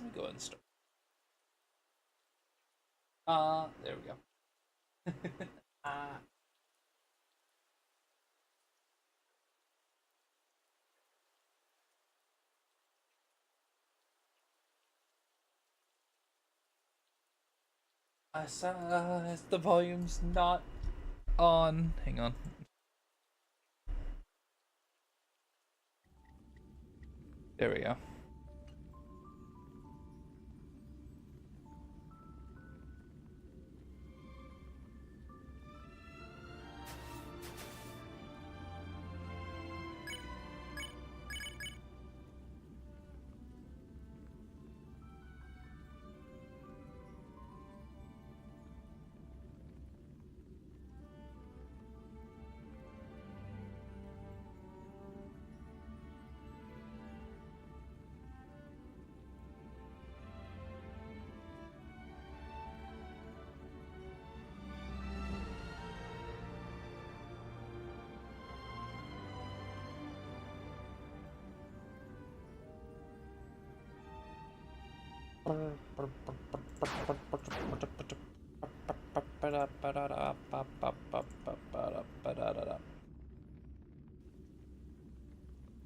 Let me go ahead and start. There we go. I saw the volume's not on. Hang on. There we go.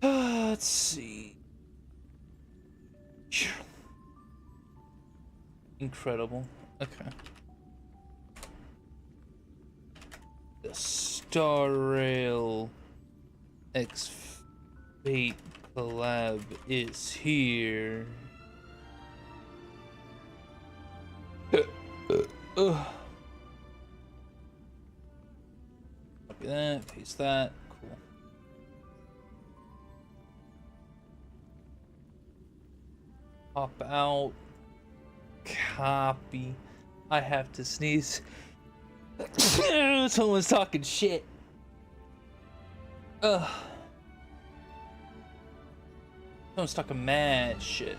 Let's see. Incredible. Okay. The Star Rail X Fate collab is here. Copy that, paste that, cool. Pop out, copy. I have to sneeze. Someone's talking shit. Someone's talking mad shit.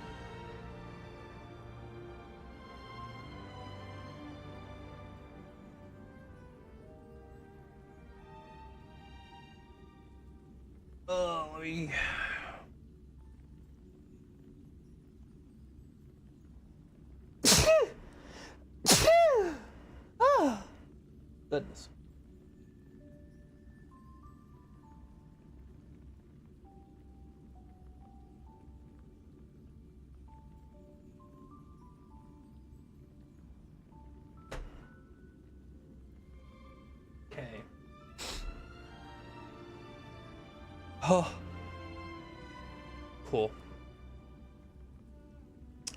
Let me... Oh, goodness. Okay. Oh. Cool.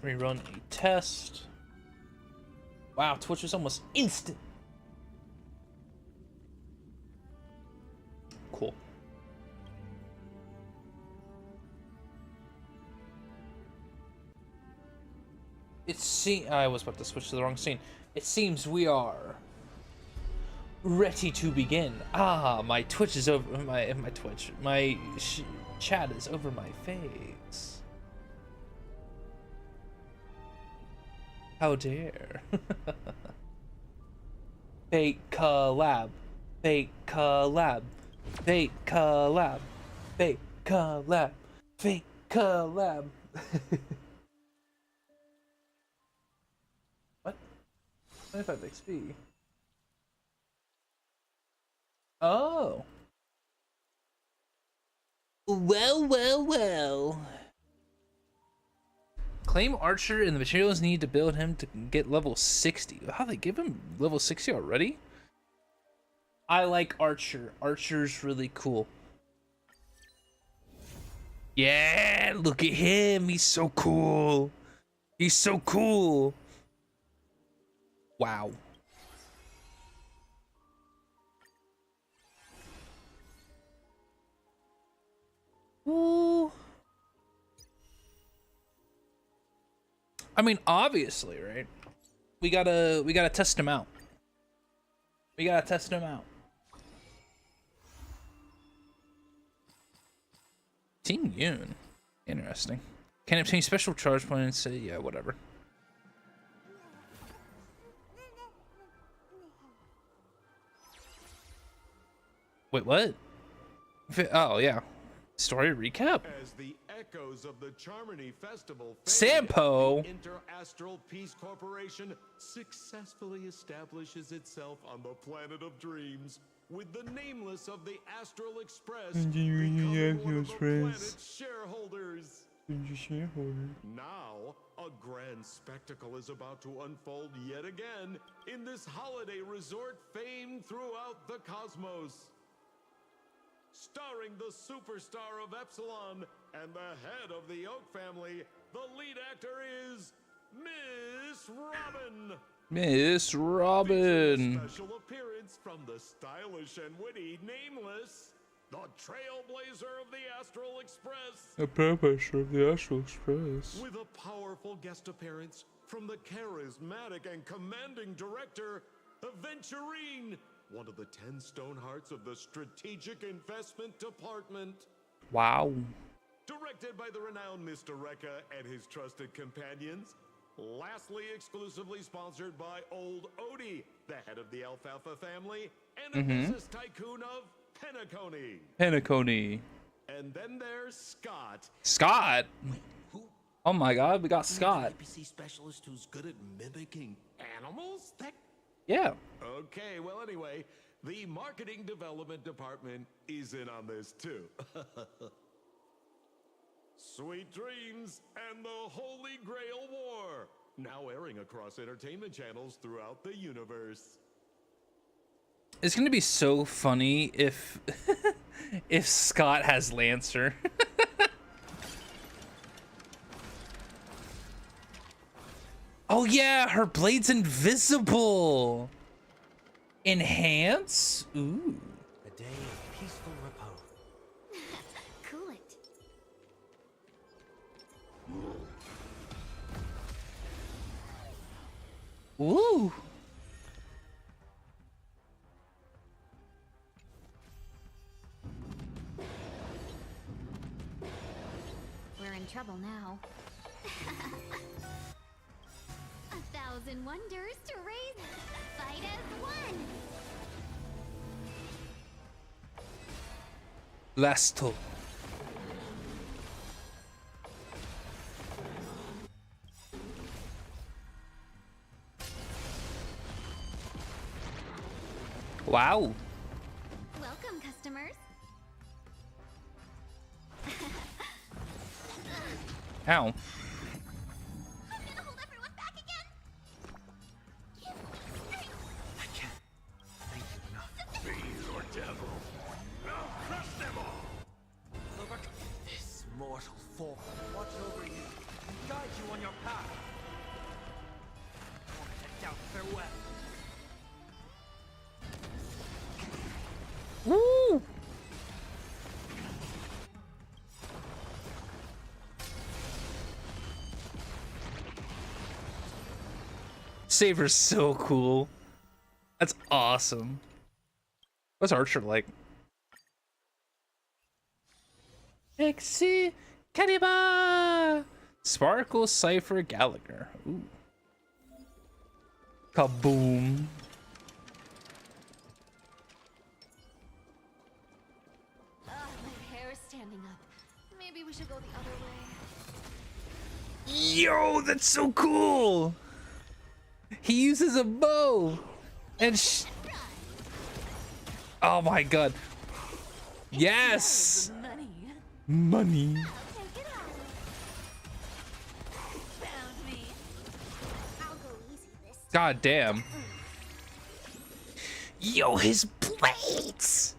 Rerun a test. Wow, Twitch was almost instant. Cool. I was about to switch to the wrong scene. It seems we are ready to begin. Ah, my Twitch is over. My Twitch. My chat is over my face. How dare. Fake collab. Fake collab. Fake collab. Fake collab. Fake collab. What? 25 XP. Oh. Well. Claim Archer and the materials needed to build him to get level 60. How they give him level 60 already? I like Archer. Archer's really cool. Yeah, look at him. He's so cool. He's so cool. Wow. Ooh. I mean, obviously, right? We gotta test him out. We gotta test him out. Team Yoon. Interesting. Can obtain special charge points. Yeah, whatever. Wait, what? Oh, yeah. Story recap? As the echoes of the Charmony Festival fade, Sampo. the Inter-Astral Peace Corporation successfully establishes itself on the planet of dreams, with the nameless of the Astral Express becoming one of the planet's shareholders. Now, a grand spectacle is about to unfold yet again in this holiday resort famed throughout the cosmos. Starring the superstar of Epsilon and the head of the Oak family, the lead actor is Miss Robin. Miss Robin. A special appearance from the stylish and witty Nameless, the trailblazer of the Astral Express. A professor of the Astral Express. With a powerful guest appearance from the charismatic and commanding director, Aventurine, one of the 10 stone hearts of the Strategic Investment Department. Wow. Directed by the renowned Mr. Rekka and his trusted companions. Lastly, exclusively sponsored by Old Odie, the head of the Alfalfa family, and a business tycoon of Penacony. Penacony. And then there's Scott. Scott? Wait, who? Oh my god, we got Scott. NPC specialist who's good at mimicking animals? That Yeah. Okay, well anyway, the marketing development department is in on this too. Sweet Dreams and the Holy Grail War, now airing across entertainment channels throughout the universe. It's gonna be so funny if if Scott has Lancer. Oh yeah, her blade's invisible. Enhance? Ooh. a day of peaceful repose. Cool it. Ooh. We're in trouble now. 1,000 wonders to raise. Fight as one. Lasto. Wow. Welcome, customers. Ow. I'm gonna hold everyone back again. Give me strength. I can't thank you enough. Fiend or devil, I'll crush them all. Overcome this mortal form. Watch over you and guide you on your path. I want to doubt farewell. Woo! Saber's so cool. That's awesome. What's Archer like? Exi Kariba! Sparkle Cypher Gallagher. Ooh. Kaboom. My hair's standing up. Maybe we should go the other way. Yo, that's so cool! He uses a bow! And oh my god. Yes! Money. Money. I'll take it all. Found me. I'll go easy this time. God damn. Yo, his blades!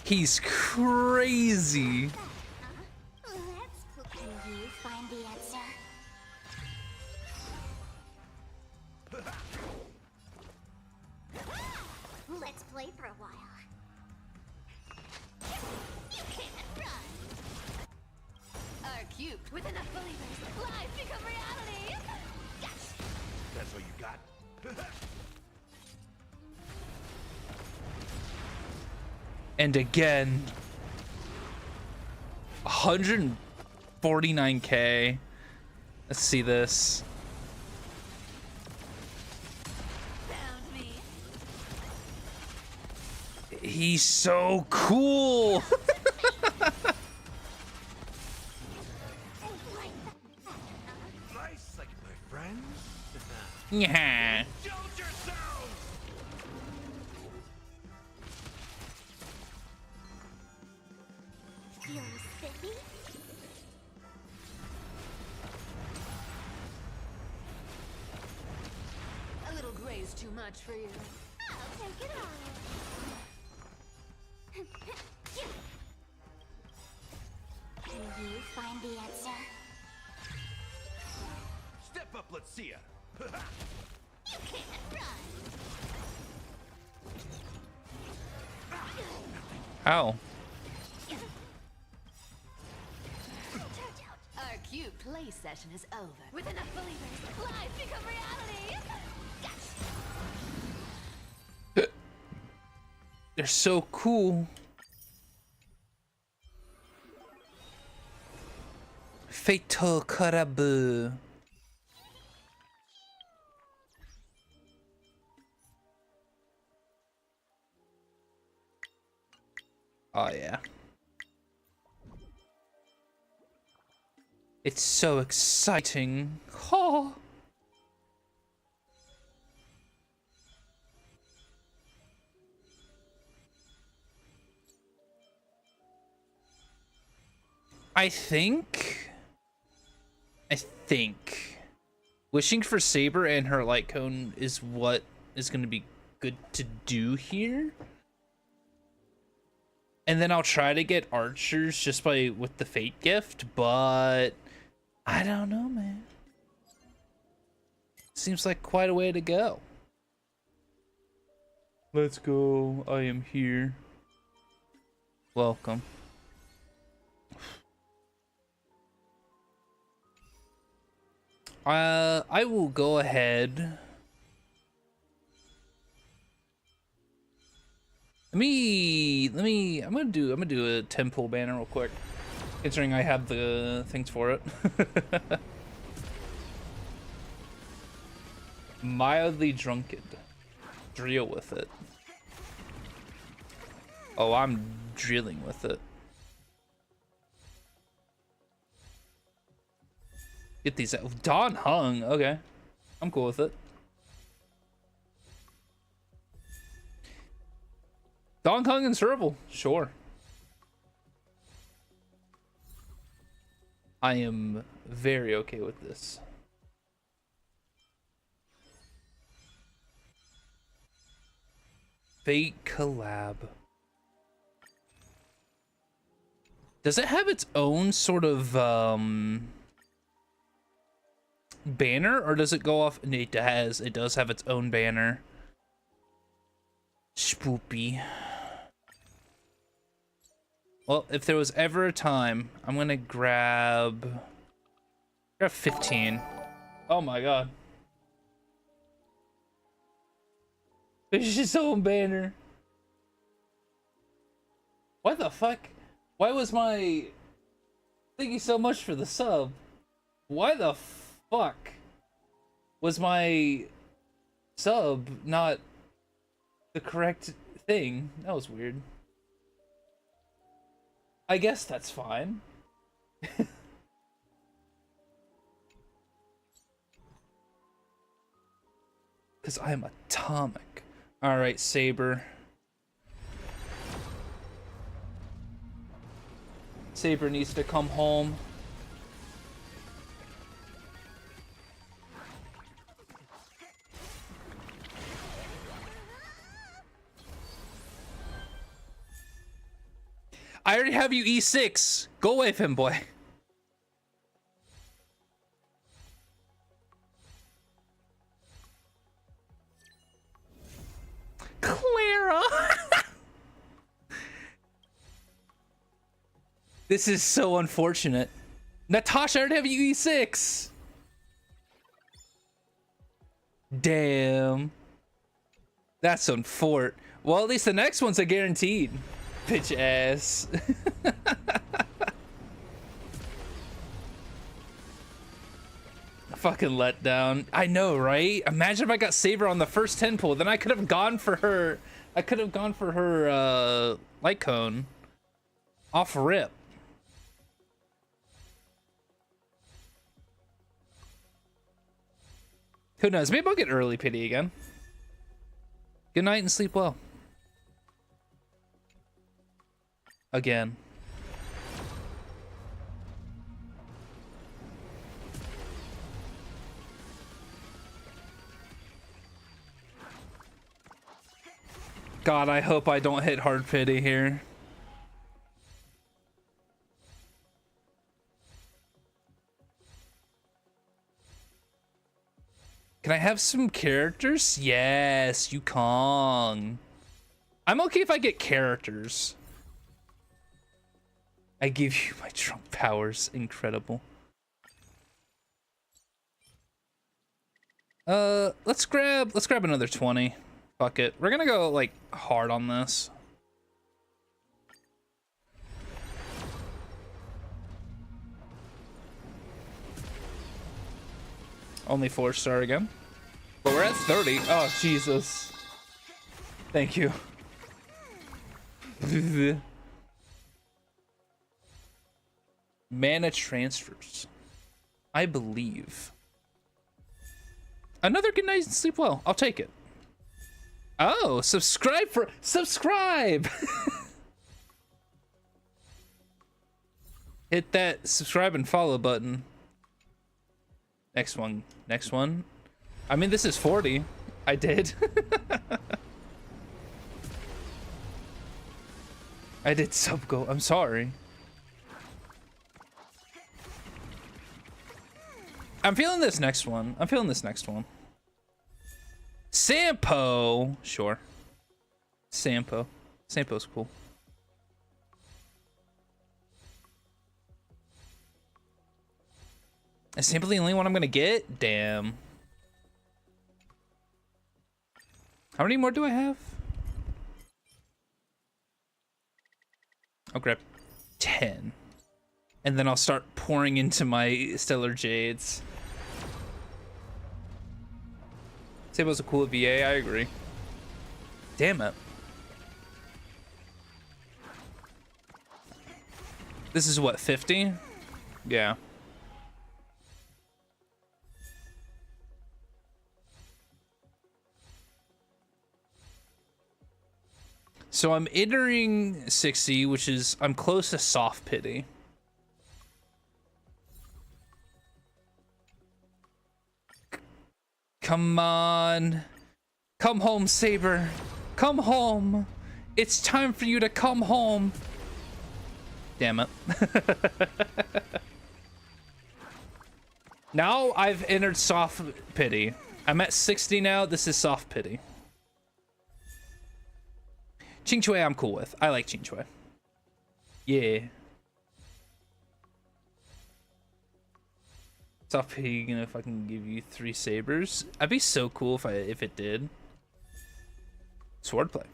He's crazy. Can you find the answer? Let's play for a while. You can't run. R-cubed with enough believers. Lives become reality. Yes. That's all you got? And again. 149k. Let's see this. Found me. He's so cool. Nice, like my friends. Yeah. Jolt yourself! Feeling spiffy? A little gray's too much for you. I'll take it all. Can you find the answer? Step up, let's see ya. You can't run. Ow. Our cute play session is over. With enough believers, lies become reality. They're so cool. Fatal Karabu. Oh yeah. It's so exciting. Oh. I think wishing for Saber and her Lightcone is what is going to be good to do here. And then I'll try to get archers just with the fate gift, but I don't know, man. Seems like quite a way to go. Let's go. I am here. Welcome. I will go ahead. I'm gonna do a temple banner real quick, considering I have the things for it. Mildly drunken. Drill with it. Oh, I'm drilling with it. Get these out. Dawn Hung. Okay. I'm cool with it. Dawn Hung and Serval. Sure. I am very okay with this. Fate collab. Does it have its own sort of banner, or does it go off? It does have its own banner. Spoopy. Well, if there was ever a time, I'm gonna grab 15. Oh my god. There's his own banner. What the fuck? Why was my... Thank you so much for the sub. Why the fuck was my sub not the correct thing? That was weird. I guess that's fine. Because I am atomic. Alright, Saber. Saber needs to come home. I already have you E6. Go away from him, boy. Clara. This is so unfortunate. Natasha, I already have you E6. Damn. That's unfort. Well, at least the next one's a guaranteed. Bitch ass. fucking letdown. I know, right? Imagine if I got Saber on the first 10 pull, then I could have gone for her. I could have gone for her Lightcone off rip. Who knows? Maybe I'll get early pity again. Good night and sleep well. Again. God, I hope I don't hit hard pity here. Can I have some characters? Yes, Yukong. I'm okay if I get characters. I give you my trump powers. Incredible. Let's grab another 20. Fuck it. We're gonna go like hard on this. Only 4-star again. But we're at 30. Oh, Jesus. Thank you. Mana transfers. I believe. Another good night and sleep well. I'll take it. Oh, subscribe. Hit that subscribe and follow button. Next one. I mean, this is 40. I did. I did sub goal. I'm sorry. I'm feeling this next one. Sampo. Sure. Sampo's cool. Is Sampo the only one I'm gonna get? Damn. How many more do I have? I'll grab 10. And then I'll start pouring into my Stellar Jades. Sampo's a cool VA, I agree. Damn it. This is what, 50? Yeah. So I'm entering 60, which is, I'm close to soft pity. Come on. Come home, Saber. Come home. It's time for you to come home. Damn it. Now I've entered soft pity. I'm at 60 now. This is soft pity. Ching Chue I'm cool with. I like Ching Chue. Yeah. Soft pity gonna fucking give you 3 sabers. I'd be so cool if it did. Swordplay.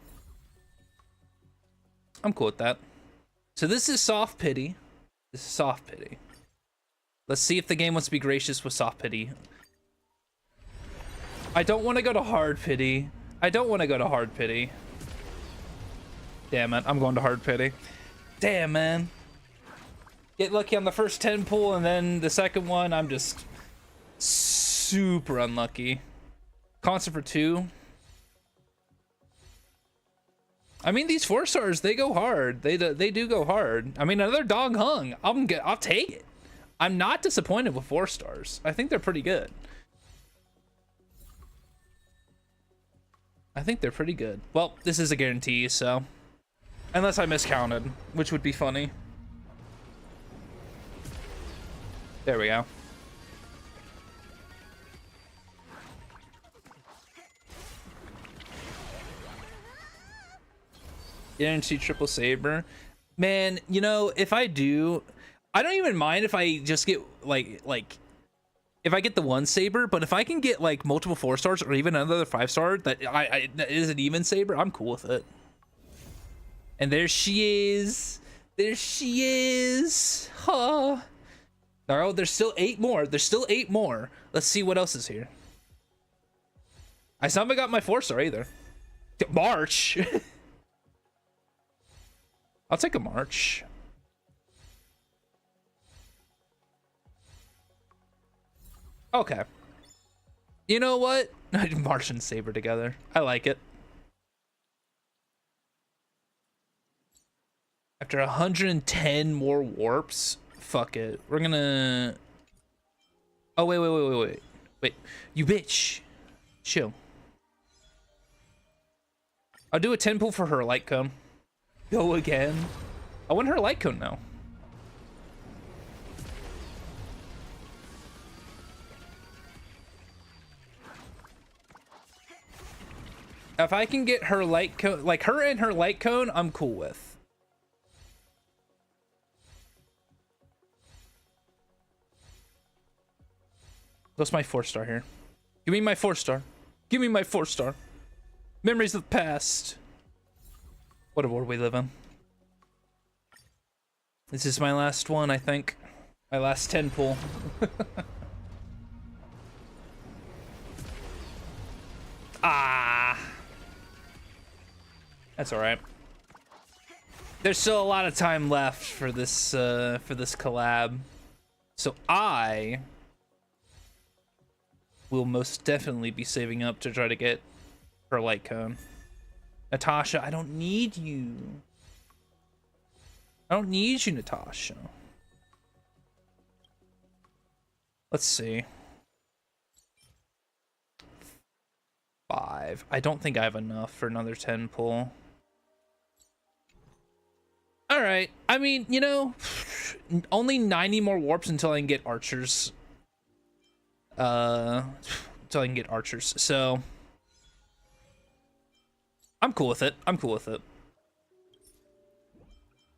I'm cool with that. So this is soft pity. Let's see if the game wants to be gracious with soft pity. I don't want to go to hard pity. Damn it, I'm going to hard pity. Damn, man. Get lucky on the first 10 pull, and then the second one, I'm just super unlucky. Constant for 2. I mean, these 4-stars, they go hard. They do go hard. I mean, another dog hung. I'll take it. I'm not disappointed with 4-stars. I think they're pretty good. Well, this is a guarantee, so. Unless I miscounted, which would be funny. There we go. Guarantee triple saber. Man, you know, if I do, I don't even mind if I just get like if I get the 1 saber, but if I can get like multiple 4-stars or even another 5-star that that is an even saber, I'm cool with it. And there she is. Huh. Oh, there's still 8 more. There's still 8 more. Let's see what else is here. I still haven't got my 4-star either. March. I'll take a March. Okay. You know what? March and Saber together. I like it. After 110 more warps, fuck it. We're gonna... Oh, wait. Wait, you bitch. Chill. I'll do a 10 pull for her Lightcone. Go again. I want her Lightcone now. If I can get her Lightcone, like her and her Lightcone, I'm cool with. What's my 4-star here? Give me my 4-star. Give me my 4-star. Memories of the past. What a world we live in. This is my last one, I think. My last 10 pull. Ah. That's all right. There's still a lot of time left for this collab, so I will most definitely be saving up to try to get her Lightcone. Natasha, I don't need you. I don't need you, Natasha. Let's see. 5. I don't think I have enough for another 10 pull. All right. I mean, you know, only 90 more warps until I can get archers. Until I can get archers. So I'm cool with it. I'm cool with it.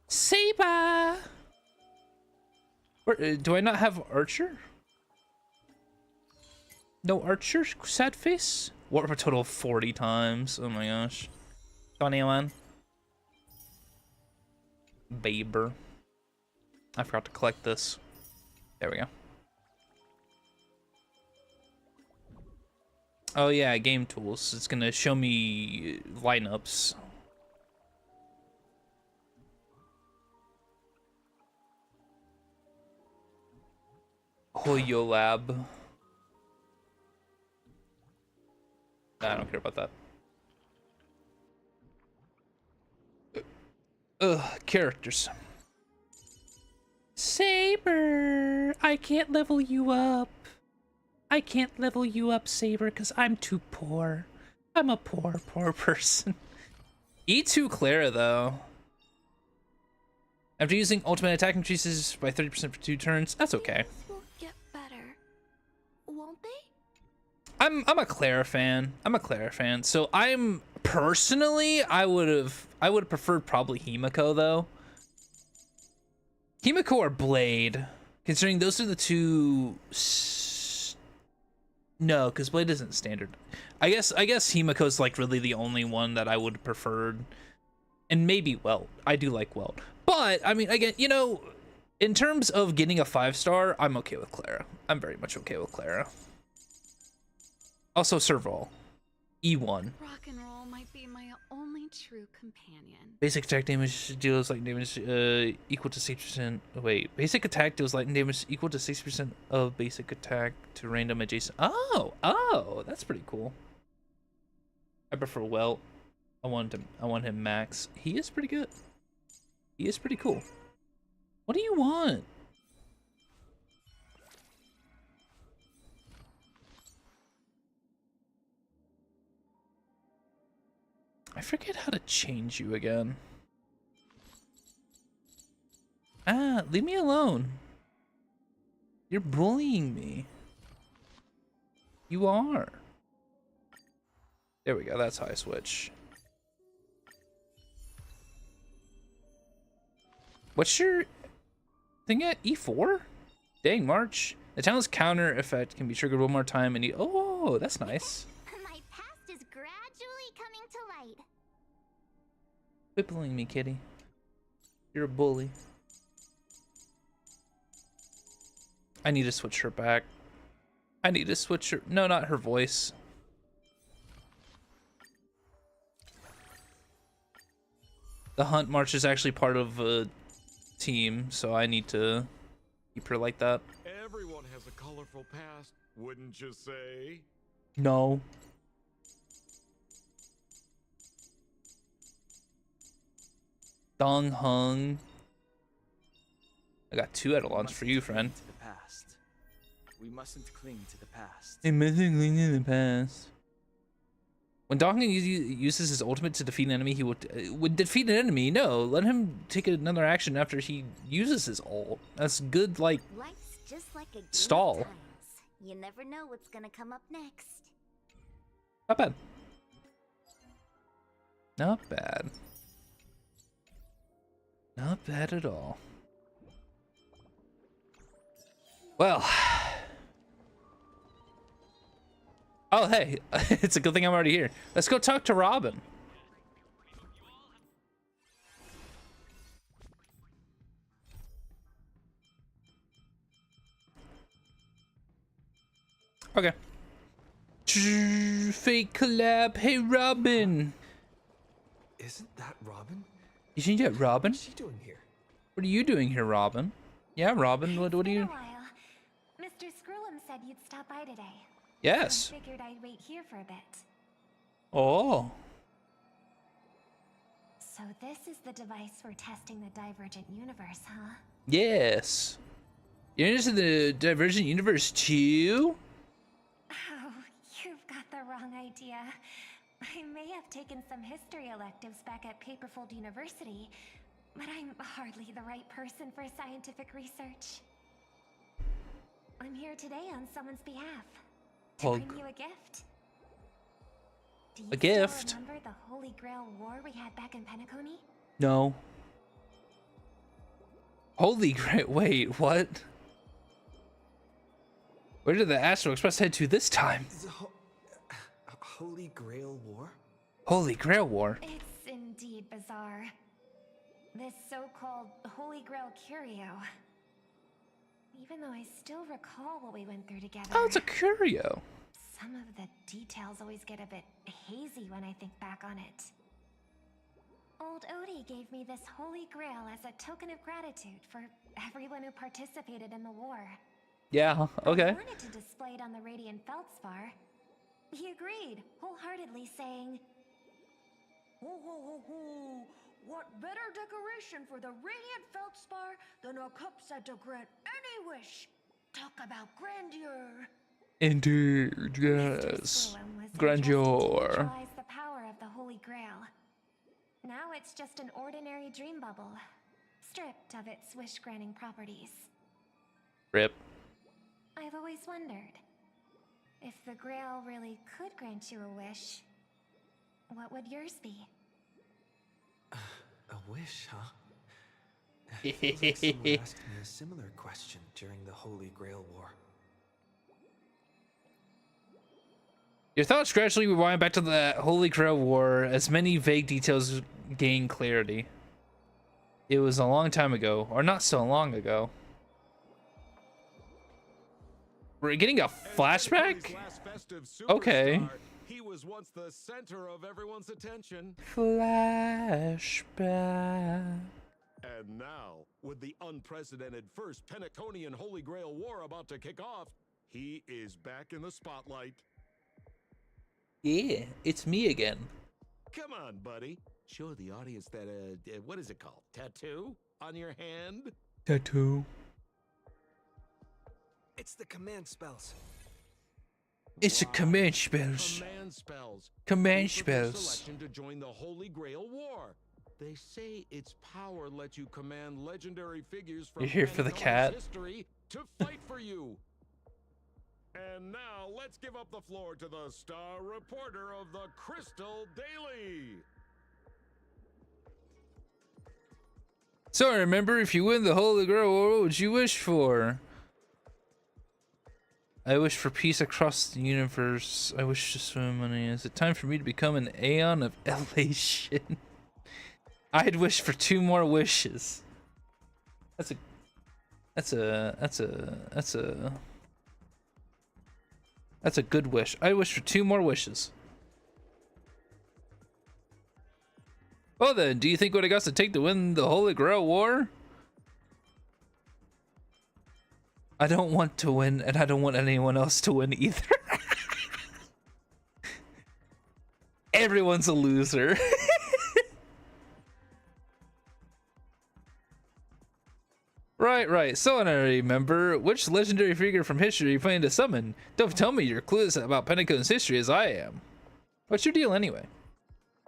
Saber. Where, do I not have archer? No archer? Sad face? Warp a total of 40 times. Oh my gosh. 21. Saber. I forgot to collect this. There we go. Oh yeah, game tools. It's gonna show me lineups. Hoyo Lab. Nah, I don't care about that. Characters. Saber, I can't level you up. I can't level you up, Saber, because I'm too poor. I'm a poor person. E2 Clara, though. After using ultimate attack increases by 30% for 2 turns, that's okay. Things will get better, won't they? I'm a Clara fan. I'm a Clara fan. So I'm personally, I would have preferred probably Himiko though. Himiko or Blade, considering those are the two. No, because Blade isn't standard. I guess Himiko's like really the only one that I would have preferred, and maybe Welt. I do like Welt, but I mean, again, you know, in terms of getting a 5-star, I'm okay with Clara. I'm very much okay with Clara. Also, Serval. E1. Rock and roll might be my only true companion. Basic attack damage deals lightning damage equal to 6%. Oh, wait, basic attack deals lightning damage equal to 6% of basic attack to random adjacent. Oh, that's pretty cool. I prefer Welt. I want him max. He is pretty good. He is pretty cool. What do you want? I forget how to change you again. Ah, leave me alone. You're bullying me. You are. There we go, that's how I switch. What's your thing at E4? Dang, March. The talent's counter effect can be triggered one more time and oh, that's nice. My past is gradually coming to light. Quit bullying me, kitty. You're a bully. I need to switch her back. I need to switch her. No, not her voice. The hunt march is actually part of a team, so I need to keep her like that. Everyone has a colorful past, wouldn't you say? No. Dong Hung. I got 2 etalons for you, friend. To the past. We mustn't cling to the past. They mustn't cling to the past. When Dong Hung uses his ultimate to defeat an enemy, he would defeat an enemy. No, let him take another action after he uses his ult. That's good, like, Life's just like a game stall. of times. You never know what's gonna come up next. Not bad. Not bad. Not bad at all. Well. Oh, hey. It's a good thing I'm already here. Let's go talk to Robin. Okay. Fake collab. Hey, Robin. Isn't that Robin? Isn't that Robin? What's she doing here? What are you doing here, Robin? Yeah, Robin. What do you? It's been a while. Mr. Scrollum said you'd stop by today. Yes. I figured I'd wait here for a bit. Oh. So this is the device for testing the divergent universe, huh? Yes. You're into the Divergent Universe too? Oh, you've got the wrong idea. I may have taken some history electives back at Paperfold University, but I'm hardly the right person for scientific research. I'm here today on someone's behalf to Hug. bring you a gift. Do you A gift? still remember the Holy Grail War we had back in Penacony? No. Holy great! Wait, what? Where did the Astro Express head to this time? The Holy Grail War? Holy Grail War. It's indeed bizarre. This so-called Holy Grail curio. Even though I still recall what we went through together. Oh, it's a curio. Some of the details always get a bit hazy when I think back on it. Old Odie gave me this Holy Grail as a token of gratitude for everyone who participated in the war. Yeah, okay. I wanted to display it on the Radiant Feldspar. He agreed, wholeheartedly saying, Ho ho ho ho! What better decoration for the Radiant Feldspar than a cup set to grant any wish? Talk about grandeur! Indeed, Mr. yes. Scrollum was Grandeur. entrusted to neutralize the power of the Holy Grail. Now it's just an ordinary dream bubble, stripped of its wish-granting properties. Rip. I've always wondered, if the Grail really could grant you a wish, what would yours be? A wish, huh? Feels like someone asked me a similar question during the Holy Grail War. Your thoughts gradually rewind back to the Holy Grail War as many vague details gain clarity. It was a long time ago, or not so long ago. We're getting a flashback? Okay. He was once the center of everyone's attention. Flashback. And now, with the unprecedented First Penaconian Holy Grail War about to kick off, he is back in the spotlight. Yeah, it's me again. Come on, buddy. Show the audience that, what is it called? Tattoo? On your hand? Tattoo. It's the command spells. It's a Right. command spells. Command spells. Command Proof of your spells. selection to join the Holy Grail War. They say its power lets you command legendary figures from You're here for the Penacony's cat. history to fight for you. And now let's give up the floor to the star reporter of the Crystal Daily. So remember, if you win the Holy Grail, what would you wish for? I wish for peace across the universe. I wish to swim money. Is it time for me to become an Aeon of elation? I'd wish for 2 more wishes. That's That's a good wish. I wish for 2 more wishes. Well then, do you think what it got to take to win the Holy Grail War? I don't want to win, and I don't want anyone else to win either. Everyone's a loser. Right. So I remember, which legendary figure from history are you planning to summon? Don't tell me you're clueless about Pentecone's history as I am. What's your deal anyway?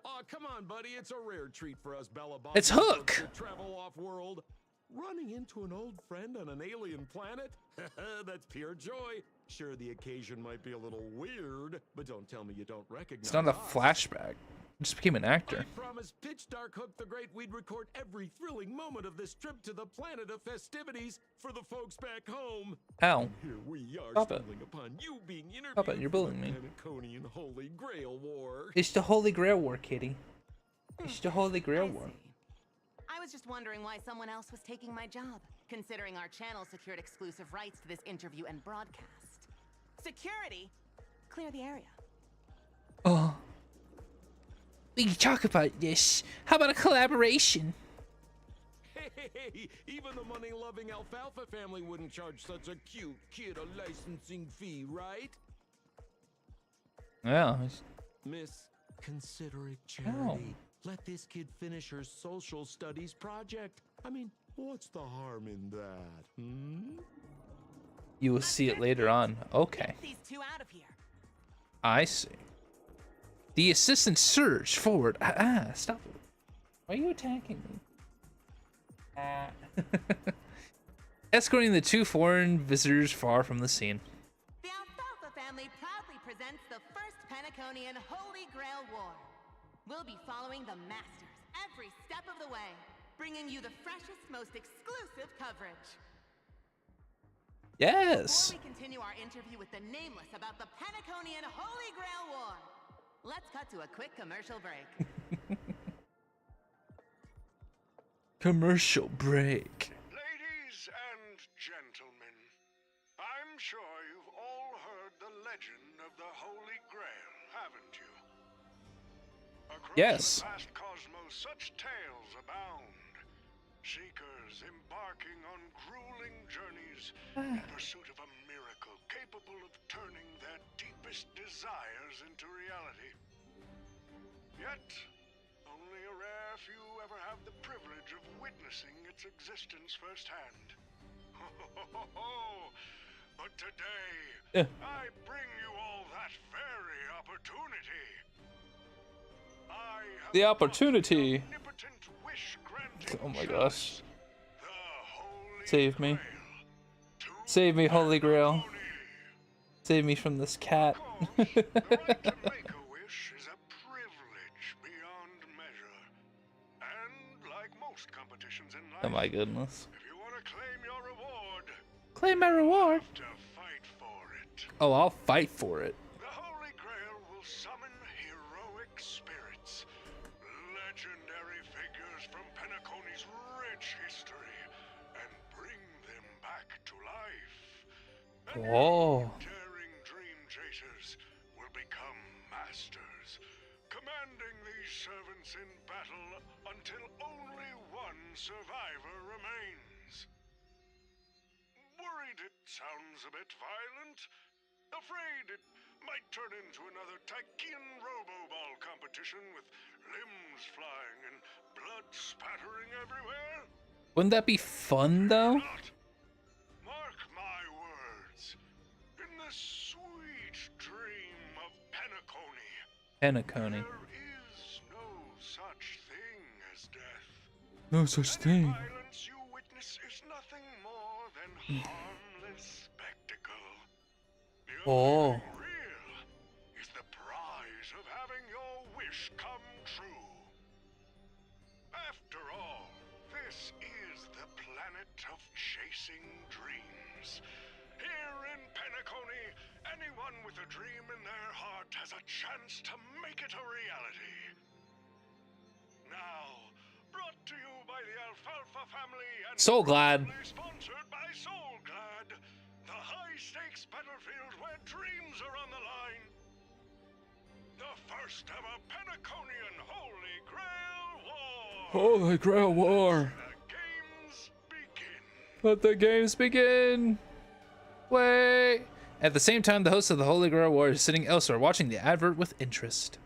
Oh, come on, buddy. It's a rare treat for us Bella It's Hook! to travel off-world. Running into an old friend on an alien planet? That's pure joy. Sure, the occasion might be a little weird, but don't tell me you don't recognize It's not a us. flashback. I just became an actor. I promised Pitch Dark Hook the Great we'd record every thrilling moment of this trip to the planet of festivities for the folks back home. Ow. And here we are Stop it. stumbling upon you being interviewed Stop it, you're for bullying the me. Penaconian Holy Grail War. It's the Holy Grail War, Kitty. It's the Holy Grail War. I was just wondering why someone else was taking my job, considering our channel secured exclusive rights to this interview and broadcast. Security? Clear the area. Oh. We can talk about this. How about a collaboration? Hey, even the money-loving Alfalfa family wouldn't charge such a cute kid a licensing fee, right? Yeah. Miss, consider it charity. Let this kid finish her social studies project. I mean, what's the harm in that, hmm? You will see it later on. Okay. Get these 2 out of here. I see. The assistant surged forward. Stop it. Why are you attacking me? Escorting the 2 foreign visitors far from the scene. The Alfalfa family proudly presents the first Penaconian Holy Grail War. We'll be following the masters every step of the way, bringing you the freshest, most exclusive coverage. Yes. Before we continue our interview with the Nameless about the Penaconian Holy Grail War, let's cut to a quick commercial break. Commercial break. Ladies and gentlemen, I'm sure you've all heard the legend of the Holy Grail, haven't you? Across Yes. the vast cosmos, such tales abound. Seekers embarking on grueling journeys in pursuit of a miracle capable of turning their deepest desires into reality. Yet, only a rare few ever have the privilege of witnessing its existence firsthand. But today, I bring you all that very opportunity. I have The opportunity. the omnipotent wish-granting Oh my chalice, gosh. the Holy Save me. Grail. To Save me, Holy Grail. Penacony. Save me from this cat. Of course, the right to make a wish is a privilege beyond measure. And like most competitions in life, Oh my goodness. if you want to claim your reward, Claim my reward. to fight for it. Oh, I'll fight for it. The Holy Grail will summon heroic spirits, legendary figures from Penacony's rich history, and bring them back to life. And Oh. daring dream chasers will become masters, commanding these servants in battle until only one survivor remains. Worried it sounds a bit violent? Afraid it might turn into another Tychean Robo-Ball competition with limbs flying and blood spattering everywhere? Wouldn't that be fun though? Not. Mark my words. In the sweet dream of Penacony, Penacony. there is no such thing as death. No such Any thing. violence you witness is nothing more than harmless spectacle. The Oh. only thing real is the prize of having your wish come true. After all, this is the planet of chasing dreams. Here in Penacony, anyone with a dream in their heart has a chance to make it a reality. Now, brought to you by by the Alfalfa family and Soul Glad. proudly sponsored by Soul Glad, the high-stakes battlefield where dreams are on the line. The first ever Penaconian Holy Grail War. Holy Grail War. The games begin. Let the games begin. Wait. At the same time, the host of the Holy Grail War is sitting elsewhere, watching the advert with interest.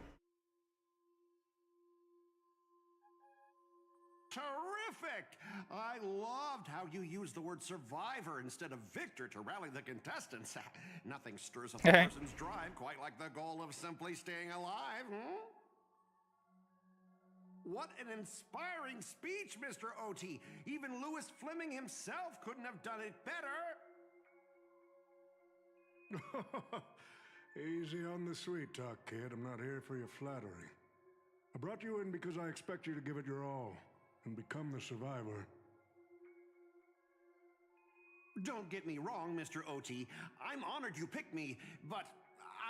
Terrific! I loved how you used the word survivor instead of victor to rally the contestants. Nothing stirs up a person's drive quite like the goal of simply staying alive, What an inspiring speech, Mr. OT. Even Louis Fleming himself couldn't have done it better. Easy on the sweet talk, kid. I'm not here for your flattery. I brought you in because I expect you to give it your all and become the survivor. Don't get me wrong, Mr. OT. I'm honored you picked me, but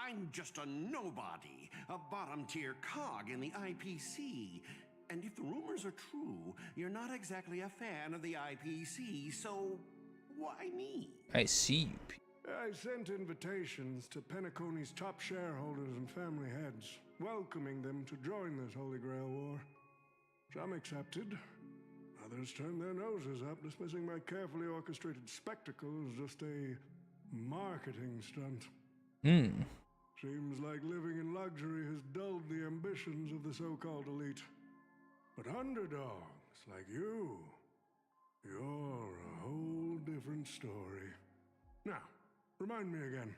I'm just a nobody, a bottom-tier cog in the IPC. And if the rumors are true, you're not exactly a fan of the IPC, so why me? I see you. I sent invitations to Penacony's top shareholders and family heads, welcoming them to join this Holy Grail War. Some accepted. Others turned their noses up, dismissing my carefully orchestrated spectacle as just a marketing stunt. Seems like living in luxury has dulled the ambitions of the so-called elite. But underdogs like you, you're a whole different story. Now, remind me again,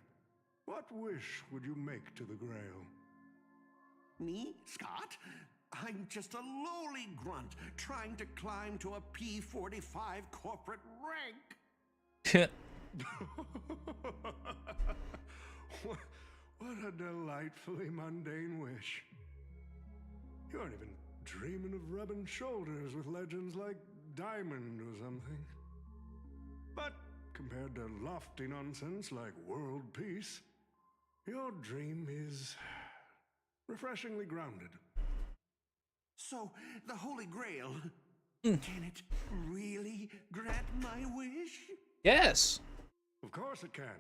what wish would you make to the Grail? Me, Scott? I'm just a lowly grunt trying to climb to a P45 corporate rank. What a delightfully mundane wish. You aren't even dreaming of rubbing shoulders with legends like Diamond or something. But compared to lofty nonsense like world peace, your dream is refreshingly grounded. So, the Holy Grail, can it really grant my wish? Yes. Of course it can.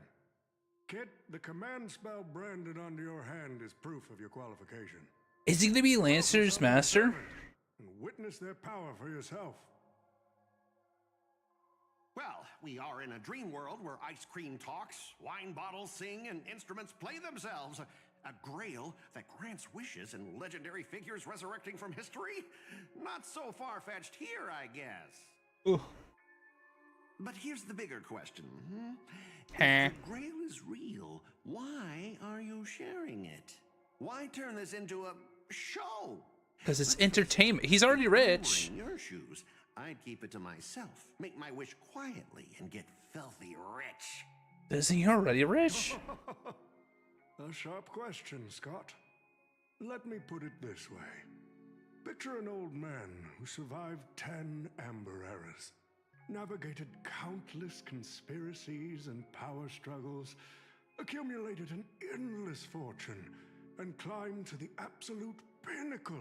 Kid, the command spell branded onto your hand is proof of your qualification. Is he gonna be Lancer's master? And witness their power for yourself. Well, we are in a dream world where ice cream talks, wine bottles sing, and instruments play themselves. A grail that grants wishes and legendary figures resurrecting from history? Not so far-fetched here, I guess. But here's the bigger question. If the grail is real, why are you sharing it? Why turn this into a show? Because it's entertainment. He's already rich. In your shoes, I'd keep it to myself, make my wish quietly, and get filthy rich. Isn't he already rich? A sharp question, Scott. Let me put it this way. Picture an old man who survived 10 Amber Eras, navigated countless conspiracies and power struggles, accumulated an endless fortune, and climbed to the absolute pinnacle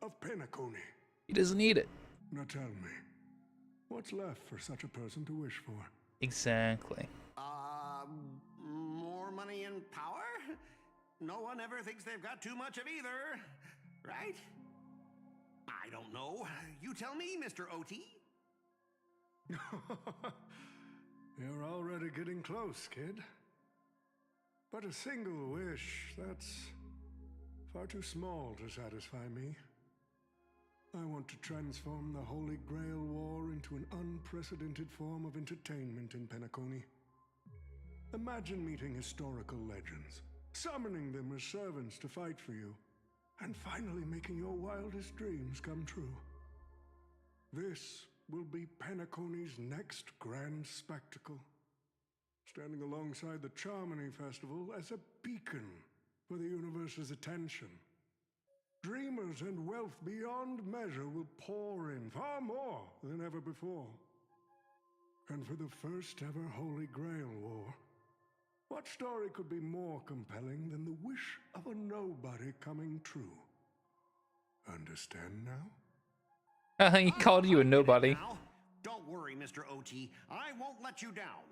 of Penacony. He doesn't need it. Now tell me, what's left for such a person to wish for? Exactly. More money and power? No one ever thinks they've got too much of either, right? I don't know. You tell me, Mr. OT. You're already getting close, kid. But a single wish, that's far too small to satisfy me. I want to transform the Holy Grail War into an unprecedented form of entertainment in Penacony. Imagine meeting historical legends, summoning them as servants to fight for you, and finally making your wildest dreams come true. This will be Penacony's next grand spectacle, standing alongside the Charmony Festival as a beacon for the universe's attention. Dreamers and wealth beyond measure will pour in, far more than ever before. And for the first ever Holy Grail War, what story could be more compelling than the wish of a nobody coming true? Understand now? He called you a nobody. Now, don't worry, Mr. OT. I won't let you down.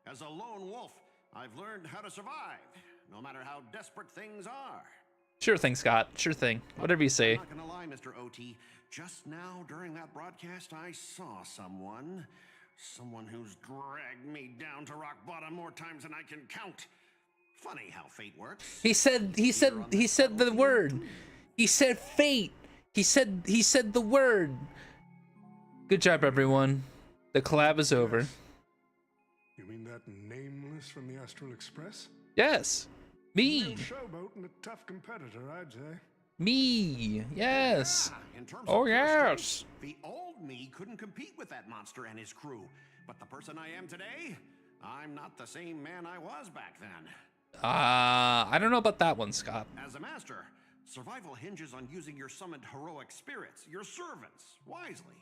As a lone wolf, I've learned how to survive, no matter how desperate things are. Sure thing, Scott. Sure thing. Whatever you say. I'm not gonna lie, Mr. OT. Just now, during that broadcast, I saw someone who's dragged me down to rock bottom more times than I can count. Funny how fate works. He said the word. He said fate. He said the word. Good job, everyone. The collab is over. You mean that nameless from the Astral Express? Yes. Me. Real showboat and a tough competitor, I'd say. Me. Yes. Yeah, in terms Oh of yes. the old me couldn't compete with that monster and his crew. But the person I am today, I'm not the same man I was back then. I don't know about that one, Scott. As a master, survival hinges on using your summoned heroic spirits, your servants, wisely,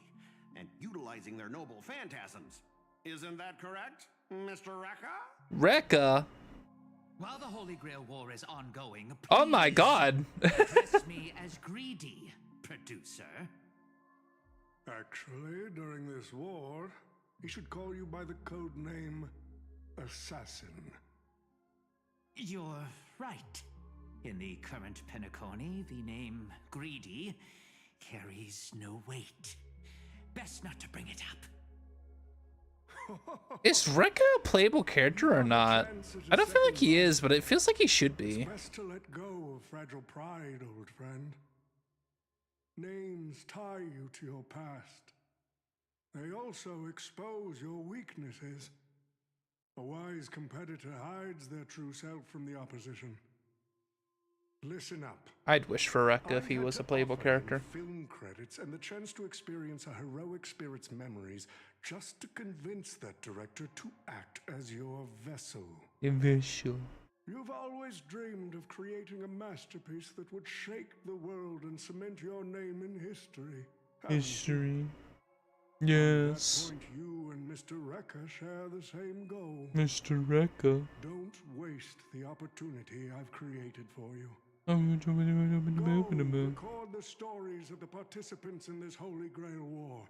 and utilizing their noble phantasms. Isn't that correct, Mr. Rekka? Rekka? While the Holy Grail War is ongoing, Oh my god. address me as greedy, producer. Actually, during this war, he should call you by the code name Assassin. You're right. In the current Penacony, the name Greedy carries no weight. Best not to bring it up. Is Rekka a playable character or not? I don't feel like he is, but it feels like he should be. It's best to let go of fragile pride, old friend. Names tie you to your past. They also expose your weaknesses. A wise competitor hides their true self from the opposition. Listen up. I'd wish for Rekka if he was a playable character. Film credits and the chance to experience a heroic spirit's memories, just to convince that director to act as your vessel. You've always dreamed of creating a masterpiece that would shake the world and cement your name in history. History. At Yes. that point, you and Mr. Rekka share the same goal. Mr. Rekka. Don't waste the opportunity I've created for you. Go Record the stories of the participants in this Holy Grail War,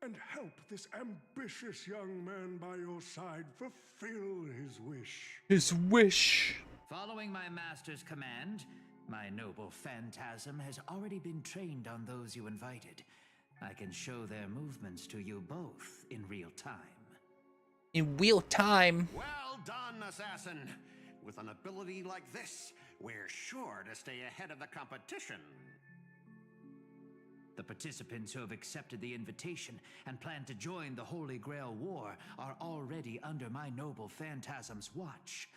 and help this ambitious young man by your side fulfill his wish. His wish. Following my master's command, my noble phantasm has already been trained on those you invited. I can show their movements to you both in real time. In real time. Well done, Assassin. With an ability like this, we're sure to stay ahead of the competition. The participants who have accepted the invitation and plan to join the Holy Grail War are already under my noble phantasm's watch.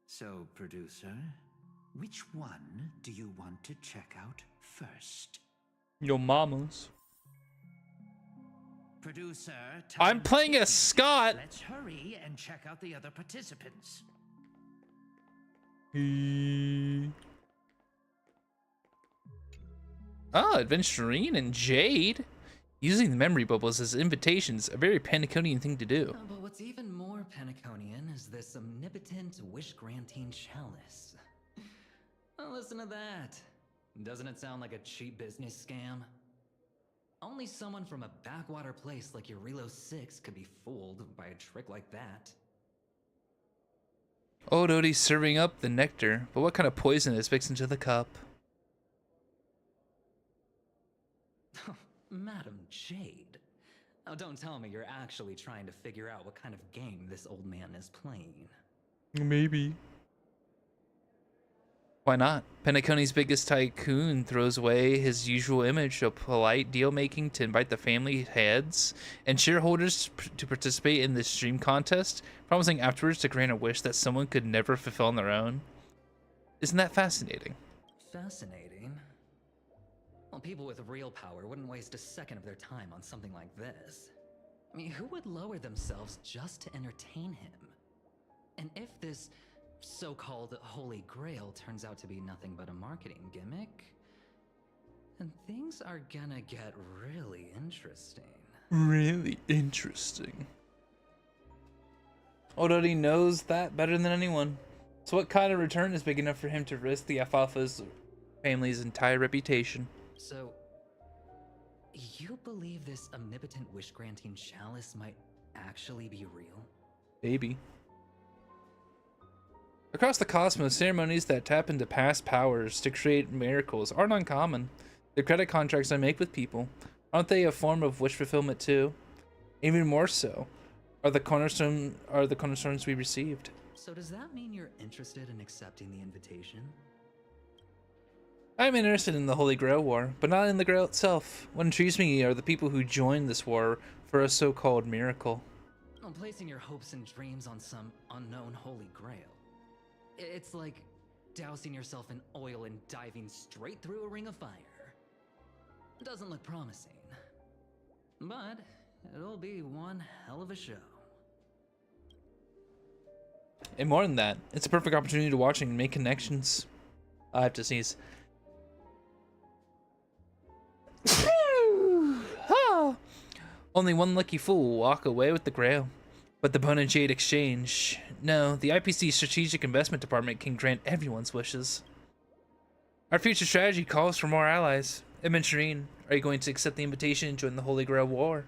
So, producer, which one do you want to check out first? Your mama's. Producer, I'm time playing ticking. as Scott. Let's hurry and check out the other participants. Oh, Adventurine and Jade. Using the memory bubbles as invitations, a very Penaconian thing to do. But what's even more Penaconian is this omnipotent wish-granting chalice. Oh, listen to that. Doesn't it sound like a cheap business scam? Only someone from a backwater place like Eurilo 6 could be fooled by a trick like that. Oh, Dodie's serving up the nectar, but what kind of poison is mixed into the cup? Madam Jade. Oh, don't tell me you're actually trying to figure out what kind of game this old man is playing. Maybe. Why not? Penacony's biggest tycoon throws away his usual image of polite deal-making to invite the family heads and shareholders to participate in this dream contest, promising afterwards to grant a wish that someone could never fulfill on their own. Isn't that fascinating? Fascinating. Well, people with real power wouldn't waste a second of their time on something like this. I mean, who would lower themselves just to entertain him? And if this so-called Holy Grail turns out to be nothing but a marketing gimmick, then things are gonna get really interesting. Really interesting. Ododi knows that better than anyone. So what kind of return is big enough for him to risk the Alfalfa's family's entire reputation? So, you believe this omnipotent wish-granting chalice might actually be real? Maybe. Across the cosmos, ceremonies that tap into past powers to create miracles aren't uncommon. The credit contracts I make with people, aren't they a form of wish fulfillment too? Even more so, are the cornerstones we received. So does that mean you're interested in accepting the invitation? I'm interested in the Holy Grail War, but not in the Grail itself. What intrigues me are the people who joined this war for a so-called miracle. Well, placing your hopes and dreams on some unknown Holy Grail. It's like dousing yourself in oil and diving straight through a ring of fire. Doesn't look promising, but it'll be one hell of a show. And more than that, it's a perfect opportunity to watch and make connections. I have to sneeze. Only one lucky fool will walk away with the Grail. But the Bone and Jade exchange. No, the IPC Strategic Investment Department can grant everyone's wishes. Our future strategy calls for more allies. Momentary, are you going to accept the invitation and join the Holy Grail War?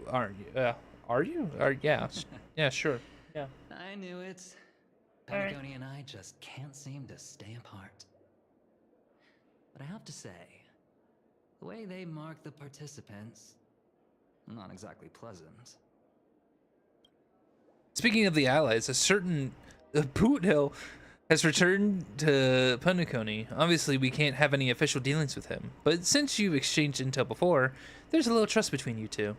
Are you? Yeah. Yeah, sure. Yeah. I knew it. Penacony and I just can't seem to stay apart. But I have to say, the way they mark the participants, not exactly pleasant. Speaking of the allies, a certain Boot Hill has returned to Penacony. Obviously, we can't have any official dealings with him, but since you've exchanged intel before, there's a little trust between you two.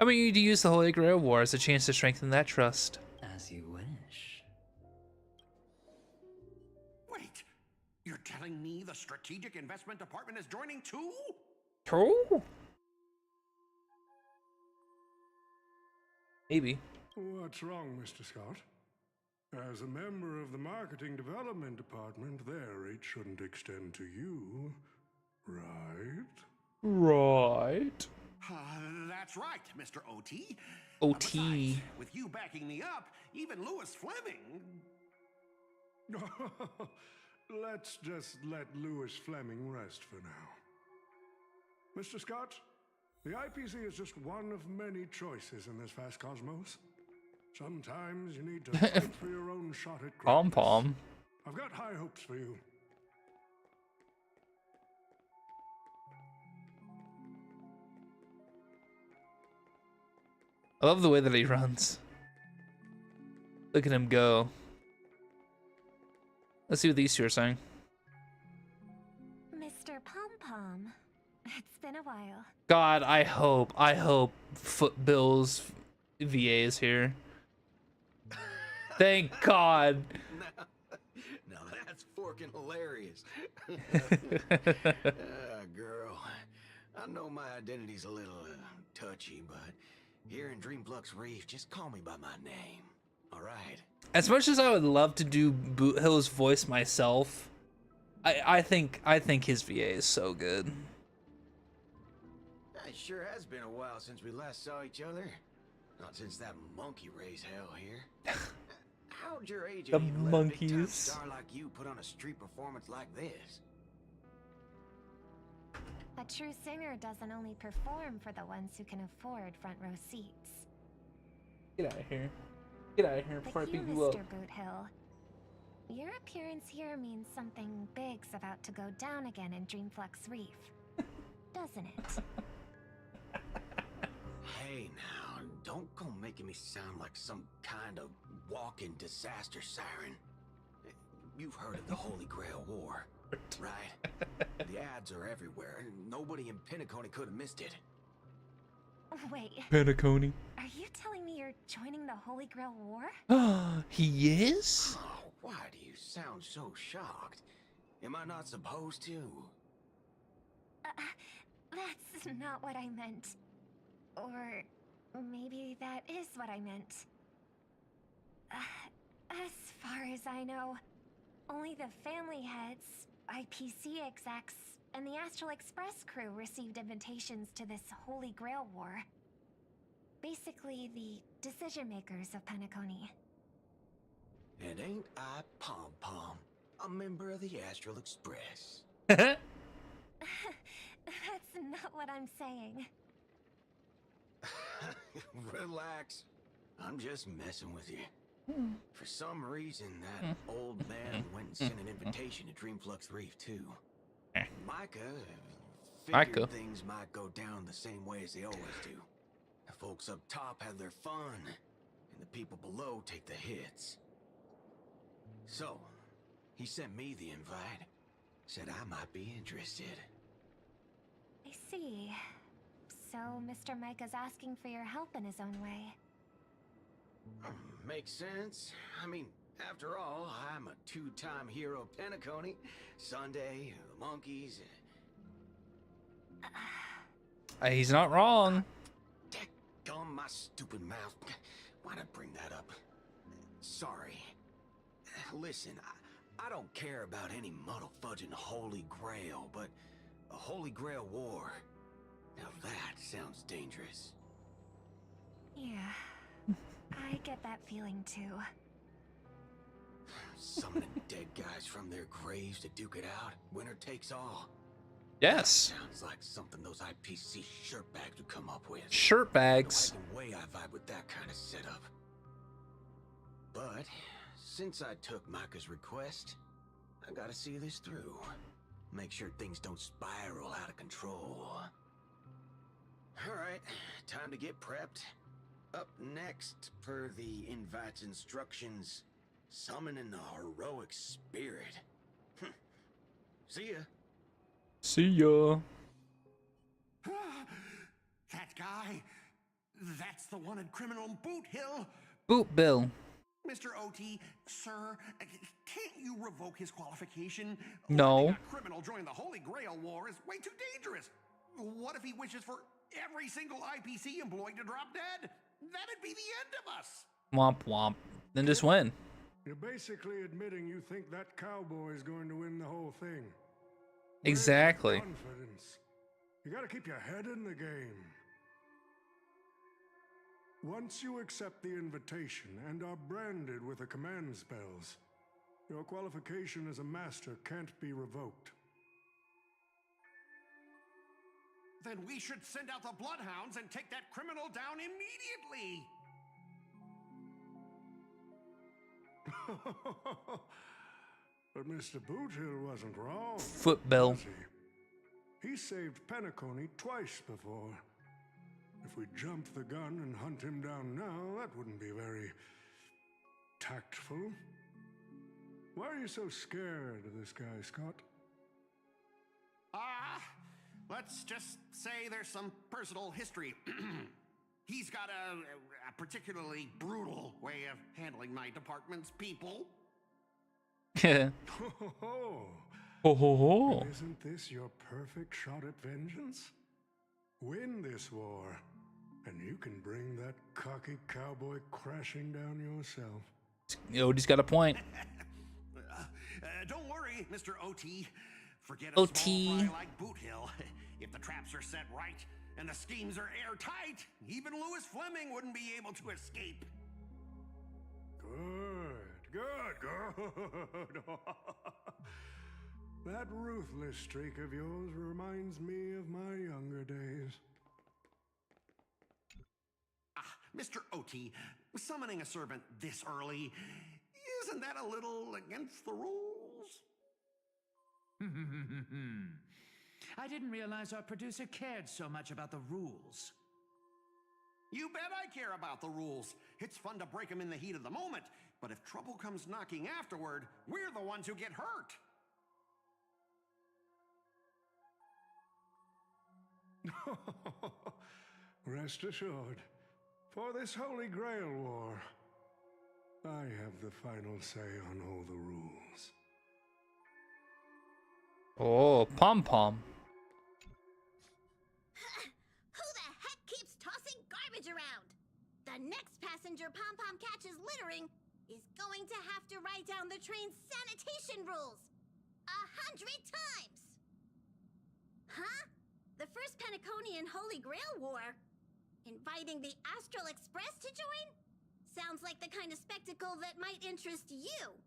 I want you to use the Holy Grail War as a chance to strengthen that trust. As you wish. Wait, you're telling me the Strategic Investment Department is joining too? True? Maybe. What's wrong, Mr. Scott? As a member of the Marketing Development Department, their reach shouldn't extend to you, right? Right. That's right, Mr. OT. OT. Besides, with you backing me up, even Lewis Fleming... Let's just let Lewis Fleming rest for now. Mr. Scott, the IPC is just one of many choices in this vast cosmos. Sometimes you need to fight for your own shot at greatness. Pom-pom. I've got high hopes for you. I love the way that he runs. Look at him go. Let's see what these two are saying. Mr. Pom-Pom, it's been a while. God, I hope Footbill's VA is here. Thank God. Now that's forking hilarious. Girl, I know my identity's a little touchy, but here in Dreamflux Reef, just call me by my name. All right. As much as I would love to do Boot Hill's voice myself, I think his VA is so good. It sure has been a while since we last saw each other. Not since that monkey raised hell here. How'd your age The let a big-time monkeys. star like you put on a street performance like this? A true singer doesn't only perform for the ones who can afford front row seats. Get out of here. Get out of here before I But you, beat you up. Mr. Boothill, your appearance here means something big's about to go down again in Dreamflux Reef, doesn't it? Hey now, don't go making me sound like some kind of walking disaster siren. You've heard of the Holy Grail War, right? The ads are everywhere, and nobody in Penacony could have missed it. Wait, Penacony. are you telling me you're joining the Holy Grail War? He is? Oh, why do you sound so shocked? Am I not supposed to? That's not what I meant. Or maybe that is what I meant. As far as I know, only the family heads, IPC execs, and the Astral Express crew received invitations to this Holy Grail War. Basically, the decision makers of Penacony. And ain't I Pom Pom, a member of the Astral Express? what I'm saying. Relax. I'm just messing with you. For some reason, that old man went and sent an invitation to Dreamflux Reef, too. Micah figured things might go down the same way as they always do. The folks up top have their fun, and the people below take the hits. So, he sent me the invite. Said I might be interested. I see. So, Mr. Micah's asking for your help in his own way. Makes sense. I mean, after all, I'm a two-time hero Penacony, Sunday, the monkeys. He's not wrong. Dadgum my stupid mouth. Why'd I bring that up? Sorry. Listen, I don't care about any muddle-fudging Holy Grail, but a Holy Grail war. Now that sounds dangerous. Yeah. I get that feeling too. Summoning dead guys from their graves to duke it out. Winner takes all. Yes. Sounds like something those IPC shirtbags would come up with. Shirtbags. No way I vibe with that kind of setup. But since I took Micah's request, I gotta see this through. Make sure things don't spiral out of control. Alright, time to get prepped. Up next, per the invite's instructions, summoning the heroic spirit. See ya. See ya. That guy, that's the one in Criminal Boot Hill. Boot Bill. Mr. OT, sir, can't you revoke his qualification? No. Letting a criminal join the Holy Grail War is way too dangerous. What if he wishes for every single IPC employee to drop dead? That'd be the end of us. Womp womp. Then just win. You're basically admitting you think that cowboy is going to win the whole thing. Exactly. Confidence. You gotta keep your head in the game. Once you accept the invitation and are branded with the command spells, your qualification as a master can't be revoked. Then we should send out the Bloodhounds and take that criminal down immediately. But Mr. Boothill wasn't wrong. Footbill. Was he saved Penacony twice before. If we jump the gun and hunt him down now, that wouldn't be very tactful. Why are you so scared of this guy, Scott? Let's just say there's some personal history. He's got a particularly brutal way of handling my department's people. Ho ho ho. Isn't this your perfect shot at vengeance? Win this war, and you can bring that cocky cowboy crashing down yourself. Odie's got a point. Don't worry, Mr. OT. Forget a OT. small fry like Boot Hill. If the traps are set right and the schemes are airtight, even Lewis Fleming wouldn't be able to escape. Good. That ruthless streak of yours reminds me of my younger days. Mr. OT, summoning a servant this early, isn't that a little against the rules? I didn't realize our producer cared so much about the rules. You bet I care about the rules. It's fun to break them in the heat of the moment, but if trouble comes knocking afterward, we're the ones who get hurt. Rest assured, for this Holy Grail War, I have the final say on all the rules. Oh, pom-pom. Who the heck keeps tossing garbage around? The next passenger pom-pom catches littering is going to have to write down the train's sanitation rules 100 times. Huh? The first Penaconian Holy Grail War? Inviting the Astral Express to join? Sounds like the kind of spectacle that might interest you.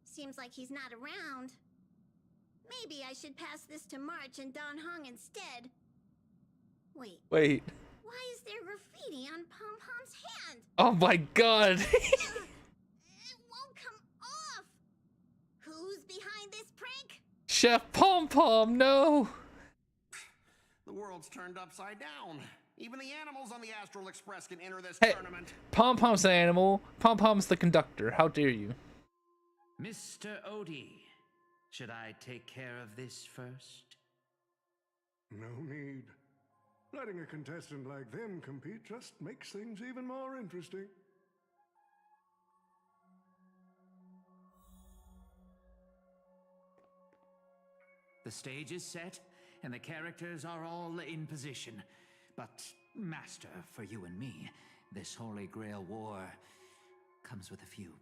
Seems like he's not around. Maybe I should pass this to March and Don Hong instead. Wait. Wait. Why is there graffiti on Pom Pom's hand? Oh my god. It won't come off. Who's behind this prank? Chef Pom Pom, no. The world's turned upside down. Even the animals on the Astral Express can enter this Hey, tournament. Pom Pom's an animal. Pom Pom's the conductor. How dare you? Mr. Odie, should I take care of this first? No need. Letting a contestant like them compete just makes things even more interesting. The stage is set, and the characters are all in position. But, Master, for you and me, this Holy Grail War comes with a few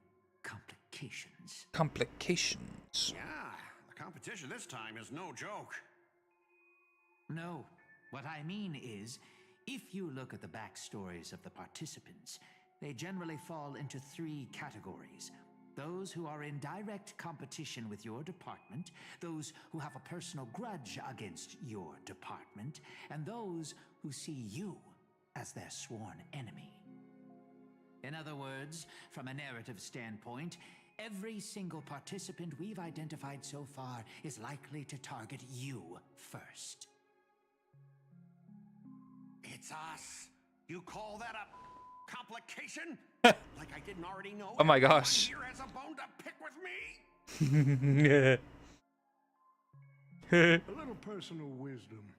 complications. Complications. Yeah, the competition this time is no joke. No, what I mean is, if you look at the backstories of the participants, they generally fall into 3 categories. Those who are in direct competition with your department, those who have a personal grudge against your department, and those who see you as their sworn enemy. In other words, from a narrative standpoint, every single participant we've identified so far is likely to target you first. It's us. You call that a complication? Like I didn't already know. Oh my gosh. Here has a bone to pick with me. A little personal wisdom.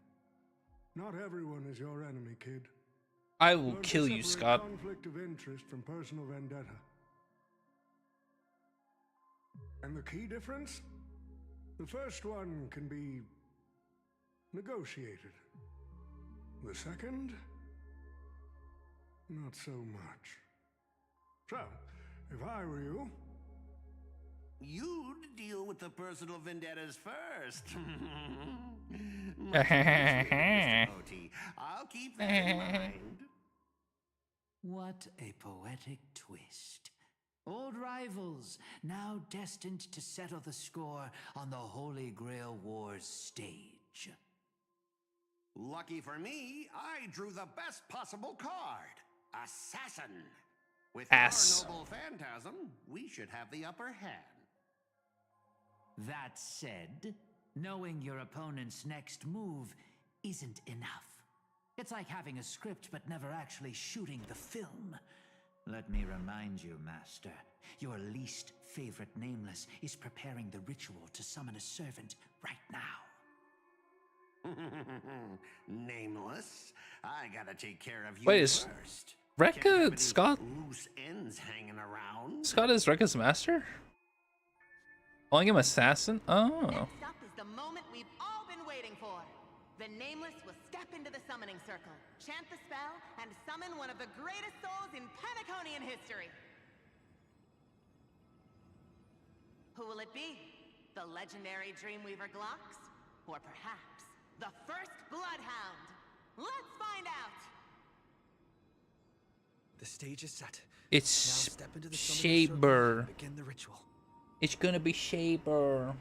Not everyone is your enemy, kid. I will Learn to kill you, separate Scott. Conflict of interest from personal vendetta. And the key difference? The first one can be negotiated. The second, not so much. So, if I were you, You'd deal with the personal vendettas first. Mr. OT. I'll keep that in mind. What a poetic twist. Old rivals, now destined to settle the score on the Holy Grail Wars stage. Lucky for me, I drew the best possible card. Assassin. With Ass. our noble phantasm, we should have the upper hand. That said, knowing your opponent's next move isn't enough. It's like having a script but never actually shooting the film. Let me remind you, Master, your least favorite Nameless is preparing the ritual to summon a servant right now. Nameless, I gotta take care of you Wait, is first. Rekka Can't have any Scott? Loose ends hanging around. Scott is Rekka's master? Calling him assassin? Oh. Next up is the moment we've all been waiting for. The Nameless will step into the summoning circle, chant the spell, and summon one of the greatest souls in Penaconian history. Who will it be? The legendary Dreamweaver Glocks? Or perhaps the first Bloodhound? Let's find out! The stage is set. It's Now step into the summoning circle Saber. and begin the ritual. It's gonna be Saber.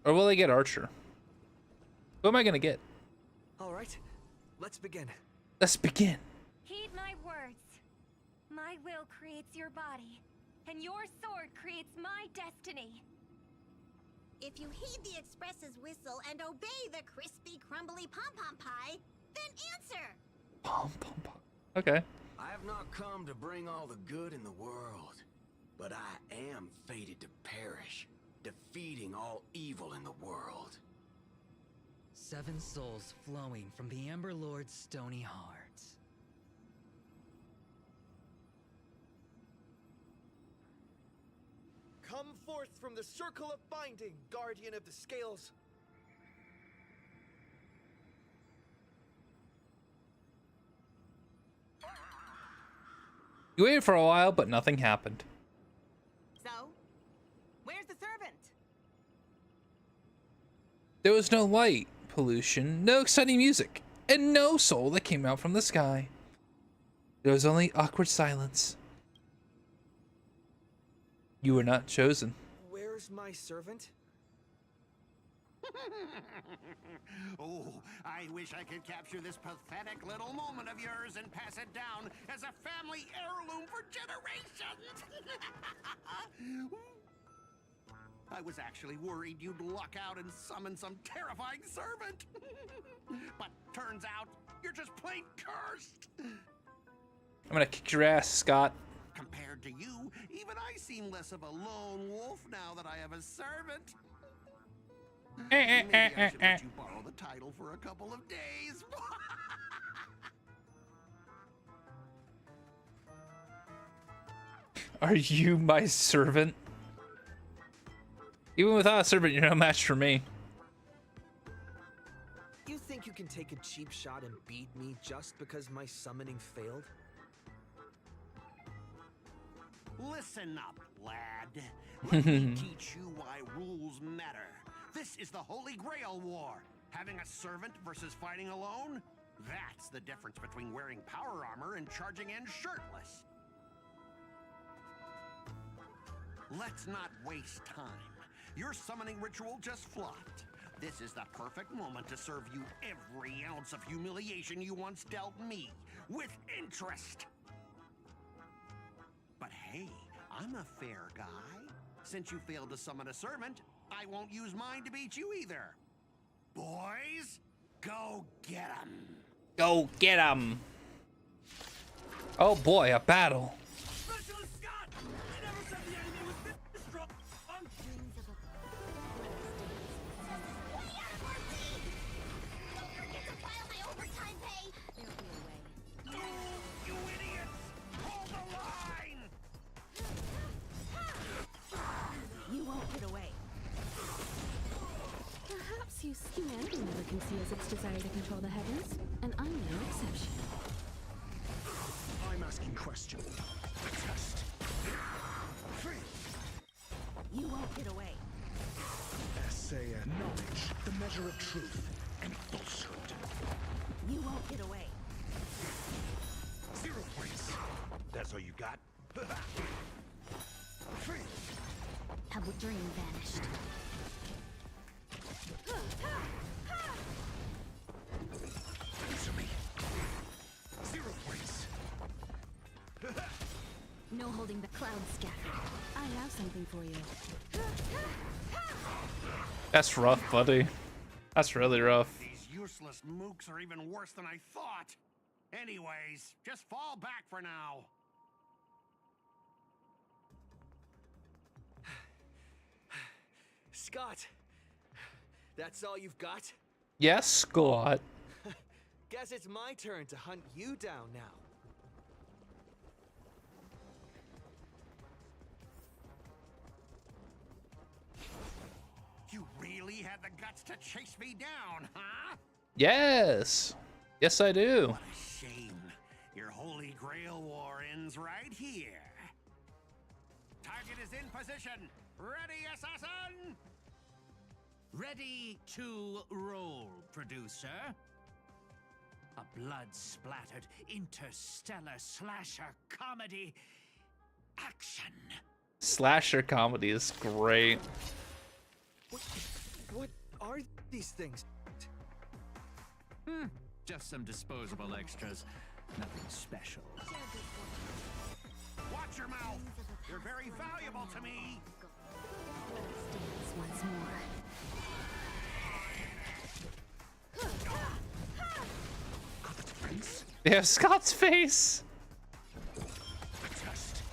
Or will I get Archer? Who am I gonna get? All right, let's begin. Let's begin. Heed my words. My will creates your body, and your sword creates my destiny. If you heed the Express's whistle and obey the crispy, crumbly pom-pom pie, then answer! Pom pom pom. Okay. I have not come to bring all the good in the world, but I am fated to perish, defeating all evil in the world. 7 souls flowing from the Ember Lord's stony hearts. Come forth from the circle of binding, guardian of the scales. You waited for a while, but nothing happened. So, where's the servant? There was no light pollution, no exciting music, and no soul that came out from the sky. There was only awkward silence. You were not chosen. Where's my servant? Oh, I wish I could capture this pathetic little moment of yours and pass it down as a family heirloom for generations. I was actually worried you'd luck out and summon some terrifying servant. But turns out you're just plain cursed. I'm gonna kick your ass, Scott. Compared to you, even I seem less of a lone wolf now that I have a servant. Maybe I should let you borrow the title for a couple of days. Are you my servant? Even without a servant, you're no match for me. You think you can take a cheap shot and beat me just because my summoning failed? Listen up, lad. Let me teach you why rules matter. This is the Holy Grail War. Having a servant versus fighting alone? That's the difference between wearing power armor and charging in shirtless. Let's not waste time. Your summoning ritual just flopped. This is the perfect moment to serve you every ounce of humiliation you once dealt me, with interest. But hey, I'm a fair guy. Since you failed to summon a servant, I won't use mine to beat you either. Boys, go get 'em. Go get him. Oh boy, a battle. Specialist Scott! I never said the enemy was this strong! Way out of our league! Don't forget to file my overtime pay! There'll be a way. You idiots! Hold the line! You won't get away. Perhaps you humanity never conceals its desire to control the heavens, and I'm no exception. I'm asking questions. Test. You won't get away. Essay and knowledge, the measure of truth and falsehood. You won't get away. 0 points. That's all you got? How a dream vanished. Answer me. 0 points. No holding the cloud scattered. I have something for you. That's rough, buddy. That's really rough. These useless mooks are even worse than I thought. Anyways, just fall back for now. Scott! That's all you've got? Yes, Scott. Guess it's my turn to hunt you down now. You really had the guts to chase me down, huh? Yes. Yes, I do. What a shame. Your Holy Grail War ends right here. Target is in position. Ready, assassin? Ready to roll, producer. A blood-splattered interstellar slasher comedy action. Slasher comedy is great. What are these things? Just some disposable extras. Nothing special. Watch your mouth. You're very valuable to me. Dance once more. Got the defense? They have Scott's face. Test.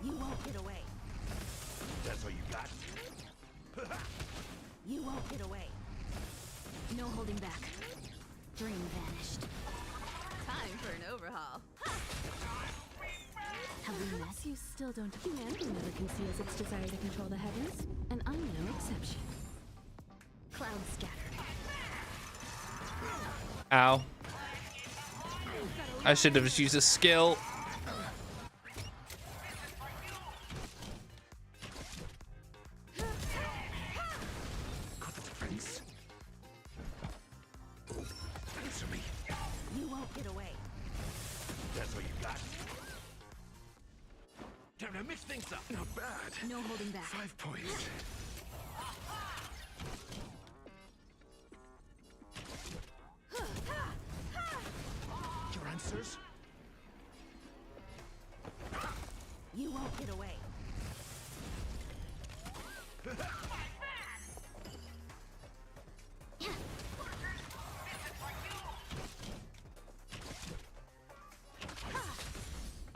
You won't get away. That's all you got? You won't get away. No holding back. Dream vanished. Time for an overhaul. Have we mess? You still don't. Humanity never conceals its desire to control the heavens, and I'm no exception. Cloud scattered. Ow. I should have just used a skill. Got the defense? Answer me. You won't get away. That's all you got? Time to mix things up. Not bad. No holding back. 5 points. Your answers? You won't get away.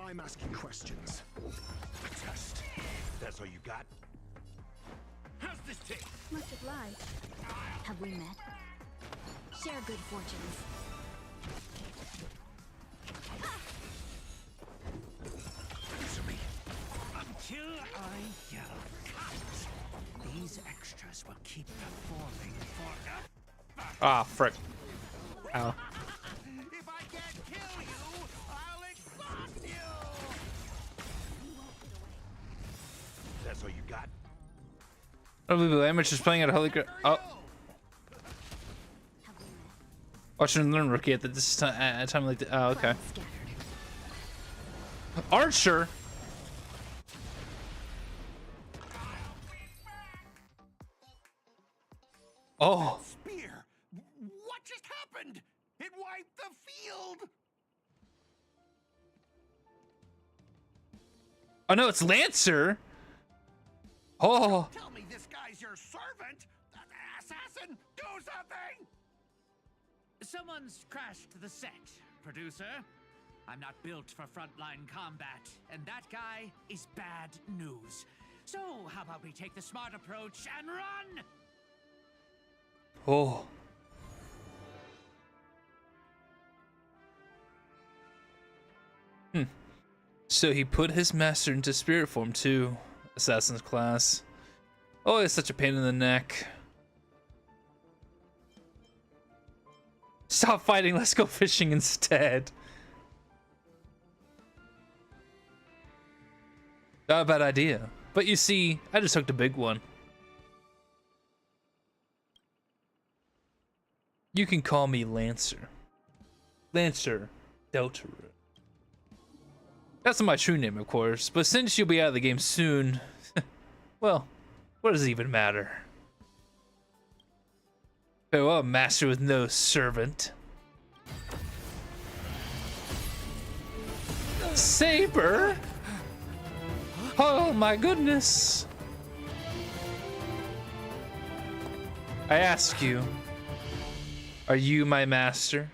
I'm asking questions. A test. That's all you got? How's this taste? Must have lied. Have we met? Share good fortunes. Answer me. Until I yell. These extras will keep performing forever. Ah, frick. Ow. If I can't kill you, I'll exhaust you! That's all you got? Unbelievable, amateurs playing at Holy Grail. Oh. Watch and learn, rookie, at this time, at a time like this. Oh, okay. Archer? Oh. Spear! What just happened? It wiped the field! Oh no, it's Lancer. Oh. Tell me this guy's your servant? Assassin, do something! Someone's crashed the set, producer. I'm not built for frontline combat, and that guy is bad news. So, how about we take the smart approach and run? Oh. So he put his master into spirit form too. Assassin's class. Oh, it's such a pain in the neck. Stop fighting, let's go fishing instead. Not a bad idea. But you see, I just hooked a big one. You can call me Lancer. Lancer Deltarune. That's not my true name, of course, but since you'll be out of the game soon, well, what does it even matter? Farewell, master with no servant. Saber? Oh my goodness. I ask you, are you my master?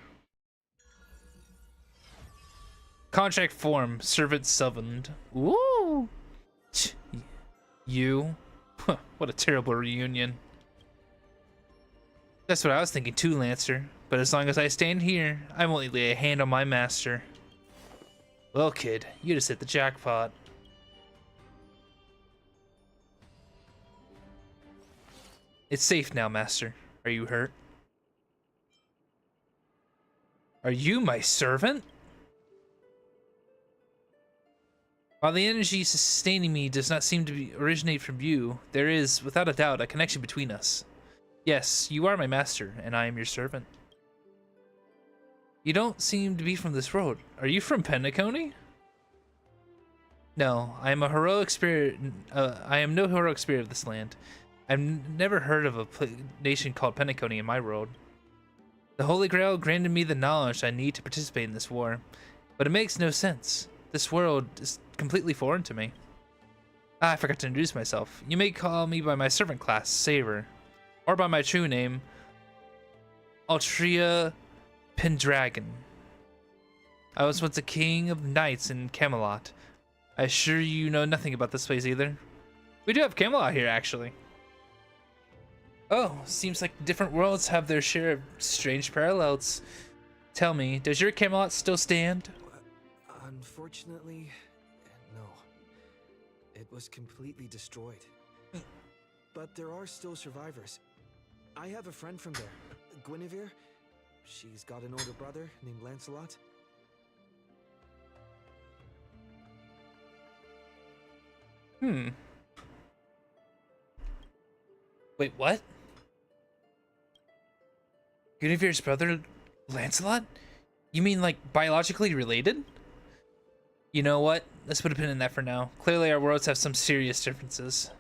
Contract form, servant summoned. Woo! You? What a terrible reunion. That's what I was thinking too, Lancer. But as long as I stand here, I won't lay a hand on my master. Well, kid, you just hit the jackpot. It's safe now, master. Are you hurt? Are you my servant? While the energy sustaining me does not seem to originate from you, there is, without a doubt, a connection between us. Yes, you are my master, and I am your servant. You don't seem to be from this world. Are you from Penacony? No, I am a heroic spirit. I am no heroic spirit of this land. I've never heard of a nation called Penacony in my world. The Holy Grail granted me the knowledge I need to participate in this war, but it makes no sense. This world is completely foreign to me. I forgot to introduce myself. You may call me by my servant class, Saber, or by my true name, Altria Pendragon. I was once a king of knights in Camelot. I assure you know nothing about this place either. We do have Camelot here, actually. Oh, seems like different worlds have their share of strange parallels. Tell me, does your Camelot still stand? Unfortunately, no. It was completely destroyed. But there are still survivors. I have a friend from there, Guinevere. She's got an older brother named Lancelot. Wait, what? Guinevere's brother, Lancelot? You mean like biologically related? You know what? let's put a pin in that for now. Clearly our worlds have some serious differences.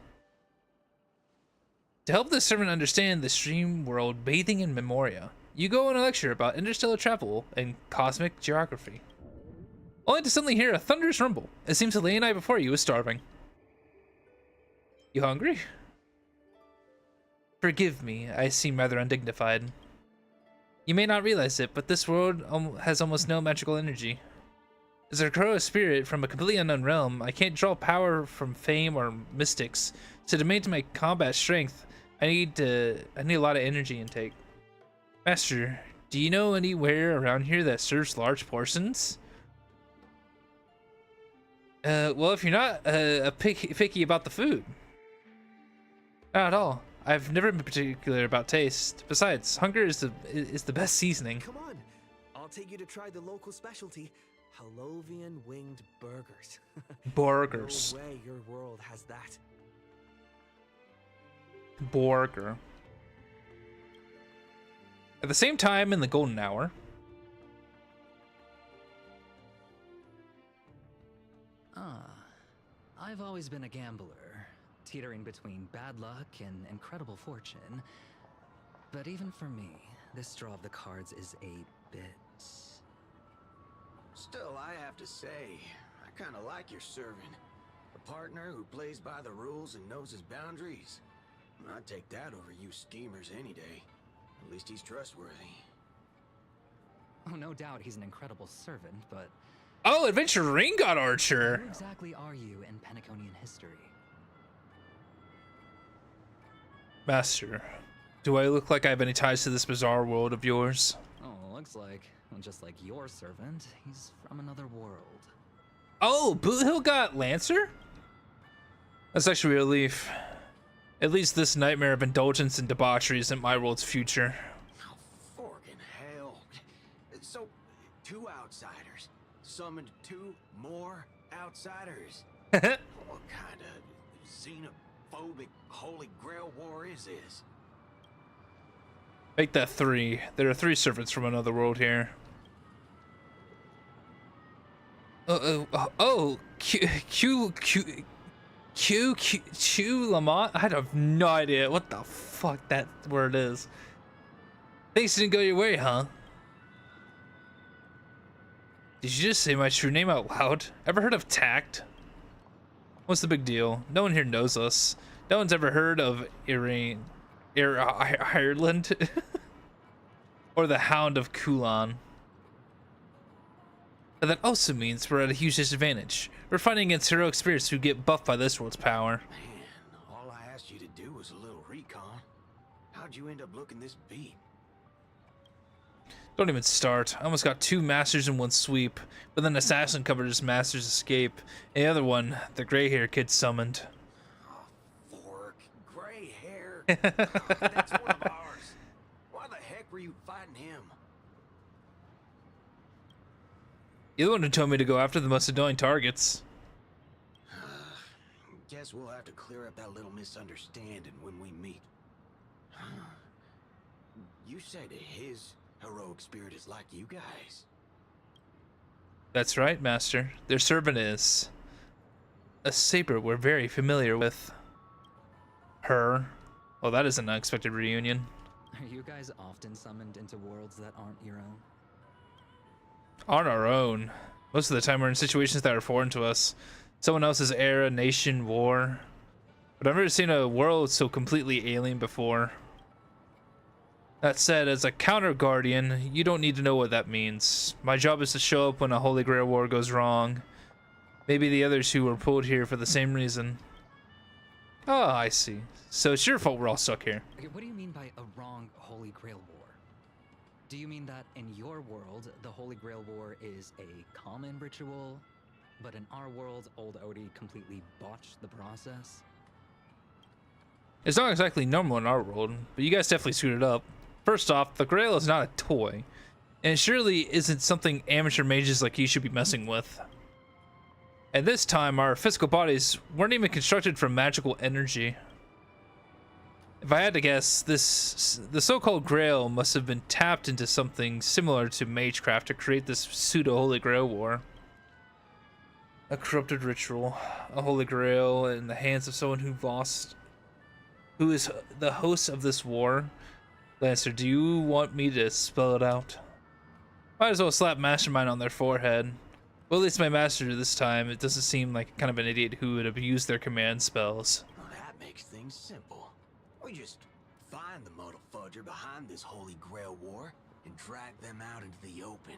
To help the servant understand the stream world bathing in memoria, you go on a lecture about interstellar travel and cosmic geography. Only to suddenly hear a thunderous rumble. It seems the lady night before you was starving. You hungry? Forgive me, I seem rather undignified. You may not realize it, but this world has almost no magical energy. As a crow spirit from a completely unknown realm, I can't draw power from fame or mystics. So to maintain my combat strength, I need a lot of energy intake. Master, do you know anywhere around here that serves large portions? Well, if you're not picky about the food. Not at all. I've never been particular about taste. Besides, hunger is the best seasoning. Come on, I'll take you to try the local specialty, Halovian winged burgers. Burgers. No way your world has that. Burger. At the same time in the golden hour. I've always been a gambler, teetering between bad luck and incredible fortune. But even for me, this draw of the cards is a bit... Still, I have to say, I kind of like your servant. A partner who plays by the rules and knows his boundaries. I'd take that over you schemers any day. At least he's trustworthy. Oh, no doubt he's an incredible servant, but... Oh, Adventure Ring God Archer! Who exactly are you in Penaconian history? Master, do I look like I have any ties to this bizarre world of yours? Oh, looks like, well, just like your servant, he's from another world. Oh, Boot Hill got Lancer? That's actually a relief. At least this nightmare of indulgence and debauchery isn't my world's future. Oh, forkin' hell. So, 2 outsiders summoned 2 more outsiders. What kind of xenophobic Holy Grail war is this? Make that 3. There are 3 servants from another world here. Q Lamont? I have no idea what the fuck that word is. Things didn't go your way, huh? Did you just say my true name out loud? Ever heard of tact? What's the big deal? No one here knows us. No one's ever heard of Ireland or the Hound of Kulan. But that also means we're at a huge disadvantage. We're fighting against heroic spirits who get buffed by this world's power. Man, all I asked you to do was a little recon. How'd you end up looking this beat? Don't even start. I almost got 2 masters in one sweep, but then assassin covered his master's escape. And the other one, the gray hair kid summoned. Oh, fork, gray hair. That's one of ours. Why the heck were you fighting him? You're the one who told me to go after the most annoying targets. Guess we'll have to clear up that little misunderstanding when we meet. You said his heroic spirit is like you guys. That's right, Master. Their servant is a Saber we're very familiar with. Her. Well, that is an unexpected reunion. Are you guys often summoned into worlds that aren't your own? On our own. Most of the time we're in situations that are foreign to us. Someone else's era, nation, war. But I've never seen a world so completely alien before. That said, as a counter guardian, you don't need to know what that means. My job is to show up when a Holy Grail war goes wrong. Maybe the others who were pulled here for the same reason. Oh, I see. So it's your fault we're all stuck here. Okay, what do you mean by a wrong Holy Grail war? Do you mean that in your world, the Holy Grail war is a common ritual, but in our world, old Odie completely botched the process? It's not exactly normal in our world, but you guys definitely screwed it up. First off, the Grail is not a toy, and it surely isn't something amateur mages like you should be messing with. At this time, our physical bodies weren't even constructed from magical energy. If I had to guess, the so-called Grail must have been tapped into something similar to Magecraft to create this pseudo-Holy Grail war. A corrupted ritual, a holy grail in the hands of someone who is the host of this war. Lancer, do you want me to spell it out? Might as well slap Mastermind on their forehead. Well, at least my master this time, it doesn't seem like kind of an idiot who would abuse their command spells. Well, that makes things simple. We just find the modal fudger behind this Holy Grail war and drag them out into the open.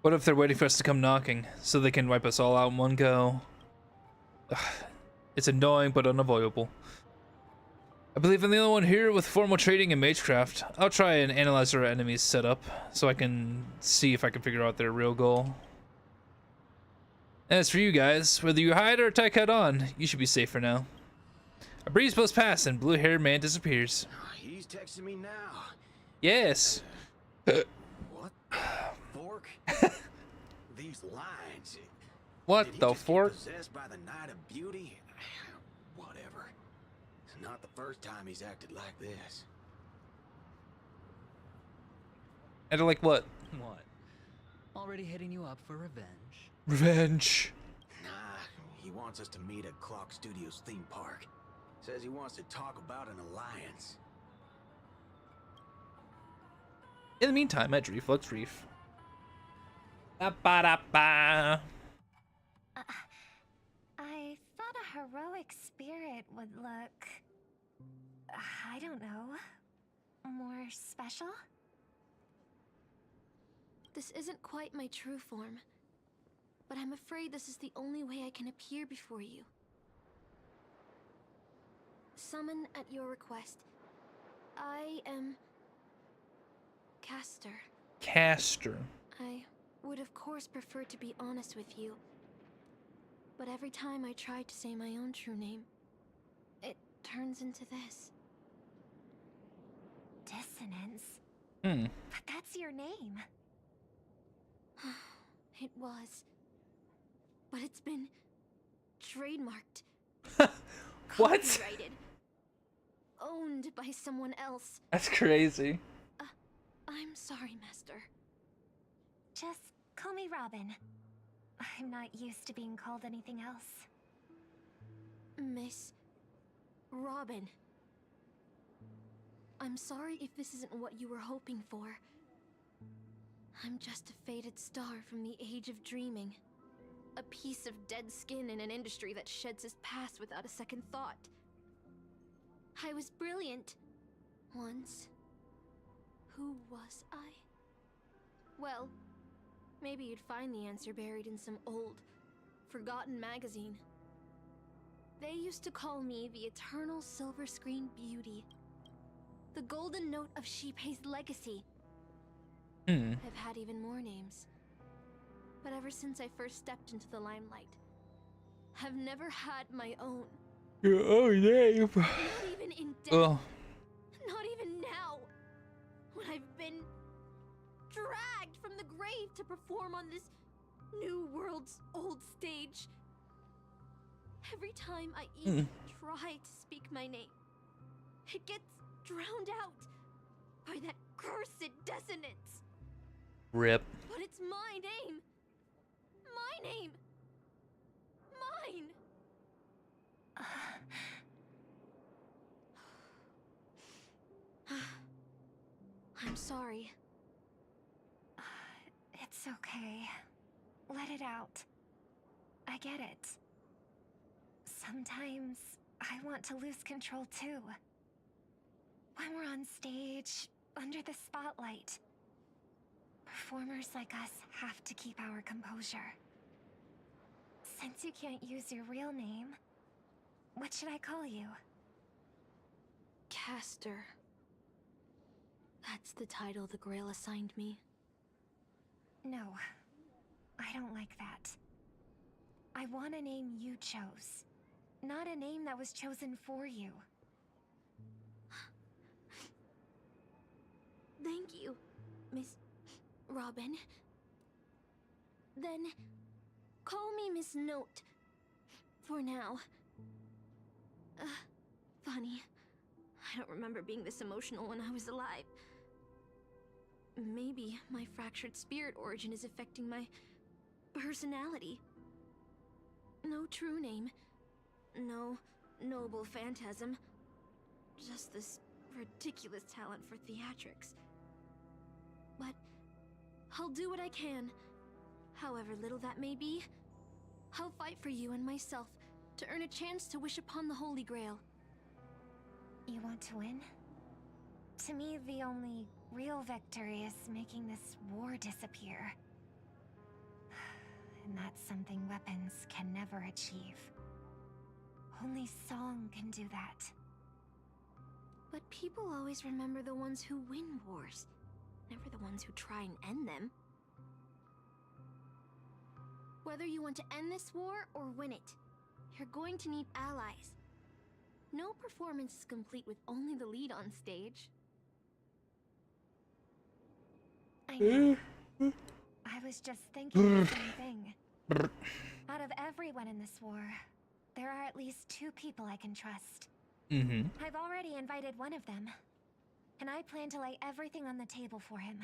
What if they're waiting for us to come knocking, so they can wipe us all out in one go? Ugh, it's annoying, but unavoidable. I believe I'm the only one here with formal training in magecraft. I'll try and analyze our enemies' setup, so I can see if I can figure out their real goal. As for you guys, whether you hide or attack head on, you should be safe for now. A breeze blows past and blue-haired man disappears. He's texting me now. Yes. What? Fork? These lines. What Did he the just get fork? possessed by the Night of Beauty? Whatever. It's not the first time he's acted like this. And like what? What? Already hitting you up for revenge? Revenge. Nah, he wants us to meet at Clock Studios theme park. Says he wants to talk about an alliance. In the meantime, at Reflux Reef. Ba-ba-da-ba. I thought a heroic spirit would look, I don't know, more special? This isn't quite my true form, but I'm afraid this is the only way I can appear before you. Summon at your request. I am... Caster. Caster. I would of course prefer to be honest with you, but every time I try to say my own true name, it turns into this. Dissonance? Hmm. But that's your name. It was. But it's been trademarked. What? Copyrighted. Owned by someone else. That's crazy. I'm sorry, Master. Just call me Robin. I'm not used to being called anything else. Miss Robin. I'm sorry if this isn't what you were hoping for. I'm just a faded star from the age of dreaming. A piece of dead skin in an industry that sheds its past without a second thought. I was brilliant. Once. Who was I? Well, maybe you'd find the answer buried in some old, forgotten magazine. They used to call me the Eternal Silver Screen Beauty. The Golden Note of Shipei's legacy. I've had even more names. But ever since I first stepped into the limelight, I've never had my own. Your own name. Not even in death. Oh. Not even now. When I've been dragged from the grave to perform on this new world's old stage. Every time I even try to speak my name, it gets drowned out by that cursed dissonance. Rip. But it's my name. My name. Mine. I'm sorry. It's okay. Let it out. I get it. Sometimes I want to lose control too. When we're on stage, under the spotlight, performers like us have to keep our composure. Since you can't use your real name, what should I call you? Caster. That's the title the Grail assigned me. No, I don't like that. I want a name you chose, not a name that was chosen for you. Thank you, Miss Robin. Then, call me Miss Note. For now. Funny. I don't remember being this emotional when I was alive. Maybe my fractured spirit origin is affecting my personality. No true name. No noble phantasm. Just this ridiculous talent for theatrics. But I'll do what I can. However little that may be, I'll fight for you and myself to earn a chance to wish upon the Holy Grail. You want to win? To me, the only real victory is making this war disappear. And that's something weapons can never achieve. Only song can do that. But people always remember the ones who win wars, never the ones who try and end them. Whether you want to end this war or win it, you're going to need allies. No performance is complete with only the lead on stage. I know. I was just thinking the same thing. Out of everyone in this war, there are at least 2 people I can trust. I've already invited one of them, and I plan to lay everything on the table for him.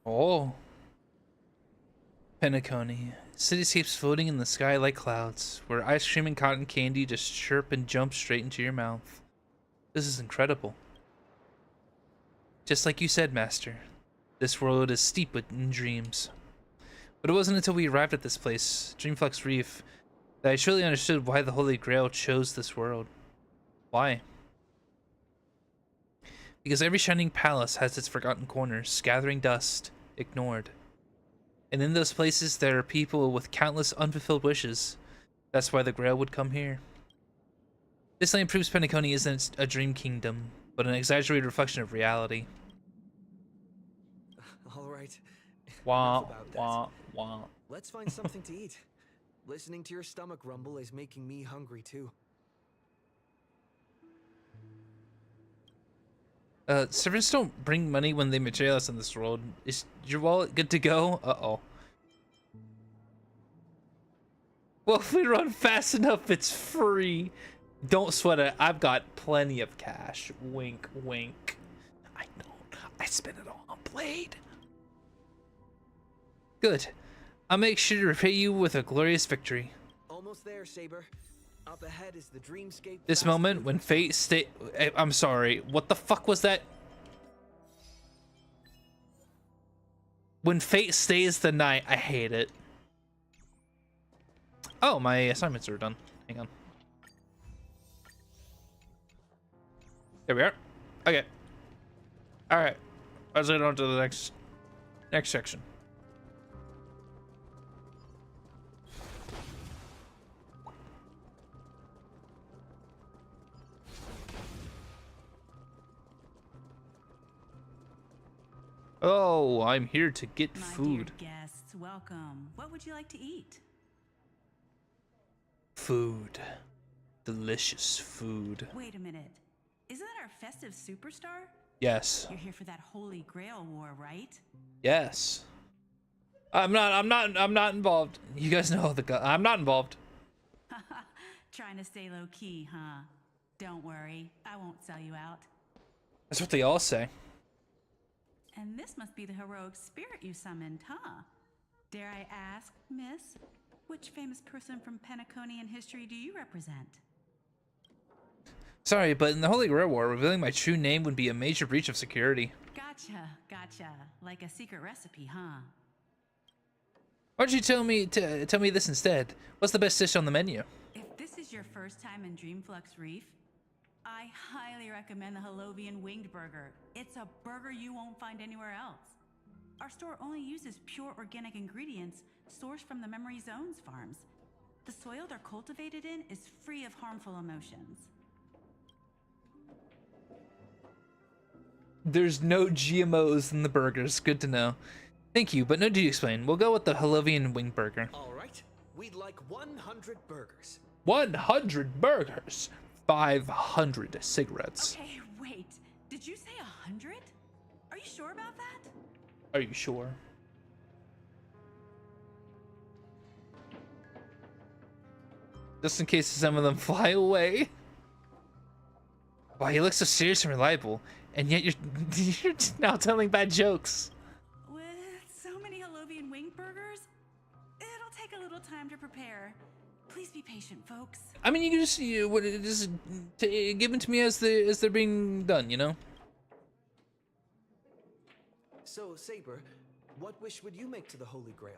Oh. Penacony. Cityscapes floating in the sky like clouds, where ice cream and cotton candy just chirp and jump straight into your mouth. This is incredible. Just like you said, Master, this world is steeped in dreams. But it wasn't until we arrived at this place, Dreamflux Reef, that I truly understood why the Holy Grail chose this world. Why? Because every shining palace has its forgotten corners, gathering dust, ignored. And in those places there are people with countless unfulfilled wishes. That's why the Grail would come here. This land proves Penacony isn't a dream kingdom, but an exaggerated reflection of reality. Alright. Wah, wah, wah. Let's find something to eat. Listening to your stomach rumble is making me hungry too. Servants don't bring money when they materialize in this world. Is your wallet good to go? Uh-oh. Well, if we run fast enough, it's free. Don't sweat it. I've got plenty of cash. Wink, wink. I don't. I spent it all on Blade. Good. I'll make sure to repay you with a glorious victory. Almost there, Saber. Up ahead is the dreamscape. This moment when fate stay. I'm sorry. What the fuck was that? When fate stays the night, I hate it. Oh, my assignments are done. Hang on. There we are. Okay. All right. Let's get on to the next section. Oh, I'm here to get food. My dear guests, welcome. What would you like to eat? Food. Delicious food. Wait a minute. Isn't that our festive superstar? Yes. You're here for that Holy Grail war, right? Yes. I'm not involved. You guys know I'm not involved. Trying to stay low key, huh? Don't worry, I won't sell you out. That's what they all say. And this must be the heroic spirit you summoned, huh? Dare I ask, miss, which famous person from Penaconian history do you represent? Sorry, but in the Holy Grail War, revealing my true name would be a major breach of security. Gotcha. Like a secret recipe, huh? Why don't you tell me this instead? What's the best dish on the menu? If this is your first time in Dreamflux Reef, I highly recommend the Halovian Winged Burger. It's a burger you won't find anywhere else. Our store only uses pure organic ingredients sourced from the Memory Zones farms. The soil they're cultivated in is free of harmful emotions. There's no GMOs in the burgers. Good to know. Thank you, but no need to explain. We'll go with the Halovian Winged Burger. All right. We'd like 100 burgers. 100 burgers. 500 cigarettes. Okay, wait. Did you say 100? Are you sure about that? Are you sure? Just in case some of them fly away. Wow, you look so serious and reliable, and yet you're now telling bad jokes. With so many Halovian Halovian winged burgers? It'll take a little time to prepare. Please be patient, folks. I mean, you can just give them to me as they're being done, you know. So, Saber, what wish would you make to the Holy Grail?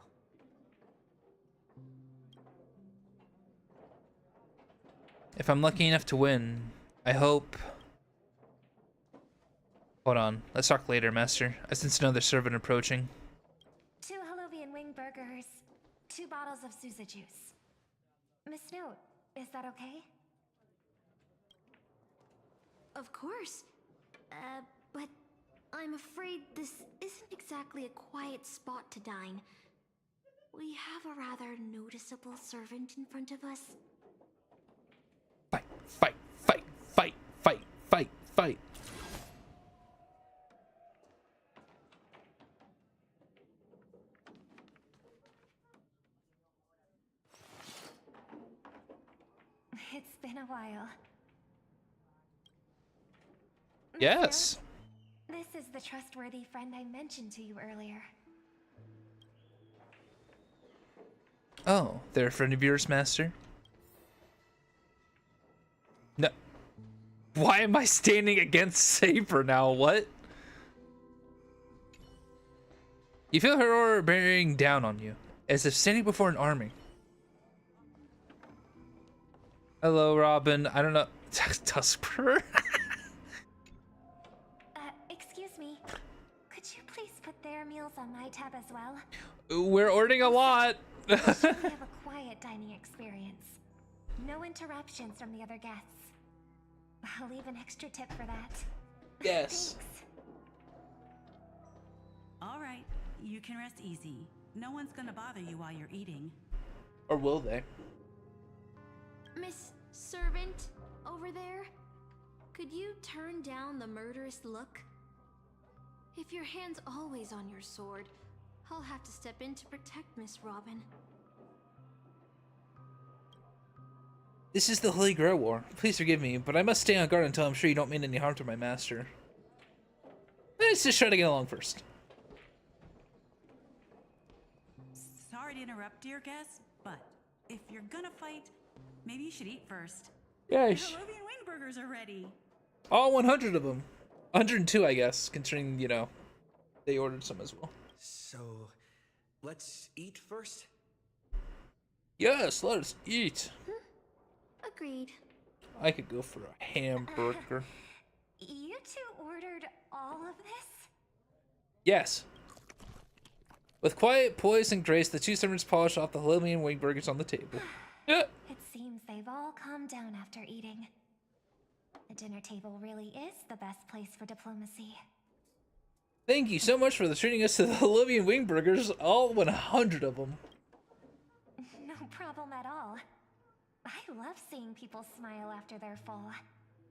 If I'm lucky enough to win, I hope... Hold on, let's talk later, Master. I sense another servant approaching. 2 Halovian wing burgers, 2 bottles of Suza juice. Miss Note, is that okay? Of course. But I'm afraid this isn't exactly a quiet spot to dine. We have a rather noticeable servant in front of us. Fight, fight, fight, fight, fight, fight, fight. It's been a while. Yes. This is the trustworthy friend I mentioned to you earlier. Oh, they're a friend of yours, Master? No. Why am I standing against Saber now? What? You feel her aura bearing down on you, as if standing before an army. Hello, Robin. I don't know. Tusker? Excuse me. Could you please put their meals on my tab as well? We're ordering a lot. We have a quiet dining experience. No interruptions from the other guests. I'll leave an extra tip for that. Yes. Thanks. All right, you can rest easy. No one's gonna bother you while you're eating. Or will they? Miss Servant, over there? Could you turn down the murderous look? If your hand's always on your sword, I'll have to step in to protect Miss Robin. This is the Holy Grail War. Please forgive me, but I must stay on guard until I'm sure you don't mean any harm to my master. Let's just try to get along first. Sorry to interrupt, dear guest, but if you're gonna fight, maybe you should eat first. Yes. The Halovian wing burgers are ready. All 100 of them. 102, I guess, considering, you know, they ordered some as well. So, let's eat first? Yes, let's eat. Agreed. I could go for a hamburger. You 2 ordered all of this? Yes. With quiet poise and grace, the 2 servants polish off the Halovian wing burgers on the table. Yeah. It seems they've all calmed down after eating. The dinner table really is the best place for diplomacy. Thank you so much for treating us to the Halovian wing burgers, all 100 of them. No problem at all. I love seeing people smile after they're full.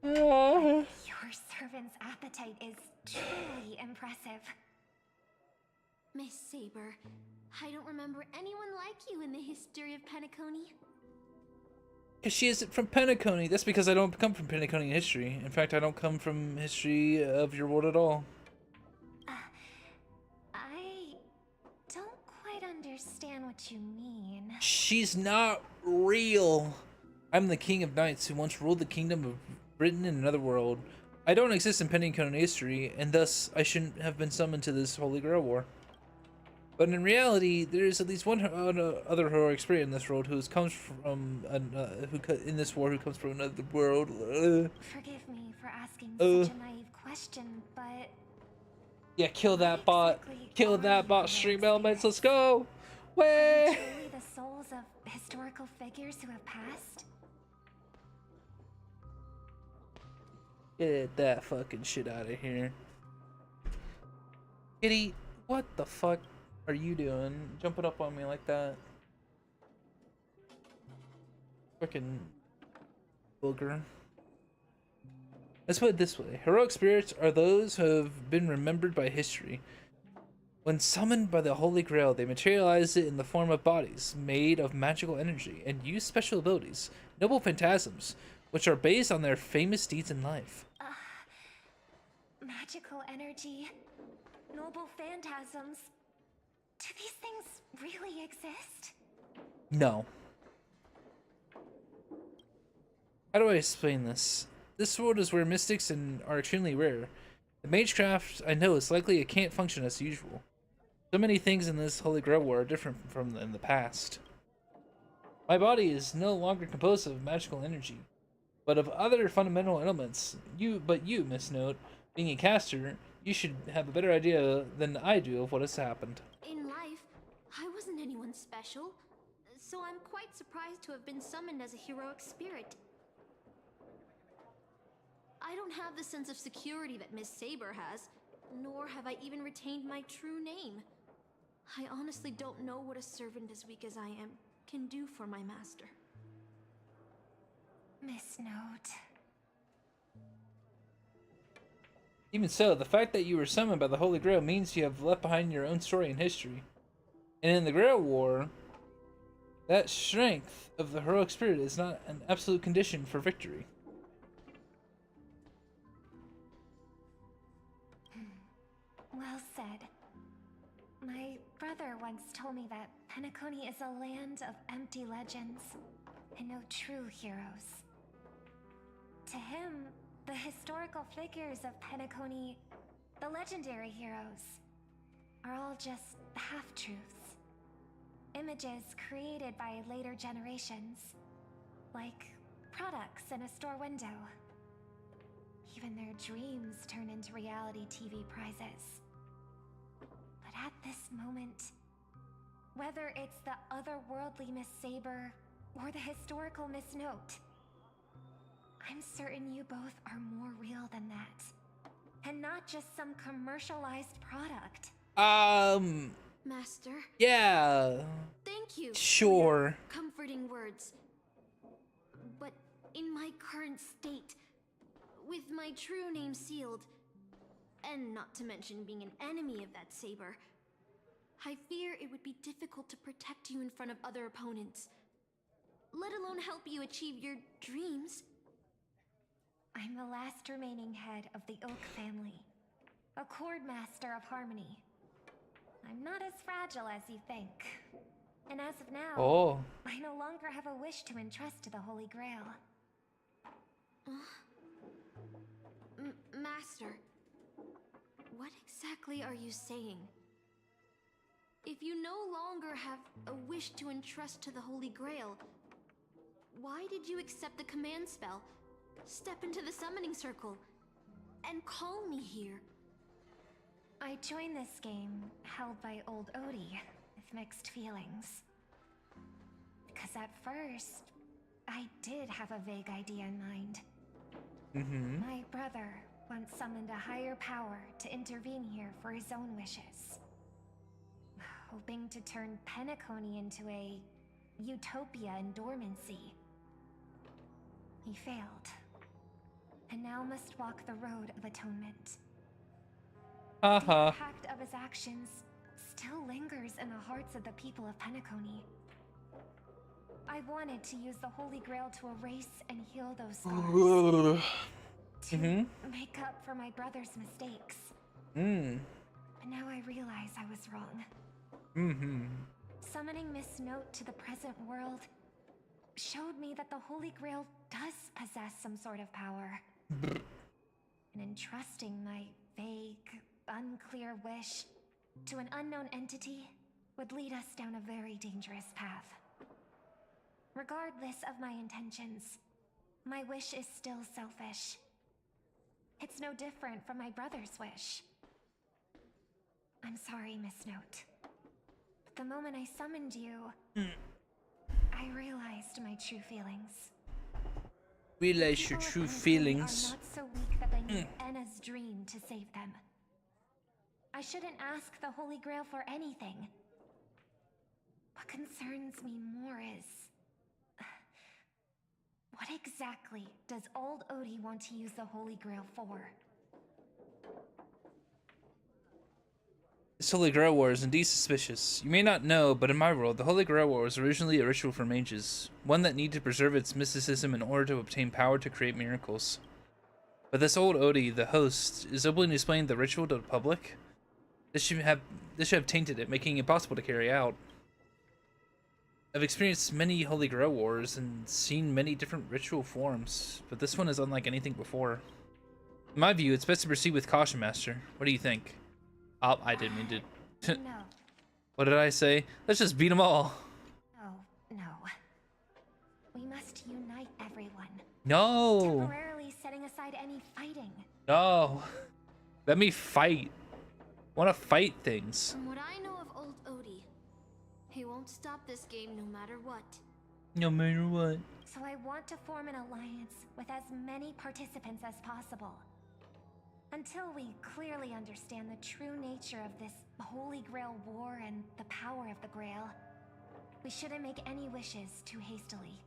Your servant's appetite is truly impressive. Miss Saber, I don't remember anyone like you in the history of Penacony. Because she isn't from Penacony. That's because I don't come from Penacony history. In fact, I don't come from history of your world at all. I don't quite understand what you mean. She's not real. I'm the king of knights who once ruled the kingdom of Britain in another world. I don't exist in Penacony history, and thus I shouldn't have been summoned to this Holy Grail War. But in reality, there is at least one other heroic spirit in this world who comes from in this war who comes from another world. Forgive me for asking such a naive question, but yeah, kill that bot. Kill that bot. Stream elements. Let's go. Way. Are you truly the souls of historical figures who have passed? Get that fucking shit out of here. Kitty, what the fuck are you doing? Jumping up on me like that. Fucking booger. Let's put it this way. Heroic spirits are those who have been remembered by history. When summoned by the Holy Grail, they materialize it in the form of bodies made of magical energy and use special abilities, noble phantasms, which are based on their famous deeds in life. Magical energy, noble phantasms. Do these things really exist? No. How do I explain this? This world is where mystics are extremely rare. The magecraft I know is likely it can't function as usual. So many things in this Holy Grail War are different from in the past. My body is no longer composed of magical energy, but of other fundamental elements. But you, Miss Note, being a caster, you should have a better idea than I do of what has happened. In life, I wasn't anyone special, so I'm quite surprised to have been summoned as a heroic spirit. I don't have the sense of security that Miss Saber has, nor have I even retained my true name. I honestly don't know what a servant as weak as I am can do for my master. Miss Note. Even so, the fact that you were summoned by the Holy Grail means you have left behind your own story and history. And in the Grail War, that strength of the heroic spirit is not an absolute condition for victory. Well said. My brother once told me that Penacony is a land of empty legends and no true heroes. To him, the historical figures of Penacony, the legendary heroes, are all just half-truths. Images created by later generations, like products in a store window. Even their dreams turn into reality TV prizes. But at this moment, whether it's the otherworldly Miss Saber or the historical Miss Note, I'm certain you both are more real than that. And not just some commercialized product. Master? Yeah. Thank you. Sure. For your comforting words. But in my current state, with my true name sealed, and not to mention being an enemy of that Saber, I fear it would be difficult to protect you in front of other opponents, let alone help you achieve your dreams. I'm the last remaining head of the Oak family, a Chord Master of Harmony. I'm not as fragile as you think. And as of now, I no longer have a wish to entrust to the Holy Grail. Master, what exactly are you saying? If you no longer have a wish to entrust to the Holy Grail, why did you accept the command spell, step into the summoning circle, and call me here? I joined this game held by old Odie with mixed feelings. Because at first, I did have a vague idea in mind. My brother once summoned a higher power to intervene here for his own wishes, hoping to turn Penacony into a utopia in dormancy. He failed, and now must walk the road of atonement. The impact of his actions still lingers in the hearts of the people of Penacony. I wanted to use the Holy Grail to erase and heal those scars. To make up for my brother's mistakes. But now I realize I was wrong. Summoning Miss Note to the present world showed me that the Holy Grail does possess some sort of power. And entrusting my vague, unclear wish to an unknown entity would lead us down a very dangerous path. Regardless of my intentions, my wish is still selfish. It's no different from my brother's wish. I'm sorry, Miss Note. But the moment I summoned you, I realized my true feelings. Realize your true feelings. Are not so weak that they need Enna's dream to save them. I shouldn't ask the Holy Grail for anything. What concerns me more is... what exactly does old Odie want to use the Holy Grail for? This Holy Grail War is indeed suspicious. You may not know, but in my world, the Holy Grail War was originally a ritual for mages, one that needed to preserve its mysticism in order to obtain power to create miracles. But this old Odie, the host, is openly displaying the ritual to the public. This should this should have tainted it, making it impossible to carry out. I've experienced many Holy Grail wars and seen many different ritual forms, but this one is unlike anything before. In my view, it's best to proceed with caution, Master. What do you think? Oh, I didn't mean to... No. What did I say? Let's just beat them all. No. We must unite everyone. No. Temporarily setting aside any fighting. No. Let me fight. I want to fight things. From what I know of old Odie, he won't stop this game no matter what. No matter what. So I want to form an alliance with as many participants as possible. Until we clearly understand the true nature of this Holy Grail war and the power of the Grail, we shouldn't make any wishes too hastily.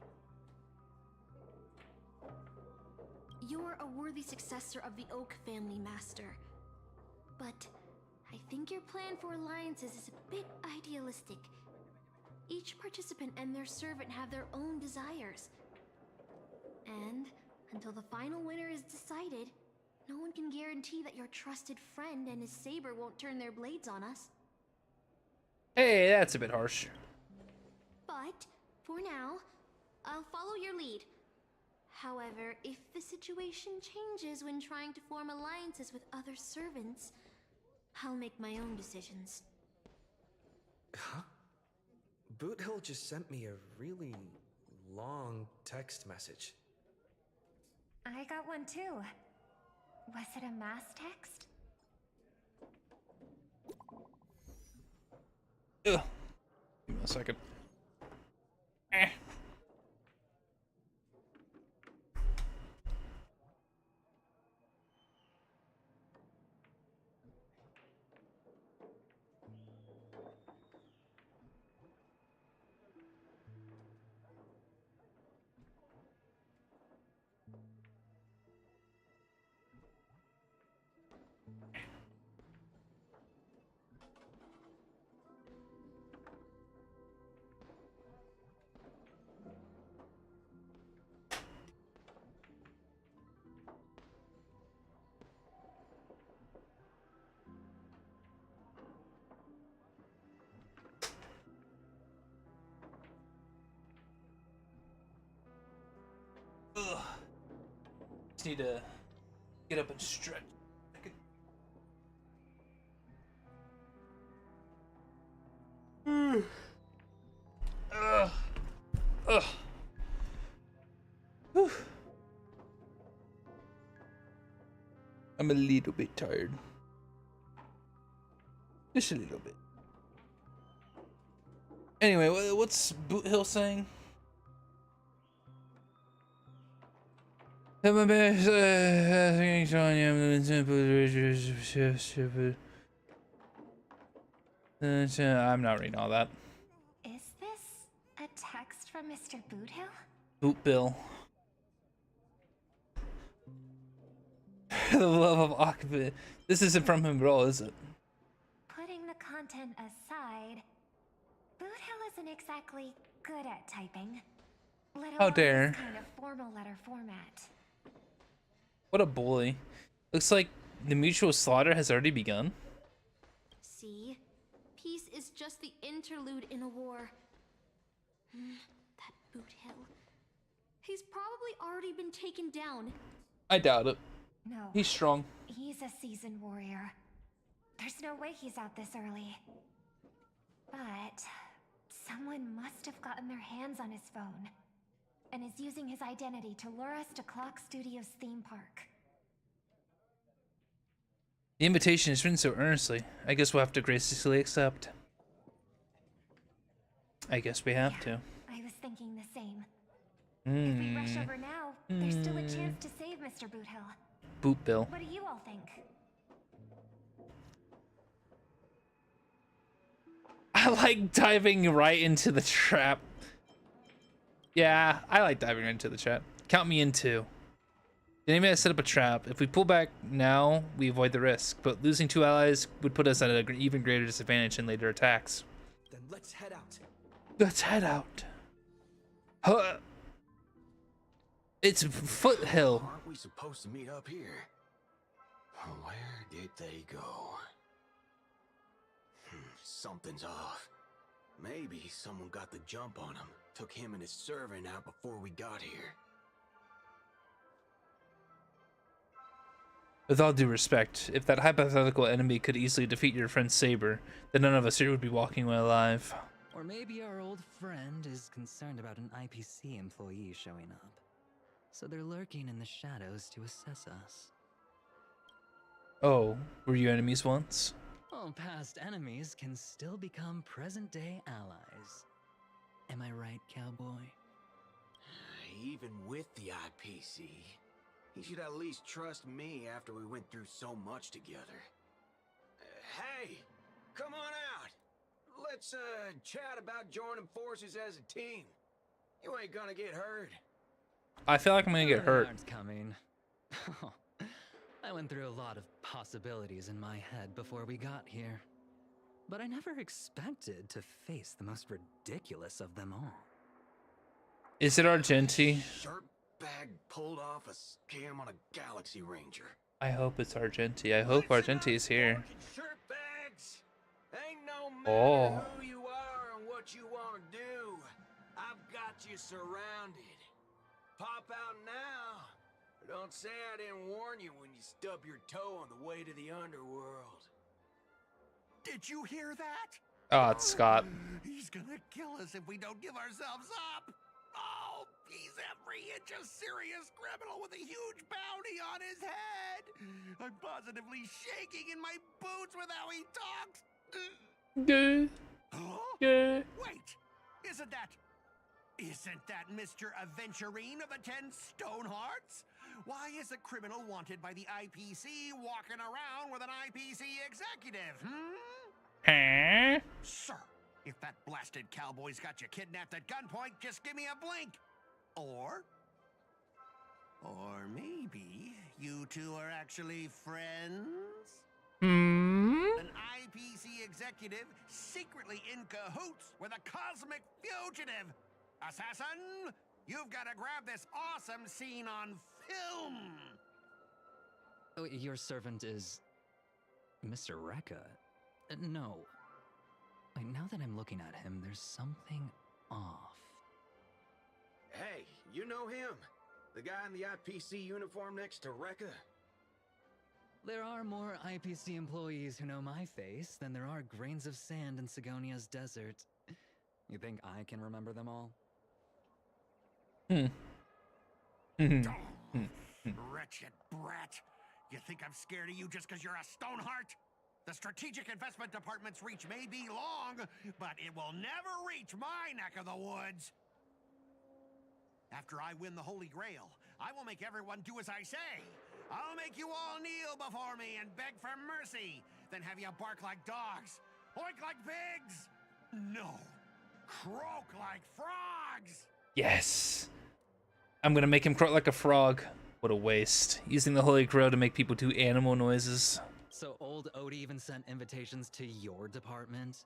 You're a worthy successor of the Oak family, Master. But I think your plan for alliances is a bit idealistic. Each participant and their servant have their own desires. And until the final winner is decided, no one can guarantee that your trusted friend and his saber won't turn their blades on us. Hey, that's a bit harsh. But, for now, I'll follow your lead. However, if the situation changes when trying to form alliances with other servants, I'll make my own decisions. Huh? Boothill just sent me a really long text message. I got one too. Was it a mass text? Ugh. Give me a second. Ugh. Just need to get up and stretch. Ugh. Whew. I'm a little bit tired. Just a little bit. Anyway, what's Boothill saying? I'm not reading all that. Is this a text from Mr. Boothill? Bootbill. The love of Akba. This isn't from him at all, is it? Putting the content aside, Boothill isn't exactly good at typing. Let How alone dare. this kind of formal letter format. What a bully. Looks like the mutual slaughter has already begun. See? Peace is just the interlude in a war. That Boothill. He's probably already been taken down. I doubt it. No. He's strong. He's a seasoned warrior. There's no way he's out this early. But someone must have gotten their hands on his phone and is using his identity to lure us to Clock Studios theme park. The invitation is written so earnestly. I guess we'll have to graciously accept. I guess we have to. I was thinking the same. If we rush over now, there's still a chance to save Mr. Boothill. Bootbill. What do you all think? I like diving right into the trap. Yeah, I like diving right into the trap. Count me in too. The enemy has set up a trap. If we pull back now, we avoid the risk. But losing 2 allies would put us at an even greater disadvantage in later attacks. Then let's head out. Let's head out. Huh. It's Foothill. Aren't we supposed to meet up here? Where did they go? Something's off. Maybe someone got the jump on him, took him and his servant out before we got here. With all due respect, if that hypothetical enemy could easily defeat your friend Saber, then none of us here would be walking away alive. Or maybe our old friend is concerned about an IPC employee showing up. So they're lurking in the shadows to assess us. Oh, were you enemies once? Well, past enemies can still become present-day allies. Am I right, cowboy? Even with the IPC, he should at least trust me after we went through so much together. Hey, come on out. Let's chat about joining forces as a team. You ain't gonna get hurt. I feel like I'm gonna get hurt. Coming. I went through a lot of possibilities in my head before we got here. But I never expected to face the most ridiculous of them all. Is it Argenti? Dirtbag pulled off a scam on a Galaxy Ranger. I hope it's Argenti. I hope Argenti is here. Shirtbags! Ain't no Oh. matter who you are and what you want to do. I've got you surrounded. Pop out now. Don't say I didn't warn you when you stub your toe on the way to the underworld. Did you hear that? Oh, it's Scott. He's gonna kill us if we don't give ourselves up. Oh, he's every inch a serious criminal with a huge bounty on his head. I'm positively shaking in my boots with how he talks. Yeah. Wait, isn't that Mr. Aventurine of the 10 Stone Hearts? Why is a criminal wanted by the IPC walking around with an IPC executive, Huh? Sir, if that blasted cowboy's got you kidnapped at gunpoint, just give me a blink. Or maybe you two are actually friends? An IPC executive secretly in cahoots with a cosmic fugitive. Assassin, you've got to grab this awesome scene on film. Oh, your servant is Mr. Rekka. No. Wait, now that I'm looking at him, there's something off. Hey, you know him? The guy in the IPC uniform next to Rekka? There are more IPC employees who know my face than there are grains of sand in Sigonia's desert. You think I can remember them all? Wretched brat. You think I'm scared of you just because you're a Stoneheart? The Strategic Investment Department's reach may be long, but it will never reach my neck of the woods. After I win the Holy Grail, I will make everyone do as I say. I'll make you all kneel before me and beg for mercy, then have you bark like dogs, oink like pigs. No, croak like frogs. Yes. I'm gonna make him croak like a frog. What a waste. Using the Holy Grail to make people do animal noises. So old Odie even sent invitations to your department?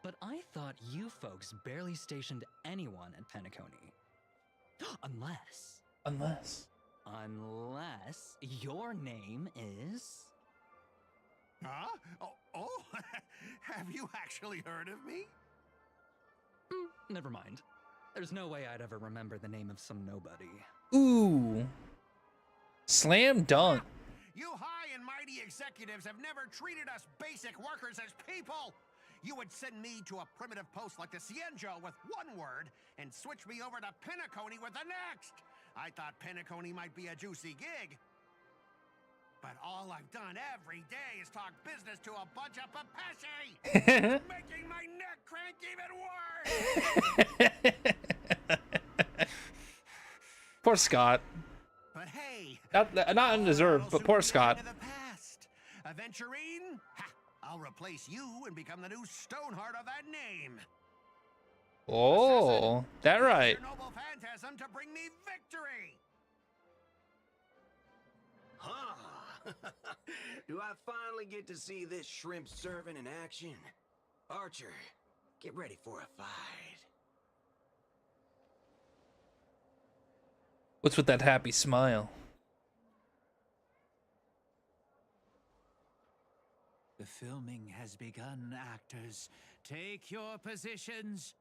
But I thought you folks barely stationed anyone at Penacony. Unless your name is... Huh? Oh, have you actually heard of me? Never mind. There's no way I'd ever remember the name of some nobody. Ooh. Slam dunk. You high and mighty executives have never treated us basic workers as people. You would send me to a primitive post like the Cienjo with one word and switch me over to Penacony with the next. I thought Penacony might be a juicy gig. But all I've done every day is talk business to a bunch of papashi, making my neck crank even worse. Poor Scott. But hey, not undeserved, but poor Scott. Aventurine, I'll replace you and become the new Stoneheart of that name. Oh, that right. Your noble phantasm to bring me victory. Huh. Do I finally get to see this shrimp servant in action? Archer, get ready for a fight. What's with that happy smile? The filming has begun, actors. Take your positions.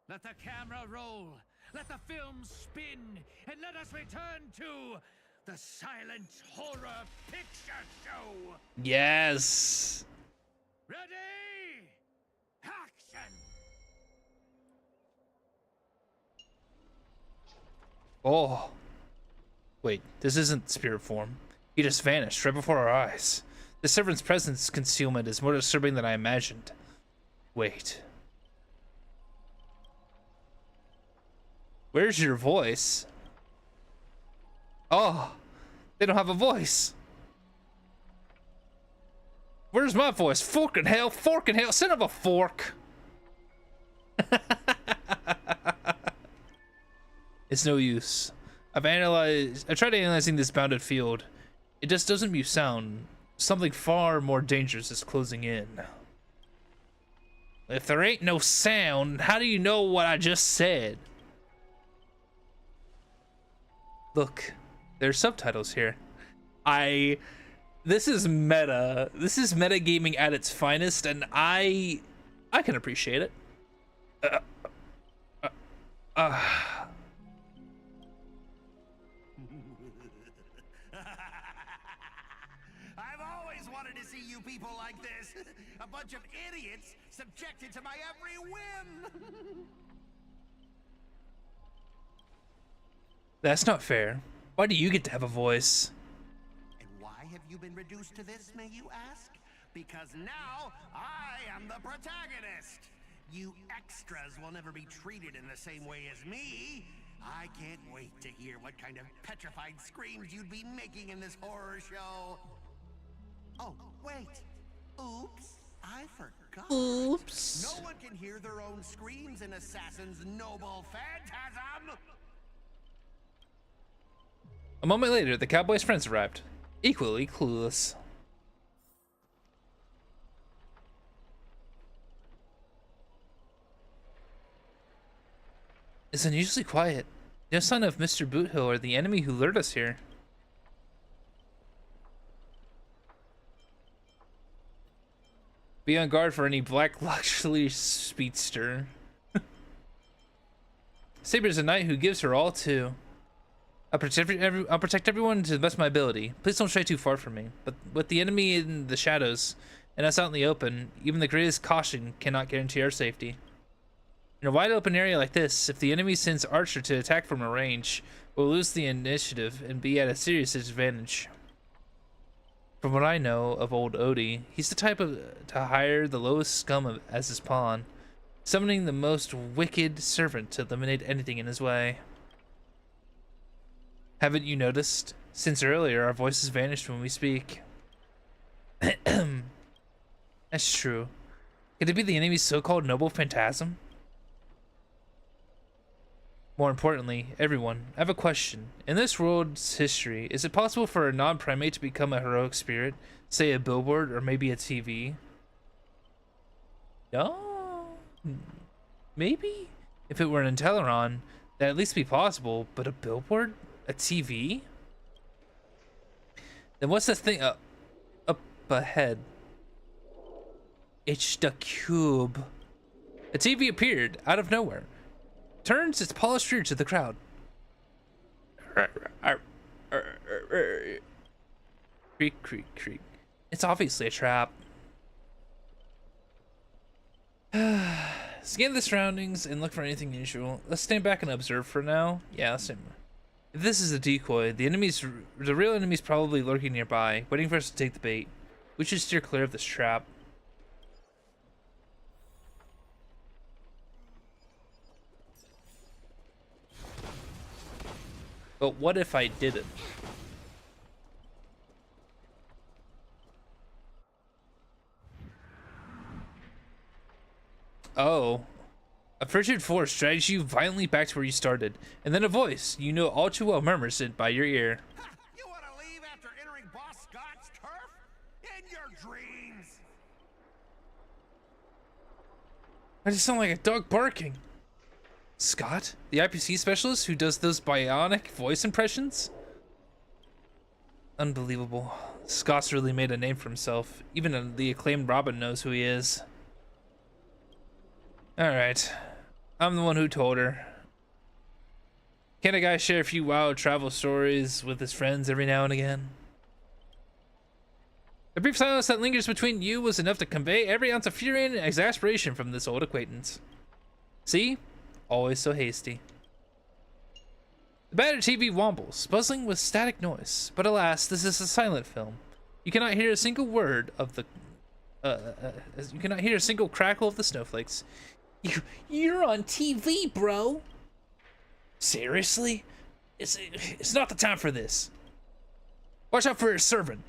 Let the camera roll. Let the film spin. And let us return to the silent horror picture show. Yes. Ready? Action. Oh. Wait, this isn't spirit form. He just vanished right before our eyes. The servant's presence concealment is more disturbing than I imagined. Wait. Where's your voice? Oh, they don't have a voice. Where's my voice? Fork in hell, son of a fork. It's no use. I've tried analyzing this bounded field. It just doesn't mute sound. Something far more dangerous is closing in. If there ain't no sound, how do you know what I just said? Look, there's subtitles here. This is meta. This is meta gaming at its finest, and I can appreciate it. I've always wanted to see you people like this. A bunch of idiots subjected to my every whim. That's not fair. Why do you get to have a voice? And why have you been reduced to this, may you ask? Because now I am the protagonist. You extras will never be treated in the same way as me. I can't wait to hear what kind of petrified screams you'd be making in this horror show. Oh, wait. Oops, I forgot. Oops. No one can hear their own screams in Assassin's Noble Phantasm. A moment later, the cowboy's friends arrived, equally clueless. It's unusually quiet. No sign of Mr. Boothill or the enemy who lured us here. Be on guard for any black luxury speedster. Saber's a knight who gives her all to. I'll protect everyone to the best of my ability. Please don't stray too far from me. But with the enemy in the shadows and us out in the open, even the greatest caution cannot guarantee our safety. In a wide open area like this, if the enemy sends Archer to attack from a range, we'll lose the initiative and be at a serious disadvantage. From what I know of old Odie, he's the type to hire the lowest scum as his pawn, summoning the most wicked servant to eliminate anything in his way. Haven't you noticed? Since earlier, our voices vanished when we speak. That's true. Could it be the enemy's so-called noble phantasm? More importantly, everyone, I have a question. In this world's history, is it possible for a non-primate to become a heroic spirit? Say a billboard or maybe a TV? No? Maybe? If it were an Inteleron, that'd at least be possible, but a billboard? A TV? Then what's the thing up ahead? It's the cube. A TV appeared out of nowhere. Turns its polished rear to the crowd. Creak, creak, creak. It's obviously a trap. Scan the surroundings and look for anything unusual. Let's stand back and observe for now. Yeah, let's stand back. If this is a decoy, the real enemy's probably lurking nearby, waiting for us to take the bait. We should steer clear of this trap. But what if I didn't? Oh. A frigid force drags you violently back to where you started, and then a voice you know all too well murmurs it by your ear. You want to leave after entering Boss Scott's turf? In your dreams! I just sound like a dog barking. Scott, the IPC specialist who does those bionic voice impressions? Unbelievable. Scott's really made a name for himself. Even the acclaimed Robin knows who he is. Alright. I'm the one who told her. Can't a guy share a few wild travel stories with his friends every now and again? The brief silence that lingers between you was enough to convey every ounce of fury and exasperation from this old acquaintance. See? Always so hasty. The battered TV wobbles, buzzing with static noise. But alas, this is a silent film. You cannot hear a single word of the... you cannot hear a single crackle of the snowflakes. You're on TV, bro! Seriously? It's not the time for this. Watch out for your servant.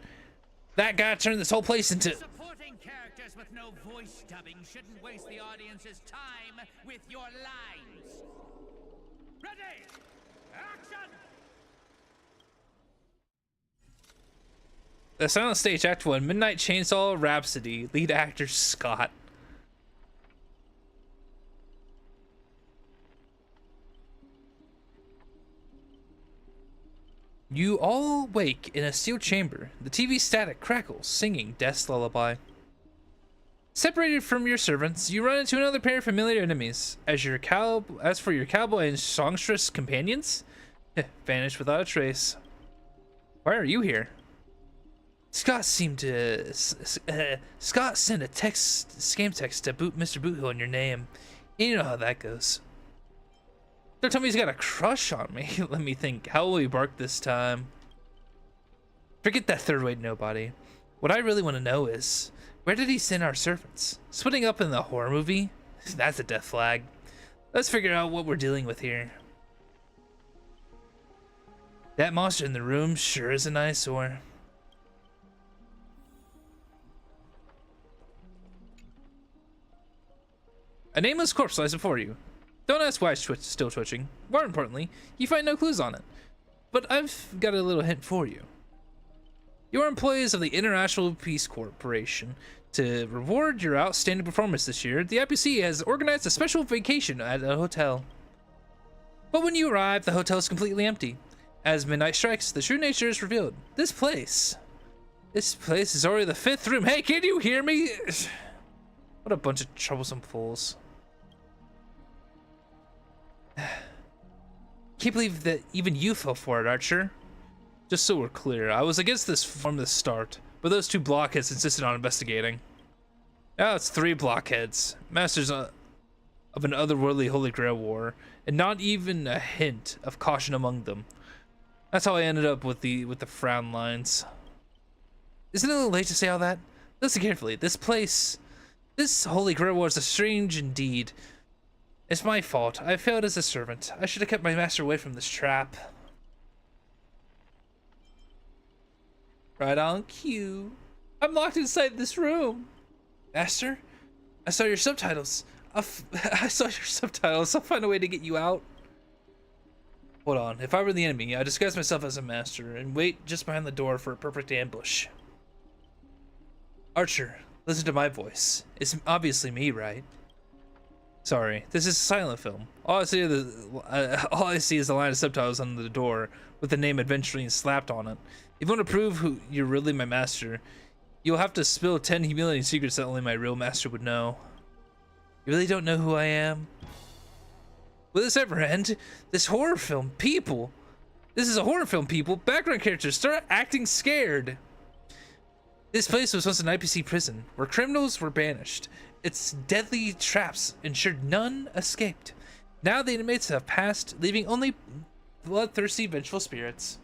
That guy turned this whole place into... Supporting characters with no voice dubbing shouldn't waste the audience's time with your lines. Ready? Action! The Silent Stage Act 1, Midnight Chainsaw Rhapsody, lead actor Scott. You all wake in a sealed chamber. The TV static crackles, singing Death's Lullaby. Separated from your servants, you run into another pair of familiar enemies. As for your cowboy and songstress companions, vanished without a trace. Why are you here? Scott sent a scam text to Mr. Boothill in your name. You know how that goes. Don't tell me he's got a crush on me. Let me think. How will he bark this time? Forget that third-rate nobody. What I really want to know is, where did he send our servants? Splitting up in the horror movie? That's a death flag. Let's figure out what we're dealing with here. That monster in the room sure is an eyesore. A nameless corpse lies before you. Don't ask why it's still twitching. More importantly, you find no clues on it. But I've got a little hint for you. You are employees of the International Peace Corporation. To reward your outstanding performance this year, the IPC has organized a special vacation at a hotel. But when you arrive, the hotel is completely empty. As midnight strikes, the true nature is revealed. This place is already the 5th room. Hey, can you hear me? What a bunch of troublesome fools. Can't believe that even you fell for it, Archer. Just so we're clear, I was against this from the start, but those 2 blockheads insisted on investigating. Now it's 3 blockheads, masters of an otherworldly Holy Grail war, and not even a hint of caution among them. That's how I ended up with the frown lines. Isn't it a little late to say all that? Listen carefully. This Holy Grail war is a strange indeed. It's my fault. I failed as a servant. I should have kept my master away from this trap. Right on cue. I'm locked inside this room. Master, I saw your subtitles. I'll find a way to get you out. Hold on. If I were the enemy, I'd disguise myself as a master and wait just behind the door for a perfect ambush. Archer, listen to my voice. It's obviously me, right? Sorry, this is a silent film. All I see is the line of subtitles on the door with the name Adventuring slapped on it. If you want to prove who you're really my master, you'll have to spill 10 humiliating secrets that only my real master would know. You really don't know who I am? Will this ever end? This is a horror film, people. Background characters, start acting scared. This place was once an IPC prison, where criminals were banished. Its deadly traps ensured none escaped. Now the inmates have passed, leaving only bloodthirsty, vengeful spirits.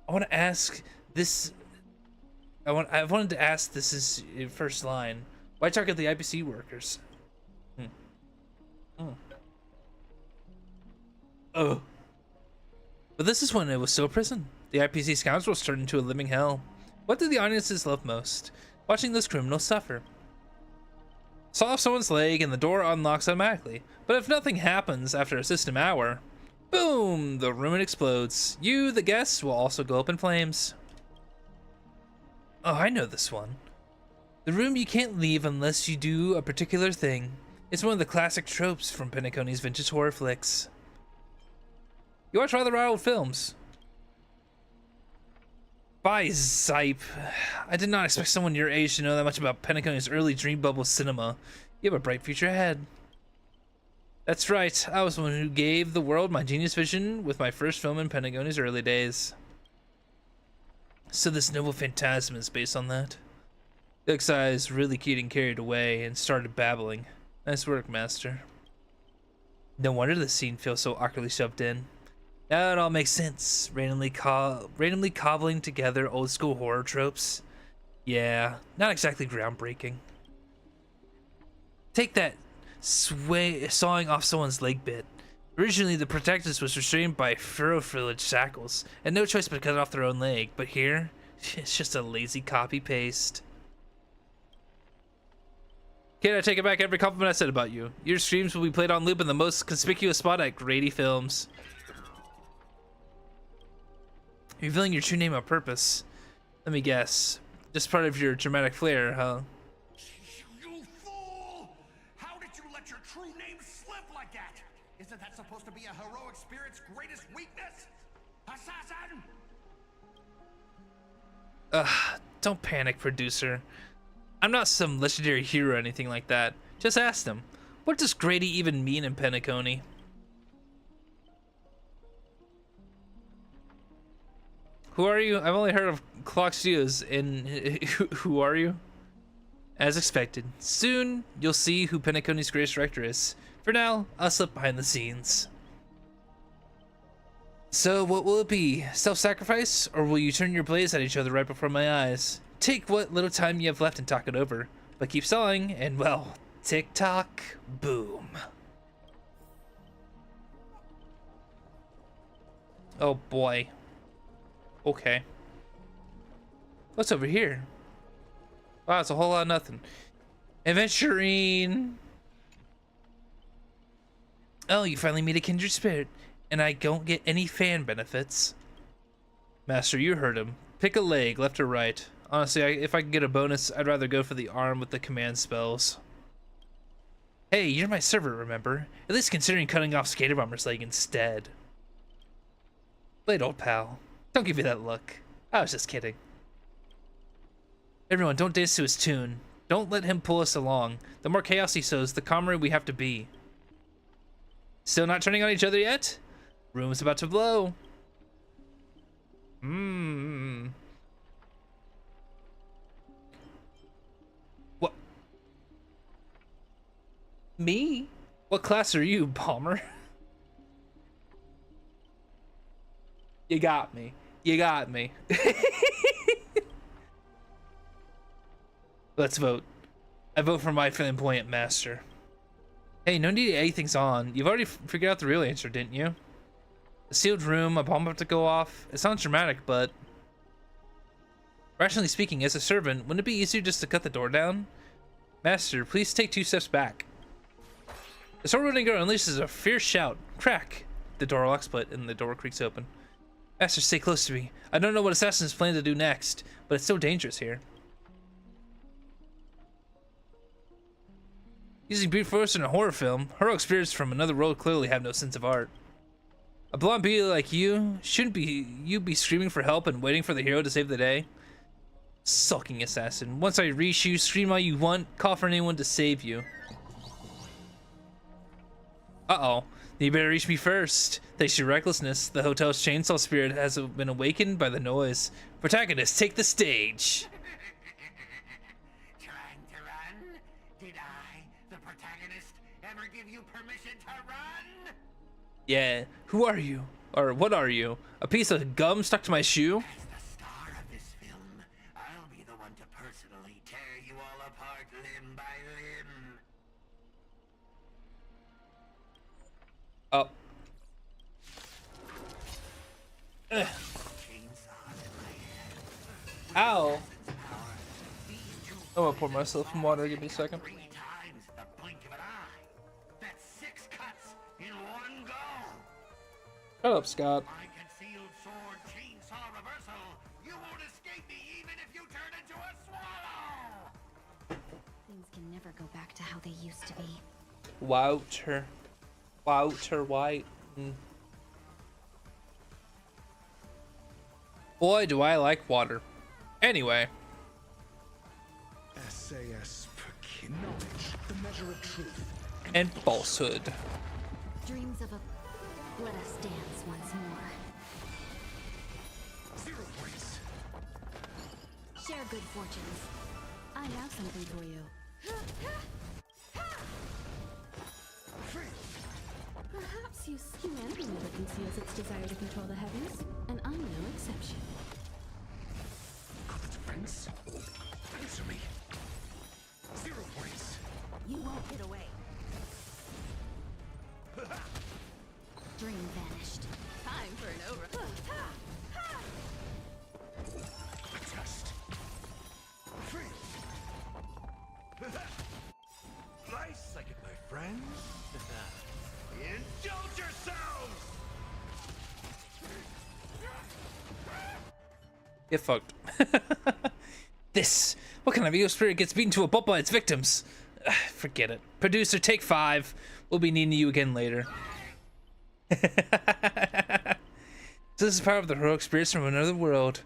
I wanted to ask this is your first line. Why target the IPC workers? Oh. But this is when it was still a prison. The IPC scoundrels turned into a living hell. What do the audiences love most? Watching those criminals suffer. Saw off someone's leg and the door unlocks automatically. But if nothing happens after a system hour, boom, the room explodes. You, the guests, will also go up in flames. Oh, I know this one. The room you can't leave unless you do a particular thing. It's one of the classic tropes from Penacony's vintage horror flicks. You watch rather old films. Bye, Zype. I did not expect someone your age to know that much about Penacony's early dream bubble cinema. You have a bright future ahead. That's right, I was the one who gave the world my genius vision with my first film in Pentagony's early days. So this noble phantasm is based on that? Duck's eyes really getting carried away and started babbling. Nice work, master. No wonder the scene feels so awkwardly shoved in. Now it all makes sense. Randomly cobbling together old school horror tropes. Yeah, not exactly groundbreaking. Take that sawing off someone's leg bit. Originally, the protagonist was restrained by furrow-filled shackles, and no choice but to cut off their own leg. But here, it's just a lazy copy-paste. Kid, I take it back every compliment I said about you. Your screams will be played on loop in the most conspicuous spot at Grady Films. Revealing your true name on purpose. Let me guess. Just part of your dramatic flair, huh? You fool! How did you let your true name slip like that? Isn't that supposed to be a heroic spirit's greatest weakness? Assassin! Don't panic, producer. I'm not some legendary hero or anything like that. Just ask them. What does Grady even mean in Penacony? Who are you? I've only heard of Clock Studios, and who are you? As expected, soon you'll see who Penacony's greatest director is. For now, I'll slip behind the scenes. So what will it be? Self-sacrifice, or will you turn your blades at each other right before my eyes? Take what little time you have left and talk it over. But keep sawing, and well, tick-tock, boom. Oh boy. Okay. What's over here? Wow, it's a whole lot of nothing. Adventuring. Oh, you finally meet a kindred spirit, and I don't get any fan benefits. Master, you heard him. Pick a leg, left or right. Honestly, if I could get a bonus, I'd rather go for the arm with the command spells. Hey, you're my servant, remember? At least considering cutting off Skater Bomber's leg instead. Late, old pal. Don't give me that look. I was just kidding. Everyone, don't dance to his tune. Don't let him pull us along. The more chaos he sows, the calmer we have to be. Still not turning on each other yet? Room's about to blow. What? Me? What class are you, Palmer? You got me. You got me. Let's vote. I vote for my flamboyant master. Hey, no need to egg things on. You've already figured out the real answer, didn't you? A sealed room, a bomb about to go off. It sounds dramatic, but... rationally speaking, as a servant, wouldn't it be easier just to cut the door down? Master, please take 2 steps back. The sword-wielding girl unleashes a fierce shout. Crack! The door locks split and the door creaks open. Master, stay close to me. I don't know what assassins plan to do next, but it's so dangerous here. Using brute force in a horror film, heroic spirits from another world clearly have no sense of art. A blonde beauty like you, shouldn't you be screaming for help and waiting for the hero to save the day? Sulking assassin. Once I reach you, scream all you want, call for anyone to save you. Uh-oh. You better reach me first. Thanks to your recklessness, the hotel's chainsaw spirit has been awakened by the noise. Protagonist, take the stage. Trying to run? Did I, the protagonist, ever give you permission to run? Yeah, who are you? Or what are you? A piece of gum stuck to my shoe? As the star of this film, I'll be the one to personally tear you all apart limb by limb. Oh. Ow. I'm gonna pour myself some water. Give me a second. Shut up, Scott. My concealed sword chainsaw reversal. You won't escape me even if you turn into a swallow. Things can never go back to how they used to be. Walter White. Boy, do I like water. Anyway. SAS per kin knowledge, the measure of truth. And falsehood. Dreams of a... Let us dance once more. 0 points. Share good fortunes. I have something for you. Perhaps you humanity never conceals its desire to control the heavens, and I'm no exception. Of defense? Answer me. 0 points. You won't get away. Dream vanished. Time for an over. Test. Nice second, my friends. Indulge yourselves! Get fucked. What kind of evil spirit gets beaten to a pulp by its victims? Forget it. Producer, take 5. We'll be needing you again later. So this is the power of the heroic spirits from another world.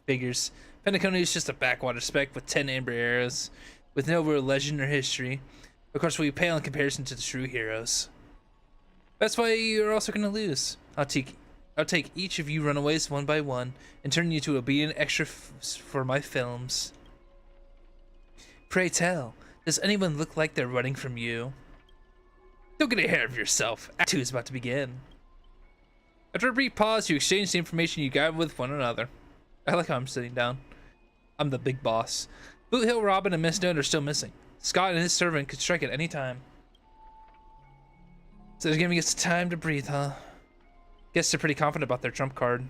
Figures. Penacony is just a backwater speck with 10 amber arrows, with no real legend or history. Of course, we pale in comparison to the true heroes. That's why you're also gonna lose. I'll take each of you runaways one by one and turn you to obedient extra for my films. Pray tell, does anyone look like they're running from you? Don't get ahead of yourself. Act 2 is about to begin. After a brief pause, you exchange the information you got with one another. I like how I'm sitting down. I'm the big boss. Boot Hill, Robin, and Miss Note are still missing. Scott and his servant could strike at any time. So they're giving us time to breathe, huh? Guess they're pretty confident about their trump card.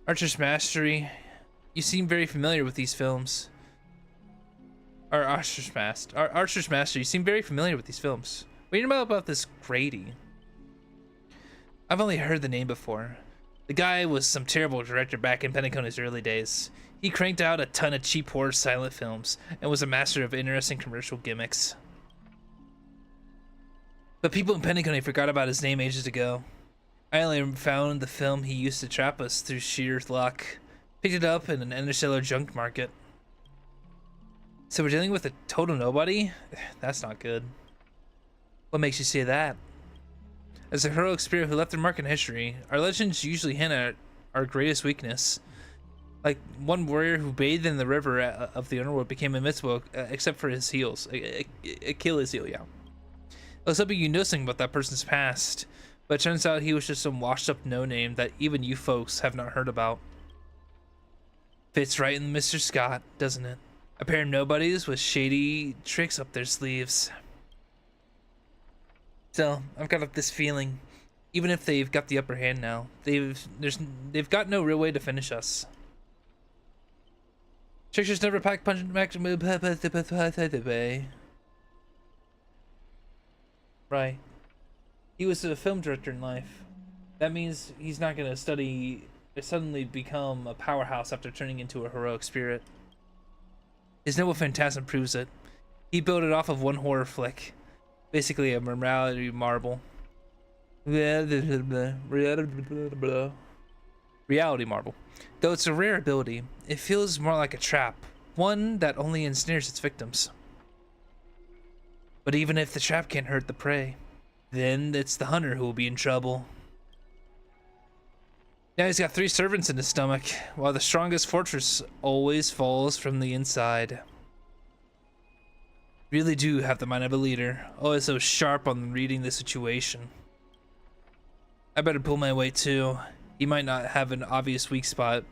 Archer's Mastery. You seem very familiar with these films. Archer's Master. You seem very familiar with these films. What do you know about this Grady? I've only heard the name before. The guy was some terrible director back in Penacony's early days. He cranked out a ton of cheap horror silent films and was a master of interesting commercial gimmicks. But people in Penacony forgot about his name ages ago. I only found the film he used to trap us through sheer luck. Picked it up in an interstellar junk market. So we're dealing with a total nobody? That's not good. What makes you say that? As a heroic spirit who left their mark in history, our legends usually hint at our greatest weakness. Like one warrior who bathed in the river of the underworld became invincible except for his heels. Achilles heel, yeah. I was hoping you knew something about that person's past, but it turns out he was just some washed up no-name that even you folks have not heard about. Fits right in Mr. Scott, doesn't it? A pair of nobodies with shady tricks up their sleeves. So, I've got this feeling, even if they've got the upper hand now, they've got no real way to finish us. Tricksters never pack punch back to move. Right. He was a film director in life. That means he's not gonna suddenly become a powerhouse after turning into a heroic spirit. His noble phantasm proves it. He built it off of one horror flick. Basically a morality marble. Reality marble. Though it's a rare ability, it feels more like a trap. One that only ensnares its victims. But even if the trap can't hurt the prey, then it's the hunter who will be in trouble. Now he's got 3 servants in his stomach, while the strongest fortress always falls from the inside. Really do have the mind of a leader, always so sharp on reading the situation. I better pull my weight too. He might not have an obvious weak spot,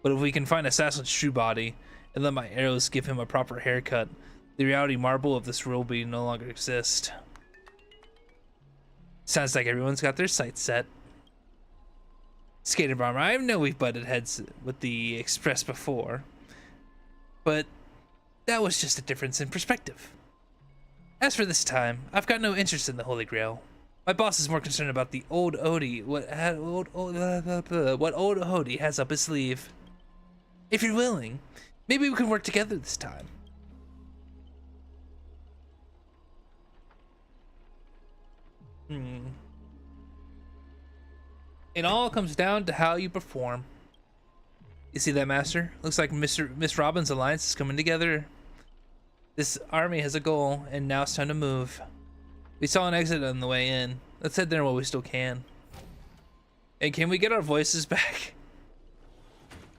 but if we can find Assassin's true body, and let my arrows give him a proper haircut, the reality marble of this world will no longer exist. Sounds like everyone's got their sights set. Skater Bomber, I know we've butted heads with the Express before, but that was just a difference in perspective. As for this time, I've got no interest in the Holy Grail. My boss is more concerned about the old Odie, what old Odie has up his sleeve. If you're willing, maybe we can work together this time. It all comes down to how you perform. You see that, Master? Looks like Miss Robin's alliance is coming together. This army has a goal, and now it's time to move. We saw an exit on the way in. Let's head there while we still can. And can we get our voices back?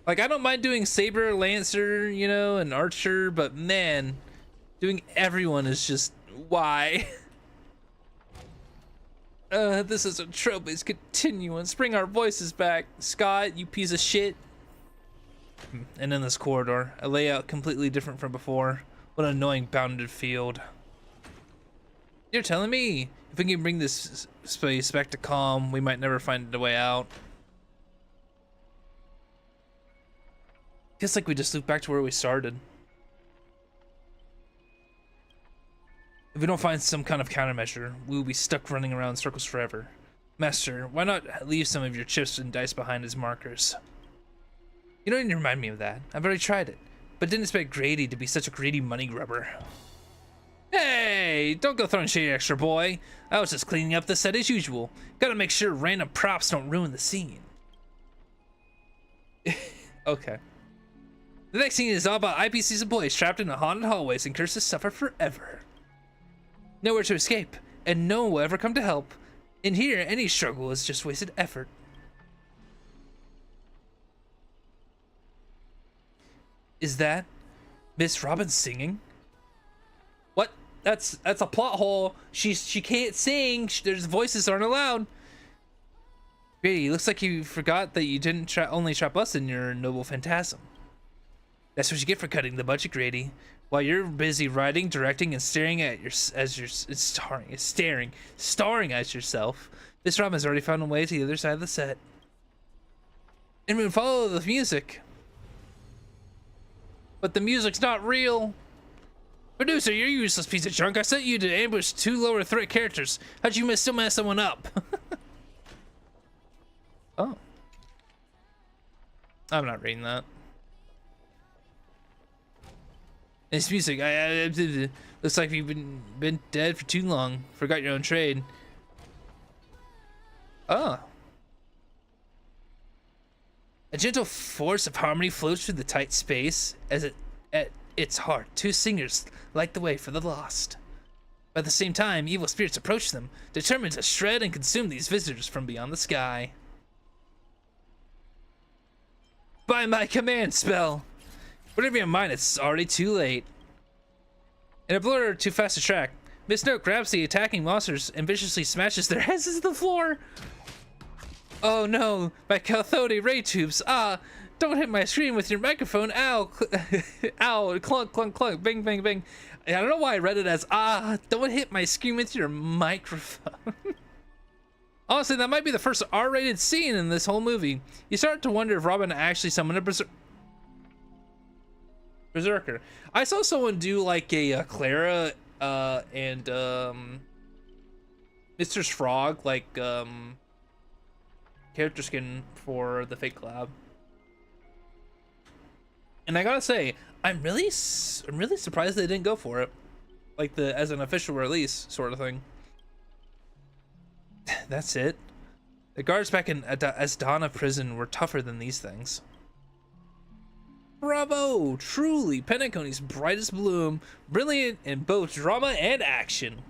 Like, I don't mind doing Saber, Lancer, you know, and Archer, but man, doing everyone is just, why? This is a trope. It's continuance. Bring our voices back. Scott, you piece of shit. And in this corridor, a layout completely different from before. What an annoying bounded field. You're telling me if we can bring this space back to calm, we might never find a way out. Feels like we just loop back to where we started. If we don't find some kind of countermeasure, we will be stuck running around in circles forever. Master, why not leave some of your chips and dice behind as markers? You don't even remind me of that. I've already tried it, but didn't expect Grady to be such a greedy money grubber. Hey, don't go throwing shade, extra boy. I was just cleaning up the set as usual. Gotta make sure random props don't ruin the scene. Okay. The next scene is all about IPC's employees trapped in the haunted hallways and cursed to suffer forever. Nowhere to escape, and no one will ever come to help. In here, any struggle is just wasted effort. Is that Miss Robin singing? What? That's a plot hole. She can't sing. There's voices aren't allowed. Grady, looks like you forgot that you didn't only trap us in your noble phantasm. That's what you get for cutting the budget, Grady. While you're busy writing, directing, and starring at yourself, Miss Robin has already found a way to the other side of the set. And we follow the music. But the music's not real. Producer, you're a useless piece of junk. I sent you to ambush 2 lower threat characters. How'd you still mess someone up? Oh. I'm not reading that. This music, looks like you've been dead for too long. Forgot your own trade. Oh. A gentle force of harmony flows through the tight space as at its heart, 2 singers light the way for the lost. But at the same time, evil spirits approach them, determined to shred and consume these visitors from beyond the sky. By my command spell! Whatever your mind, it's already too late. In a blur too fast to track, Miss Note grabs the attacking monsters and viciously smashes their heads into the floor. Oh no, my cathode ray tubes. Don't hit my screen with your microphone. Ow. Ow, clunk, clunk, clunk, bing, bing, bing. I don't know why I read it as, don't hit my screen with your microphone. Honestly, that might be the first R-rated scene in this whole movie. You start to wonder if Robin actually summoned a Berserker. I saw someone do like a Clara and Mr. Frog like character skin for the fake collab. And I gotta say, I'm really surprised they didn't go for it, like as an official release sort of thing. That's it. The guards back in Asdana prison were tougher than these things. Bravo! Truly, Penacony's brightest bloom, brilliant in both drama and action.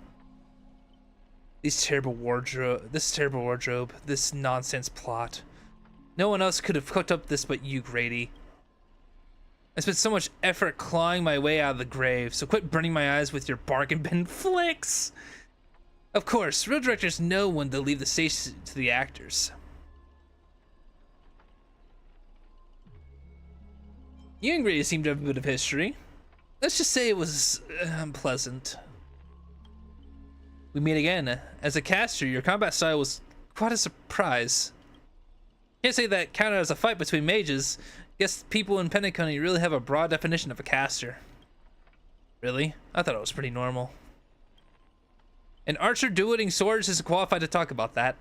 This terrible wardrobe, this nonsense plot. No one else could have cooked up this but you, Grady. I spent so much effort clawing my way out of the grave, so quit burning my eyes with your bargain bin flicks. Of course, real directors know when to leave the stage to the actors. You and Grady seem to have a bit of history. Let's just say it was unpleasant. We meet again. As a caster, your combat style was quite a surprise. Can't say that counted as a fight between mages. Guess people in Penacony really have a broad definition of a caster. Really? I thought it was pretty normal. An archer dueling swords isn't qualified to talk about that.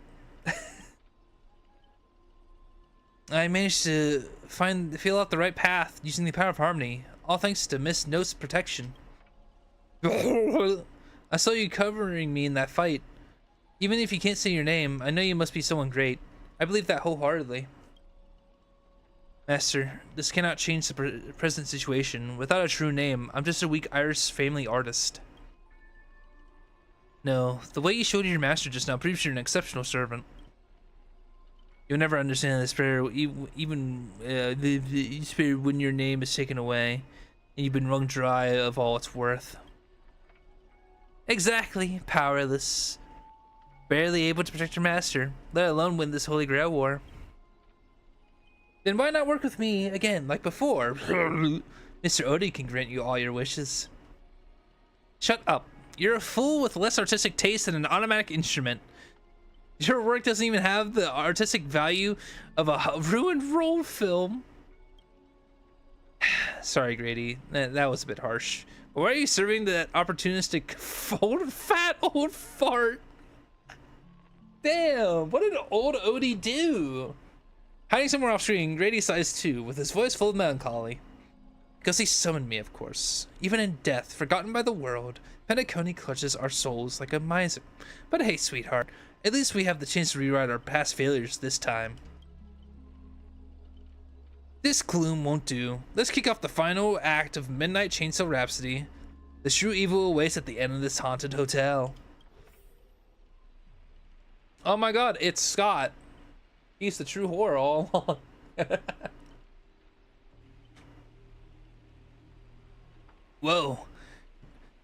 I managed to feel out the right path using the power of harmony, all thanks to Miss Note's protection. I saw you covering me in that fight. Even if you can't say your name, I know you must be someone great. I believe that wholeheartedly. Master, this cannot change the present situation. Without a true name, I'm just a weak Irish family artist. No, the way you showed your master just now proves you're an exceptional servant. You'll never understand the spirit, even the spirit when your name is taken away, and you've been wrung dry of all its worth. Exactly, powerless. Barely able to protect your master, let alone win this Holy Grail war. Then why not work with me again, like before? Mr. Odie can grant you all your wishes. Shut up. You're a fool with less artistic taste than an automatic instrument. Your work doesn't even have the artistic value of a ruined roll film. Sorry, Grady. That was a bit harsh. But why are you serving that opportunistic fat old fart? Damn, what did old Odie do? Hiding somewhere off screen, Grady sighs too, with his voice full of melancholy. Because he summoned me, of course. Even in death, forgotten by the world, Penacony clutches our souls like a miser. But hey, sweetheart, at least we have the chance to rewrite our past failures this time. This gloom won't do. Let's kick off the final act of Midnight Chainsaw Rhapsody. The true evil awaits at the end of this haunted hotel. Oh my god, it's Scott. He's the true horror all along. Whoa.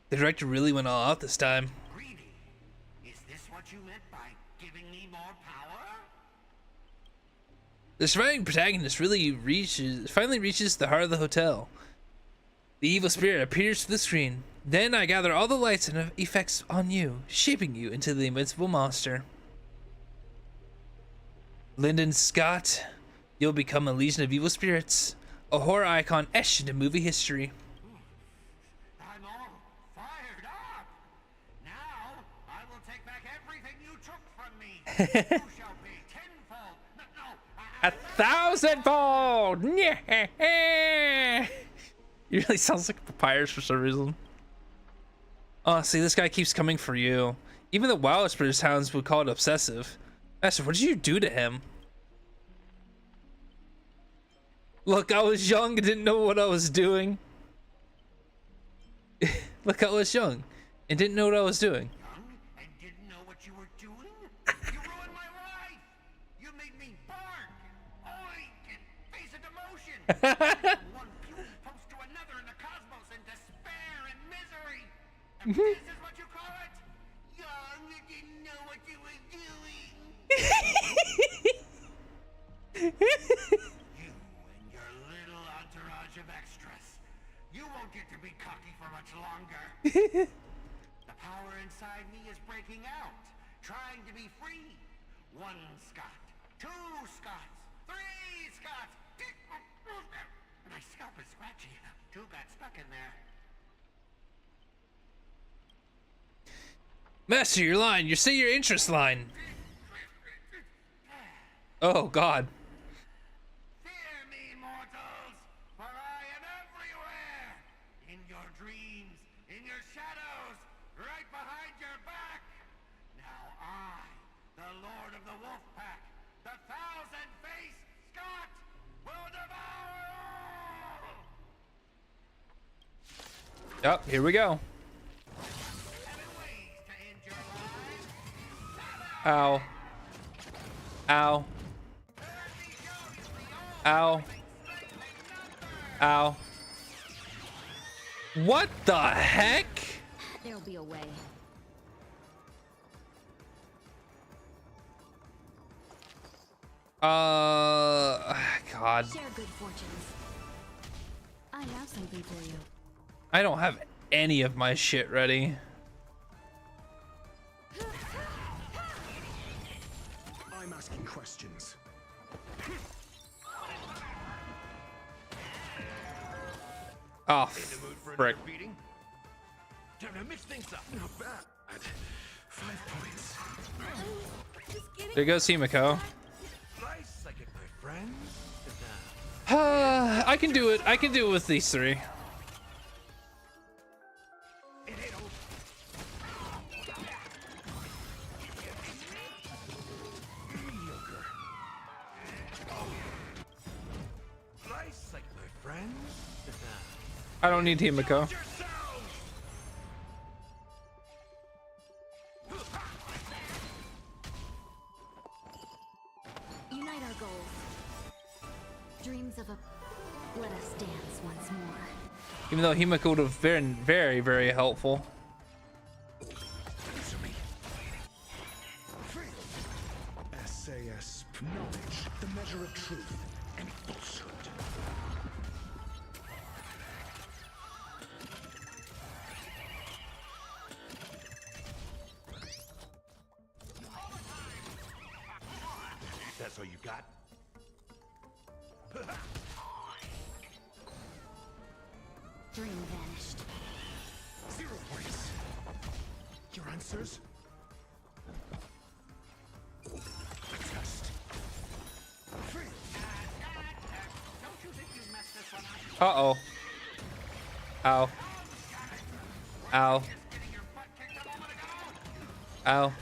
The director really went all out this time. Greedy, is this what you meant by giving me more power? The surviving protagonist finally reaches the heart of the hotel. The evil spirit appears to the screen. Then I gather all the lights and effects on you, shaping you into the invincible monster. Lyndon Scott, you'll become a legion of evil spirits, a horror icon etched into movie history. I'm all fired up. Now I will take back everything you took from me. You shall be tenfold. No, 1,000-fold! Yeah. He really sounds like Papyrus for some reason. Oh, see, this guy keeps coming for you. Even the wildest British hounds would call it obsessive. Master, what did you do to him? Look, I was young and didn't know what I was doing. Look, I was young and didn't know what I was doing. young and didn't know what you were doing? You ruined my life. You made me bark, oink, and face a demotion. One beauty post to another in the cosmos in despair and misery. And this is what you call it? Young and didn't know what you were doing. You and your little entourage of extras. You won't get to be cocky for much longer. The power inside me is breaking out, trying to be free. 1 Scott, 2 Scots, 3 Scots. My scalp is scratchy. 2 got stuck in there. Master, your line. You say your interest line. Oh, God. Fear me, mortals, for I am everywhere. In your dreams, in your shadows, right behind your back. Now I, the Lord of the Wolf Pack, the 1,000-faced Scott, will devour all. Yep, here we go. Ow. Ow. Ow. Ow. What the heck? There'll be a way. God. Share good fortunes. I have something for you. I don't have any of my shit ready. I'm asking questions. Oh, frick. Time to mix things up. Not bad. 5 points. There goes Himiko. Nice second, my friends. I can do it. I can do it with these 3. I don't need Himiko. Unite our goals. Dreams of a... Let us dance once more. Even though Himiko would have been very, very helpful. SAS, knowledge, the measure of truth and falsehood. That's all you got? Dream vanished. 0 points. Your answers? Test. Uh-oh. Ow. Ow. Ow.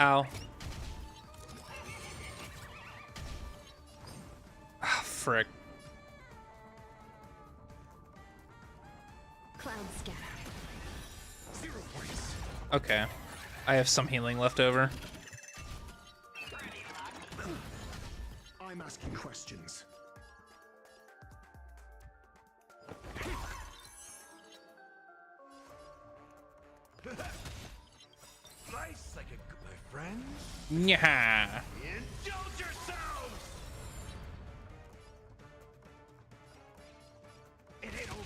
Ow. Ah, frick. Cloud scatter. 0 points. Okay. I have some healing left over. I'm asking questions. Nice, like a good my friends. Yeah. Indulge yourselves. It ain't over.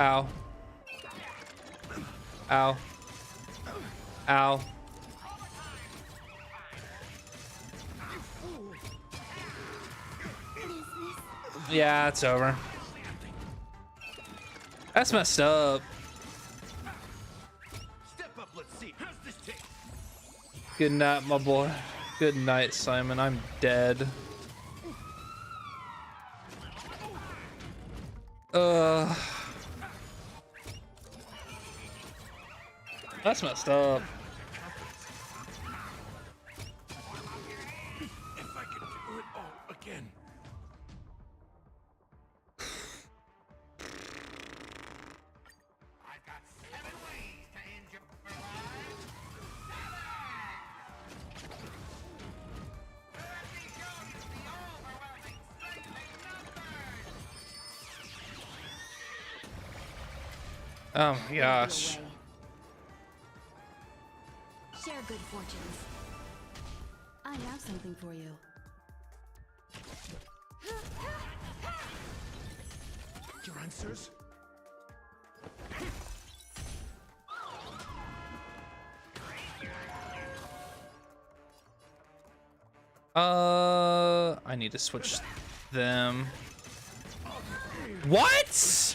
Ow. Ow. Ow. Yeah, it's over. That's messed up. Step up, let's see. How's this taste? Good night, my boy. Good night, Simon. I'm dead. That's messed up. If I could do it all again. I've got 7 ways to end your life. 7! Let me show you the overwhelming strength in numbers. Oh my gosh. Share good fortunes. I have something for you. Your answers? I need to switch them. What?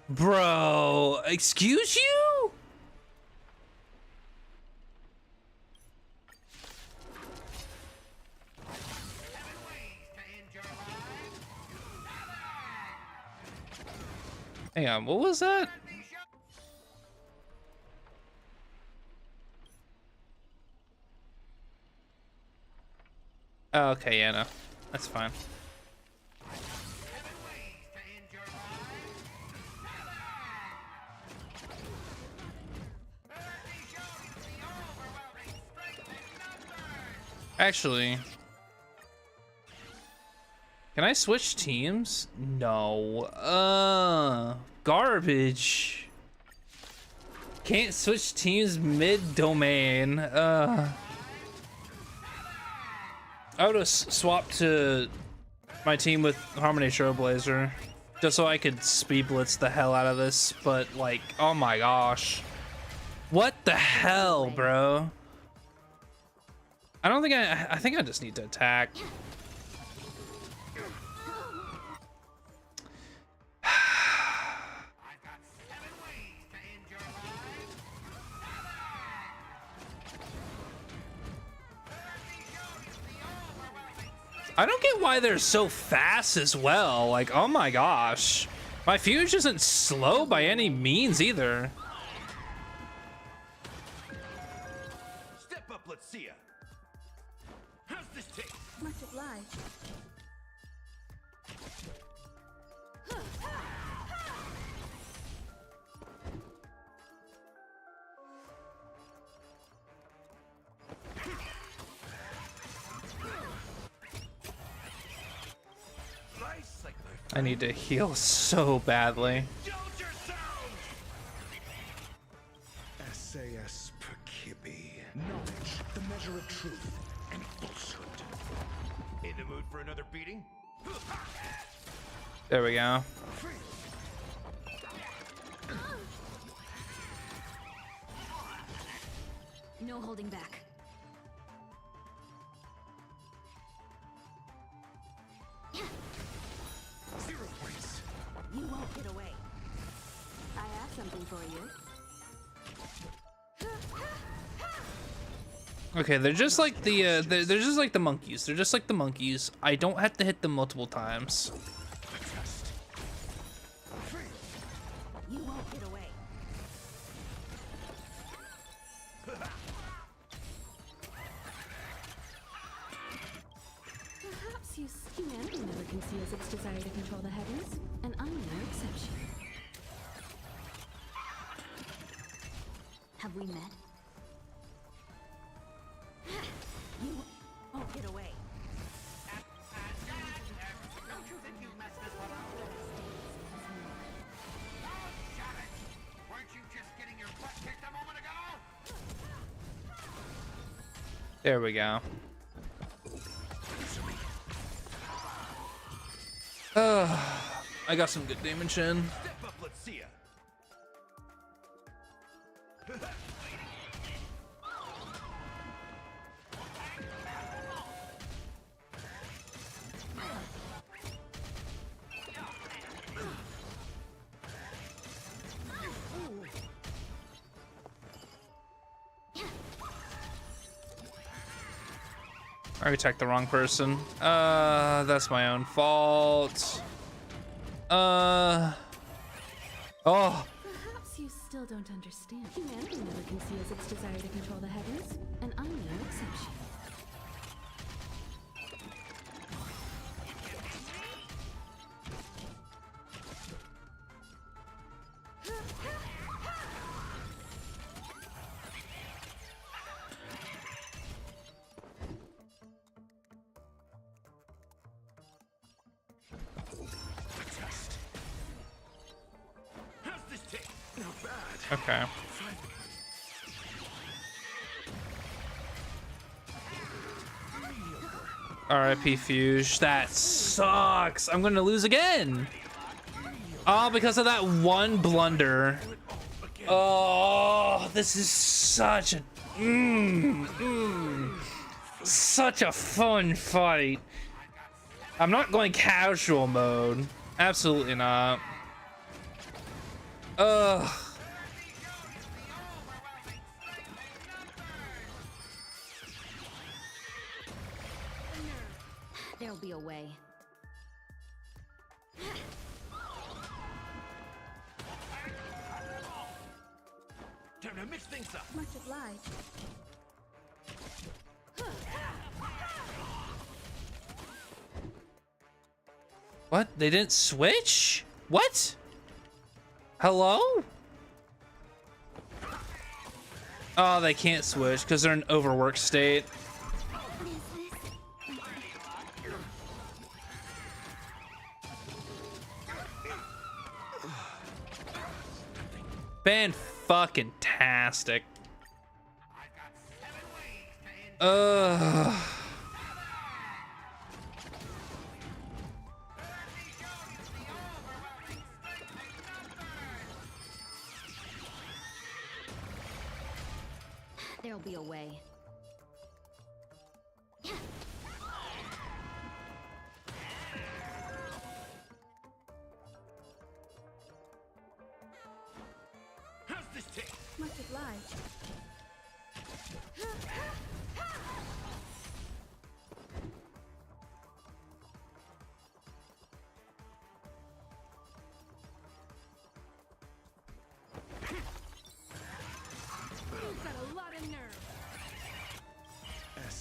Bro, excuse you? Hang on, what was that? Oh, okay, yeah, no. That's fine. Actually, can I switch teams? No. Garbage. Can't switch teams mid-domain. I would have swapped to my team with Harmony Trailblazer just so I could speed blitz the hell out of this, but like, oh my gosh. What the hell, bro? I don't think I think I just need to attack. I don't get why they're so fast as well. Like, oh my gosh. My Fuge isn't slow by any means either. up, let's see ya. How's this taste? Much obliged. I need to heal so badly. SAS Perkibi. Knowledge, the measure of truth and falsehood. In the mood for another beating? There we go. No holding back. You won't get away. I have something for you. Okay, they're just like the they're just like the monkeys. They're just like the monkeys. I don't have to hit them multiple times. You won't get away. Perhaps humanity never conceals its desire to control the heavens, and I'm no exception. Have we met? You won't get away. Don't you think you messed this one up? Oh, shut it! Weren't you just getting your butt kicked a moment ago? There we go. I got some good damage in. Step up, let's see ya. I attacked the wrong person. That's my own fault. Oh. Perhaps you still don't understand. Humanity never conceals its desire to control the heavens, and I'm no exception. Okay. RIP Fuge. That sucks. I'm gonna lose again. All because of that one blunder. Oh, this is such a such a fun fight. I'm not going casual mode. Absolutely not. Ugh. There'll be a way. Time to mix things up. Much obliged. What? They didn't switch? What? Hello? Oh, they can't switch because they're in overwork state. Fan-fucking-tastic. There'll be a way. How's this taste? Much obliged. You've got a lot of nerve.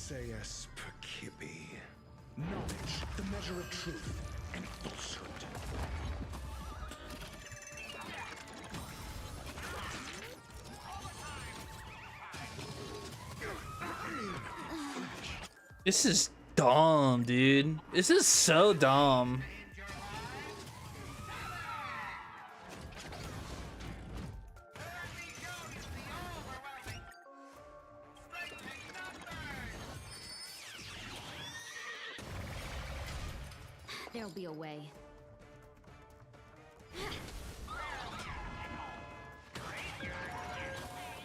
SAS Perkibi. Knowledge, the measure of truth and falsehood. This is dumb, dude. This is so dumb. There'll be a way.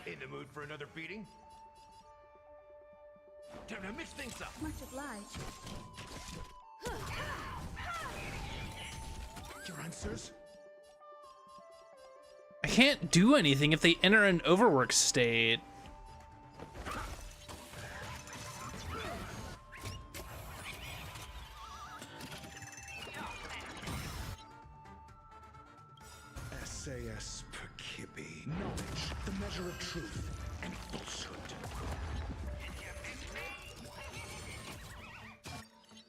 In the mood for another beating? Time to mix things up. Much obliged. Your answers? I can't do anything if they enter an overwork state. SAS Perkibi. Knowledge, the measure of truth and falsehood.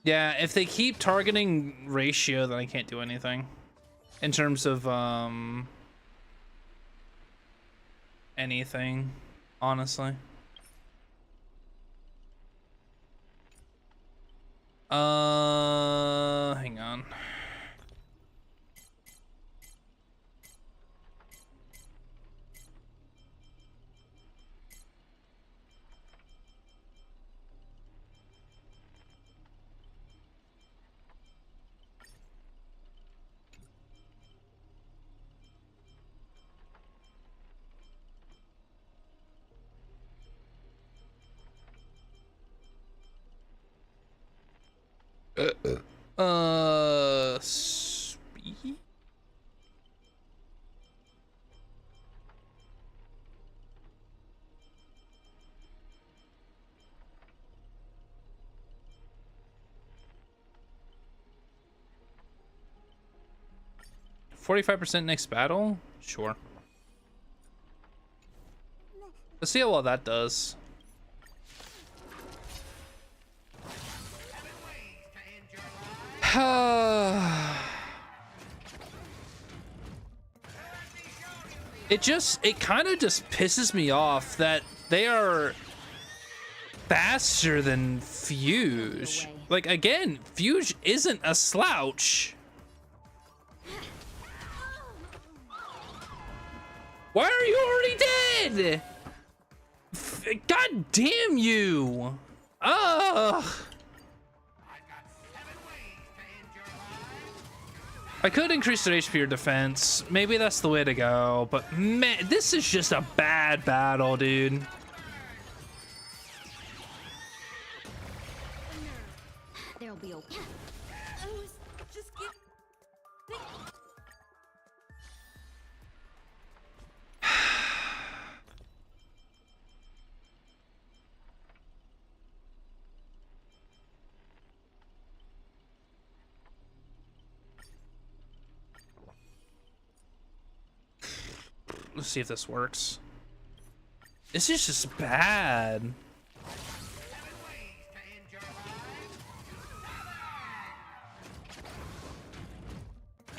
Yeah, if they keep targeting ratio, then I can't do anything. In terms of, anything, honestly. Hang on. Speed? %45 next battle? Sure. Let's see how well that does. It kind of just pisses me off that they are faster than Fuge. Like, again, Fuge isn't a slouch. Why are you already dead? God damn you. Ugh. I could increase their HP or defense. Maybe that's the way to go. But man, this is just a bad battle, dude. There'll be okay. I was just Let's see if this works. This is just bad.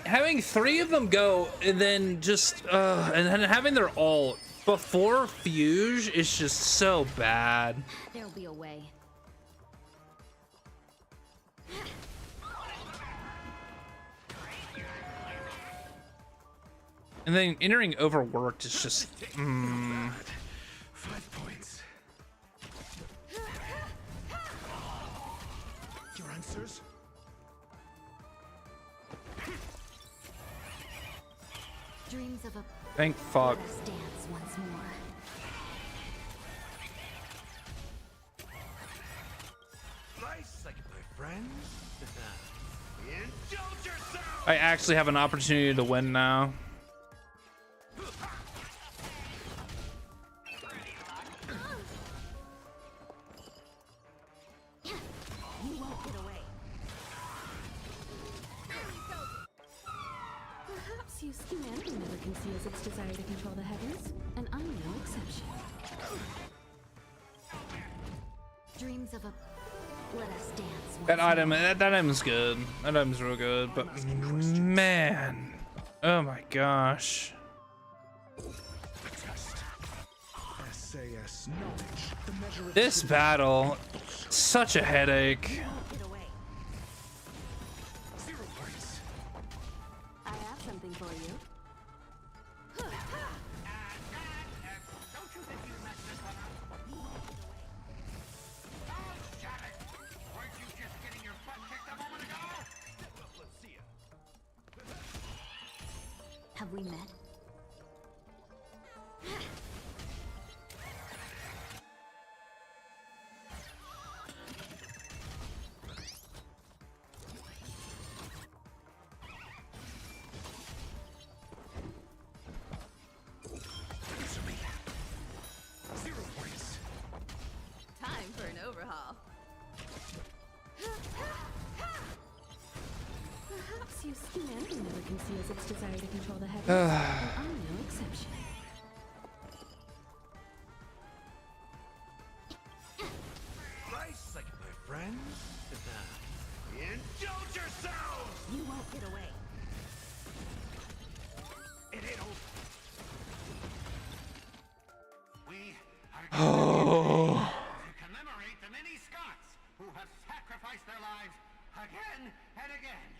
Having 3 of them go and then just and then having their ult before Fuge is just so bad. There'll be a way. And then entering overworked is just 5 points. Your answers? Dreams of a Thank fuck. let us dance once more. Nice, like my friends. Indulge yourself. I actually have an opportunity to win now. You won't get away. Perhaps humanity never conceals its desire to control the heavens, and I'm no exception. dreams of a let us dance. That item's good. That item's real good, but man, oh my gosh. SAS knowledge, the measure of This battle, such a headache. I have something for you. Have we met? Time for an overhaul. Perhaps use humanity never conceals its desire to control the heavens, and I'm no exception. Rice like my friends. Indulge yourselves! You won't get away. It ain't over. We are Oh. to commemorate the many Scots who have sacrificed their lives again and again.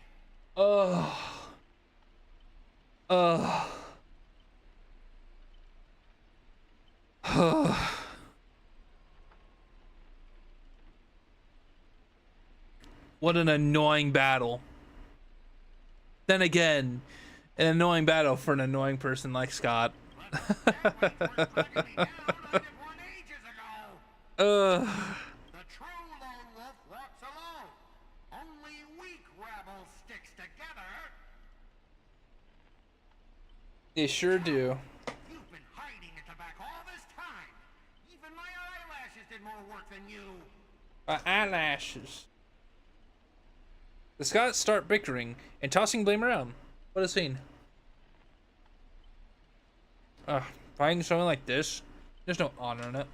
What an annoying battle. Then again, an annoying battle for an annoying person like Scott. The true lone wolf walks alone. Only weak rabble sticks together. They sure do. You've been hiding at the back all this time. Even my eyelashes did more work than you. Eyelashes. The Scots start bickering and tossing blame around. What a scene. Fighting something like this, there's no honor in it.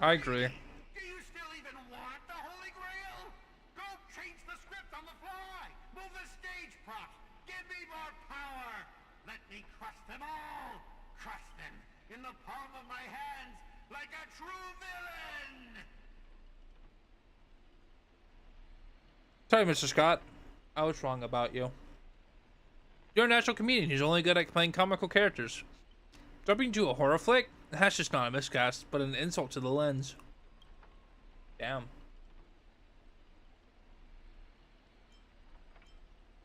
I agree. Do you still even want the Holy Grail? Go change the script on the fly. Move the stage props. Give me more power. Let me crush them all. Crush them in the palm of my hands like a true villain. Sorry, Mr. Scott. I was wrong about you. You're a natural comedian who's only good at playing comical characters. Jumping to a horror flick? That's just not a miscast, but an insult to the lens. Damn.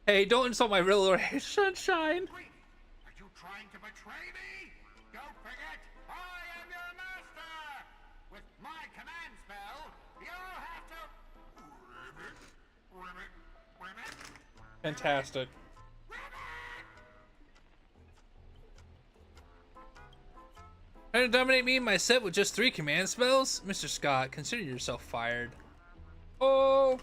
Hey, don't insult my real Lord Sunshine. Are you trying to betray me? Don't forget, I am your master. With my command spell, you'll have to... Ribbit. Fantastic. Trying to dominate me in my set with just 3 command spells? Mr. Scott, consider yourself fired. Oh!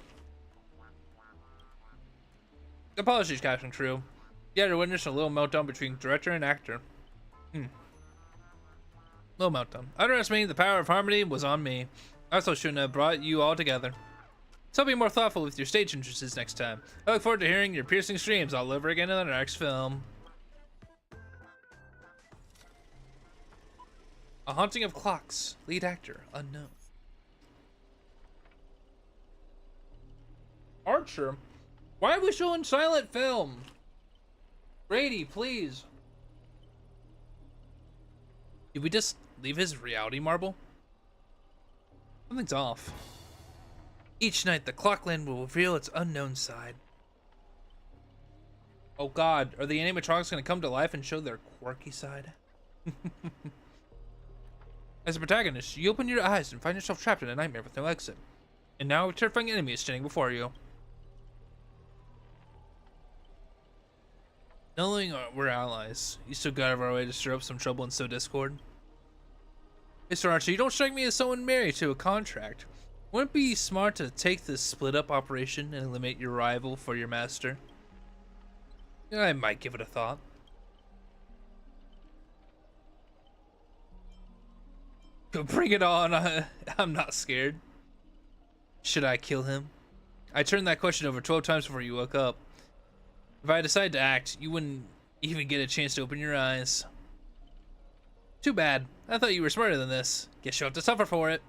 Apologies, Captain Crew. You had to witness a little meltdown between director and actor. Little meltdown. Underestimating the power of harmony was on me. I also shouldn't have brought you all together. So be more thoughtful with your stage entrances next time. I look forward to hearing your piercing screams all over again in the next film. A Haunting of Clocks. Lead actor, unknown. Archer? Why are we showing silent film? Brady, please. Did we just leave his reality marble? Something's off. Each night, the Clockland will reveal its unknown side. Oh god, are the animatronics going to come to life and show their quirky side? As a protagonist, you open your eyes and find yourself trapped in a nightmare with no exit. And now a terrifying enemy is standing before you. Knowing we're allies, you still got out of our way to stir up some trouble and sow discord. Mr. Archer, you don't strike me as someone married to a contract. Wouldn't it be smart to take this split-up operation and eliminate your rival for your master? I might give it a thought. Bring it on. I'm not scared. Should I kill him? I turned that question over 12 times before you woke up. If I decided to act, you wouldn't even get a chance to open your eyes. Too bad. I thought you were smarter than this. Guess you'll have to suffer for it.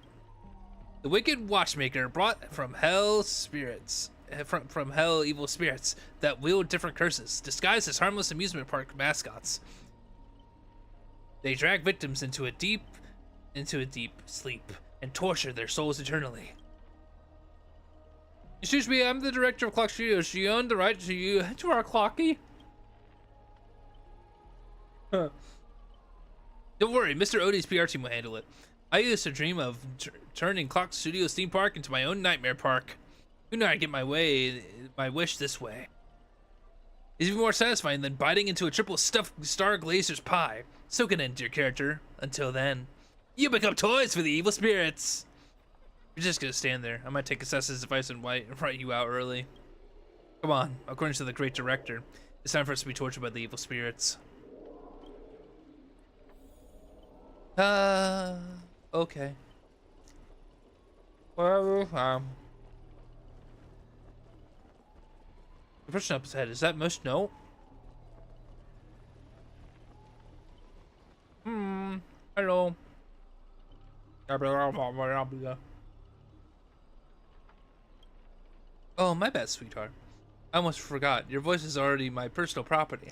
The wicked watchmaker brought from hell spirits, from hell evil spirits that wield different curses, disguised as harmless amusement park mascots. They drag victims into a deep sleep and torture their souls eternally. Excuse me, I'm the director of Clock Studios. Do you own the right to our clocky? Huh. Don't worry, Mr. Odie's PR team will handle it. I used to dream of turning Clock Studios theme park into my own nightmare park. Who knew I'd get my wish this way? It's even more satisfying than biting into a triple stuffed Star Glazer's pie. So can end your character. Until then, you become toys for the evil spirits. You're just gonna stand there. I might take Assess's advice and write you out early. Come on, according to the great director, it's time for us to be tortured by the evil spirits. Okay. Well, the person up his head, is that Mush? No. Hello. Oh, my bad, sweetheart. I almost forgot. Your voice is already my personal property.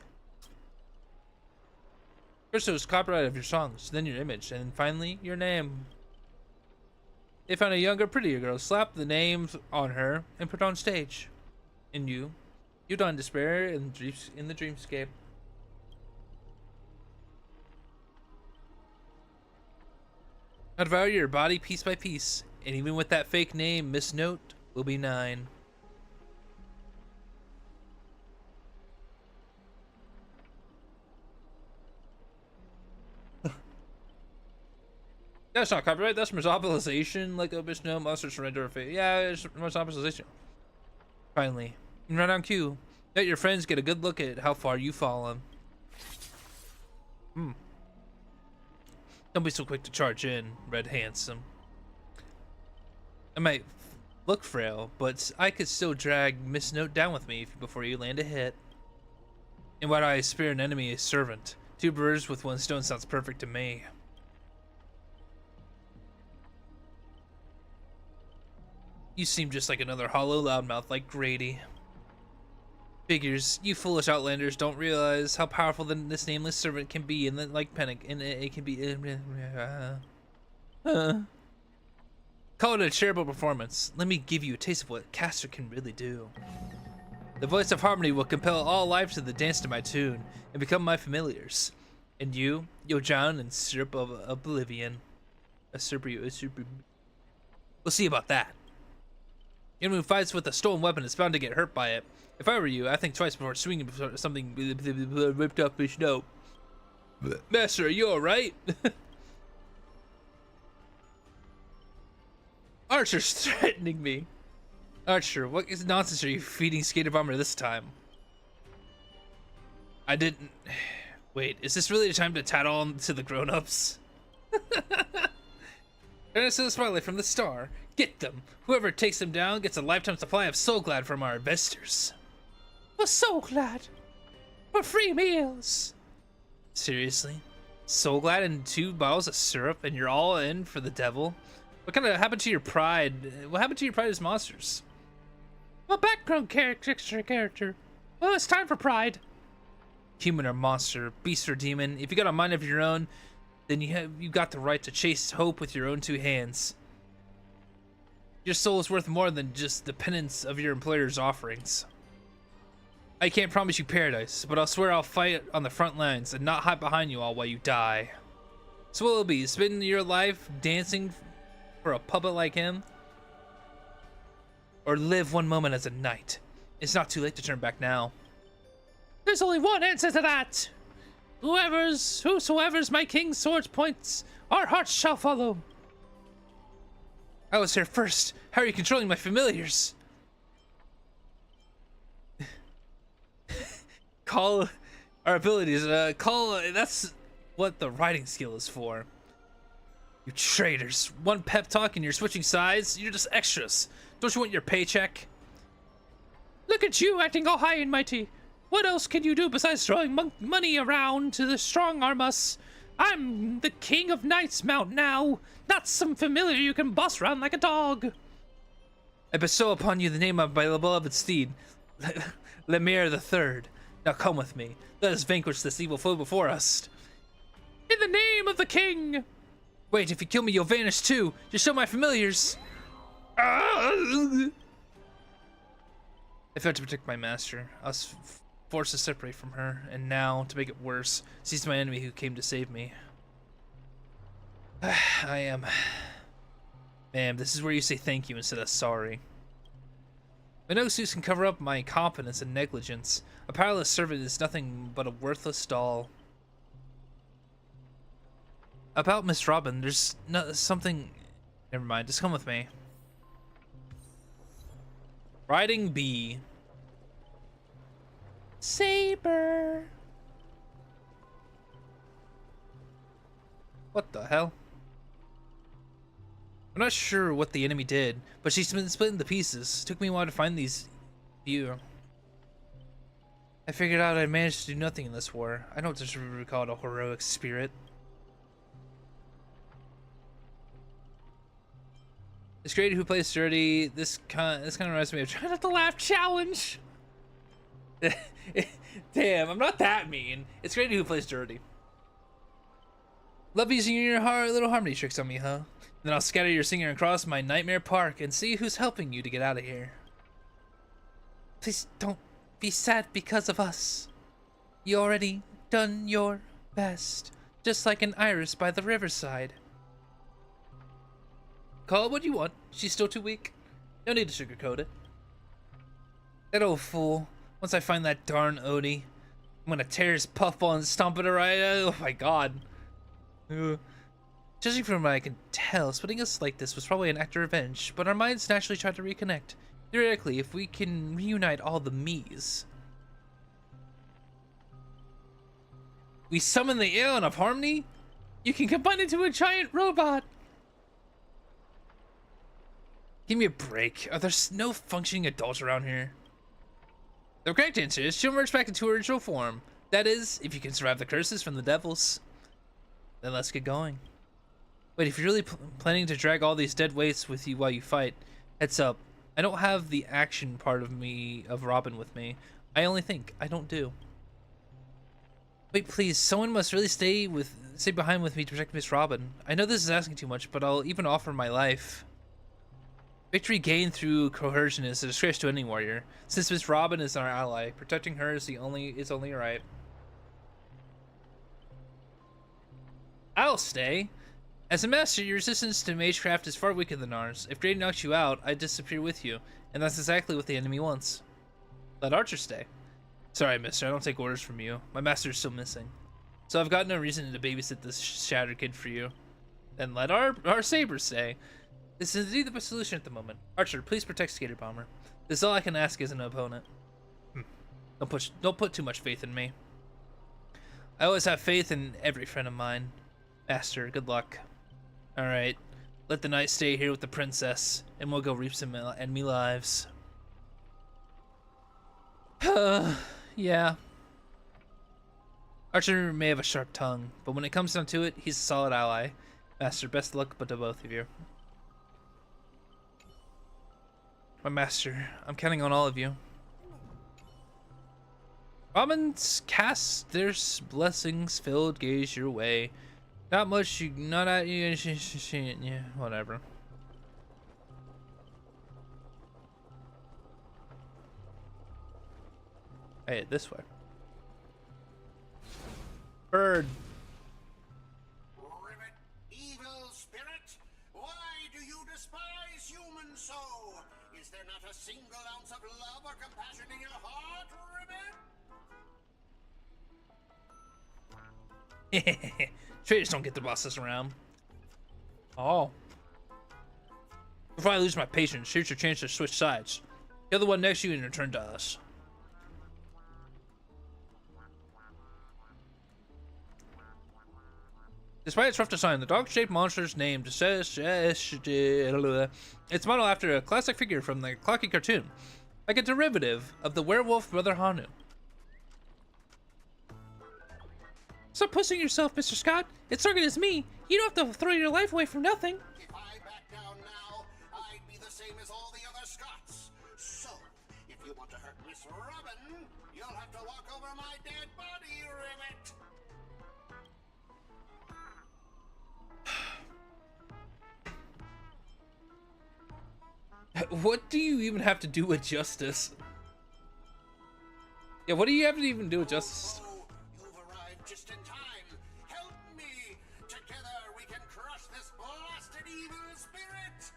First it was copyright of your songs, then your image, and finally, your name. They found a younger, prettier girl, slapped the names on her, and put on stage. And you died in despair in the dreamscape. I devour your body piece by piece, and even with that fake name, Miss Note will be 9. That's not copyright, that's monopolization, like a Miss Note, monster surrender of fate. Yeah, it's monopolization. Finally, right on cue, let your friends get a good look at how far you've fallen. Don't be so quick to charge in, Red Handsome. I might look frail, but I could still drag Miss Note down with me before you land a hit. And why do I spare an enemy a servant? 2 birds with 1 stone sounds perfect to me. You seem just like another hollow loudmouth like Grady. Figures, you foolish outlanders don't realize how powerful this nameless servant can be, and then like panic, and it can be. Call it a charitable performance. Let me give you a taste of what Caster can really do. The voice of harmony will compel all life to the dance to my tune and become my familiars. And you'll drown in syrup of oblivion. We'll see about that. Anyone who fights with a stolen weapon is bound to get hurt by it. If I were you, I think twice before swinging something ripped off Miss Note. Master, are you alright? Archer's threatening me. Archer, what nonsense are you feeding Skater Bomber this time? I didn't... Wait, is this really the time to tattle on to the grown-ups? Turn us to the spotlight from the star. Get them. Whoever takes them down gets a lifetime supply of Soul Glad from our investors. Well, Soul Glad? For free meals? Seriously? Soul Glad and 2 bottles of syrup and you're all in for the devil? What kind of happened to your pride? What happened to your pride as monsters? A background character. Well, it's time for pride. Human or monster, beast or demon, if you got a mind of your own, then you got the right to chase hope with your own 2 hands. Your soul is worth more than just the penance of your employer's offerings. I can't promise you paradise, but I'll swear I'll fight on the front lines and not hide behind you all while you die. So what will it be? Spend your life dancing for a puppet like him? Or live one moment as a knight? It's not too late to turn back now. There's only one answer to that! Whosoever's my king's sword points, our hearts shall follow. I was here first. How are you controlling my familiars? Call our abilities. That's what the writing skill is for. You traitors. One pep talk and you're switching sides. You're just extras. Don't you want your paycheck? Look at you acting all high and mighty. What else can you do besides throwing money around to the strong arm us? I'm the king of Knight's Mount now, not some familiar you can boss around like a dog. I bestow upon you the name of my beloved steed, Lemire the Third. Now come with me. Let us vanquish this evil foe before us. In the name of the king! Wait, if you kill me, you'll vanish too. Just show my familiars. I failed to protect my master. I was forced to separate from her, and now, to make it worse, seized my enemy who came to save me. I am... Man, this is where you say thank you instead of sorry. My no suits can cover up my incompetence and negligence. A powerless servant is nothing but a worthless doll. About Miss Robin, there's something... Never mind, just come with me. Riding bee. Saber. What the hell? I'm not sure what the enemy did, but she's been split into pieces. Took me a while to find these few. I figured out I managed to do nothing in this war. I don't deserve to be called a heroic spirit. It's great who plays dirty. This kind of reminds me of Try Not to Laugh challenge. Damn, I'm not that mean. It's great who plays dirty. Love using your little harmony tricks on me, huh? Then I'll scatter your singer across my nightmare park and see who's helping you to get out of here. Please don't be sad because of us. You already done your best, just like an iris by the riverside. Call it what you want. She's still too weak. No need to sugarcoat it. That old fool. Once I find that darn Odie, I'm gonna tear his puffball and stomp it right out. Oh my god. Judging from what I can tell, splitting us like this was probably an act of revenge, but our minds naturally try to reconnect. Theoretically, if we can reunite all the me's. We summon the Aeon of Harmony? You can combine into a giant robot! Give me a break. Are there no functioning adults around here? The correct answer is she'll merge back into her original form. That is, if you can survive the curses from the devils. Then let's get going. Wait, if you're really planning to drag all these dead weights with you while you fight, heads up. I don't have the action part of Robin with me. I only think. I don't do. Wait, please. Someone must really stay behind with me to protect Miss Robin. I know this is asking too much, but I'll even offer my life. Victory gained through coercion is a disgrace to any warrior. Since Miss Robin is our ally, protecting her is only right. I'll stay. As a master, your resistance to magecraft is far weaker than ours. If Grail knocks you out, I disappear with you, and that's exactly what the enemy wants. Let Archer stay. Sorry, mister, I don't take orders from you. My master is still missing. So I've got no reason to babysit this shattered kid for you. Then let our Saber stay. This is indeed the best solution at the moment. Archer, please protect Skater Bomber. This is all I can ask as an opponent. Don't put too much faith in me. I always have faith in every friend of mine. Master, good luck. Alright, let the knight stay here with the princess, and we'll go reap some enemy lives. Yeah. Archer may have a sharp tongue, but when it comes down to it, he's a solid ally. Master, best luck but to both of you. My master, I'm counting on all of you. Robin's cast their blessings filled gaze your way. Not much, not at you, yeah, whatever. Hey, this way. Bird. Rivet, evil spirit, why do you despise human soul? Is there not a single ounce of love or compassion in your heart, Rivet? Traitors don't get to boss us around. Oh. Before I lose my patience, here's your chance to switch sides. Kill the one next to you and return to us. Despite its rough design, the dog-shaped monster's named its model after a classic figure from the Clocky cartoon, like a derivative of the werewolf Brother Hanu. Stop pushing yourself, Mr. Scott. It's target is me. You don't have to throw your life away for nothing. If I back down now, I'd be the same as all the other Scots. So, if you want to hurt Miss Robin, you'll have to walk over my dead body, Ribbit. What do you even have to do with justice? Yeah, what do you have to even do with justice? You've arrived just in time. Help me. Together we can crush this blasted evil spirit.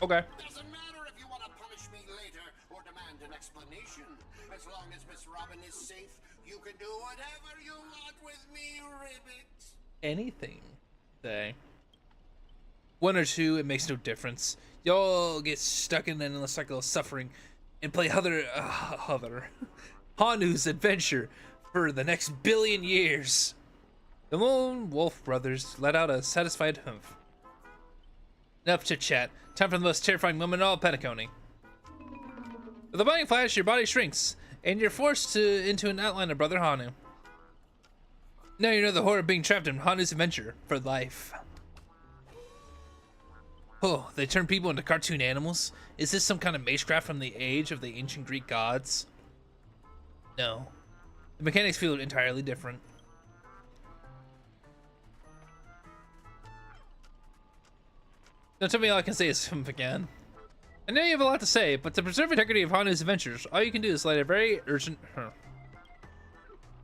Okay. Doesn't matter if you want to punish me later or demand an explanation. As long as Miss Robin is safe, you can do whatever you want with me, Ribbit. Anything. Say. One or two, it makes no difference. Y'all get stuck in an endless cycle of suffering and play Hanu's adventure for the next billion years. The lone wolf brothers let out a satisfied humph. Enough chit chat. Time for the most terrifying moment in all Penacony. With a blinding flash, your body shrinks, and you're forced into an outline of Brother Hanu. Now you know the horror of being trapped in Hanu's adventure for life. Oh, they turn people into cartoon animals? Is this some kind of magecraft from the age of the ancient Greek gods? No. The mechanics feel entirely different. Don't tell me all I can say is again. I know you have a lot to say, but to preserve integrity of Hanu's adventures, all you can do is light a very urgent...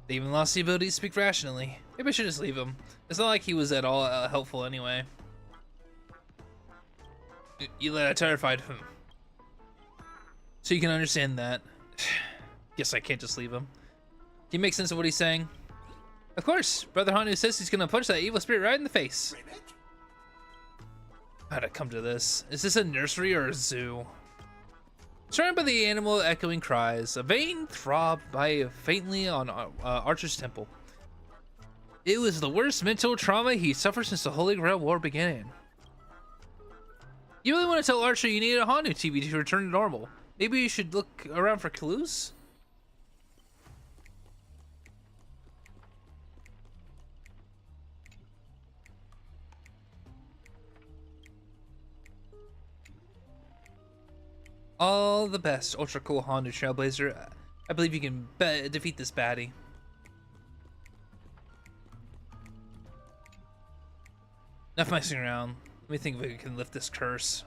They even lost the ability to speak rationally. Maybe I should just leave him. It's not like he was at all helpful anyway. You let a terrified him. So you can understand that. Guess I can't just leave him. Can you make sense of what he's saying? Of course, Brother Hanu says he's gonna punch that evil spirit right in the face. How'd it come to this? Is this a nursery or a zoo? Surrounded by the animal echoing cries, a vein throbbed by faintly on Archer's temple. It was the worst mental trauma he suffered since the Holy Grail War began. You really want to tell Archer you need a Hanu TV to return to normal? Maybe you should look around for clues? All the best, ultra cool Hanu Trailblazer. I believe you can defeat this baddie. Enough messing around. Let me think if we can lift this curse.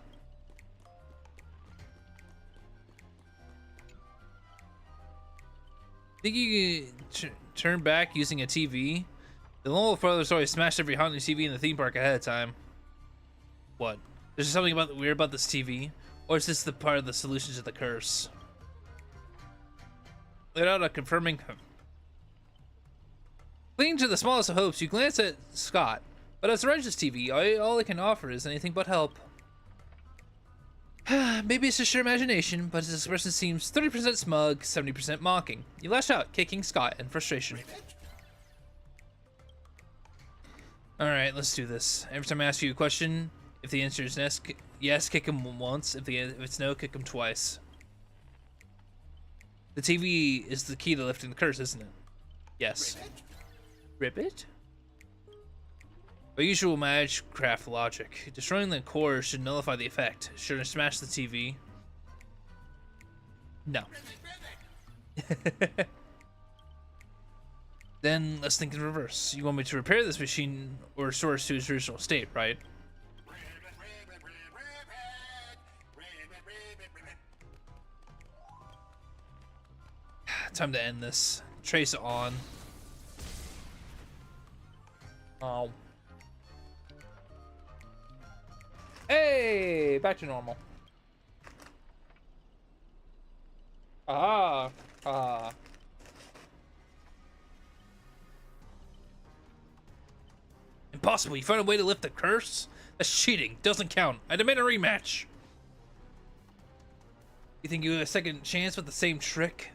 Think you can turn back using a TV? The Lone Wolf Brothers always smashed every Hanu TV in the theme park ahead of time. What? There's something weird about this TV? Or is this the part of the solution to the curse? Without a confirming... Clinging to the smallest of hopes, you glance at Scott. But as Regis's TV, all it can offer is anything but help. Maybe it's just sheer imagination, but his expression seems 30% smug, 70% mocking. You lash out, kicking Scott in frustration. Alright, let's do this. Every time I ask you a question, if the answer is yes, kick him once. If it's no, kick him twice. The TV is the key to lifting the curse, isn't it? Yes. Ribbit? By usual magecraft logic, destroying the core should nullify the effect. Should I smash the TV? No. Then let's think in reverse. You want me to repair this machine or restore it to its original state, right? Time to end this. Trace on. Oh. Hey, back to normal. Ah, ah. Impossible. You found a way to lift the curse? That's cheating. Doesn't count. I demand a rematch. You think you have a second chance with the same trick?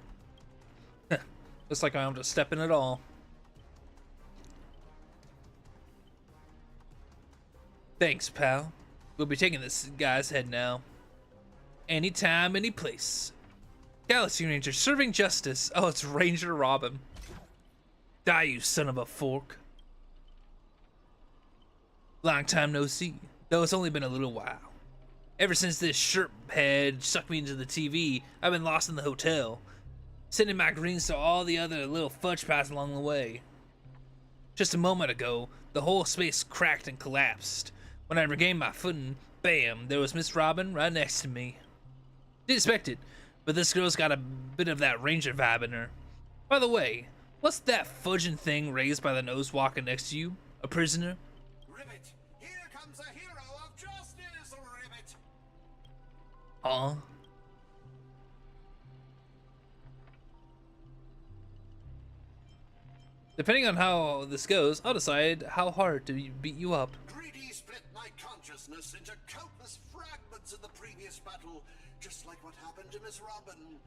Looks like I'm just stepping it all. Thanks, pal. We'll be taking this guy's head now. Anytime, any place. Galaxy Ranger serving justice. Oh, it's Ranger Robin. Die, you son of a fork. Long time no see, though it's only been a little while. Ever since this shirt head sucked me into the TV, I've been lost in the hotel, sending my greens to all the other little fudge pies along the way. Just a moment ago, the whole space cracked and collapsed. When I regained my footing, bam, there was Miss Robin right next to me. Didn't expect it, but this girl's got a bit of that Ranger vibe in her. By the way, what's that fudging thing raised by the nose walking next to you? A prisoner? Ribbit, here comes a hero of justice, Ribbit. Aw. Depending on how this goes, I'll decide how hard to beat you up. Greedy split my consciousness into countless fragments in the previous battle, just like what happened to Miss Robin.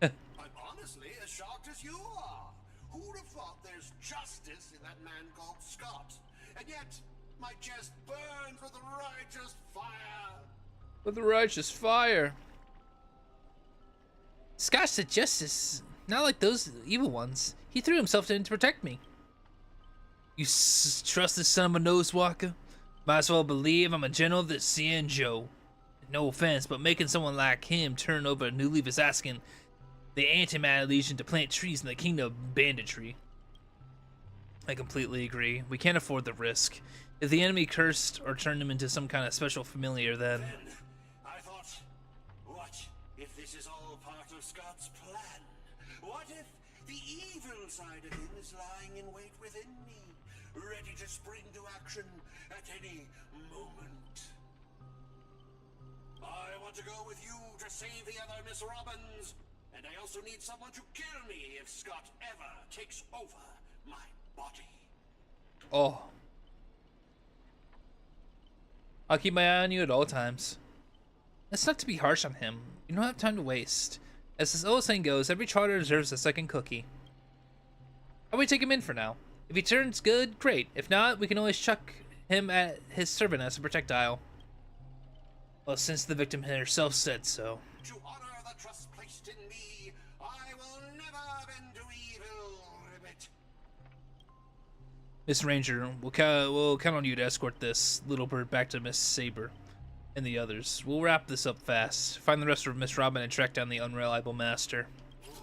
I'm honestly as shocked as you are. Who'd have thought there's justice in that man called Scott? And yet, my chest burns with righteous fire. With righteous fire. Scott's the justice, not like those evil ones. He threw himself in to protect me. You trust this son of a nose walker? Might as well believe I'm a general that's seeing Joe. No offense, but making someone like him turn over a new leaf is asking the Anti-Matter Legion to plant trees in the kingdom of banditry. I completely agree. We can't afford the risk. If the enemy cursed or turned him into some kind of special familiar, then... I thought, what if this is all part of Scott's plan? What if the evil side of him is lying in wait within me, ready to spring to action at any moment? I want to go with you to save the other Miss Robins, and I also need someone to kill me if Scott ever takes over my body. Oh. I'll keep my eye on you at all times. It's not to be harsh on him. You don't have time to waste. As this old saying goes, every charter deserves a second cookie. How we take him in for now? If he turns good, great. If not, we can always chuck him at his servant as a projectile. Well, since the victim herself said so. To honor the trust placed in me, I will never bend to evil, Ribbit. Miss Ranger, we'll count on you to escort this little bird back to Miss Saber and the others. We'll wrap this up fast. Find the rest of Miss Robin and track down the unreliable master.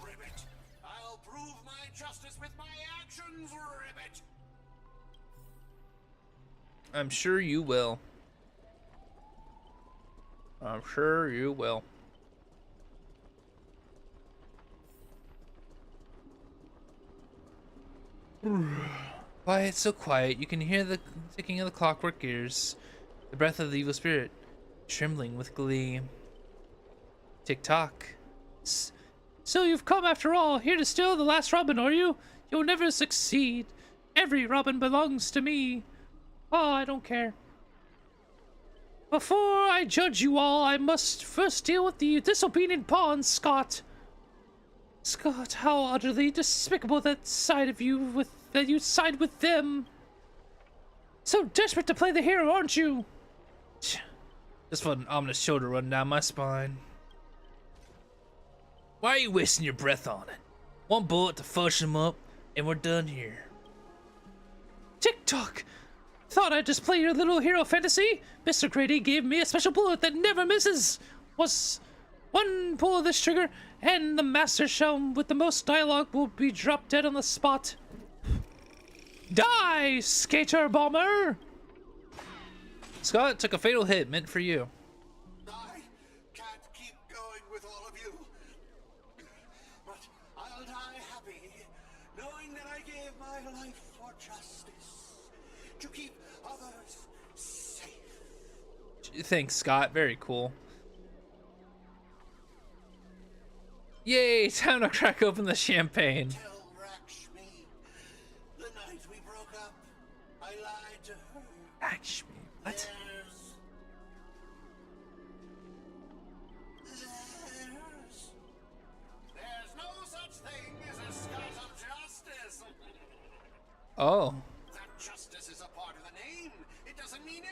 Ribbit, I'll prove my justice with my actions, Ribbit. I'm sure you will. I'm sure you will. Quiet, so quiet. You can hear the ticking of the clockwork gears, the breath of the evil spirit, trembling with glee. Tick-tock. So you've come after all, here to steal the last Robin, are you? You'll never succeed. Every Robin belongs to me. Oh, I don't care. Before I judge you all, I must first deal with the disobedient pawns, Scott. Scott, how utterly despicable that side of you that you side with them. So desperate to play the hero, aren't you? Just felt an ominous shoulder run down my spine. Why are you wasting your breath on it? One bullet to flush him up, and we're done here. Tick-tock! Thought I'd just play your little hero fantasy? Mr. Grady gave me a special bullet that never misses. Was one pull of this trigger, and the master shell with the most dialogue will be dropped dead on the spot. Die, skater bomber! Scott took a fatal hit meant for you. I can't keep going with all of you, but I'll die happy, knowing that I gave my life for justice, to keep others safe. Thanks, Scott. Very cool. Yay, time to crack open the champagne. Tell Lakshmi, the night we broke up, I lied to her. Lakshmi, what? There's no such thing as a Scott of justice. Oh. That justice is a part of the name. It doesn't mean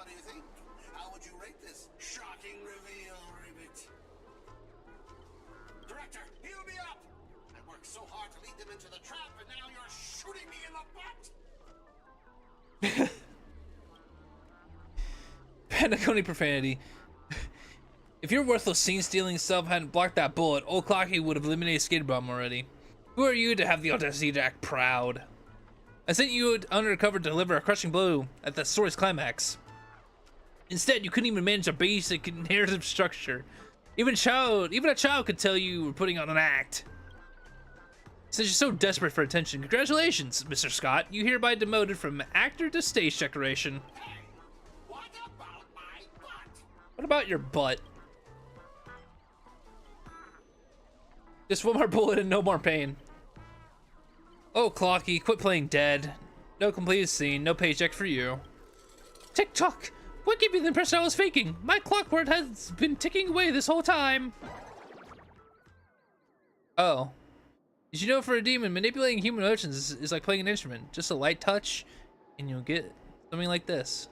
What do you think? How would you rate this shocking reveal, Ribbit? Director, heal me up! I worked so hard to lead them into the trap, and now you're shooting me in the butt! Penacony profanity. If your worthless scene-stealing self hadn't blocked that bullet, old Clocky would have eliminated Skater Bomb already. Who are you to have the audacity to act proud? I sent you undercover to deliver a crushing blow at the story's climax. Instead, you couldn't even manage a basic narrative structure. Even a child could tell you were putting on an act. Since you're so desperate for attention, congratulations, Mr. Scott. You hereby demoted from actor to stage decoration. What about your butt? Just one more bullet and no more pain. Oh, Clocky, quit playing dead. No completed scene, no paycheck for you. Tick-tock! What gave you the impression I was faking? My clockwork has been ticking away this whole time. Oh. Did you know for a demon, manipulating human emotions is like playing an instrument. Just a light touch, and you'll get something like this.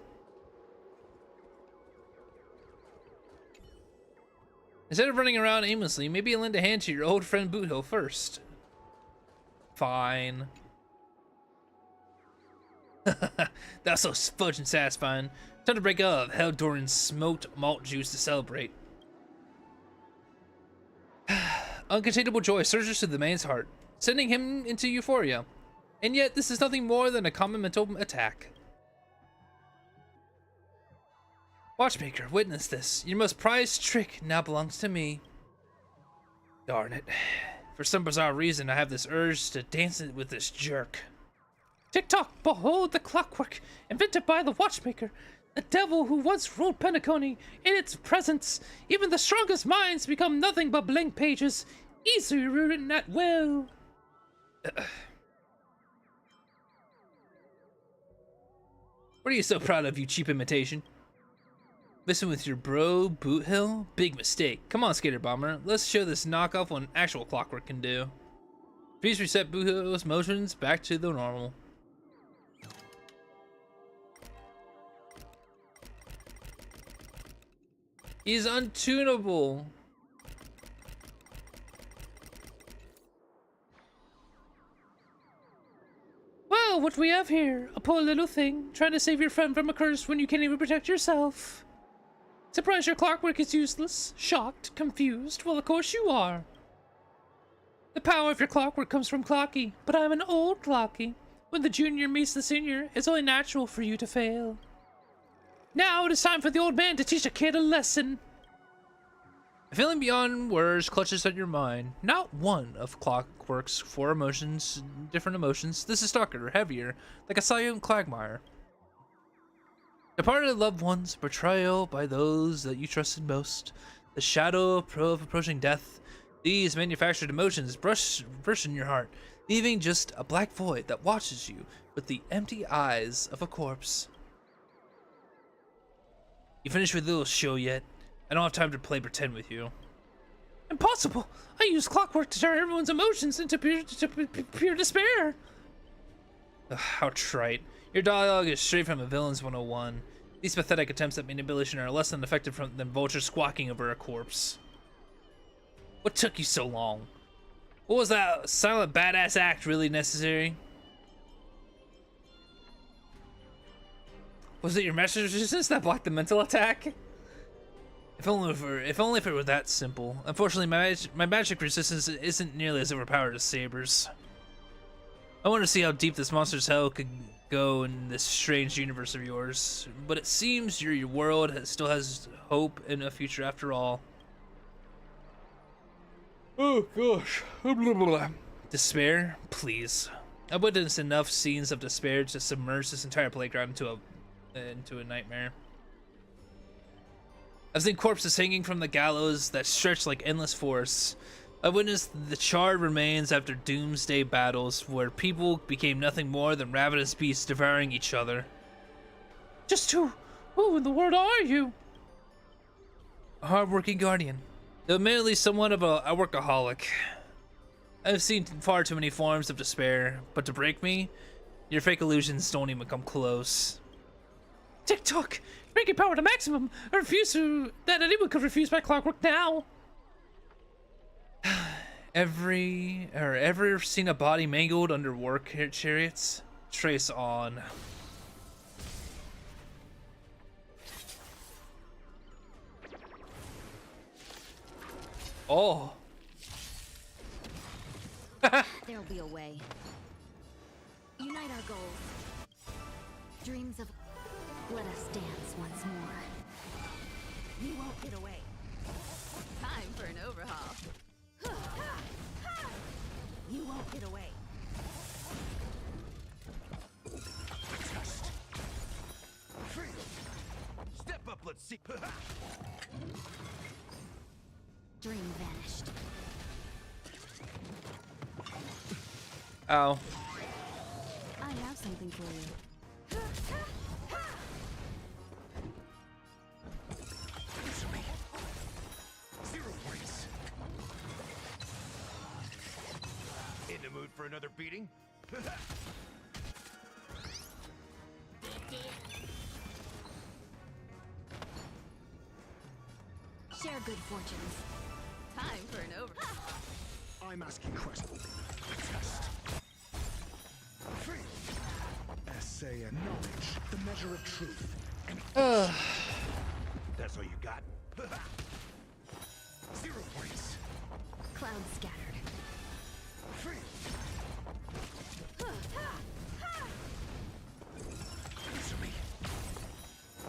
Instead of running around aimlessly, maybe lend a hand to your old friend Boothill first. Fine. That's so fudge and satisfying. Time to break up Heldoran's smoked malt juice to celebrate. Uncontainable joy surges to the man's heart, sending him into euphoria. And yet, this is nothing more than a common mental attack. Watchmaker, witness this. Your most prized trick now belongs to me. Darn it. For some bizarre reason, I have this urge to dance it with this jerk. Tick-tock, behold the clockwork, invented by the Watchmaker. The devil who once ruled Penacony. In its presence, even the strongest minds become nothing but blank pages, easily rewritten at will. What are you so proud of, you cheap imitation? Listen with your bro, Boothill? Big mistake. Come on, Skater Bomber. Let's show this knockoff what actual clockwork can do. Please reset Boothill's motions back to the normal. He's untunable. Well, what we have here? A poor little thing trying to save your friend from a curse when you can't even protect yourself. Surprised your clockwork is useless, shocked, confused? Well, of course you are. The power of your clockwork comes from Clocky, but I'm an old Clocky. When the junior meets the senior, it's only natural for you to fail. Now it is time for the old man to teach a kid a lesson. A feeling beyond words clutches at your mind. Not one of Clockwork's four emotions, different emotions. This is darker, heavier, like a silent quagmire. Departed loved ones, betrayal by those that you trusted most, the shadow of approaching death. These manufactured emotions burst in your heart, leaving just a black void that watches you with the empty eyes of a corpse. You finished with the little show yet? I don't have time to play pretend with you. Impossible! I use clockwork to turn everyone's emotions into pure despair! Ugh, how trite. Your dialogue is straight from a villain's 101. These pathetic attempts at manipulation are less than effective than vultures squawking over a corpse. What took you so long? What was that silent badass act really necessary? Was it your master's resistance that blocked the mental attack? If only if it were that simple. Unfortunately, my magic resistance isn't nearly as overpowered as Saber's. I want to see how deep this monster's hell could go in this strange universe of yours, but it seems your world still has hope and a future after all. Oh gosh. Despair? Please. I've witnessed enough scenes of despair to submerge this entire playground into a nightmare. I've seen corpses hanging from the gallows that stretch like endless forests. I've witnessed the charred remains after doomsday battles where people became nothing more than ravenous beasts devouring each other. Just who in the world are you? A hard-working guardian, though admittedly somewhat of a workaholic. I've seen far too many forms of despair, but to break me, your fake illusions don't even come close. TikTok! Breaking power to maximum! I refuse to... that anyone could refuse my clockwork now! Ever seen a body mangled under war chariots? Trace on. Oh. There'll be a way. Unite our goals. Dreams of... Let us dance once more. You won't get away. Time for an overhaul. You won't get away. Test. Step up, let's see. Dream vanished. Ow. I have something for you. Zero points. In the mood for another beating? Share good fortunes. Time for an overhaul. I'm asking questions. Test. Essay and knowledge, the measure of truth. That's all you got? 0 points. Clouds scattered. Answer me.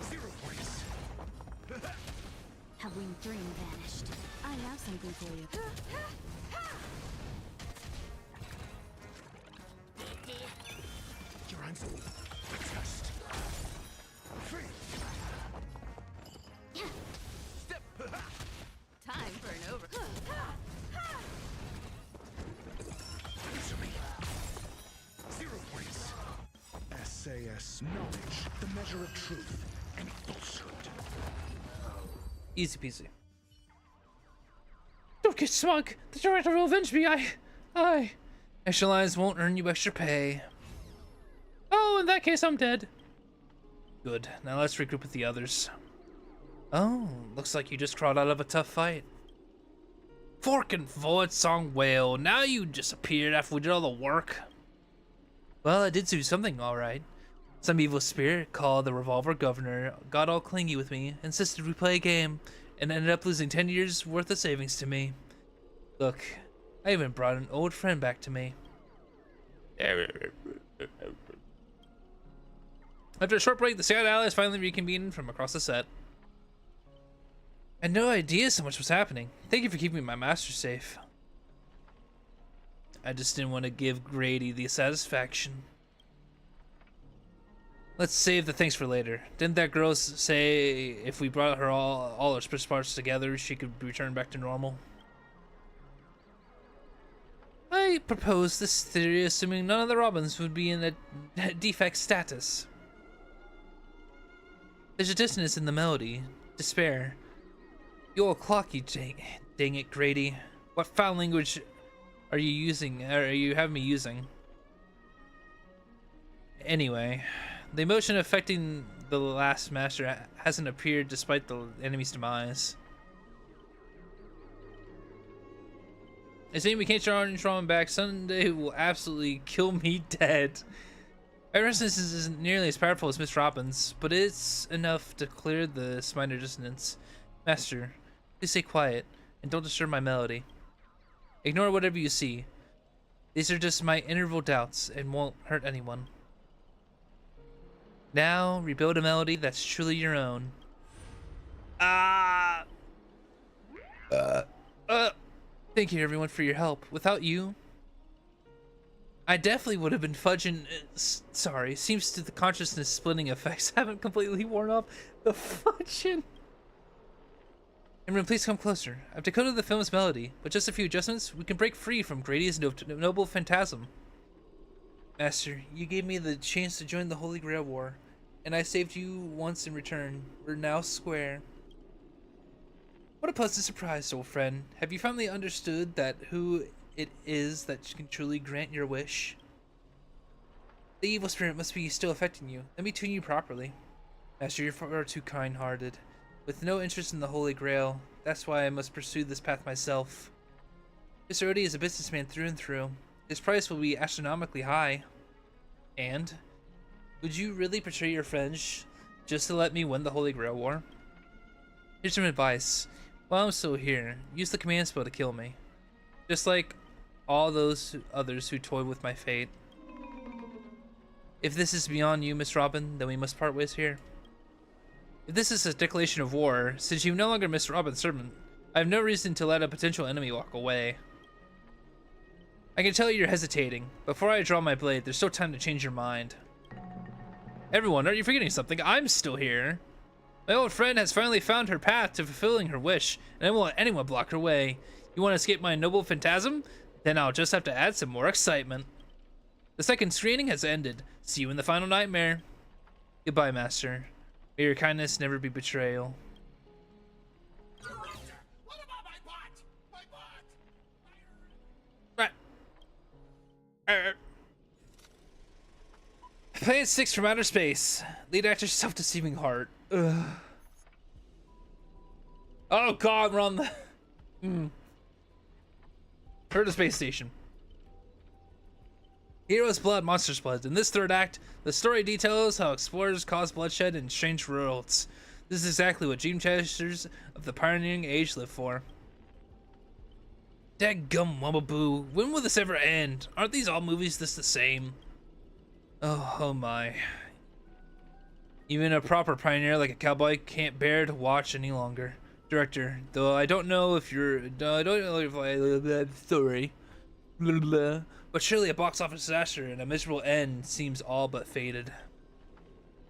0 points. Halloween dream vanished. I have something for you. Your answer. Test. Step. Time for an overhaul. Answer me. 0 points. SAS knowledge, the measure of truth and falsehood. Easy peasy. Don't get smug. The director will avenge me. Extra lines won't earn you extra pay. Oh, in that case, I'm dead. Good. Now let's regroup with the others. Oh, looks like you just crawled out of a tough fight. Fork and forward song whale. Now you just appeared after we did all the work. Well, I did do something, all right. Some evil spirit called the Revolver Governor got all clingy with me, insisted we play a game, and ended up losing 10 years worth of savings to me. Look, I even brought an old friend back to me. After a short break, the Scout Allies finally reconvened from across the set. I had no idea so much was happening. Thank you for keeping my master safe. I just didn't want to give Grady the satisfaction. Let's save the thanks for later. Didn't that girl say if we brought her all her spare parts together, she could return back to normal? I proposed this theory assuming none of the Robins would be in a defect status. There's a dissonance in the melody. Despair. You old clocky, dang it, Grady. What foul language are you using? Are you having me using? Anyway, the emotion affecting the last master hasn't appeared despite the enemy's demise. As soon as we can't draw him back, Sunday will absolutely kill me dead. My resistance isn't nearly as powerful as Miss Robin's, but it's enough to clear this minor dissonance. Master, please stay quiet and don't disturb my melody. Ignore whatever you see. These are just my interval doubts and won't hurt anyone. Now, rebuild a melody that's truly your own. Thank you everyone for your help. Without you, I definitely would have been fudging. Sorry, seems to the consciousness splitting effects haven't completely worn off. The fudging. Everyone, please come closer. I've decoded the film's melody, but just a few adjustments, we can break free from Grady's noble phantasm. Master, you gave me the chance to join the Holy Grail War, and I saved you once in return. We're now square. What a pleasant surprise, old friend. Have you finally understood that who it is that can truly grant your wish? The evil spirit must be still affecting you. Let me tune you properly. Master, you're far too kind-hearted. With no interest in the Holy Grail, that's why I must pursue this path myself. Mr. Odie is a businessman through and through. His price will be astronomically high. And? Would you really betray your friends just to let me win the Holy Grail War? Here's some advice. While I'm still here, use the command spell to kill me. Just like all those others who toyed with my fate. If this is beyond you, Miss Robin, then we must part ways here. If this is a declaration of war, since you no longer Miss Robin's servant, I have no reason to let a potential enemy walk away. I can tell you're hesitating. Before I draw my blade, there's still time to change your mind. Everyone, are you forgetting something? I'm still here. My old friend has finally found her path to fulfilling her wish, and I won't let anyone block her way. You want to escape my noble phantasm? Then I'll just have to add some more excitement. The second screening has ended. See you in the final nightmare. Goodbye, Master. May your kindness never be betrayal. Planet 6 from outer space. Lead actor's self-deceiving heart. Ugh. Oh god, we're on the... Heard of space station. Heroes' blood, monsters' blood. In this third act, the story details how explorers cause bloodshed in strange worlds. This is exactly what dream chasers of the pioneering age live for. Dadgum Wumbaboo, when will this ever end? Aren't these all movies just the same? Oh my. Even a proper pioneer like a cowboy can't bear to watch any longer. Director, though I don't know if you're... I don't know if I... Sorry. Blah, blah. But surely a box office disaster and a miserable end seems all but fated.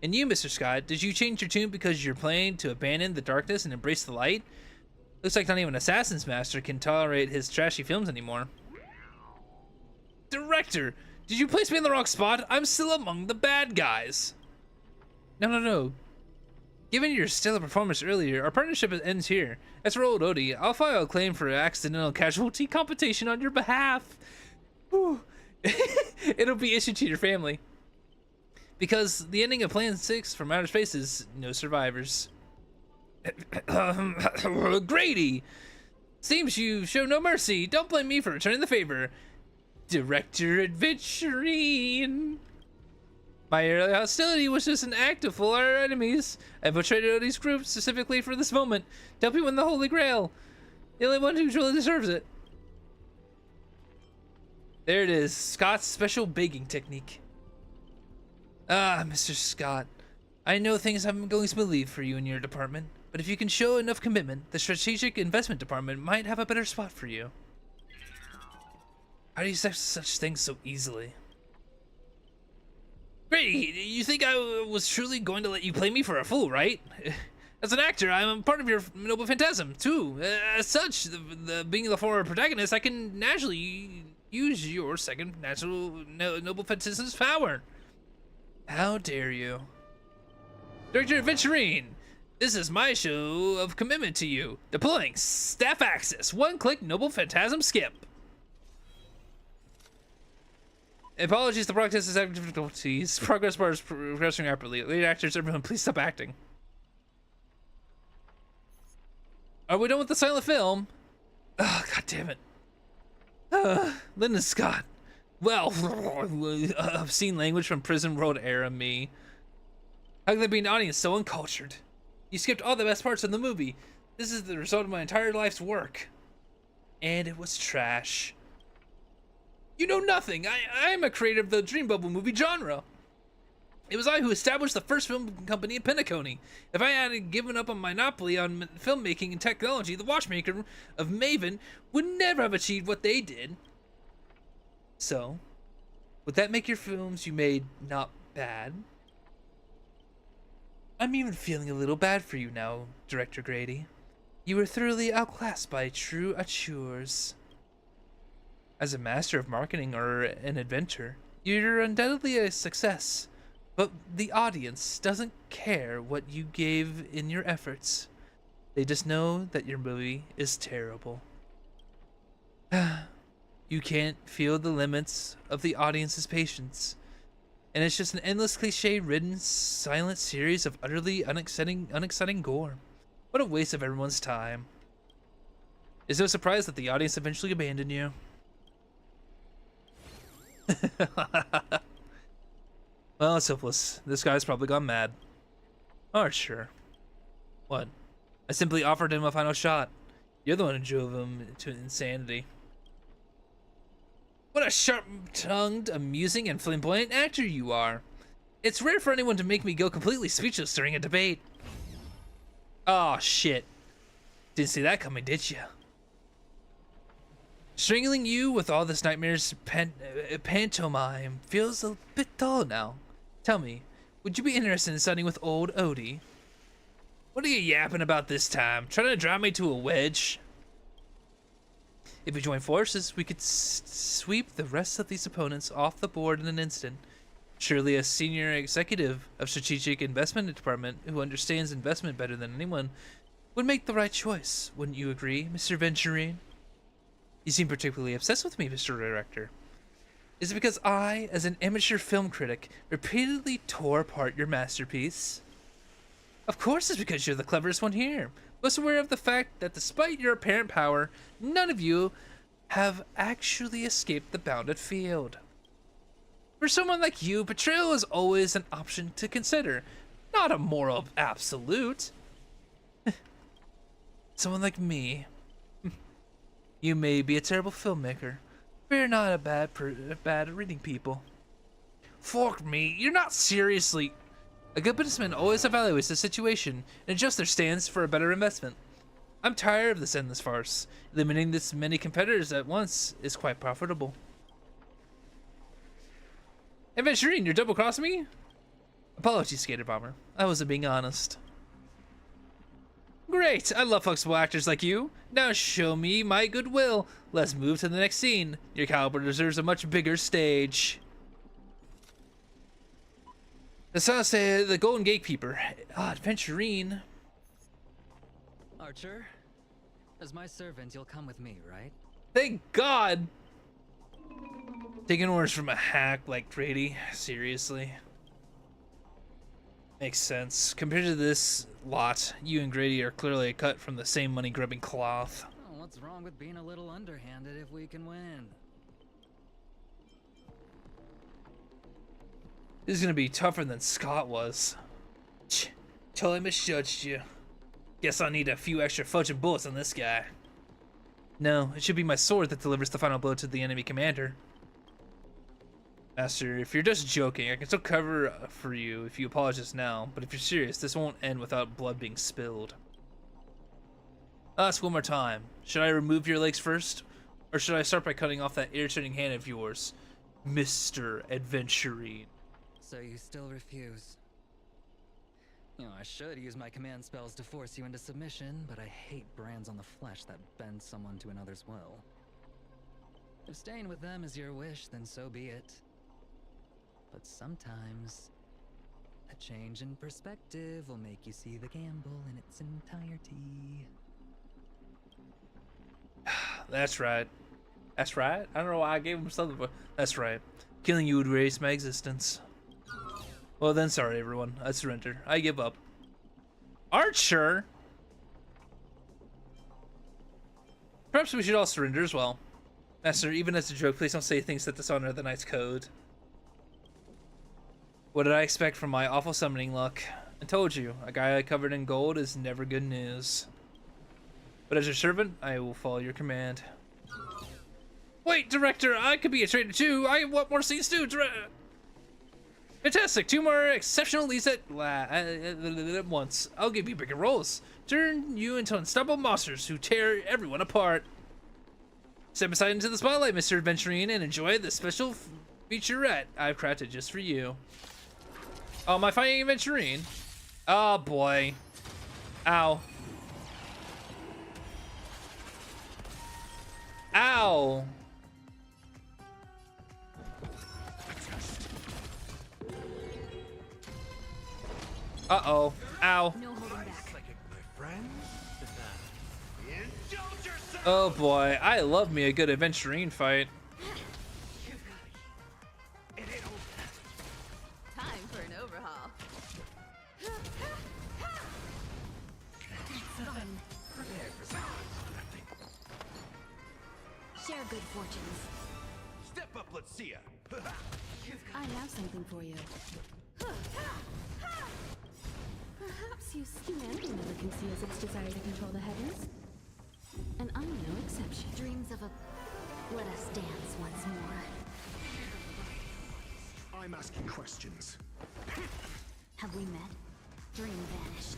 And you, Mr. Scott, did you change your tune because you're planning to abandon the darkness and embrace the light? Looks like not even Assassin's Master can tolerate his trashy films anymore. Director, did you place me in the wrong spot? I'm still among the bad guys. No. Given your stellar performance earlier, our partnership ends here. As for old Odie, I'll file a claim for accidental casualty compensation on your behalf. It'll be issued to your family. Because the ending of Planet 6 from outer space is no survivors. Grady! Seems you show no mercy. Don't blame me for returning the favor. Director Adventurine. My early hostility was just an act to fool our enemies. I betrayed Odie's group specifically for this moment to help you win the Holy Grail. The only one who truly deserves it. There it is, Scott's special begging technique. Ah, Mr. Scott, I know things haven't been going smoothly for you in your department, but if you can show enough commitment, the Strategic Investment Department might have a better spot for you. How do you accept such things so easily? Grady, you think I was truly going to let you play me for a fool, right? As an actor, I'm part of your noble phantasm, too. As such, being the former protagonist, I can naturally use your second natural noble phantasm's power. How dare you? Director Adventurine, this is my show of commitment to you. Deploying staff access, one-click noble phantasm skip. Apologies, the broadcast is having difficulties. Progress bar is progressing rapidly. Lead actors, everyone, please stop acting. Are we done with the silent film? Oh, god damn it. Lyndon Scott. Well, obscene language from prison world era me. How can there be an audience so uncultured? You skipped all the best parts of the movie. This is the result of my entire life's work. And it was trash. You know nothing. I'm a creator of the Dream Bubble movie genre. It was I who established the first film company in Penacony. If I hadn't given up on my monopoly on filmmaking and technology, the watchmaker of Maven would never have achieved what they did. So, would that make your films you made not bad? I'm even feeling a little bad for you now, Director Grady. You were thoroughly outclassed by true auteurs. As a master of marketing or an inventor, you're undoubtedly a success. But the audience doesn't care what you gave in your efforts. They just know that your movie is terrible. You can't feel the limits of the audience's patience. and it's just an endless cliche-ridden, silent series of utterly unexciting gore. What a waste of everyone's time. It's no surprise that the audience eventually abandoned you. Well, it's hopeless. This guy's probably gone mad. Alright, sure. What? I simply offered him a final shot. You're the one who drove him to insanity. What a sharp-tongued, amusing, and flamboyant actor you are. It's rare for anyone to make me go completely speechless during a debate. Oh shit. Didn't see that coming, did you? Strangling you with all this nightmares pantomime feels a bit dull now. Tell me, would you be interested in studying with old Odie? What are you yapping about this time? Trying to drive me to a wedge? If we join forces, we could sweep the rest of these opponents off the board in an instant. Surely a senior executive of Strategic Investment Department who understands investment better than anyone would make the right choice. Wouldn't you agree, Mr. Venturine? You seem particularly obsessed with me, Mr. Director. Is it because I, as an amateur film critic, repeatedly tore apart your masterpiece? Of course it's because you're the cleverest one here. Most aware of the fact that despite your apparent power, none of you have actually escaped the bounded field. For someone like you, betrayal is always an option to consider, not a moral absolute. Someone like me. You may be a terrible filmmaker, but you're not bad at reading people. Fuck me, you're not seriously... A good businessman always evaluates the situation and adjusts their stance for a better investment. I'm tired of this endless farce. Eliminating this many competitors at once is quite profitable. Hey Venturine, you're double-crossing me? Apologies, Skater Bomber. I wasn't being honest. Great! I love flexible actors like you. Now show me my goodwill. Let's move to the next scene. Your caliber deserves a much bigger stage. The Golden Gatekeeper. Venturine. Archer, as my servant, you'll come with me, right? Thank God! Taking orders from a hack like Grady? Seriously? Makes sense. Compared to this lot, you and Grady are clearly a cut from the same money-grubbing cloth. Oh, what's wrong with being a little underhanded if we can win? This is gonna be tougher than Scott was. Totally misjudged you. Guess I'll need a few extra fudging bullets on this guy. No, it should be my sword that delivers the final blow to the enemy commander. Master, if you're just joking, I can still cover for you if you apologize now, but if you're serious, this won't end without blood being spilled. I'll ask one more time. Should I remove your legs first? Or should I start by cutting off that irritating hand of yours, Mr. Adventurine? So you still refuse? You know, I should use my command spells to force you into submission, but I hate brands on the flesh that bend someone to another's will. If staying with them is your wish, then so be it. But sometimes, a change in perspective will make you see the gamble in its entirety. That's right. That's right. I don't know why I gave him something, but that's right. Killing you would erase my existence. Well then, sorry everyone. I surrender. I give up. Archer! Perhaps we should all surrender as well. Master, even as a joke, please don't say things that dishonor the Knight's code. What did I expect from my awful summoning luck? I told you, a guy covered in gold is never good news. But as your servant, I will follow your command. Wait, Director, I could be a traitor too. I want more scenes too. Fantastic, 2 more exceptional leads at once. I'll give you bigger roles. Turn you into unstoppable monsters who tear everyone apart. Step aside into the spotlight, Mr. Venturine, and enjoy the special featurette I've crafted just for you. Oh, am I fighting a Venturine? Oh boy. Ow. Ow. Uh-oh. Ow. No holding back. Oh boy, I love me a good Adventurine fight. overhaul. Prepare for share good fortunes. Step up, let's see ya. I have something for you. Perhaps humanity never conceals its desire to control the heavens. And I'm no exception. Dreams of a... Let us dance once more. I'm asking questions. Have we met? Dream vanished.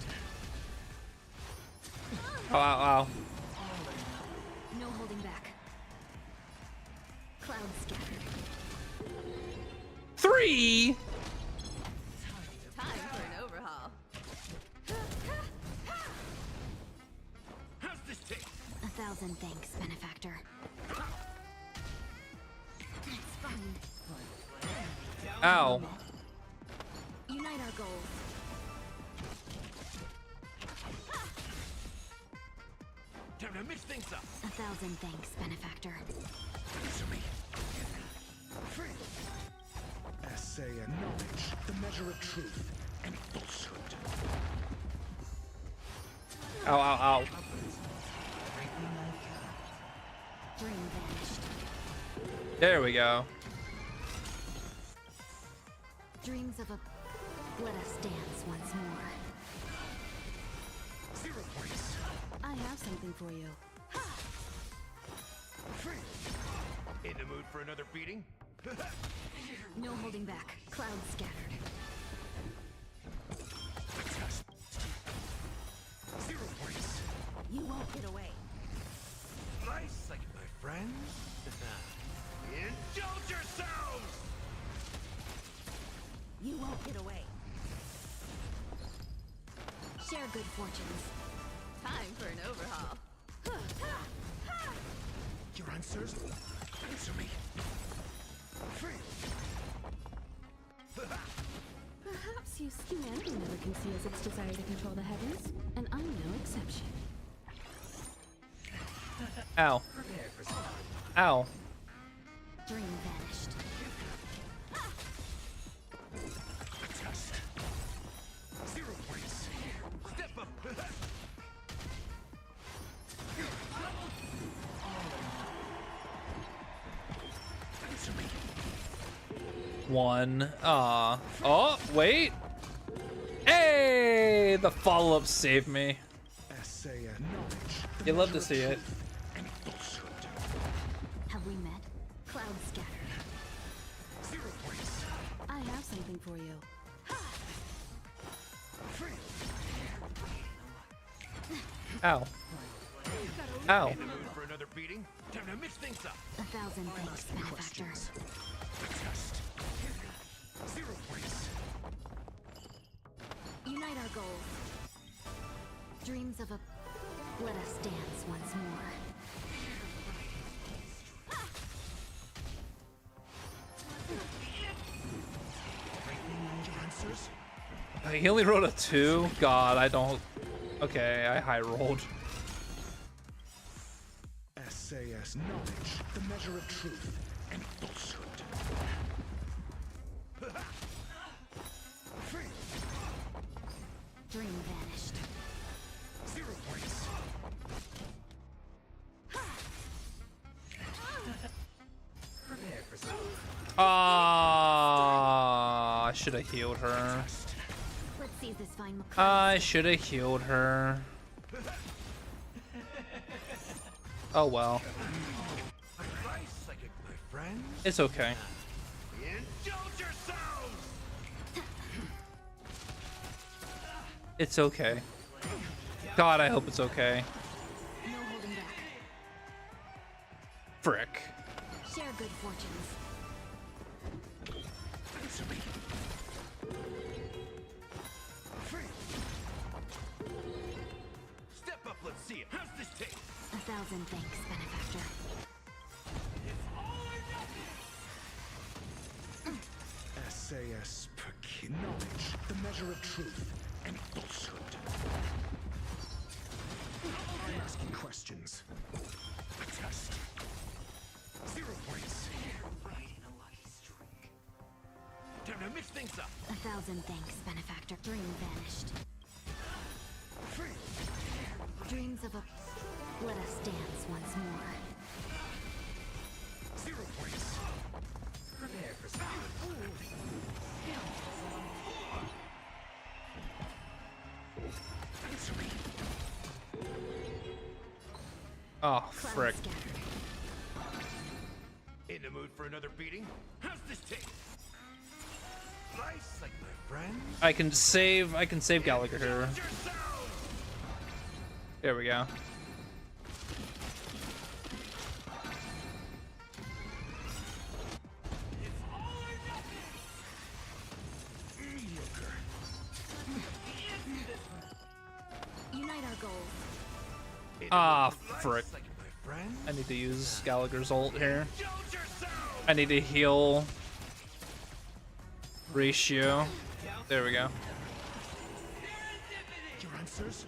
Oh, wow. No holding back. Cloud scattered. 3. Time for an overhaul. How's this taste? 1,000 thanks, benefactor. It's fun. Ow. Unite our goals. Time to mix things up. 1,000 thanks, benefactor. Answer me. Essay and knowledge, the measure of truth and falsehood. Ow, ow, ow. Dream vanished. There we go. Dreams of a... Let us dance once more. 0 points. I have something for you. In the mood for another beating? No holding back. Cloud scattered. 0 points. You won't get away. Nice, like my friends. Indulge yourselves! You won't get away. Share good fortunes. Time for an overhaul. Your answers? Answer me. Perhaps humanity never conceals its desire to control the heavens, and I'm no exception. Ow. Ow. Dream vanished. Test. 0 points. Step up! Answer me. 1. Aw. Oh, wait. Hey! The follow-up saved me. Essay and knowledge. the You love to measure of see it. truth and falsehood. Have we met? Cloud scattered. 0 points. I have something for you. Ow. Ow. In the mood for another beating? Time to mix things up. 1,000 thanks, benefactor. Questions. Test. 0 points. Unite our goals. Dreams of a... Let us dance once more. Your answers? He only rolled a 2? God, I don't... Okay, I high rolled. SAS knowledge, the measure of truth and falsehood. Dream vanished. 0 points. Ah, I should have healed her. Let's seize this fine I should have healed her. Oh well. It's okay. Indulge yourselves! It's okay. God, I hope it's okay. No holding back. Frick. Share good fortunes. Answer me. Step up, let's see it. How's this taste? 1,000 thanks, benefactor. SAS knowledge, the measure of truth and falsehood. I'm asking questions. Test. 0 points. Time to mix things up. 1,000 thanks, benefactor. Dream vanished. Dreams of a... Let us dance once more. 0 points. Prepare for Oh, frick. In the mood for another beating? How's this taste? Nice, like my friends. I can save Gallagher here. There we go. Unite our goals. Ah, frick. I need to use Gallagher's ult here. I need to heal ratio. There we go. Your answers?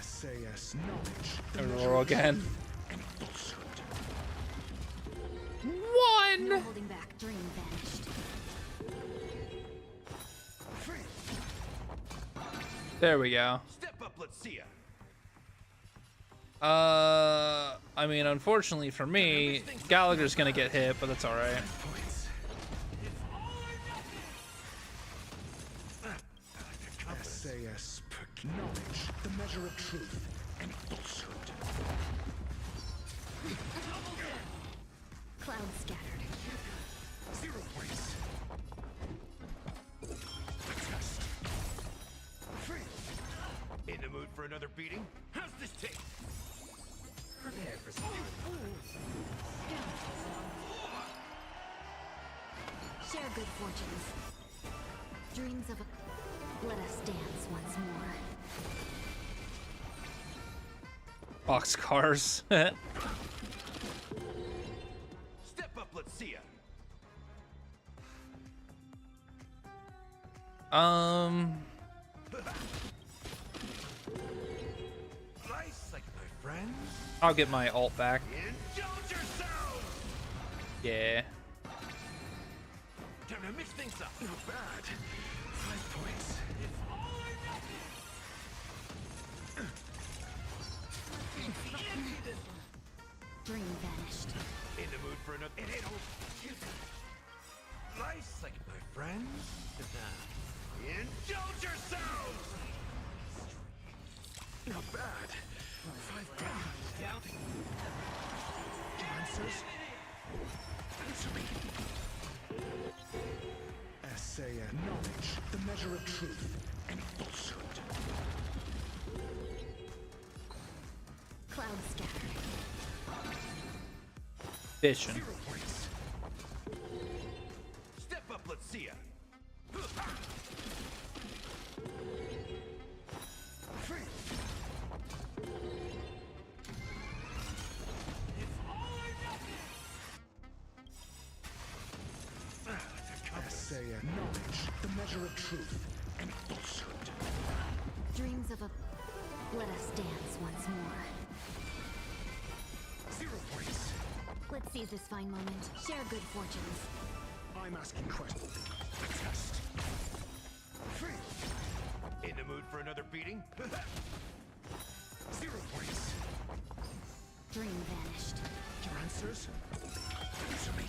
SAS knowledge. Roll again. One! No holding back. Dream vanished. There we go. Step up, let's see ya. I mean, unfortunately for me, Gallagher's gonna get hit, but that's alright. SAS knowledge, the measure of truth and falsehood. Cloud scattered. 0 points. Test. In the mood for another beating? How's this taste? Prepare for Share good fortunes. Dreams of a... Let us dance once more. Boxcars. Step up, let's see ya. Nice, like my friends. I'll get my ult back. Indulge yourself. Yeah. Time to mix things up. Not bad. 5 points. Dream vanished. In the mood for another. It ain't over. Nice, like my friends. Indulge yourselves. Not bad. 5 points. Your answers? Answer me. SAS knowledge, the measure of truth and falsehood. Cloud scattered. Bitchin'. 0 points. Step up, let's see ya. SAS knowledge, the measure of truth and falsehood. Dreams of a... Let us dance once more. 0 points. Let's seize this fine moment. Share good fortunes. I'm asking questions. Test. In the mood for another beating? 0 points. Dream vanished. Your answers? Answer me.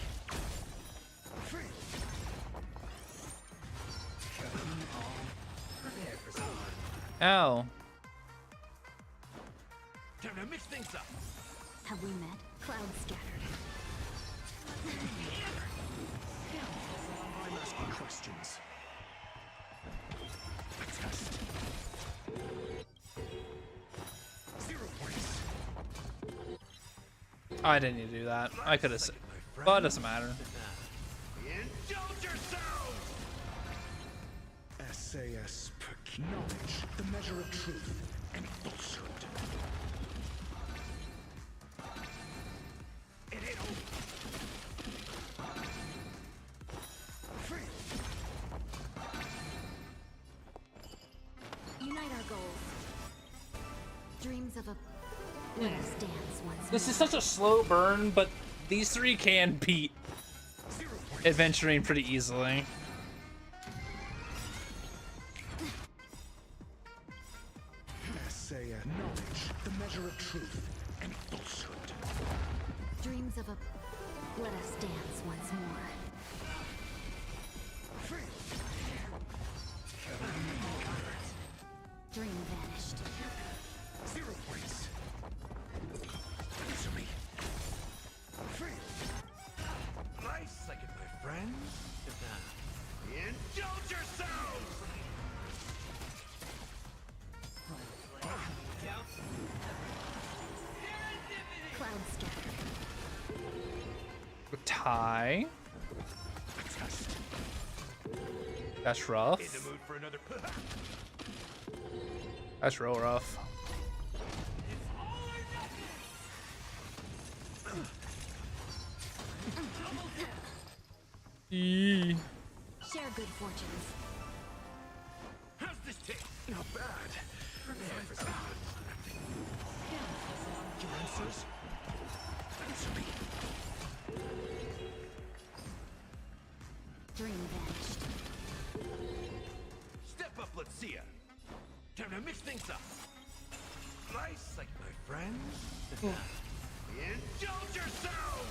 Prepare for some. Ow. Time to mix things up. Have we met? Cloud scattered. I'm asking questions. Test. 0 points. I didn't need to do that. I could have said, but it doesn't matter. Indulge yourselves. SAS knowledge, the measure of truth and falsehood. It ain't over. Unite our goals. Dreams of a... Let us dance once This more. is such a slow burn, but these three can beat Adventuring pretty easily. Essay knowledge, the measure of truth and falsehood. Dreams of a... Let us dance once more. Dream vanished. 0 points. Answer me. Nice second, my friend. Indulge yourselves! Cloud scattered. Tie. That's rough. In the mood for another That's real rough. Eee. Share good fortunes. How's this taste? Not bad. Your answers? Answer me. Dream vanished. Step up, let's see ya. Time to mix things up. Nice, like my friends. Indulge yourselves!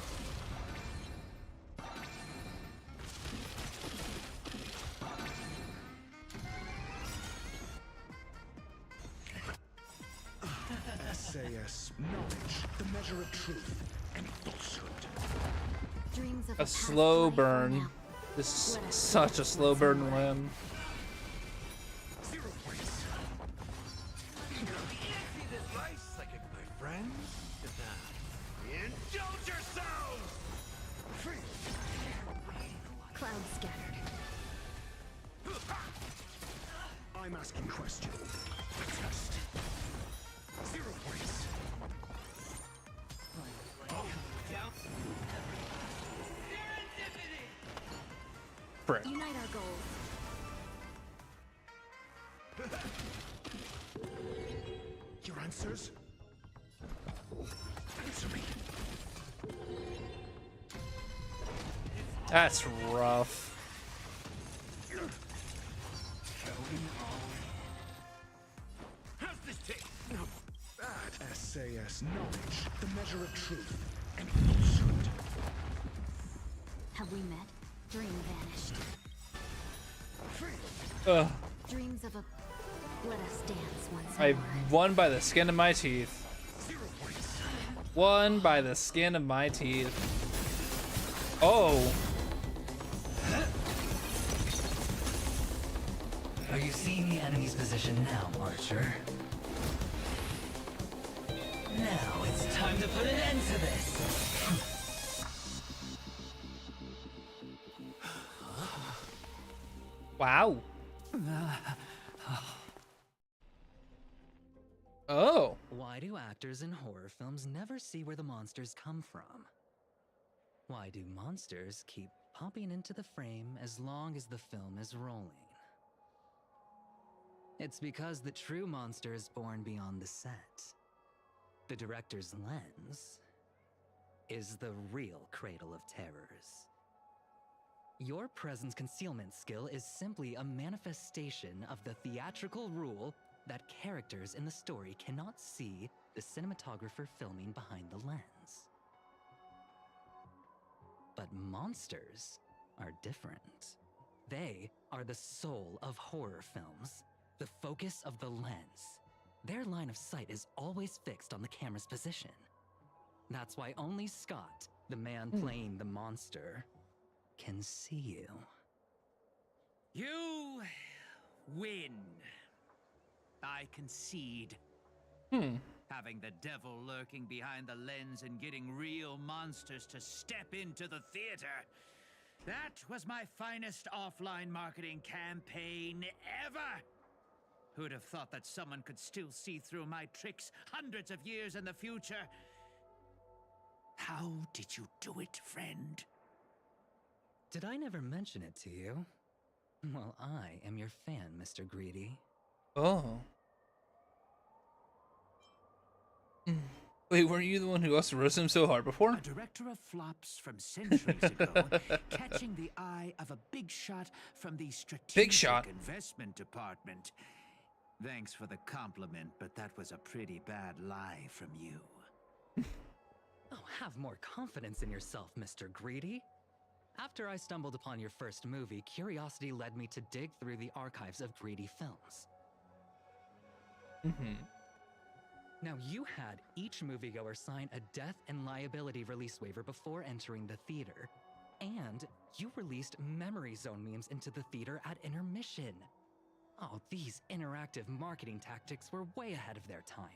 SAS knowledge, the measure of truth and falsehood. Dreams of A slow burn. This is such a slow burn win. 0 points. See this life second, my friends? Indulge yourselves! Cloud scattered. I'm asking question. Test. 0 points. Frick. Unite our goals. Your answers? Answer me. That's rough. How's this taste? Not bad. SAS knowledge, the measure of truth and falsehood. Have we met? Dream vanished. Ugh. Dreams of a... Let us dance once I more. won by the skin of my teeth. 0 points. Won by the skin of my teeth. Oh. Are you seeing the enemy's position now, Archer? Now it's time to put an end to this! Wow. Oh. Why do actors in horror films never see where the monsters come from? Why do monsters keep popping into the frame as long as the film is rolling? It's because the true monster is born beyond the set. The director's lens is the real cradle of terrors. Your presence concealment skill is simply a manifestation of the theatrical rule that characters in the story cannot see the cinematographer filming behind the lens. But monsters are different. They are the soul of horror films, the focus of the lens. Their line of sight is always fixed on the camera's position. That's why only Scott, the man playing the monster, can see you. You win. I concede. Having the devil lurking behind the lens and getting real monsters to step into the theater. That was my finest offline marketing campaign ever. Who'd have thought that someone could still see through my tricks hundreds of years in the future? How did you do it, friend? Did I never mention it to you? Well, I am your fan, Mr. Greedy. Oh. Wait, weren't you the one who also roasted him so hard before? A director of flops from centuries ago, catching the eye of a big shot from the strategic investment department. Thanks for the compliment, but that was a pretty bad lie from you. Oh, have more confidence in yourself, Mr. Greedy. After I stumbled upon your first movie, curiosity led me to dig through the archives of Greedy films. Now, you had each moviegoer sign a death and liability release waiver before entering the theater. And you released memory zone memes into the theater at intermission. Oh, these interactive marketing tactics were way ahead of their time.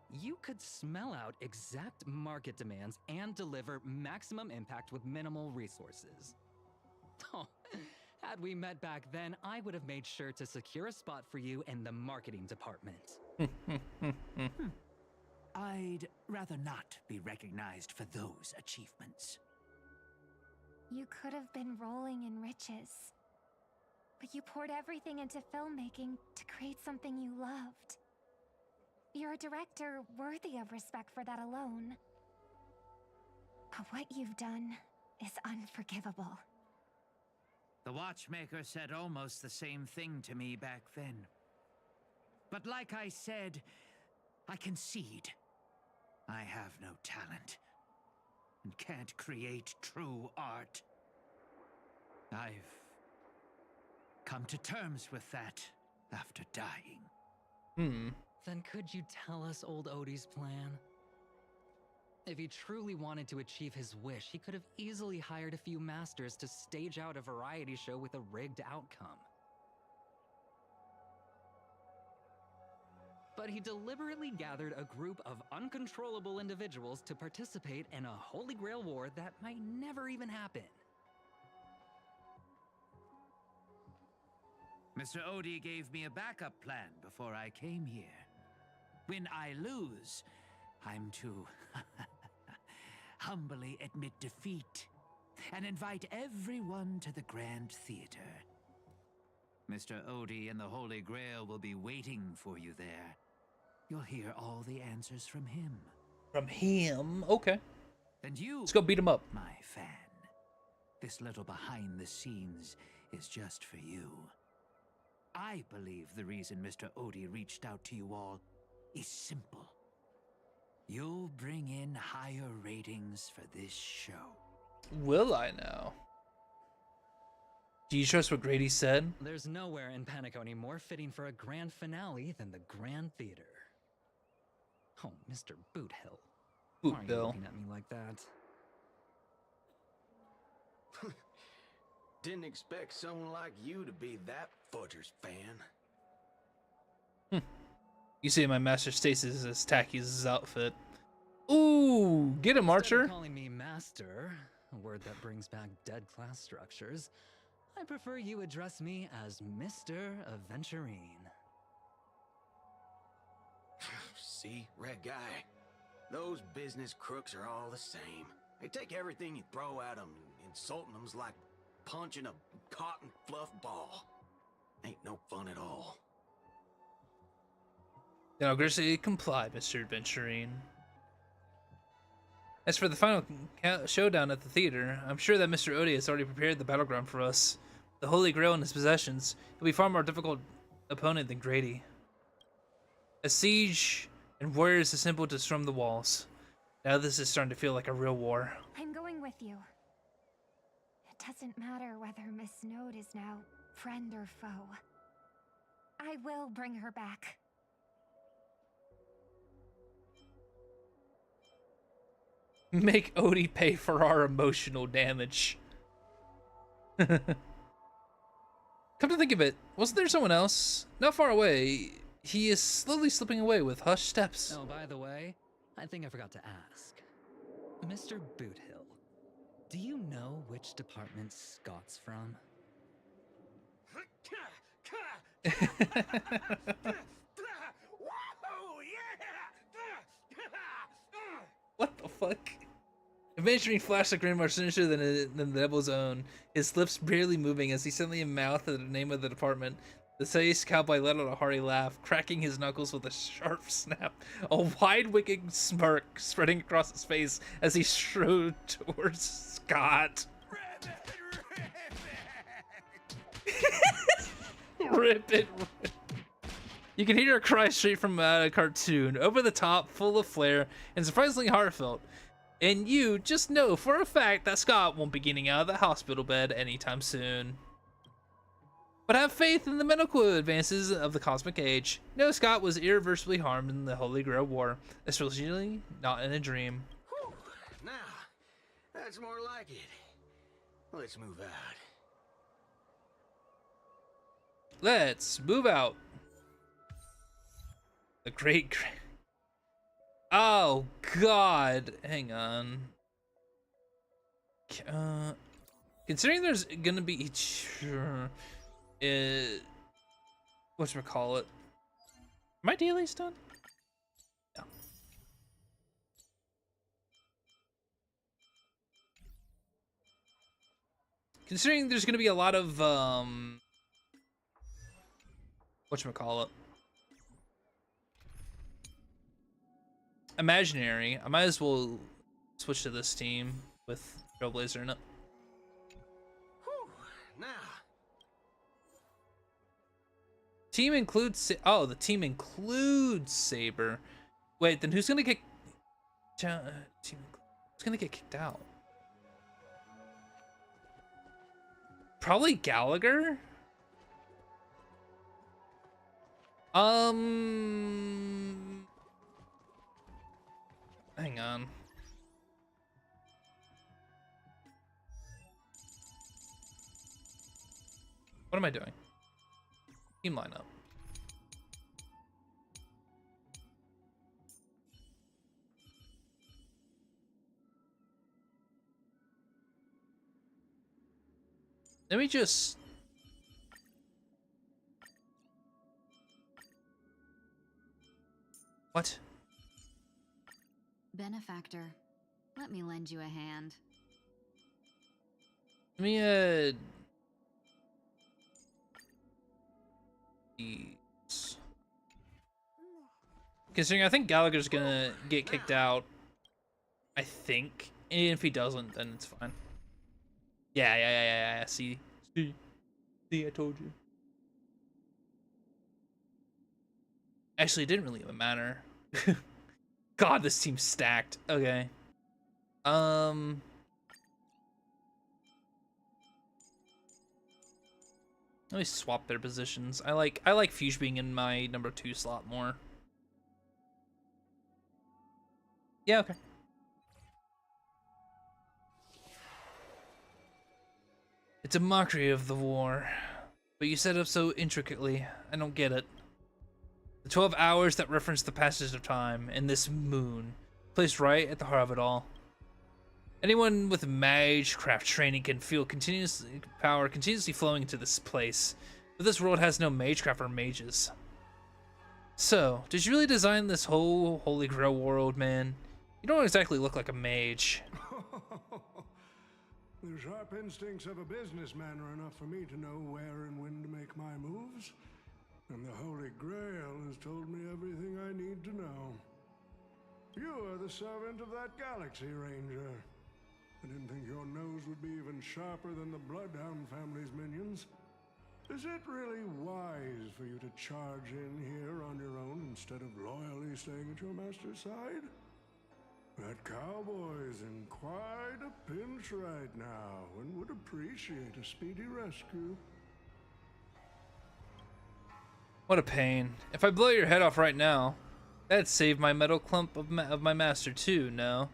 You could smell out exact market demands and deliver maximum impact with minimal resources. Oh, had we met back then, I would have made sure to secure a spot for you in the marketing department. I'd rather not be recognized for those achievements. You could have been rolling in riches. But you poured everything into filmmaking to create something you loved. You're a director worthy of respect for that alone. But what you've done is unforgivable. The watchmaker said almost the same thing to me back then. But like I said, I concede. I have no talent and can't create true art. I've come to terms with that after dying. Then could you tell us old Odie's plan? If he truly wanted to achieve his wish, he could have easily hired a few masters to stage out a variety show with a rigged outcome. But he deliberately gathered a group of uncontrollable individuals to participate in a Holy Grail war that might never even happen. Mr. Odie gave me a backup plan before I came here. When I lose, I'm to humbly admit defeat and invite everyone to the Grand Theater. Mr. Odie and the Holy Grail will be waiting for you there. You'll hear all the answers from him. From him? Okay. And you, let's go beat him up. My fan. This little behind the scenes is just for you. I believe the reason Mr. Odie reached out to you all is simple. You'll bring in higher ratings for this show. Will I now? Do you trust what Grady said? There's nowhere in Penacony more fitting for a grand finale than the Grand Theater. Oh, Mr. Boothill. Why are you looking at me like that? Didn't expect someone like you to be that Fudger's fan. You see, my master stasis is as tacky as his outfit. Ooh, get him, Archer. Instead of calling me master, a word that brings back dead class structures, I prefer you address me as Mr. Aventurine. See, red guy, those business crooks are all the same. They take everything you throw at them, insulting them's like punching a cotton fluff ball. Ain't no fun at all. Then I'll graciously comply, Mr. Aventurine. As for the final showdown at the theater, I'm sure that Mr. Odie has already prepared the battleground for us. The Holy Grail in his possessions, he'll be far more difficult opponent than Grady. A siege and warriors assembled to storm the walls. Now this is starting to feel like a real war. I'm going with you. It doesn't matter whether Miss Node is now friend or foe. I will bring her back. Make Odie pay for our emotional damage. Come to think of it, wasn't there someone else? Not far away. He is slowly slipping away with hushed steps. Oh, by the way, I think I forgot to ask. Mr. Boothill, do you know which department Scott's from? What the fuck? Adventuring flashed a grin more sinister than the devil's own, his lips barely moving as he suddenly mouthed the name of the department. The Sais cowboy let out a hearty laugh, cracking his knuckles with a sharp snap, a wide wicked smirk spreading across his face as he strode towards Scott. Rip it. You can hear a cry straight from a cartoon, over the top, full of flair, and surprisingly heartfelt. And you just know for a fact that Scott won't be getting out of the hospital bed anytime soon. But have faith in the medical advances of the cosmic age. No, Scott was irreversibly harmed in the Holy Grail War, especially not in a dream. Whew. Now, that's more like it. Let's move out. Let's move out. The great... Oh, God. Hang on. Considering there's gonna be... whatchamacallit? My daily's done? No. Considering there's gonna be a lot of whatchamacallit? Imaginary. I might as well switch to this team with Trailblazer in it. Whew. Now. Team includes the team includes Saber. Wait, then who's gonna get who's gonna get kicked out? Probably Gallagher. Hang on. What am I doing? Team lineup. Let me just... What? Benefactor, let me lend you a hand. Let me, considering I think Gallagher's gonna get kicked out. I think. And if he doesn't, then it's fine. Yeah. See, I told you. Actually, it didn't really even matter. God, this team's stacked. Okay. Let me swap their positions. I like Fuge being in my number 2 slot more. Yeah, okay. It's a mockery of the war, but you set up so intricately. I don't get it. The 12 hours that reference the passage of time and this moon, placed right at the heart of it all. Anyone with magecraft training can feel power continuously flowing into this place, but this world has no magecraft or mages. So, did you really design this whole Holy Grail world, man? You don't exactly look like a mage. The sharp instincts of a businessman are enough for me to know where and when to make my moves. And the Holy Grail has told me everything I need to know. You are the servant of that Galaxy Ranger. I didn't think your nose would be even sharper than the Bloodhound family's minions. Is it really wise for you to charge in here on your own instead of loyally staying at your master's side? That cowboy's in quite a pinch right now and would appreciate a speedy rescue. What a pain. If I blow your head off right now, that'd save my metal clump of my master too, no?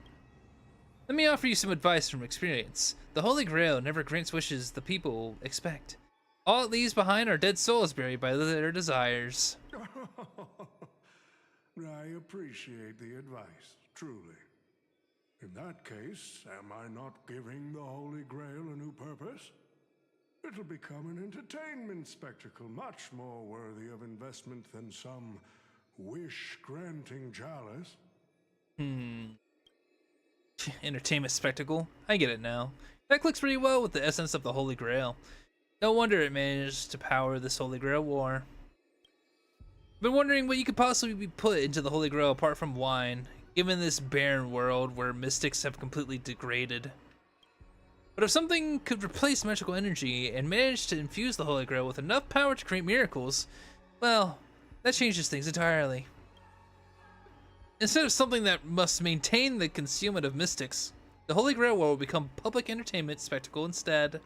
Let me offer you some advice from experience. The Holy Grail never grants wishes the people expect. All it leaves behind are dead souls buried by their desires. I appreciate the advice, truly. In that case, am I not giving the Holy Grail a new purpose? It'll become an entertainment spectacle much more worthy of investment than some wish-granting chalice. Entertainment spectacle? I get it now. That clicks pretty well with the essence of the Holy Grail. No wonder it managed to power this Holy Grail war. Been wondering what you could possibly be put into the Holy Grail apart from wine, given this barren world where mystics have completely degraded. But if something could replace magical energy and manage to infuse the Holy Grail with enough power to create miracles, well, that changes things entirely. Instead of something that must maintain the concealment of mystics, the Holy Grail war will become public entertainment spectacle instead.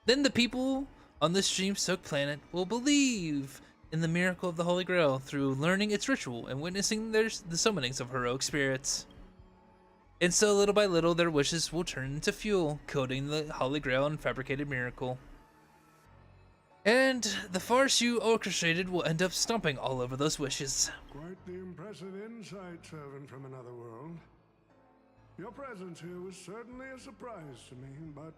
Then the people on this dream-soaked planet will believe in the miracle of the Holy Grail through learning its ritual and witnessing the summonings of heroic spirits. And so, little by little, their wishes will turn into fuel, coating the Holy Grail and fabricated miracle. And the farce you orchestrated will end up stomping all over those wishes. Quite the impressive insight, servant from another world. Your presence here was certainly a surprise to me, but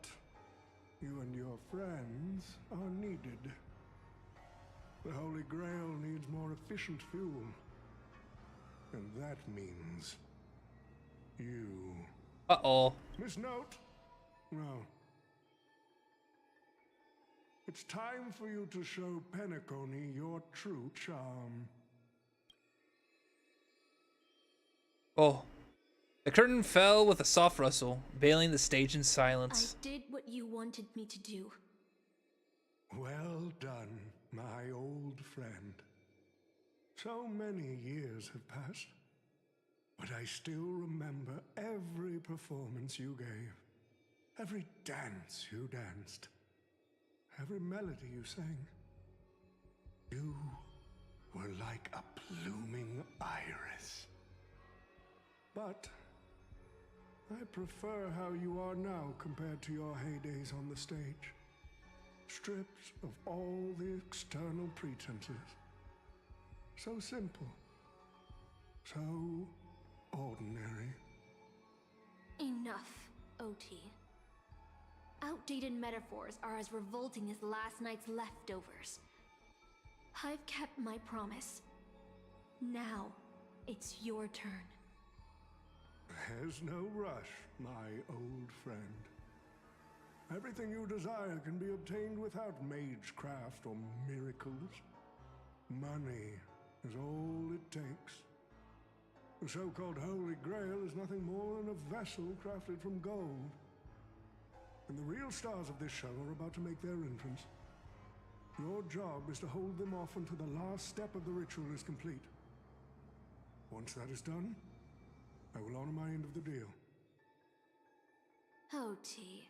you and your friends are needed. The Holy Grail needs more efficient fuel. And that means you. Uh-oh. Miss Note? No. It's time for you to show Penacony your true charm. Oh. The curtain fell with a soft rustle, veiling the stage in silence. I did what you wanted me to do. Well done, my old friend. So many years have passed, but I still remember every performance you gave, every dance you danced, every melody you sang. You were like a blooming iris. But I prefer how you are now compared to your heydays on the stage. Stripped of all the external pretenses. So simple. So ordinary. Enough, OT. Outdated metaphors are as revolting as last night's leftovers. I've kept my promise. Now, it's your turn. There's no rush, my old friend. Everything you desire can be obtained without magecraft or miracles. Money is all it takes. The so-called Holy Grail is nothing more than a vessel crafted from gold. And the real stars of this show are about to make their entrance. Your job is to hold them off until the last step of the ritual is complete. Once that is done, I will honor my end of the deal. OT.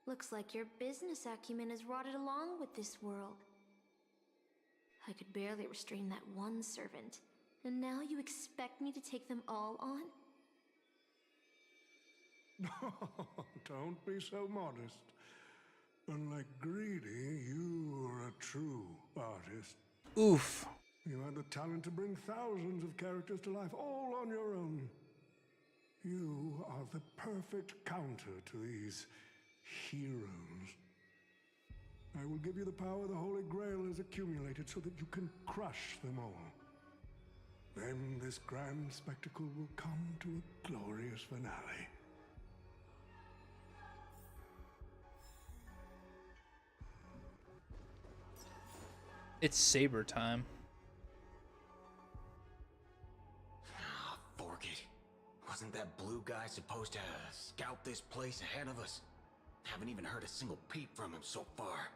Looks like your business acumen has rotted along with this world. I could barely restrain that one servant, and now you expect me to take them all on? Don't be so modest. Unlike Greedy, you are a true artist. Oof. You had the talent to bring thousands of characters to life, all on your own. You are the perfect counter to these heroes. I will give you the power the Holy Grail has accumulated so that you can crush them all. Then this grand spectacle will come to a glorious finale. It's Saber time. Ah, fork it. Wasn't that blue guy supposed to scout this place ahead of us? Haven't even heard a single peep from him so far.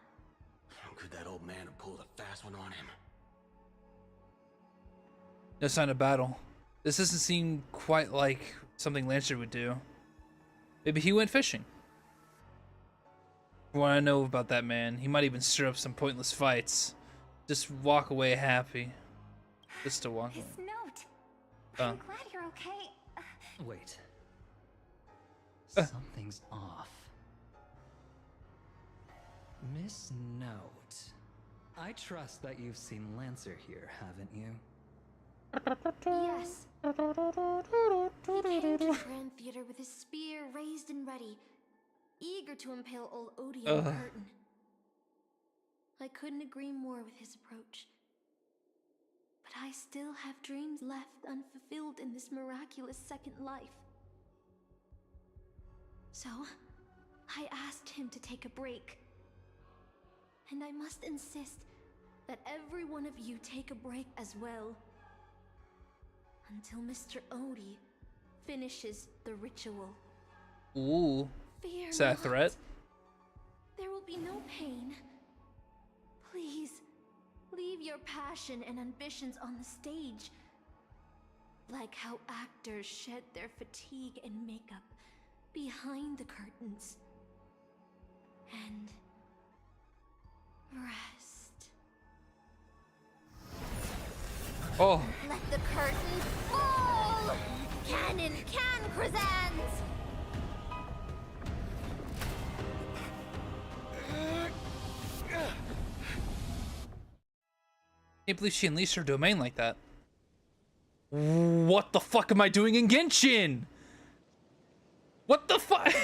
Could that old man have pulled a fast one on him? No sign of battle. This doesn't seem quite like something Lancer would do. Maybe he went fishing. From what I know about that man, he might even stir up some pointless fights. Just walk away happy. Just to walk away. His note. I'm glad you're okay. Wait. Something's off. Miss Note. I trust that you've seen Lancer here, haven't you? Yes. He came to the Grand Theater with his spear raised and ready, eager to impale old Odie on the curtain. I couldn't agree more with his approach. But I still have dreams left unfulfilled in this miraculous second life. So, I asked him to take a break. And I must insist that every one of you take a break as well. Until Mr. Odie finishes the ritual. Ooh. Fear Is that a not. threat? There will be no pain. Please, leave your passion and ambitions on the stage. Like how actors shed their fatigue and makeup behind the curtains. And rest. Oh. Let the curtain fall! Cannon can present! Can't believe she unleashed her domain like that. What the fuck am I doing in Genshin? What the fuck?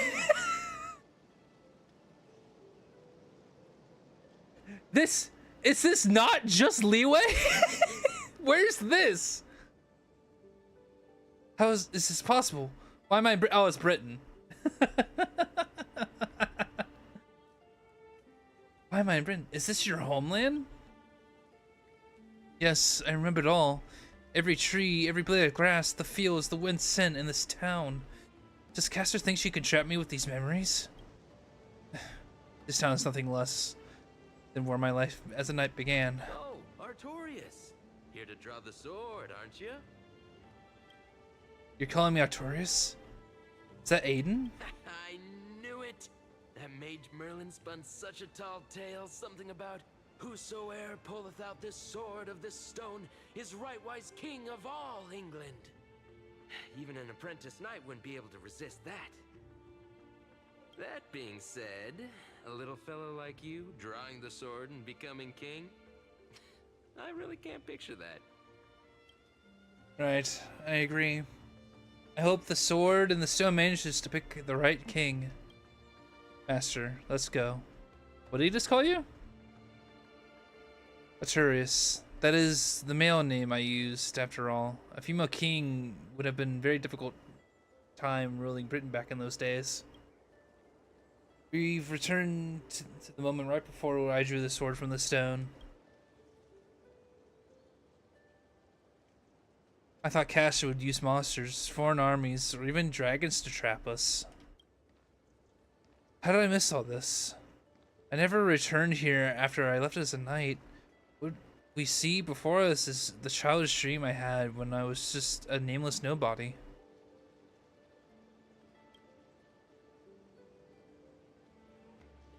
Is this not just leeway? Where's this? How is this possible? Why am I oh, it's Britain. Why am I in Britain? Is this your homeland? Yes, I remember it all. Every tree, every blade of grass, the fields, the wind scent in this town. Does Caster think she can trap me with these memories? This town is nothing less than where my life as a knight began. Oh, Artorias. Here to draw the sword, aren't you? You're calling me Artorias? Is that Aiden? I knew it. That mage Merlin spun such a tall tale, something about whosoe'er pulleth out this sword of this stone is rightwise king of all England. Even an apprentice knight wouldn't be able to resist that. That being said, a little fellow like you drawing the sword and becoming king, I really can't picture that. Right, I agree. I hope the sword and the stone manages to pick the right king. Master, let's go. What did he just call you? Artorias. That is the male name I used, after all. A female king would have been a very difficult time ruling Britain back in those days. We've returned to the moment right before I drew the sword from the stone. I thought Castor would use monsters, foreign armies, or even dragons to trap us. How did I miss all this? I never returned here after I left as a knight. What we see before us is the childish dream I had when I was just a nameless nobody.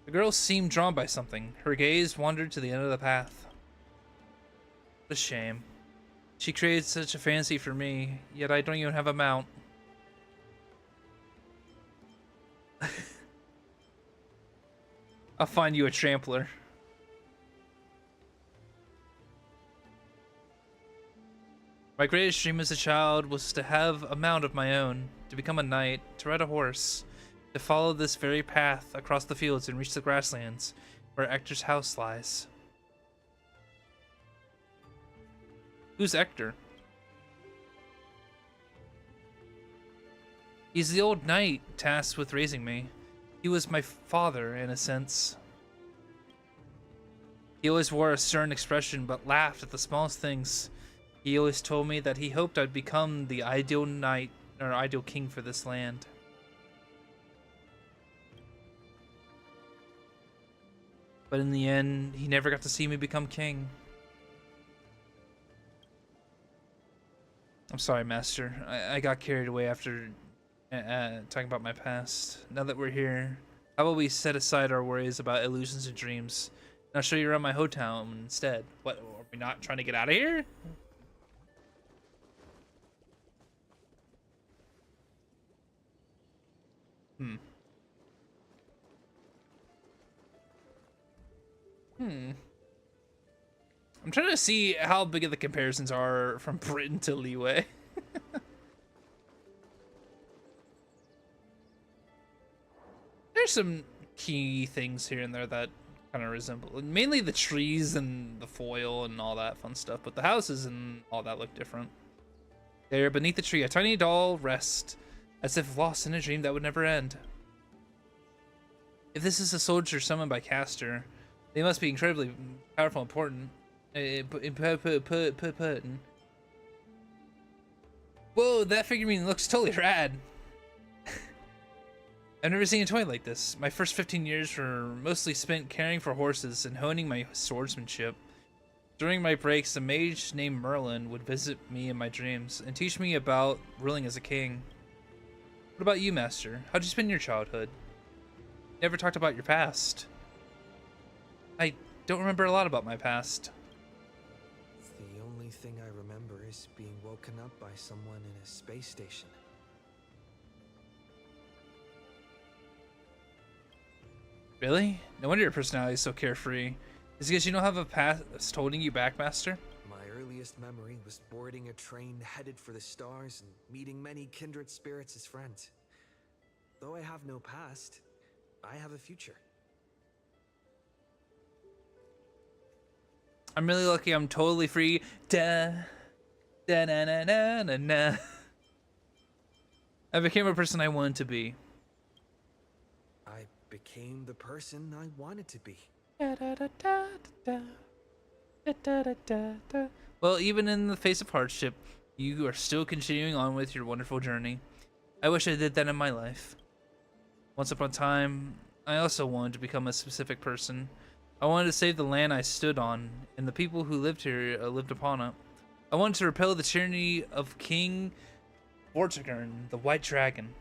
The girl seemed drawn by something. Her gaze wandered to the end of the path. What a shame. She created such a fancy for me, yet I don't even have a mount. I'll find you a trampler. My greatest dream as a child was to have a mount of my own, to become a knight, to ride a horse, to follow this very path across the fields and reach the grasslands where Ector's house lies. Who's Ector? He's the old knight tasked with raising me. He was my father, in a sense. He always wore a stern expression, but laughed at the smallest things. He always told me that he hoped I'd become the ideal knight, or ideal king for this land. But in the end, he never got to see me become king. I'm sorry, Master. I got carried away after talking about my past. Now that we're here, how about we set aside our worries about illusions and dreams, and I'll show you around my hotel instead. What, are we not trying to get out of here? I'm trying to see how big the comparisons are from Britain to Leeway. There's some key things here and there that kind of resemble, mainly the trees and the foil and all that fun stuff, but the houses and all that look different. There, beneath the tree, a tiny doll rests, as if lost in a dream that would never end. If this is a soldier summoned by Caster, they must be incredibly powerful and important. Whoa, that figurine looks totally rad. I've never seen a toy like this. My first 15 years were mostly spent caring for horses and honing my swordsmanship. During my breaks, a mage named Merlin would visit me in my dreams and teach me about ruling as a king. What about you, Master? How'd you spend your childhood? You never talked about your past. I don't remember a lot about my past. The only thing I remember is being woken up by someone in a space station. Really? No wonder your personality is so carefree. Is it because you don't have a past holding you back, Master? My earliest memory was boarding a train headed for the stars and meeting many kindred spirits as friends. Though I have no past, I have a future. I'm really lucky I'm totally free. Da, da, na, na, na, na, na. I became a person I wanted to be. I became the person I wanted to be. Well, even in the face of hardship, you are still continuing on with your wonderful journey. I wish I did that in my life. Once upon a time, I also wanted to become a specific person. I wanted to save the land I stood on, and the people who lived here lived upon it. I wanted to repel the tyranny of King Vortigern, the White Dragon.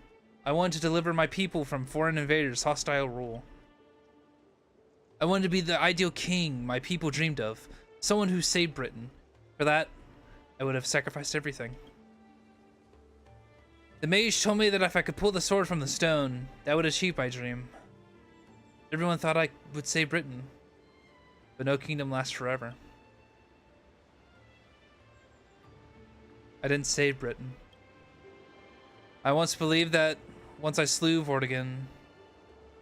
I wanted to deliver my people from foreign invaders' hostile rule. I wanted to be the ideal king my people dreamed of, someone who saved Britain. For that, I would have sacrificed everything. The mage told me that if I could pull the sword from the stone, that would achieve my dream. Everyone thought I would save Britain, but no kingdom lasts forever. I didn't save Britain. I once believed that once I slew Vortigern,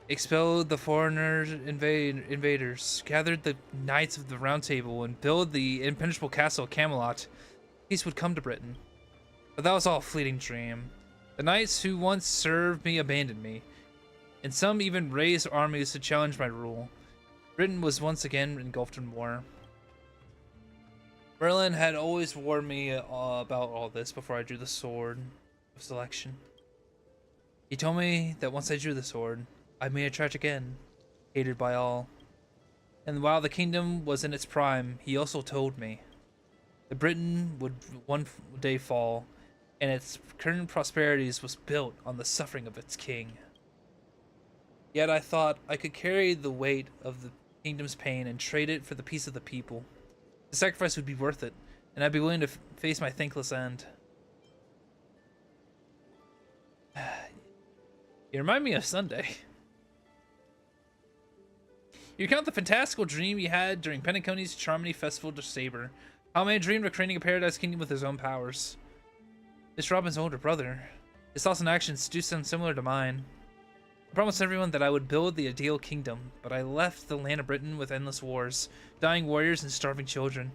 expelled the foreigner invaders, gathered the knights of the Round Table, and built the impenetrable castle of Camelot, peace would come to Britain. But that was all a fleeting dream. The knights who once served me abandoned me, and some even raised armies to challenge my rule. Britain was once again engulfed in war. Merlin had always warned me about all this before I drew the sword of selection. He told me that once I drew the sword, I made a tragic end, hated by all. And while the kingdom was in its prime, he also told me that Britain would one day fall, and its current prosperities was built on the suffering of its king. Yet I thought I could carry the weight of the kingdom's pain and trade it for the peace of the people. The sacrifice would be worth it, and I'd be willing to face my thankless end. You remind me of Sunday. You recount the fantastical dream you had during Penacony's Charmony Festival to Saber. How a man dreamed of creating a paradise kingdom with his own powers. This Robin's older brother. His thoughts and actions do sound similar to mine. I promised everyone that I would build the ideal kingdom, but I left the land of Britain with endless wars, dying warriors and starving children.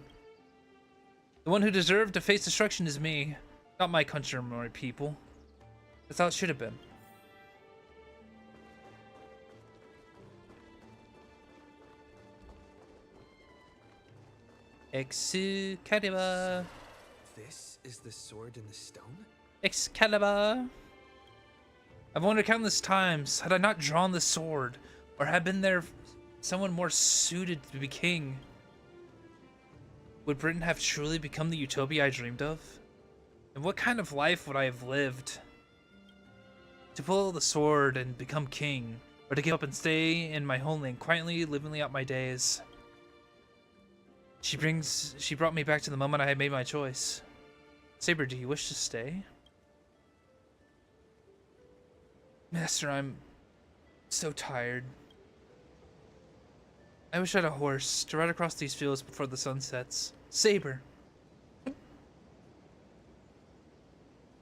The one who deserved to face destruction is me, not my country or my people. That's how it should have been. Excalibur. This is the sword in the stone? Excalibur. I've wondered countless times, had I not drawn the sword, or had been there someone more suited to be king, would Britain have truly become the utopia I dreamed of? And what kind of life would I have lived? To pull the sword and become king, or to give up and stay in my homeland, quietly living out my days. She brought me back to the moment I had made my choice. Saber, do you wish to stay? Master, I'm so tired. I wish I had a horse to ride across these fields before the sun sets. Saber!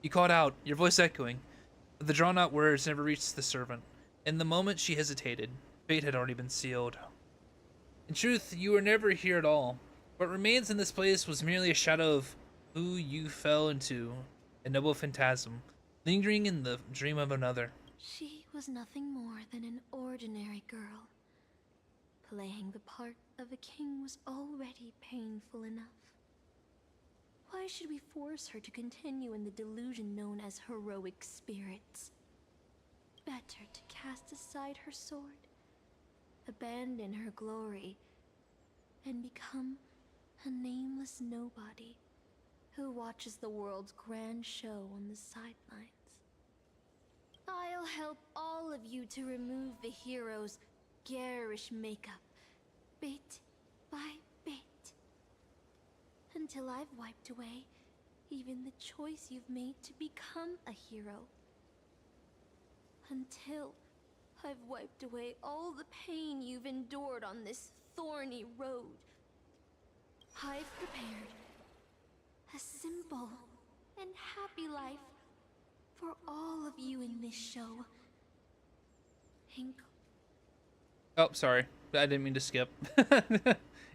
You called out, your voice echoing, but the drawn-out words never reached the servant. In the moment she hesitated, fate had already been sealed. In truth, you were never here at all. What remains in this place was merely a shadow of who you fell into, a noble phantasm, lingering in the dream of another. She was nothing more than an ordinary girl. the king was already painful enough. Why should we force her to continue in the delusion known as heroic spirits? Better to cast aside her sword, abandon her glory, and become a nameless nobody who watches the world's grand show on the sidelines. I'll help all of you to remove the hero's garish makeup, bit by bit, until I've wiped away even the choice you've made to become a hero. Until I've wiped away all the pain you've endured on this thorny road. I've prepared a simple and happy life for all of you in this show. Oh, sorry. I didn't mean to skip.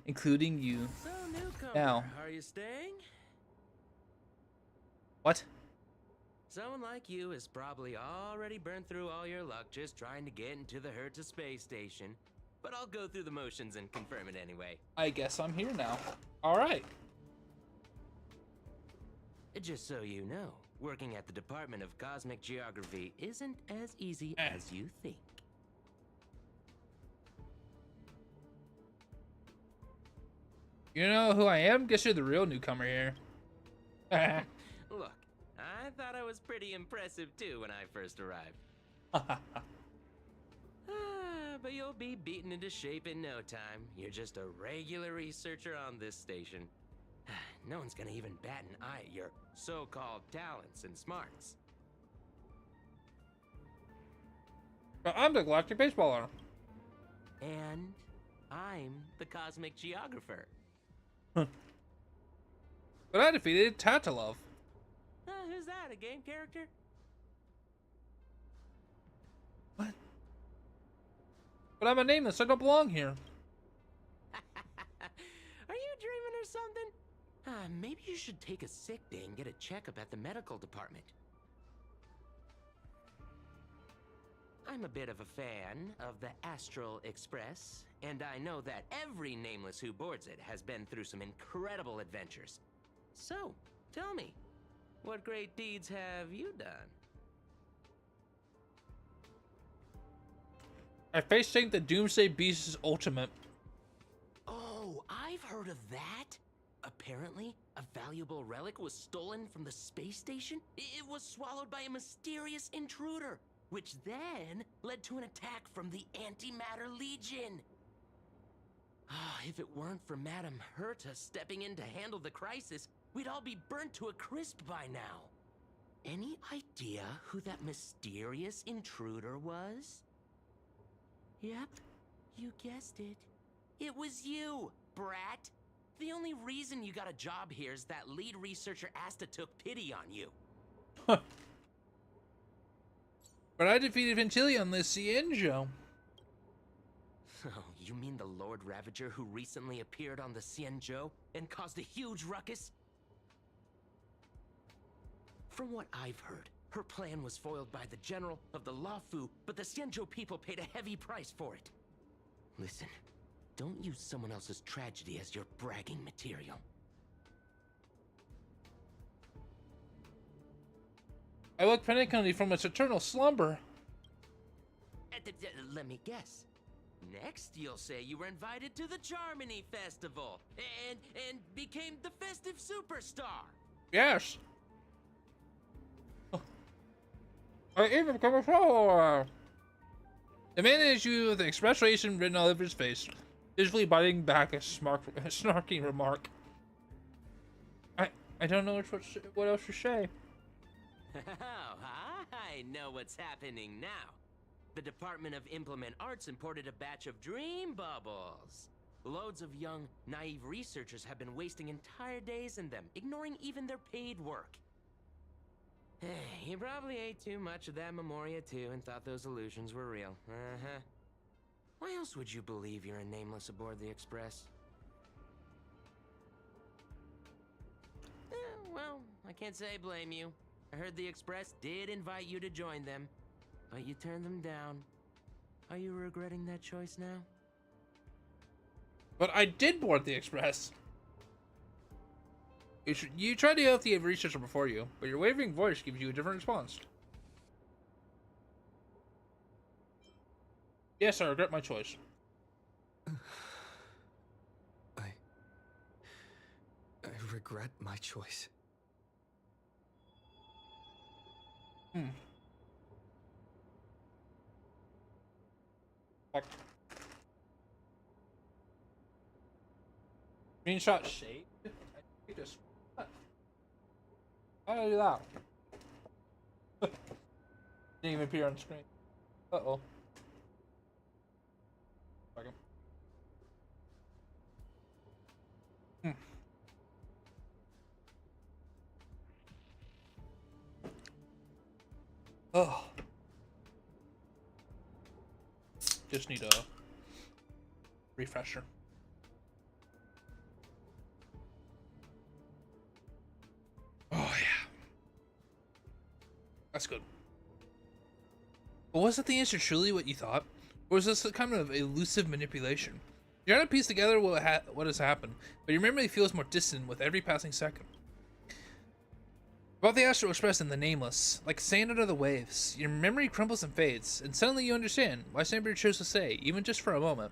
Including you. So, newcomer, Now. are you staying? What? Someone like you has probably already burned through all your luck just trying to get into the Hertz space station. But I'll go through the motions and confirm it anyway. I guess I'm here now. Alright. Just so you know, working at the Department of Cosmic Geography isn't as easy as you think. You know who I am? Guess you're the real newcomer here. Look, I thought I was pretty impressive too when I first arrived. But you'll be beaten into shape in no time. You're just a regular researcher on this station. No one's gonna even bat an eye at your so-called talents and smarts. But I'm the Galactic Baseballer. And I'm the Cosmic Geographer. But I defeated Tatalov. Who's that, a game character? What? But I'm a nameless, I don't belong here. Are you dreaming or something? Maybe you should take a sick day and get a checkup at the medical department. I'm a bit of a fan of the Astral Express, and I know that every nameless who boards it has been through some incredible adventures. So, tell me, what great deeds have you done? I face-tanked the Doomsday Beast's ultimate. Oh, I've heard of that. Apparently, a valuable relic was stolen from the space station. It was swallowed by a mysterious intruder, which then led to an attack from the Antimatter Legion. If it weren't for Madame Herta stepping in to handle the crisis, we'd all be burnt to a crisp by now. Any idea who that mysterious intruder was? Yep, you guessed it. It was you, brat. The only reason you got a job here is that lead researcher Asta took pity on you. But I defeated Ventilia on the Cienjo. Oh, you mean the Lord Ravager who recently appeared on the Cienjo and caused a huge ruckus? From what I've heard, her plan was foiled by the general of the Lafu, but the Cienjo people paid a heavy price for it. Listen, don't use someone else's tragedy as your bragging material. I woke Pentecondi from its eternal slumber. Let me guess. Next, you'll say you were invited to the Charmony Festival and became the festive superstar. Yes. I even become a follower. The man issued you with an expression written all over his face, visually biting back a snarky remark. I don't know what else to say. Oh, I know what's happening now. The Department of Implement Arts imported a batch of dream bubbles. Loads of young, naive researchers have been wasting entire days in them, ignoring even their paid work. You probably ate too much of that Memoria too and thought those illusions were real. Why else would you believe you're a nameless aboard the Express? Well, I can't say I blame you. I heard the Express did invite you to join them, but you turned them down. Are you regretting that choice now? But I did board the express. You tried to help the researcher before you, but your wavering voice gives you a different response. Yes, I regret my choice. I regret my choice. Back. Screenshot shade? Just how do I do that? Didn't even appear on screen. Uh-oh. Second. Oh. Just need a refresher. Oh, yeah. That's good. But wasn't the answer truly what you thought? Or was this a kind of elusive manipulation? You're trying to piece together what has happened, but your memory feels more distant with every passing second. About the Astral Express and the Nameless, like sand under the waves, your memory crumbles and fades, and suddenly you understand why Saber chose to say, even just for a moment.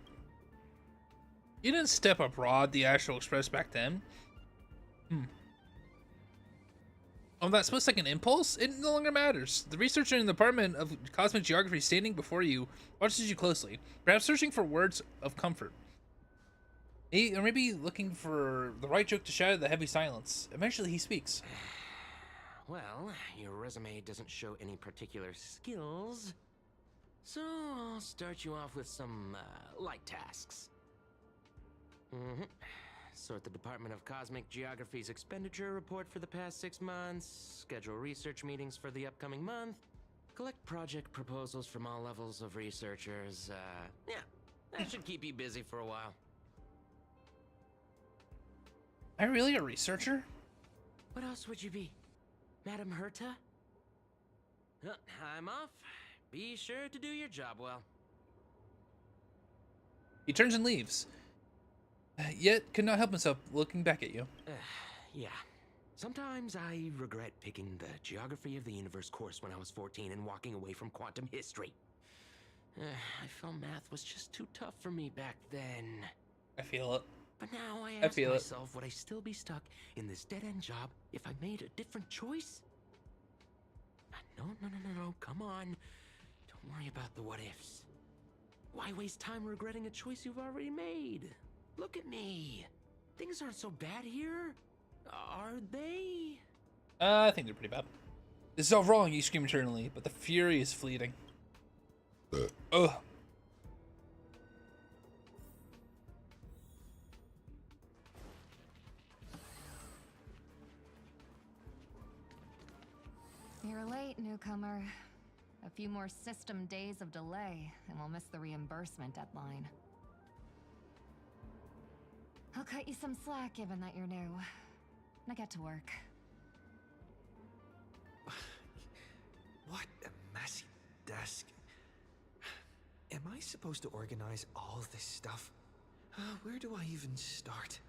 You didn't step abroad the Astral Express back then. On that split-second impulse, it no longer matters. The researcher in the Department of Cosmic Geography standing before you watches you closely, perhaps searching for words of comfort. Or maybe looking for the right joke to shatter the heavy silence. Eventually he speaks. Well, your resume doesn't show any particular skills, so I'll start you off with some light tasks. Sort the Department of Cosmic Geography's expenditure report for the past 6 months, schedule research meetings for the upcoming month, collect project proposals from all levels of researchers. Yeah, that should keep you busy for a while. Am I really a researcher? What else would you be? Madam Herta? I'm off. Be sure to do your job well. He turns and leaves, yet could not help himself looking back at you. Yeah. Sometimes I regret picking the Geography of the Universe course when I was 14 and walking away from quantum history. I felt math was just too tough for me back then. I feel it. But now I ask myself, would I still be stuck in this dead-end job if I made a different choice? No, come on. Don't worry about the what-ifs. Why waste time regretting a choice you've already made? Look at me. Things aren't so bad here, are they? I think they're pretty bad. This is all wrong, you scream internally, but the fury is fleeting. Ugh. You're late, newcomer. A few more system days of delay, and we'll miss the reimbursement deadline. I'll cut you some slack, given that you're new. Now get to work. What a messy desk. Am I supposed to organize all this stuff? Where do I even start?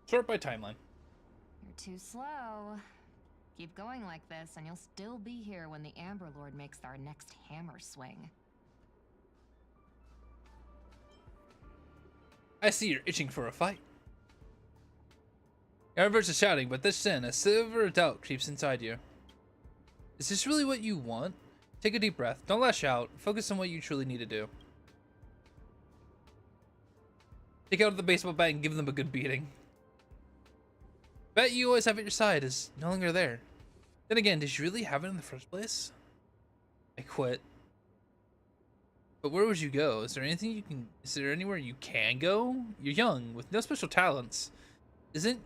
Sort by timeline. You're too slow. Keep going like this, and you'll still be here when the Amber Lord makes our next hammer swing. I see you're itching for a fight. Your efforts are shouting, but this sin, a silver doubt creeps inside you. Is this really what you want? Take a deep breath. Don't lash out. Focus on what you truly need to do. Take out the baseball bat and give them a good beating. Bet you always have at your side is no longer there. Then again, did you really have it in the first place? I quit. But where would you go? Is there anything you can? Is there anywhere you can go? You're young with no special talents. Isn't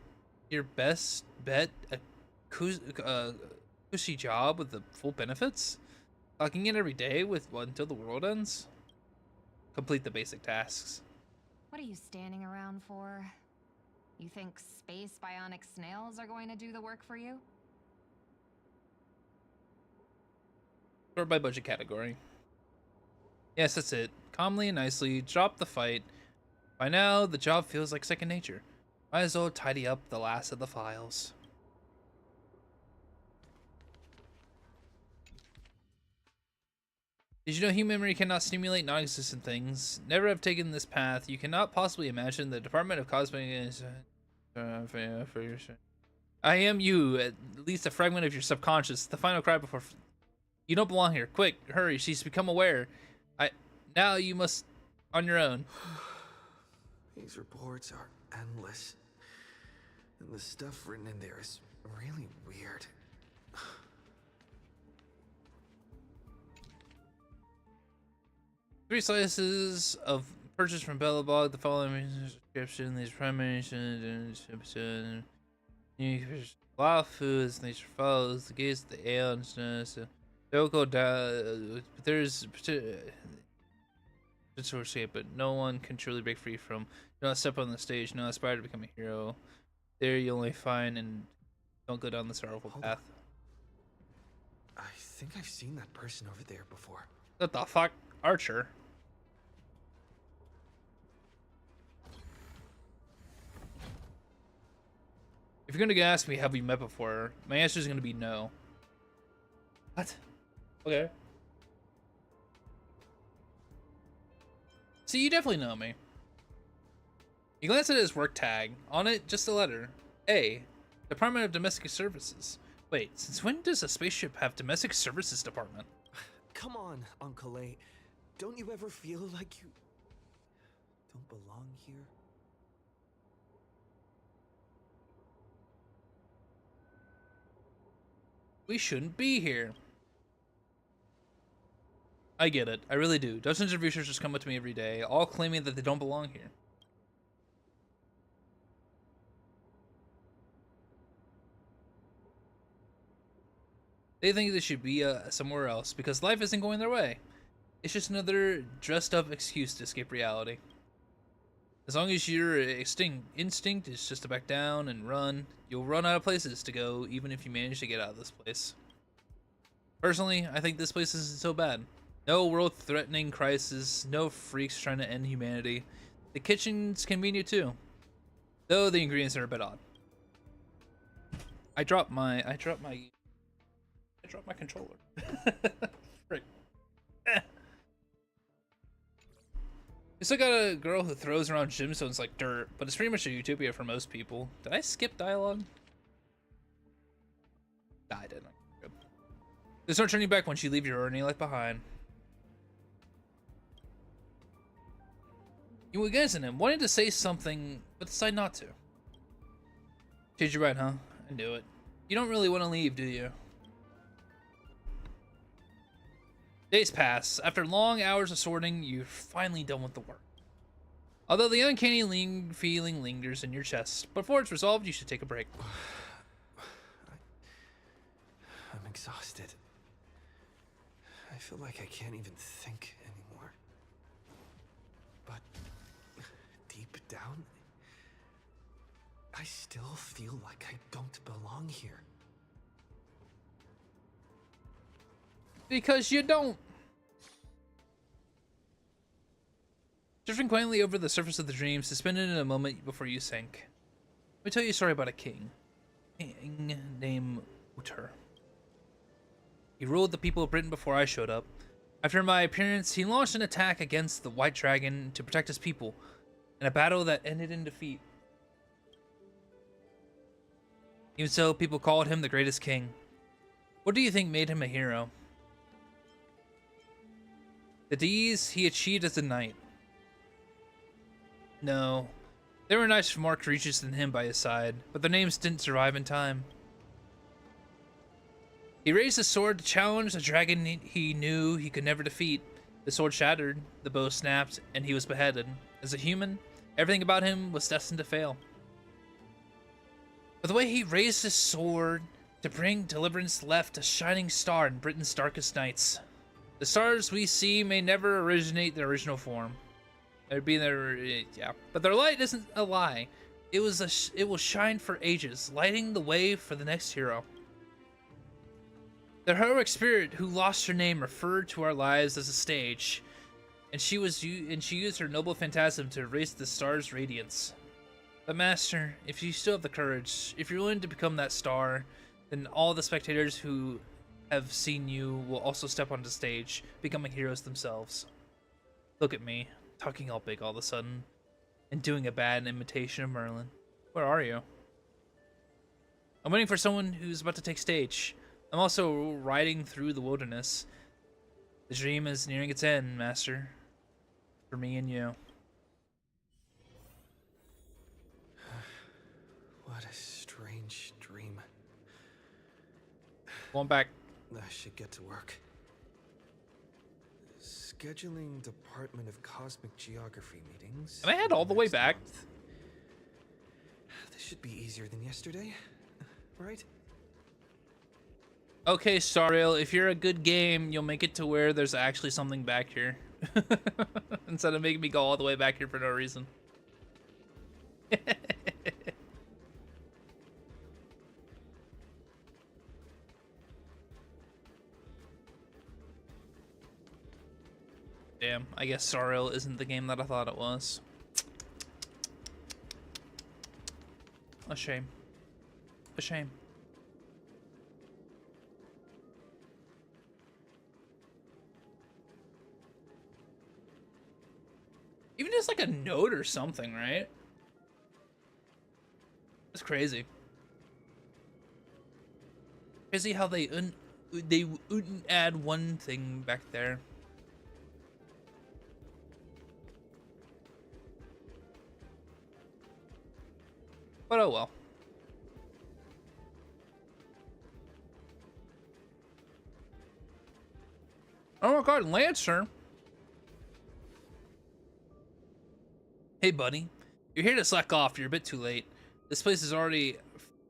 your best bet a cushy job with the full benefits? Clocking in every day until the world ends? Complete the basic tasks. What are you standing around for? You think space bionic snails are going to do the work for you? Sort by budget category. Yes, that's it. Calmly and nicely, drop the fight. By now, the job feels like second nature. Might as well tidy up the last of the files. Did you know human memory cannot stimulate non-existent things? Never have taken this path. You cannot possibly imagine the Department of Cosmic is... I am you, at least a fragment of your subconscious. The final cry before... You don't belong here. Quick, hurry. She's become aware. Now you must... on your own. These reports are endless. And the stuff written in there is really weird. 3 slices of purchase from Bellabog. The following description: these primary episode. A lot of foods. Nature follows the gaze of the ale and don't go down. But there's potential escape, but no one can truly break free from. Do not step on the stage. Do not aspire to become a hero. There you only find and don't go down the sorrowful path. I think I've seen that person over there before. What the fuck? Archer. If you're gonna ask me, have we met before? My answer is gonna be no. What? Okay. See, you definitely know me. You glance at his work tag. On it, just a letter. A. Department of Domestic Services. Wait, since when does a spaceship have Domestic Services Department? Come on, Uncle A. Don't you ever feel like you don't belong here? We shouldn't be here. I get it. I really do. Dozens of researchers come up to me every day, all claiming that they don't belong here. They think they should be somewhere else because life isn't going their way. It's just another dressed up excuse to escape reality. As long as your instinct is just to back down and run, you'll run out of places to go even if you manage to get out of this place. Personally, I think this place isn't so bad. No world-threatening crisis, no freaks trying to end humanity. The kitchen's convenient too, though the ingredients are a bit odd. I dropped my controller. Frick. We still got a girl who throws around gemstones like dirt, but it's pretty much a utopia for most people. Did I skip dialogue? Nah, I didn't. Good. There's no turning back once you leave your ordinary life behind. You were against him, wanted to say something, but decided not to. Did you right, huh? I knew it. You don't really want to leave, do you? Days pass. After long hours of sorting, you're finally done with the work. Although the uncanny feeling lingers in your chest, before it's resolved, you should take a break. I'm exhausted. I feel like I can't even think anymore. But deep down, I still feel like I don't belong here. Because you don't. Drifting quietly over the surface of the dream, suspended in a moment before you sank. Let me tell you a story about a king named Uther. He ruled the people of Britain before I showed up. After my appearance, he launched an attack against the White Dragon to protect his people, in a battle that ended in defeat. Even so, people called him the greatest king. What do you think made him a hero? The deeds he achieved as a knight. No, there were knights more courageous than him by his side, but their names didn't survive in time. He raised his sword to challenge the dragon he knew he could never defeat. The sword shattered, the bow snapped, and he was beheaded. As a human, everything about him was destined to fail. But the way he raised his sword to bring deliverance left a shining star in Britain's darkest nights. The stars we see may never originate their original form. There'd be their, yeah, but their light isn't a lie. It will shine for ages, lighting the way for the next hero. The heroic spirit who lost her name referred to our lives as a stage. and she used her noble phantasm to erase the star's radiance. But Master, if you still have the courage, if you're willing to become that star, then all the spectators who have seen you will also step onto stage, becoming heroes themselves. Look at me, talking all big all of a sudden, and doing a bad imitation of Merlin. Where are you? I'm waiting for someone who's about to take stage. I'm also riding through the wilderness. The dream is nearing its end, Master. For me and you. What a strange dream. Going back. I should get to work. Scheduling Department of Cosmic Geography meetings. Am I head all the way back? This should be easier than yesterday, right? Okay, Sariel, if you're a good game, you'll make it to where there's actually something back here. Instead of making me go all the way back here for no reason. Damn, I guess Sariel isn't the game that I thought it was. A shame. A shame. Even just like a note or something, right? That's crazy. Crazy how they wouldn't add one thing back there. But oh well. Oh my god, Lancer. Hey buddy, you're here to slack off. You're a bit too late. This place is already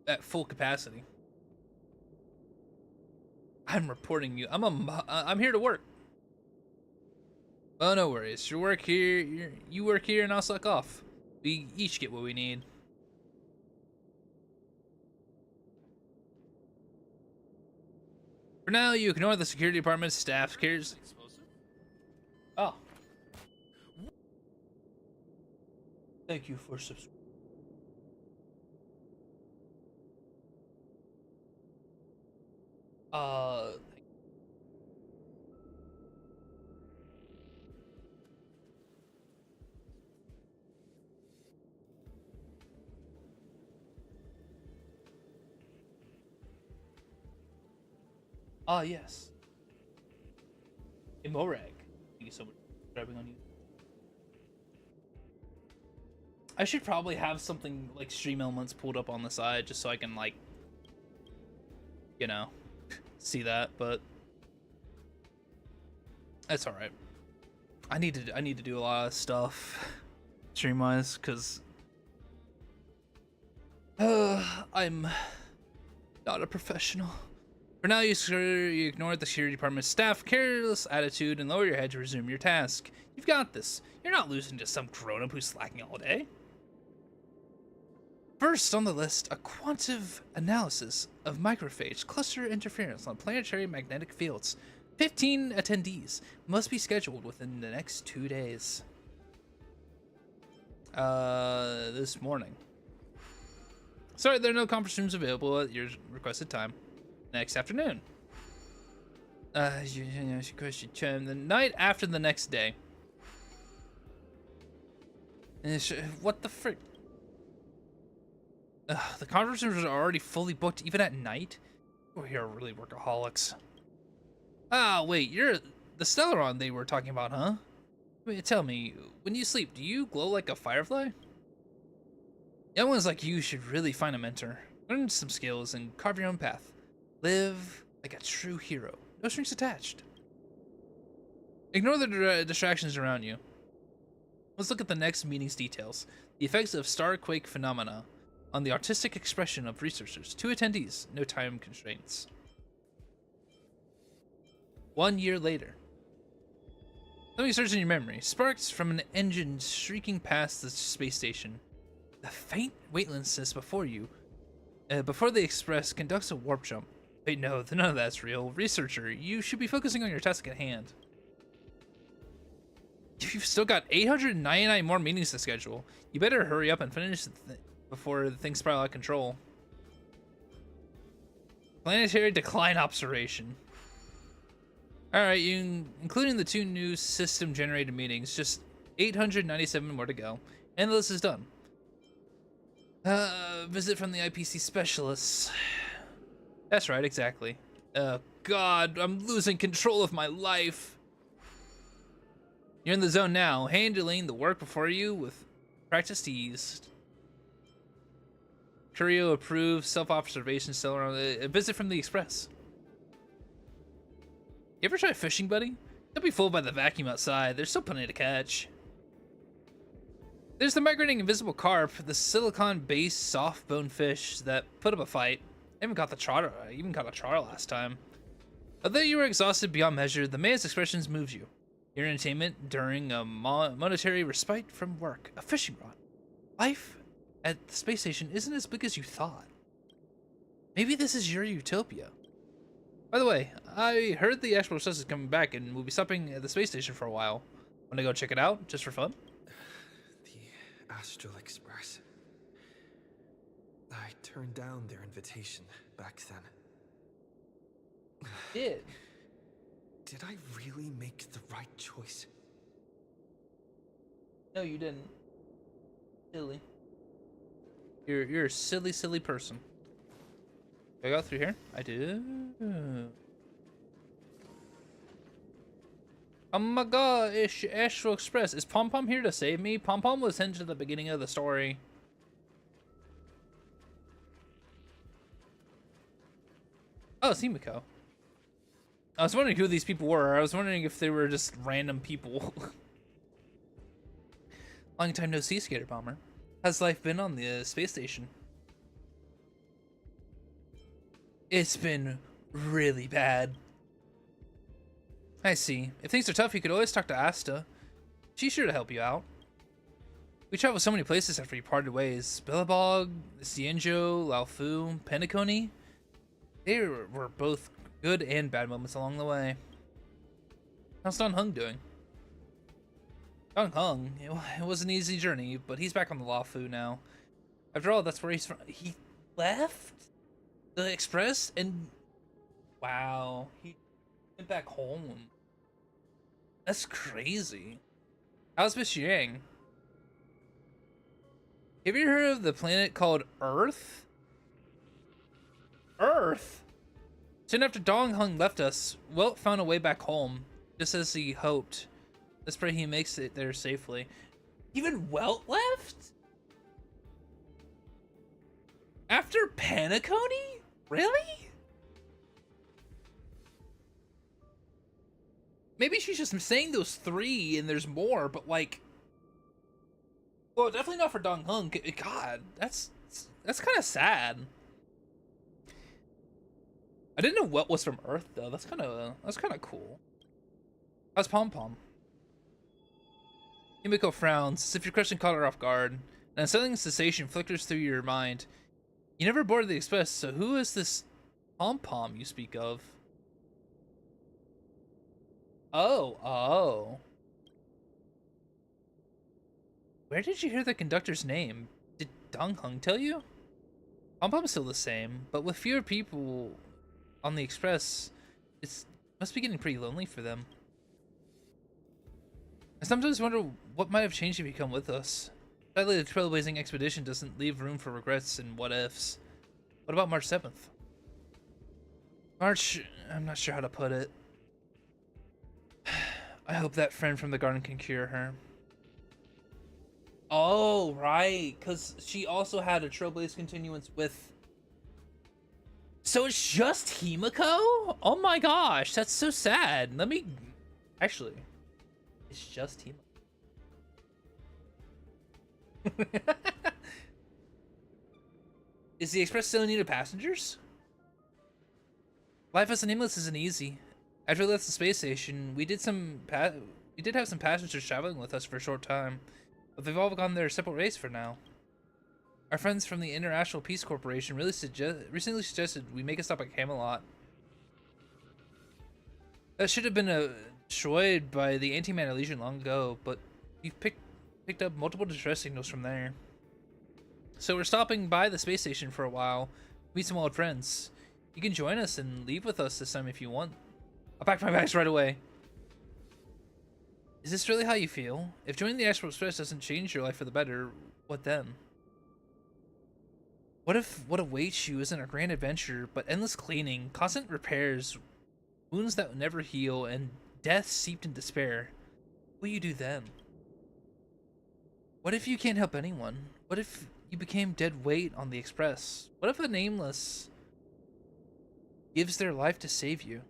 at full capacity. I'm reporting you. I'm here to work. Oh, no worries. You work here, and I'll slack off. We each get what we need. For now, you ignore the security department's staff cares. Oh. Thank you for subscribing. Yes. Imorag. Thank you so much for subscribing on you. I should probably have something like stream elements pulled up on the side just so I can like, you know, see that, but that's all right. I need to do a lot of stuff stream wise because I'm not a professional. For now, you ignore the security department's staff careless attitude and lower your head to resume your task. You've got this. You're not losing to some grown-up who's slacking all day. First on the list, a quantitative analysis of microphage cluster interference on planetary magnetic fields. 15 attendees must be scheduled within the next 2 days. This morning. Sorry, there are no conference rooms available at your requested time. Next afternoon. The night after the next day. What the frick? The conference rooms are already fully booked even at night? We are really workaholics. Ah, wait, you're the Stellaron they were talking about, huh? Wait, tell me, when you sleep, do you glow like a firefly? Young ones like you should really find a mentor. Learn some skills and carve your own path. Live like a true hero. No strings attached. Ignore the distractions around you. Let's look at the next meeting's details. The effects of star-quake phenomena on the artistic expression of researchers. 2 attendees. No time constraints. 1 year later. Let me search in your memory. Sparks from an engine streaking past the space station. The faint weightlessness before you. Before the Express conducts a warp jump. Wait, no, none of that's real. Researcher, you should be focusing on your task at hand. You've still got 899 more meetings to schedule. You better hurry up and finish before things spiral out of control. Planetary decline observation. Alright, including the 2 new system-generated meetings, just 897 more to go. And the list is done. Visit from the IPC specialists. That's right, exactly. Oh god, I'm losing control of my life. You're in the zone now, handling the work before you with practiced ease. Curio approved, self-observation still around. A visit from the Express. You ever try fishing, buddy? Don't be fooled by the vacuum outside. There's still plenty to catch. There's the migrating invisible carp, the silicon-based soft-bone fish that put up a fight. I even caught a trotter last time. Although you were exhausted beyond measure, the man's expressions moved you. Your entertainment during a monetary respite from work. A fishing rod. Life at the space station isn't as big as you thought. Maybe this is your utopia. By the way, I heard the Astral Express is coming back and we'll be stopping at the space station for a while. Wanna go check it out, just for fun? The Astral Express. I turned down their invitation back then. Did I really make the right choice? No, you didn't. Silly. You're a silly, silly person. Do I go through here? I do. Oh my god, it's Astral Express. Is Pom Pom here to save me? Pom Pom was hinted at the beginning of the story. Oh, it's Himiko. I was wondering who these people were. I was wondering if they were just random people. Long time no see, Skater Bomber. How's life been on the space station? It's been really bad. I see. If things are tough, you could always talk to Asta. She's sure to help you out. We traveled so many places after we parted ways. Billabong, Cienjo, Laofu, Penacony. They were both good and bad moments along the way. How's Don Hung doing? Don Hung, it was an easy journey, but he's back on the Laofu now. After all, that's where he's from. He left the Express and wow, he went back home. That's crazy. How's Miss Yang? Have you heard of the planet called Earth? Earth? Soon after Dong Hung left us, Welt found a way back home, just as he hoped. Let's pray he makes it there safely. Even Welt left? After Penacony? Really? Maybe she's just saying those 3 and there's more, but like... Well, definitely not for Dong Hung. God, that's kind of sad. I didn't know what was from Earth though. That's kind of cool. How's Pom Pom? Himiko frowns, as if your question caught her off guard. An unsettling sensation flickers through your mind. You never boarded the Express, so who is this Pom Pom you speak of? Oh. Where did you hear the conductor's name? Did Dong Hung tell you? Pom Pom's still the same, but with fewer people on the Express, it must be getting pretty lonely for them. I sometimes wonder what might have changed if you come with us. Sadly, the trailblazing expedition doesn't leave room for regrets and what-ifs. What about March 7th? March, I'm not sure how to put it. I hope that friend from the garden can cure her. Oh, right, because she also had a trailblaze continuance with... So it's just Himiko? Oh my gosh, that's so sad. Let me... Actually, it's just Himiko. Is the Express still in need of passengers? Life as an English isn't easy. After we left the space station, we did have some passengers traveling with us for a short time, but they've all gone their separate ways for now. Our friends from the International Peace Corporation recently suggested we make a stop at Camelot. That should have been destroyed by the Antimatter Legion long ago, but you've picked up multiple distress signals from there. So we're stopping by the space station for a while, meet some old friends. You can join us and leave with us this time if you want. I'll pack my bags right away. Is this really how you feel? If joining the Astral Express doesn't change your life for the better, what then? What if what awaits you isn't a grand adventure, but endless cleaning, constant repairs, wounds that never heal, and death seeped in despair? What will you do then? What if you can't help anyone? What if you became dead weight on the Express? What if a nameless gives their life to save you,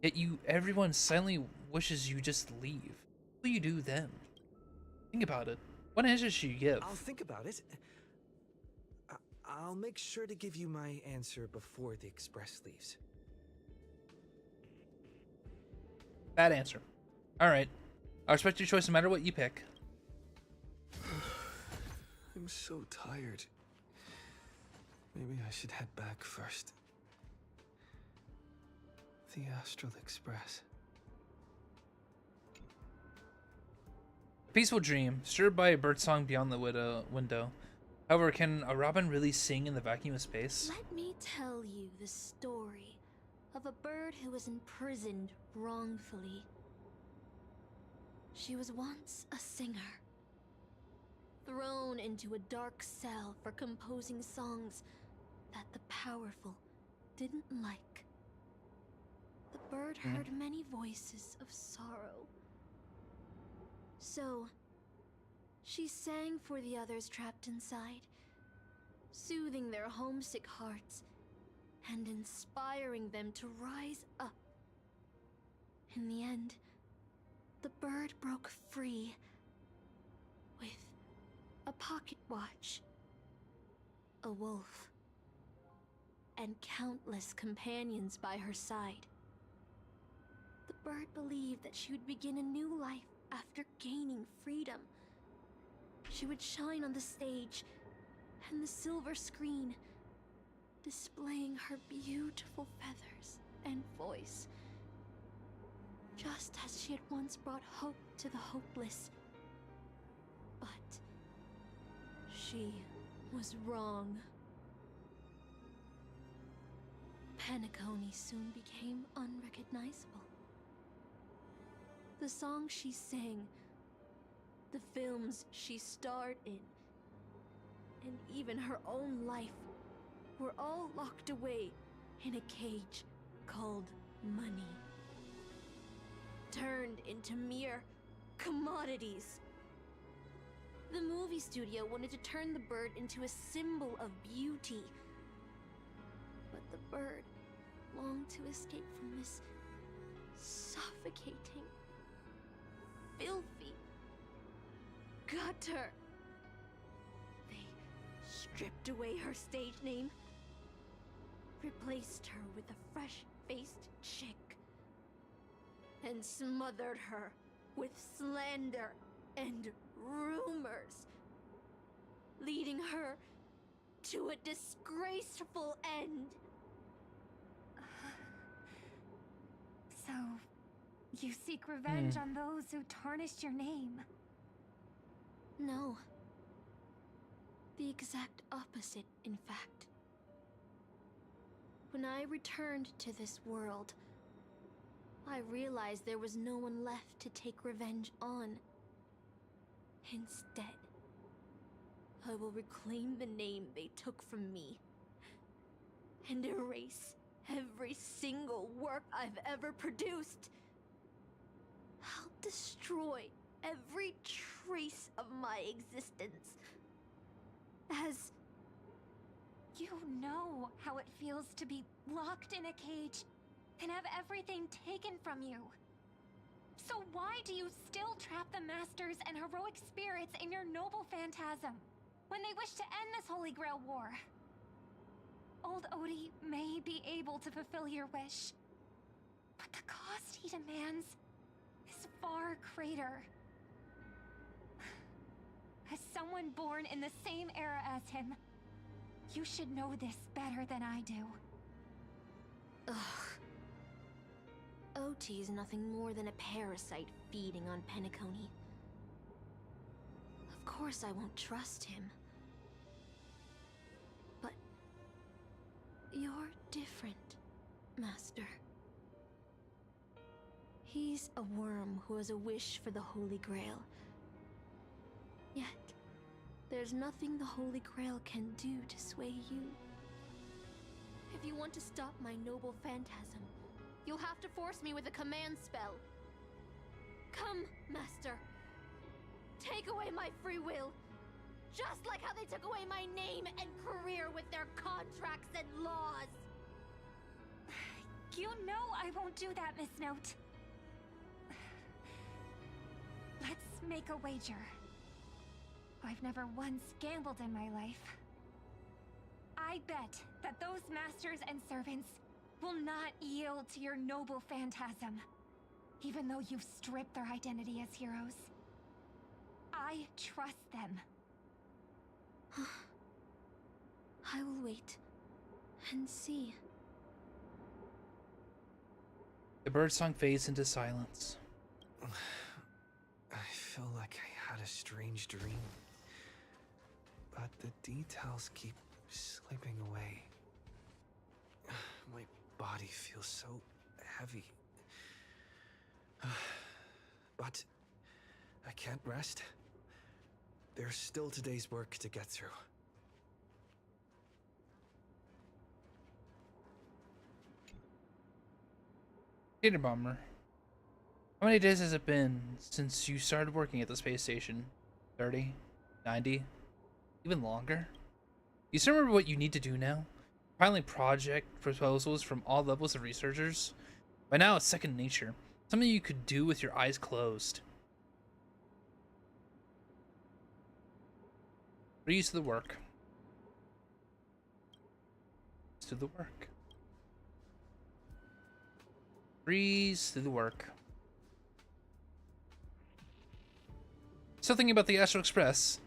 yet everyone silently wishes you just leave? What will you do then? Think about it. What answer should you give? I'll think about it. I'll make sure to give you my answer before the Express leaves. Bad answer. Alright. I respect your choice no matter what you pick. I'm so tired. Maybe I should head back first. The Astral Express. A peaceful dream, stirred by a birdsong beyond the window. However, can a robin really sing in the vacuum of space? Let me tell you the story of a bird who was imprisoned wrongfully. She was once a singer, thrown into a dark cell for composing songs that the powerful didn't like. The bird heard many voices of sorrow. So, she sang for the others trapped inside, soothing their homesick hearts and inspiring them to rise up. In the end, the bird broke free with a pocket watch, a wolf, and countless companions by her side. The bird believed that she would begin a new life after gaining freedom. She would shine on the stage and the silver screen, displaying her beautiful feathers and voice, just as she had once brought hope to the hopeless. But she was wrong. Penacony soon became unrecognizable. The songs she sang, the films she starred in, and even her own life were all locked away in a cage called money, turned into mere commodities. The movie studio wanted to turn the bird into a symbol of beauty, but the bird longed to escape from this suffocating, filthy gutter. They stripped away her stage name, replaced her with a fresh-faced chick, and smothered her with slander and rumors, leading her to a disgraceful end. So, you seek revenge on those who tarnished your name? No. The exact opposite, in fact. When I returned to this world, I realized there was no one left to take revenge on. Instead, I will reclaim the name they took from me and erase every single work I've ever produced. I'll destroy every trace of my existence. As you know how it feels to be locked in a cage and have everything taken from you. So why do you still trap the masters and heroic spirits in your noble phantasm when they wish to end this Holy Grail war? Old Odie may be able to fulfill your wish, but the cost he demands is far greater. As someone born in the same era as him, you should know this better than I do. Ugh. OT is nothing more than a parasite feeding on Penacony. Of course I won't trust him. But you're different, Master. He's a worm who has a wish for the Holy Grail. Yet, there's nothing the Holy Grail can do to sway you. If you want to stop my noble phantasm, you'll have to force me with a command spell. Come, Master. Take away my free will. Just like how they took away my name and career with their contracts and laws. You know I won't do that, Miss Note. Let's make a wager. I've never once gambled in my life. I bet that those masters and servants will not yield to your noble phantasm, even though you've stripped their identity as heroes. I trust them. I will wait and see. The birdsong fades into silence. I feel like I had a strange dream, but the details keep slipping away. My body feels so heavy. But I can't rest. There's still today's work to get through. Gator Bomber, how many days has it been since you started working at the space station? 30? 90? Even longer? You still remember what you need to do now? Filing project proposals from all levels of researchers? By now it's second nature. Something you could do with your eyes closed. Breeze to the work. To the work. Breeze through the work. Still thinking about the Astral Express.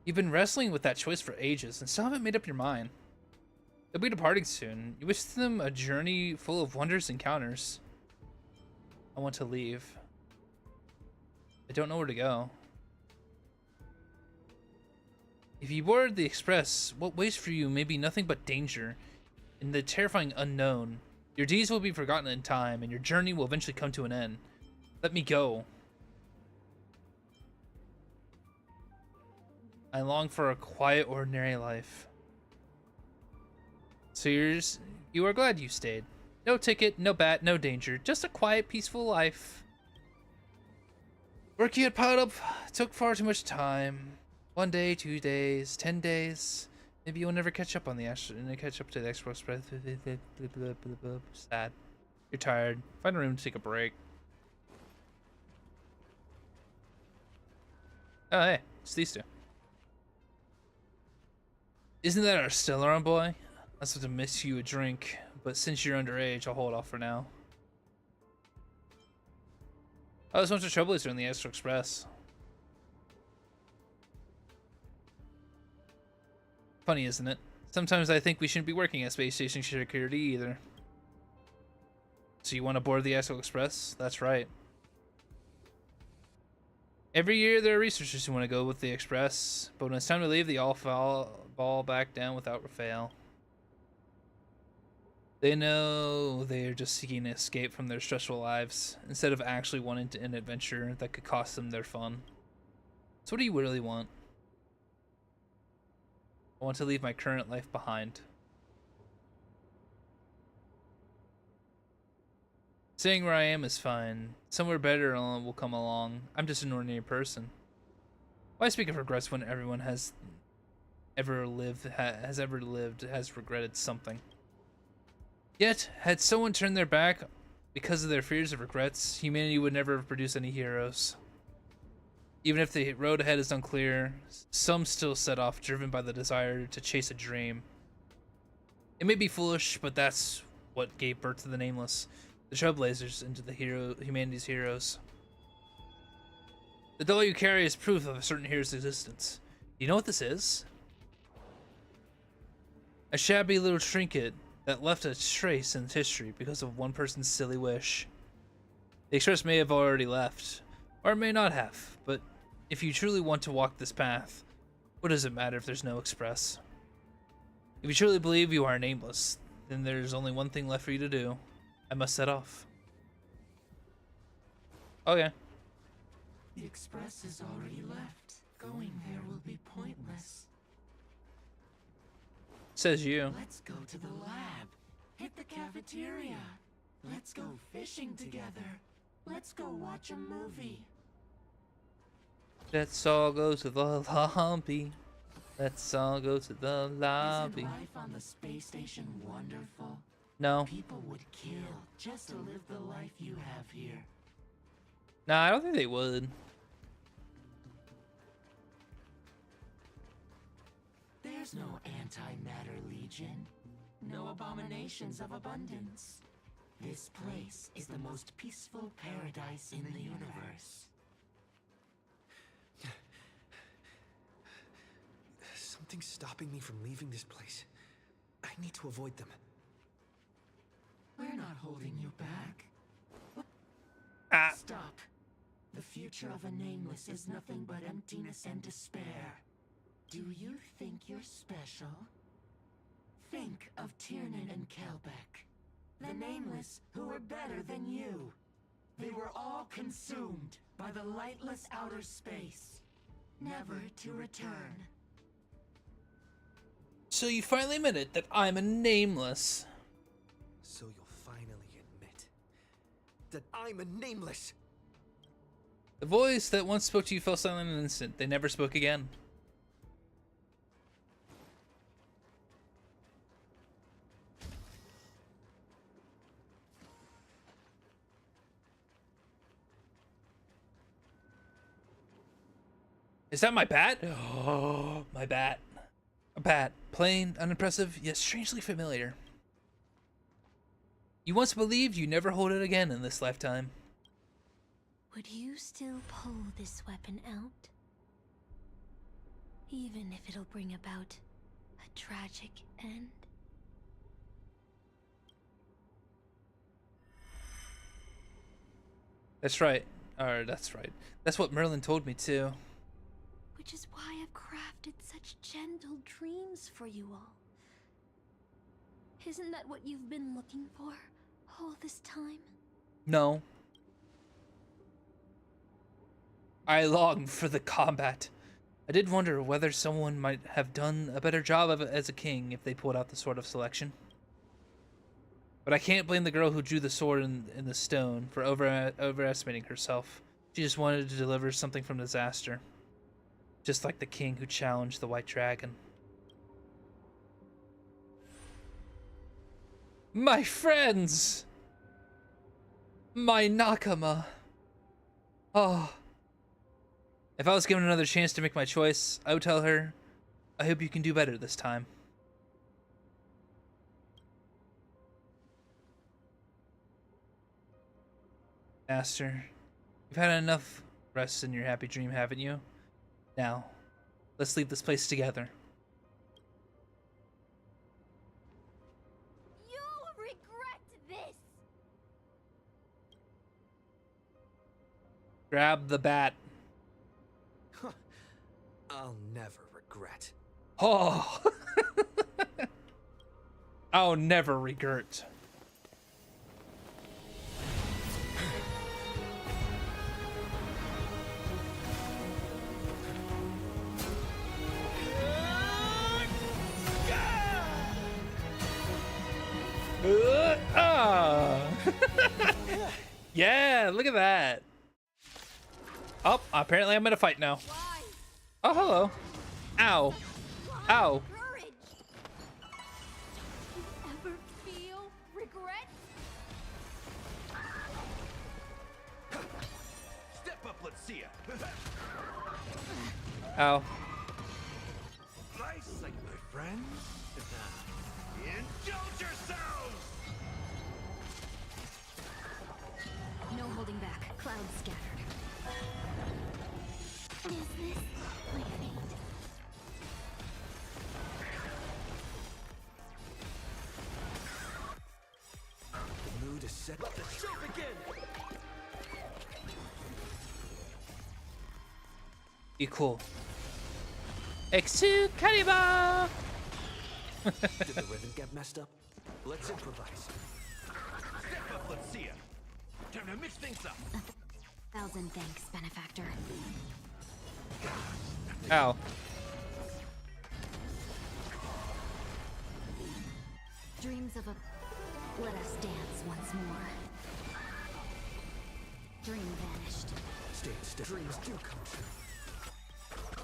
You've been wrestling with that choice for ages and still haven't made up your mind. They'll be departing soon. You wish them a journey full of wondrous encounters. I want to leave. I don't know where to go. If you board the Express, what waits for you may be nothing but danger and the terrifying unknown. Your deeds will be forgotten in time, and your journey will eventually come to an end. Let me go. I long for a quiet, ordinary life. So you are glad you stayed. No ticket, no bat, no danger. Just a quiet, peaceful life. Work you had piled up took far too much time. 1 day, 2 days, 10 days. Maybe you'll never catch up on the catch up to the Express. Sad. You're tired. Find a room to take a break. Oh hey, it's these two. Isn't that our Stellaron boy? I was supposed to miss you a drink, but since you're underage, I'll hold off for now. Oh, there's a bunch of troubles in the Astral Express. Funny, isn't it? Sometimes I think we shouldn't be working at space station security either. So you want to board the Astral Express? That's right. Every year there are researchers who want to go with the Express, but when it's time to leave, they all fall back down without fail. They know they're just seeking an escape from their stressful lives, instead of actually wanting an adventure that could cost them their fun. So what do you really want? I want to leave my current life behind. Staying where I am is fine. Somewhere better will come along. I'm just an ordinary person. Why speak of regrets when everyone has ever lived has regretted something? Yet, had someone turned their back because of their fears of regrets, humanity would never have produced any heroes. Even if the road ahead is unclear, some still set off, driven by the desire to chase a dream. It may be foolish, but that's what gave birth to the Nameless, the Trailblazers, into the humanity's heroes. The doll you carry is proof of a certain hero's existence. Do you know what this is? A shabby little trinket that left a trace in history because of one person's silly wish. The Express may have already left, or it may not have, but if you truly want to walk this path, what does it matter if there's no Express? If you truly believe you are nameless, then there's only one thing left for you to do. I must set off. Okay. The Express is already left. Going there will be pointless. Says you. Let's go to the lab. Hit the cafeteria. Let's go fishing together. Let's go watch a movie. Let's all go to the lobby. Let's all go to the lobby. Isn't life on the space station wonderful? No. People would kill just to live the life you have here. Nah, I don't think they would. There's no antimatter legion. No abominations of abundance. This place is the most peaceful paradise in the universe. Something's stopping me from leaving this place. I need to avoid them. We're not holding you back. Stop. The future of a nameless is nothing but emptiness and despair. Do you think you're special? Think of Tiernan and Kelbeck, the nameless who were better than you. They were all consumed by the lightless outer space, never to return. So you finally admitted that I'm a nameless. So you'll finally admit that I'm a nameless. The voice that once spoke to you fell silent in an instant. They never spoke again. Is that my bat? Oh, my bat. A bat. Plain, unimpressive, yet strangely familiar. You once believed you never hold it again in this lifetime. Would you still pull this weapon out? Even if it'll bring about a tragic end? That's right. Or that's right. That's what Merlin told me too. Which is why I've crafted such gentle dreams for you all. Isn't that what you've been looking for all this time? No. I longed for the combat. I did wonder whether someone might have done a better job of it as a king if they pulled out the Sword of Selection. But I can't blame the girl who drew the sword in the stone for overestimating herself. She just wanted to deliver something from disaster. Just like the king who challenged the White Dragon. My friends! My nakama! Oh. If I was given another chance to make my choice, I would tell her, I hope you can do better this time. Master, you've had enough rest in your happy dream, haven't you? Now, let's leave this place together. You'll regret this! Grab the bat. I'll never regret. Oh! I'll never regret. Yeah, look at that. Oh, apparently I'm in a fight now. Oh, hello. Ow. Ow. Ever feel regret? Step up, let's see ya. Ow. Nice sight, my friends. Indulge yourselves! No holding back. Clouds scattered. Is this my fate? The mood is set. Let the show begin! Cool. Excalibur! Did the rhythm get messed up? Let's improvise. Step up, let's see ya. Time to mix things up. 1,000 thanks, benefactor. Ow. Dreams of a... Let us dance once more. Dream vanished. Stay still. Dreams do come true.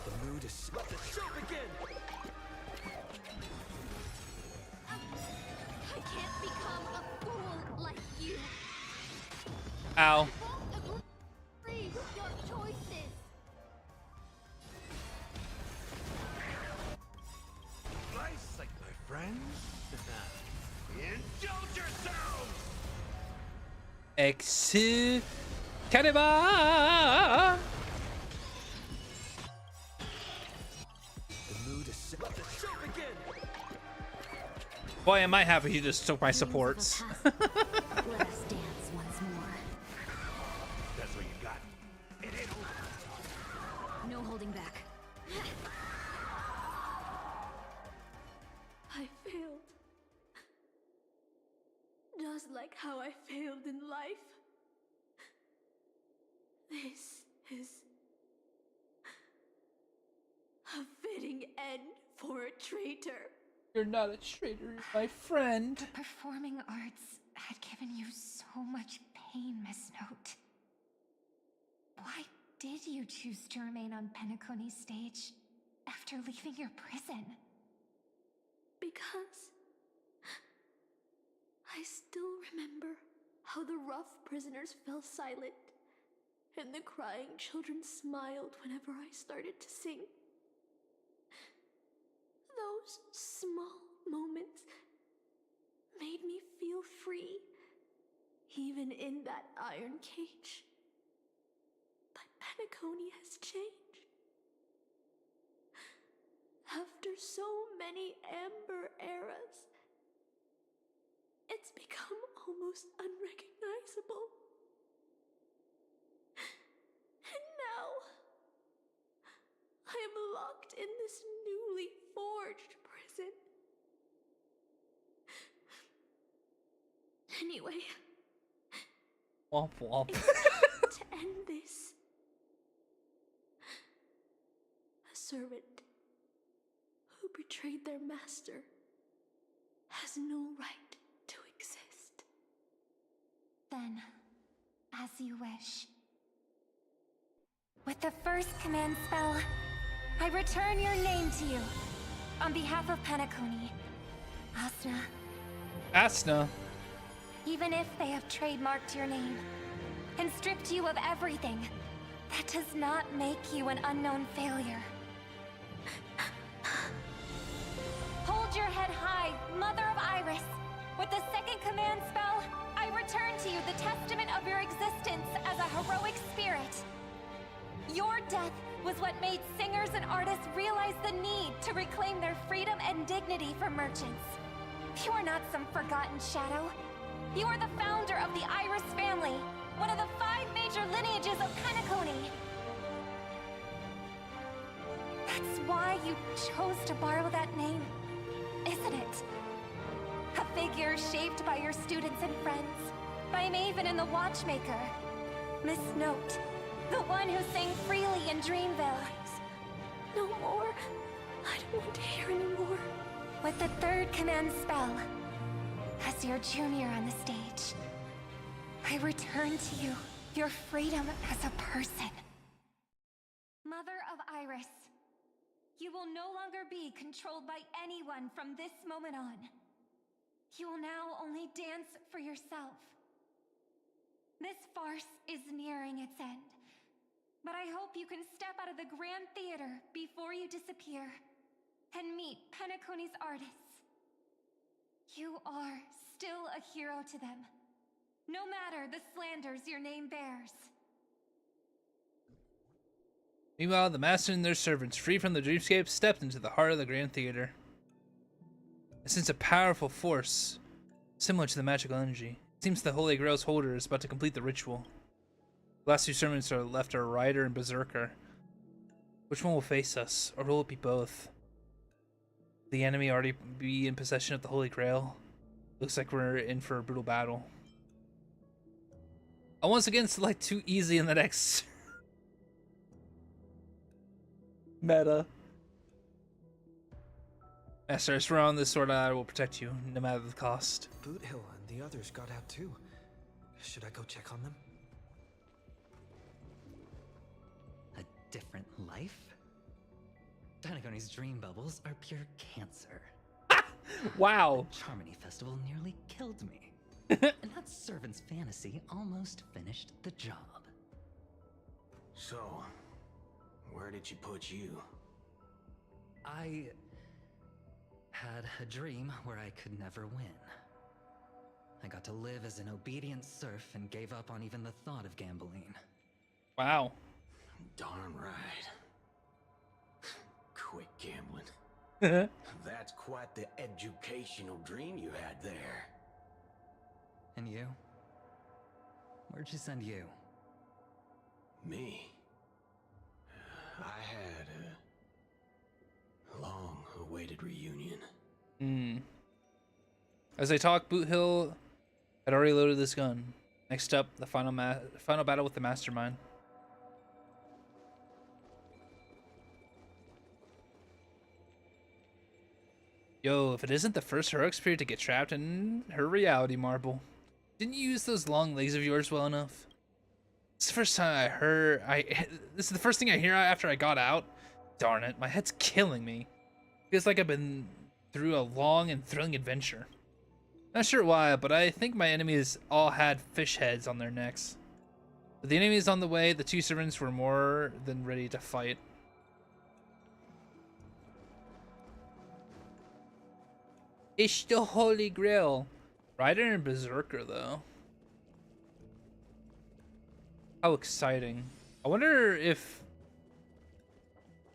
The mood is... Let the show begin! I can't become a fool like you. Ow. Free your choices. Nice, like my friends. Indulge yourselves! Excalibur! The mood is set. Let the show begin! Boy, am I happy you just took my supports. Let us dance once more. That's what you got. It ain't over. No holding back. I failed. Just like how I failed in life. This is a fitting end for a traitor. You're not a traitor, you're my friend. The performing arts had given you so much pain, Miss Note. Why did you choose to remain on Penacony's stage after leaving your prison? Because I still remember how the rough prisoners fell silent and the crying children smiled whenever I started to sing. Those small moments made me feel free, even in that iron cage. But Penacony has changed. After so many Amber eras, it's become almost unrecognizable. And now, I am locked in this newly forged prison. Anyway, Womp womp. it's time to end this. A servant who betrayed their master has no right to exist. Then, as you wish. With the first command spell, I return your name to you. On behalf of Penacony, Asna. Asna. Even if they have trademarked your name and stripped you of everything, that does not make you an unknown failure. Hold your head high, Mother of Iris. With the second command spell, I return to you the testament of your existence as a heroic spirit. Your death was what made singers and artists realize the need to reclaim their freedom and dignity for merchants. You are not some forgotten shadow. You are the founder of the Iris family, one of the 5 major lineages of Penacony. That's why you chose to borrow that name, isn't it? A figure shaped by your students and friends, by Maven and the Watchmaker, Miss Note, the one who sang freely in Dreamville. No more. I don't want to hear anymore. With the third command spell, as your junior on the stage, I return to you your freedom as a person. Mother of Iris, you will no longer be controlled by anyone from this moment on. You will now only dance for yourself. This farce is nearing its end, but I hope you can step out of the Grand Theater before you disappear and meet Penacony's artists. You are still a hero to them, no matter the slanders your name bears. Meanwhile, the master and their servants, free from the dreamscape, stepped into the heart of the Grand Theater. I sense a powerful force, similar to the magical energy. It seems the Holy Grail's holder is about to complete the ritual. The last 2 servants are left are Rider and Berserker, Which one will face us, or will it be both? The enemy already be in possession of the Holy Grail? Looks like we're in for a brutal battle. I once again select too easy in the next meta. Master, I swear on this sword I will protect you, no matter the cost. Boot Hill and the others got out too. Should I go check on them? A different life? Penacony's dream bubbles are pure cancer. Wow. The Charmony Festival nearly killed me. And that servant's fantasy almost finished the job. So, where did she put you? I had a dream where I could never win. I got to live as an obedient serf and gave up on even the thought of gambling. Wow. Darn right. Quit gambling. That's quite the educational dream you had there. And you? Where'd she send you? Me? I had a long-awaited reunion. As I talk, Boot Hill had already loaded this gun. Next up, the final battle with the Mastermind. Yo, if it isn't the first heroic spirit to get trapped in her reality marble. Didn't you use those long legs of yours well enough? This is the first time this is the first thing I hear after I got out. Darn it, my head's killing me. Feels like I've been through a long and thrilling adventure. Not sure why, but I think my enemies all had fish heads on their necks. With the enemies on the way, the two servants were more than ready to fight. It's the Holy Grail. Rider and Berserker, though. How exciting. I wonder if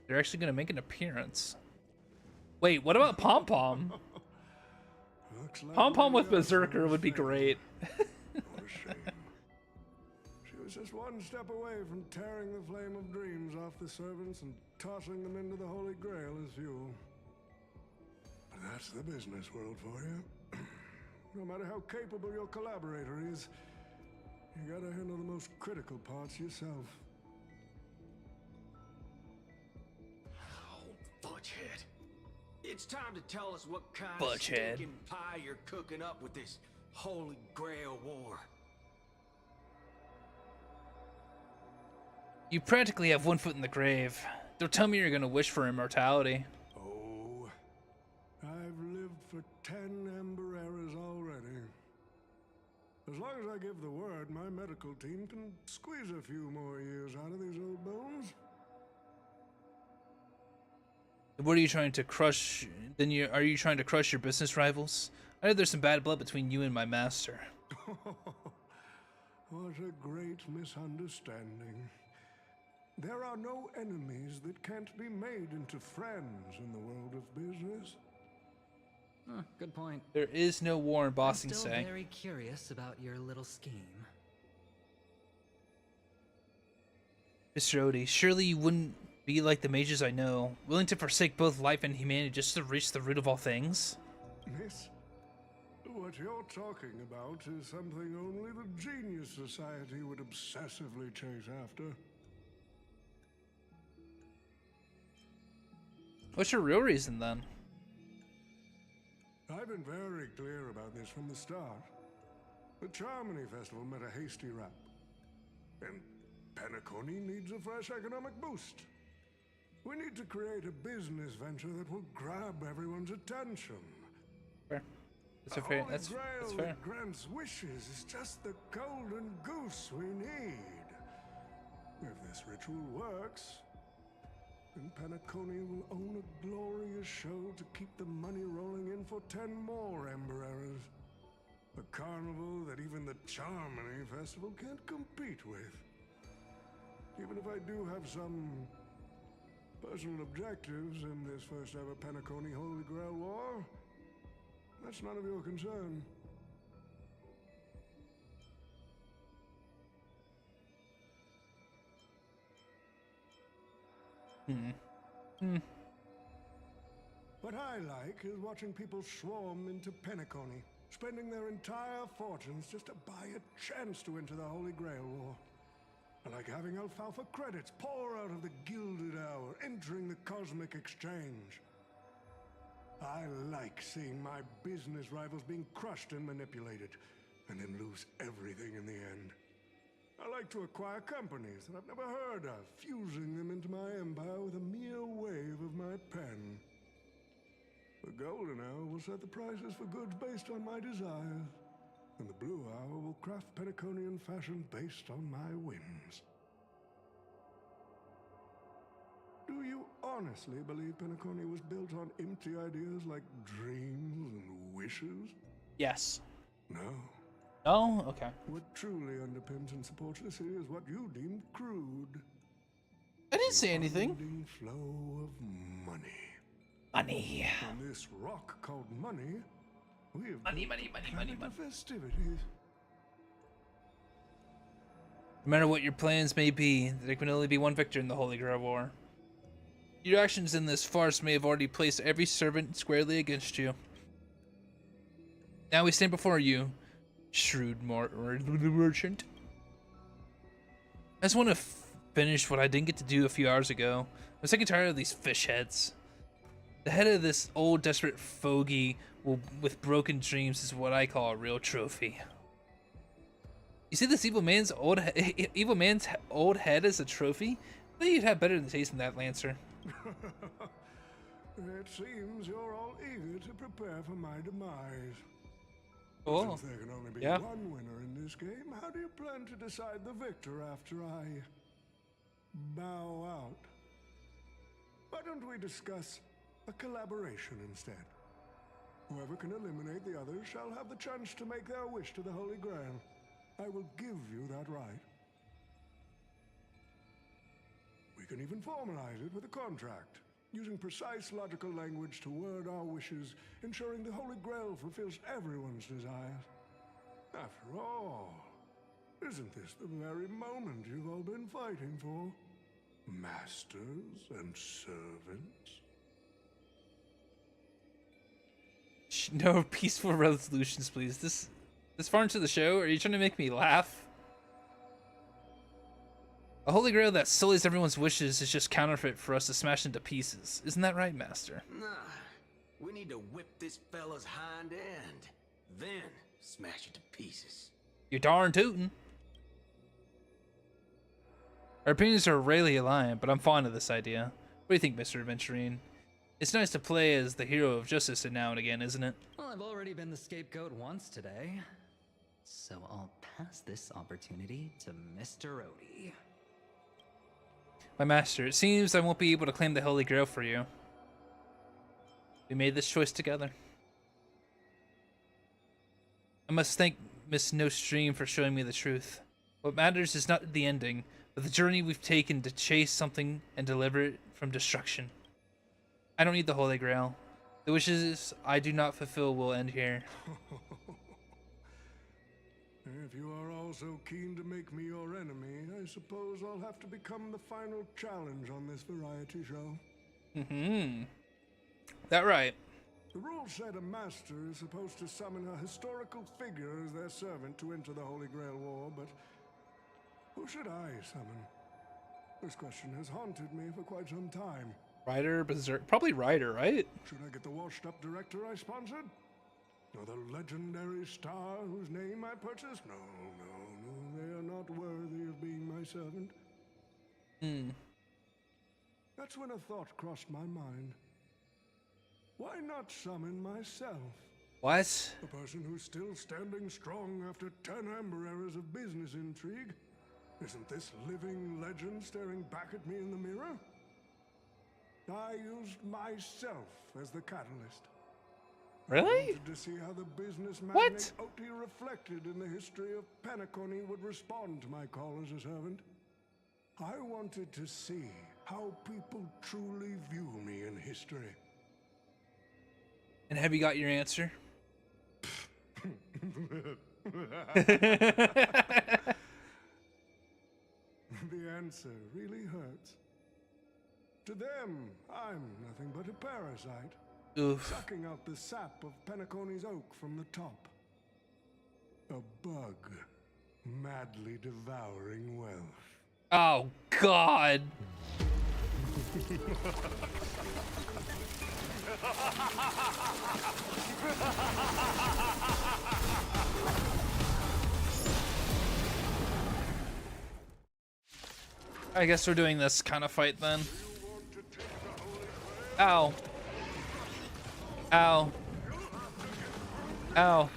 they're actually going to make an appearance. Wait, what about Pom Pom? Like Pom Pom with Berserker would be great. What a shame. She was just one step away from tearing the flame of dreams off the servants and tossing them into the Holy Grail as fuel. But that's the business world for you. No matter how capable your collaborator is, you gotta handle the most critical parts yourself. Oh, Butchhead. It's time to tell us what kind of Butchhead. stinking pie you're cooking up with this Holy Grail War. You practically have one foot in the grave. Don't tell me you're gonna wish for immortality. Oh, I've lived for 10 Ember Eras already. As long as I give the word, my medical team can squeeze a few more years out of these old bones. What are you trying to crush? Are you trying to crush your business rivals? I heard there's some bad blood between you and my master. What a great misunderstanding. There are no enemies that can't be made into friends in the world of business. Good point. There is no war in Bossing I'm still Say. very curious about your little scheme. Mr. Odie, surely you wouldn't be like the mages I know, willing to forsake both life and humanity just to reach the root of all things? Miss, what you're talking about is something only the Genius Society would obsessively chase after. What's your real reason then? I've been very clear about this from the start. The Charmony Festival met a hasty rap. And Penacony needs a fresh economic boost. We need to create a business venture that will grab everyone's attention. Fair. That's A fair. Holy That's Grail fair. that grants wishes is just the golden goose we need. If this ritual works, then Penacony will own a glorious show to keep the money rolling in for 10 more Ember Eras. A carnival that even the Charmony Festival can't compete with. Even if I do have some personal objectives in this first ever Penacony Holy Grail War, that's none of your concern. What I like is watching people swarm into Penacony, spending their entire fortunes just to buy a chance to enter the Holy Grail War. I like having alfalfa credits pour out of the Gilded Hour, entering the Cosmic Exchange. I like seeing my business rivals being crushed and manipulated, and then lose everything in the end. I like to acquire companies that I've never heard of, fusing them into my empire with a mere wave of my pen. The Golden Hour will set the prices for goods based on my desires, and the Blue Hour will craft Penaconian fashion based on my whims. Do you honestly believe Penacony was built on empty ideas like dreams and wishes? Yes. No. Oh, okay. What truly underpins and supports the city is what you deem crude. I didn't say anything. The flow of money. Money. On this rock called money, we have money. festivities. No matter what your plans may be, there can only be one victor in the Holy Grail War. Your actions in this farce may have already placed every servant squarely against you. Now we stand before you, shrewd merchant. I just want to finish what I didn't get to do a few hours ago. I'm sick and tired of these fish heads. The head of this old desperate fogey with broken dreams is what I call a real trophy. You see this evil man's old head as a trophy? I think you'd have better than taste than that, Lancer. It seems you're all eager to prepare for my demise. Cool. Since there can only be one winner in this game, how do you plan to decide the victor after I bow out? Why don't we discuss a collaboration instead? Whoever can eliminate the others shall have the chance to make their wish to the Holy Grail. I will give you that right. We can even formalize it with a contract, using precise logical language to word our wishes, ensuring the Holy Grail fulfills everyone's desires. After all, isn't this the very moment you've all been fighting for? Masters and servants? No peaceful resolutions, please. This far into the show, are you trying to make me laugh? A Holy Grail that sullies everyone's wishes is just counterfeit for us to smash into pieces. Isn't that right, Master? Nah, we need to whip this fella's hind end, then smash it to pieces. You're darn tootin'. Our opinions are rarely aligned, but I'm fond of this idea. What do you think, Mr. Adventurine? It's nice to play as the hero of justice now and again, isn't it? Well, I've already been the scapegoat once today, so I'll pass this opportunity to Mr. Odie. My master, it seems I won't be able to claim the Holy Grail for you. We made this choice together. I must thank Miss No Stream for showing me the truth. What matters is not the ending, but the journey we've taken to chase something and deliver it from destruction. I don't need the Holy Grail. The wishes I do not fulfill will end here. If you are all so keen to make me your enemy, I suppose I'll have to become the final challenge on this variety show. That right. The rules said a master is supposed to summon a historical figure as their servant to enter the Holy Grail War, but who should I summon? This question has haunted me for quite some time. Ryder, Berserk, probably Ryder, right? Should I get the washed-up director I sponsored? Or the legendary star whose name I purchased? No, they are not worthy of being my servant. That's when a thought crossed my mind. Why not summon myself? What? A person who's still standing strong after 10 amber eras of business intrigue? Isn't this living legend staring back at me in the mirror? I used myself as the catalyst. Really? I wanted to see how the business magnate Oti reflected in the history of Penacony would respond to my call as a servant. I wanted to see how people truly view me in history. And have you got your answer? The answer really hurts. To them, I'm nothing but a parasite. Oof. Sucking out the sap of Penacony's oak from the top. A bug, madly devouring wealth. Oh, God. I guess we're doing this kind of fight then. Ow. Ow. Ow.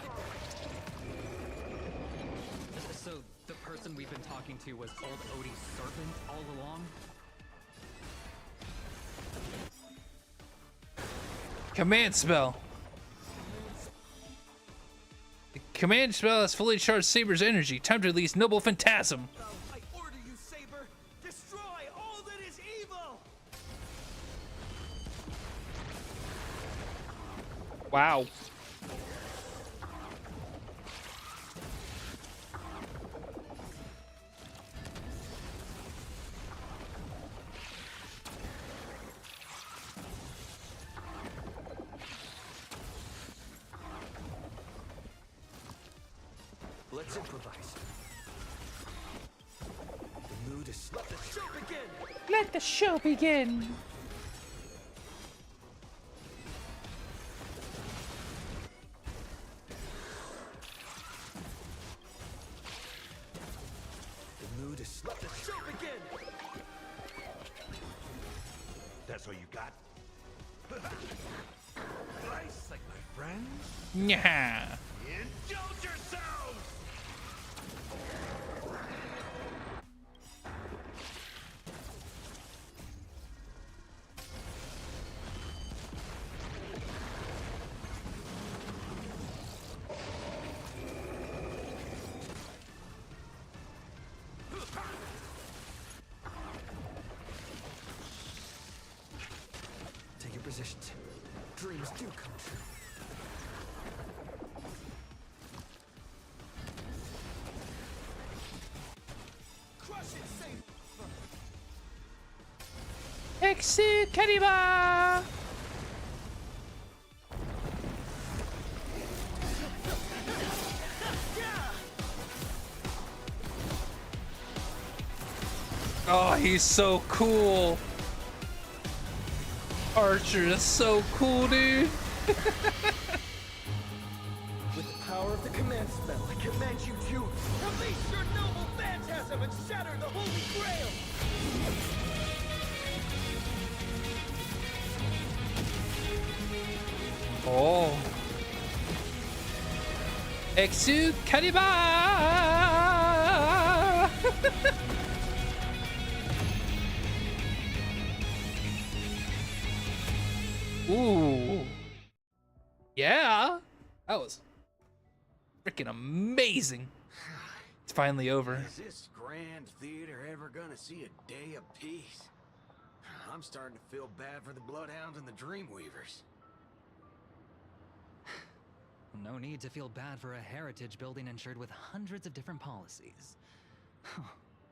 So the person we've been talking to was old Odie's servant all along? Command spell. The command spell has fully charged Saber's energy. Time to release Noble Phantasm. I order you, Saber! Destroy all that is evil! Wow. Let's improvise. The mood is... Let the show begin! Let the show begin. The mood is... Let the show begin! That's all you got? Nice, like my friends? Yeah. Indulge yourselves! Take your positions. Dreams do come true. Crush it, Saber! Exit Kariba! Oh, he's so cool. Archer is so cool, dude. With the power of the command spell, I command you to release your noble phantasm and shatter the Holy Grail! Oh. Exu Kariba! Ooh. Yeah. That was freaking amazing. It's finally over. Is this grand theater ever gonna see a day of peace? I'm starting to feel bad for the Bloodhounds and the Dreamweavers. No need to feel bad for a heritage building insured with hundreds of different policies.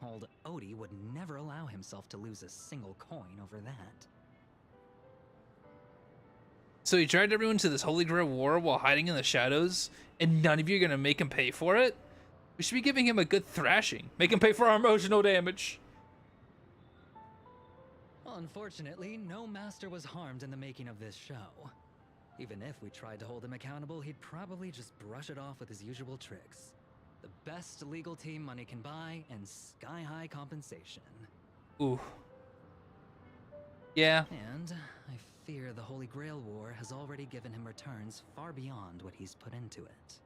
Old Odie would never allow himself to lose a single coin over that. So he dragged everyone to this Holy Grail war while hiding in the shadows, and none of you are gonna make him pay for it? We should be giving him a good thrashing. Make him pay for our emotional damage. Unfortunately, no master was harmed in the making of this show. Even if we tried to hold him accountable, he'd probably just brush it off with his usual tricks. The best legal team money can buy, and sky-high compensation. Ooh. Yeah. And I fear the Holy Grail War has already given him returns far beyond what he's put into it.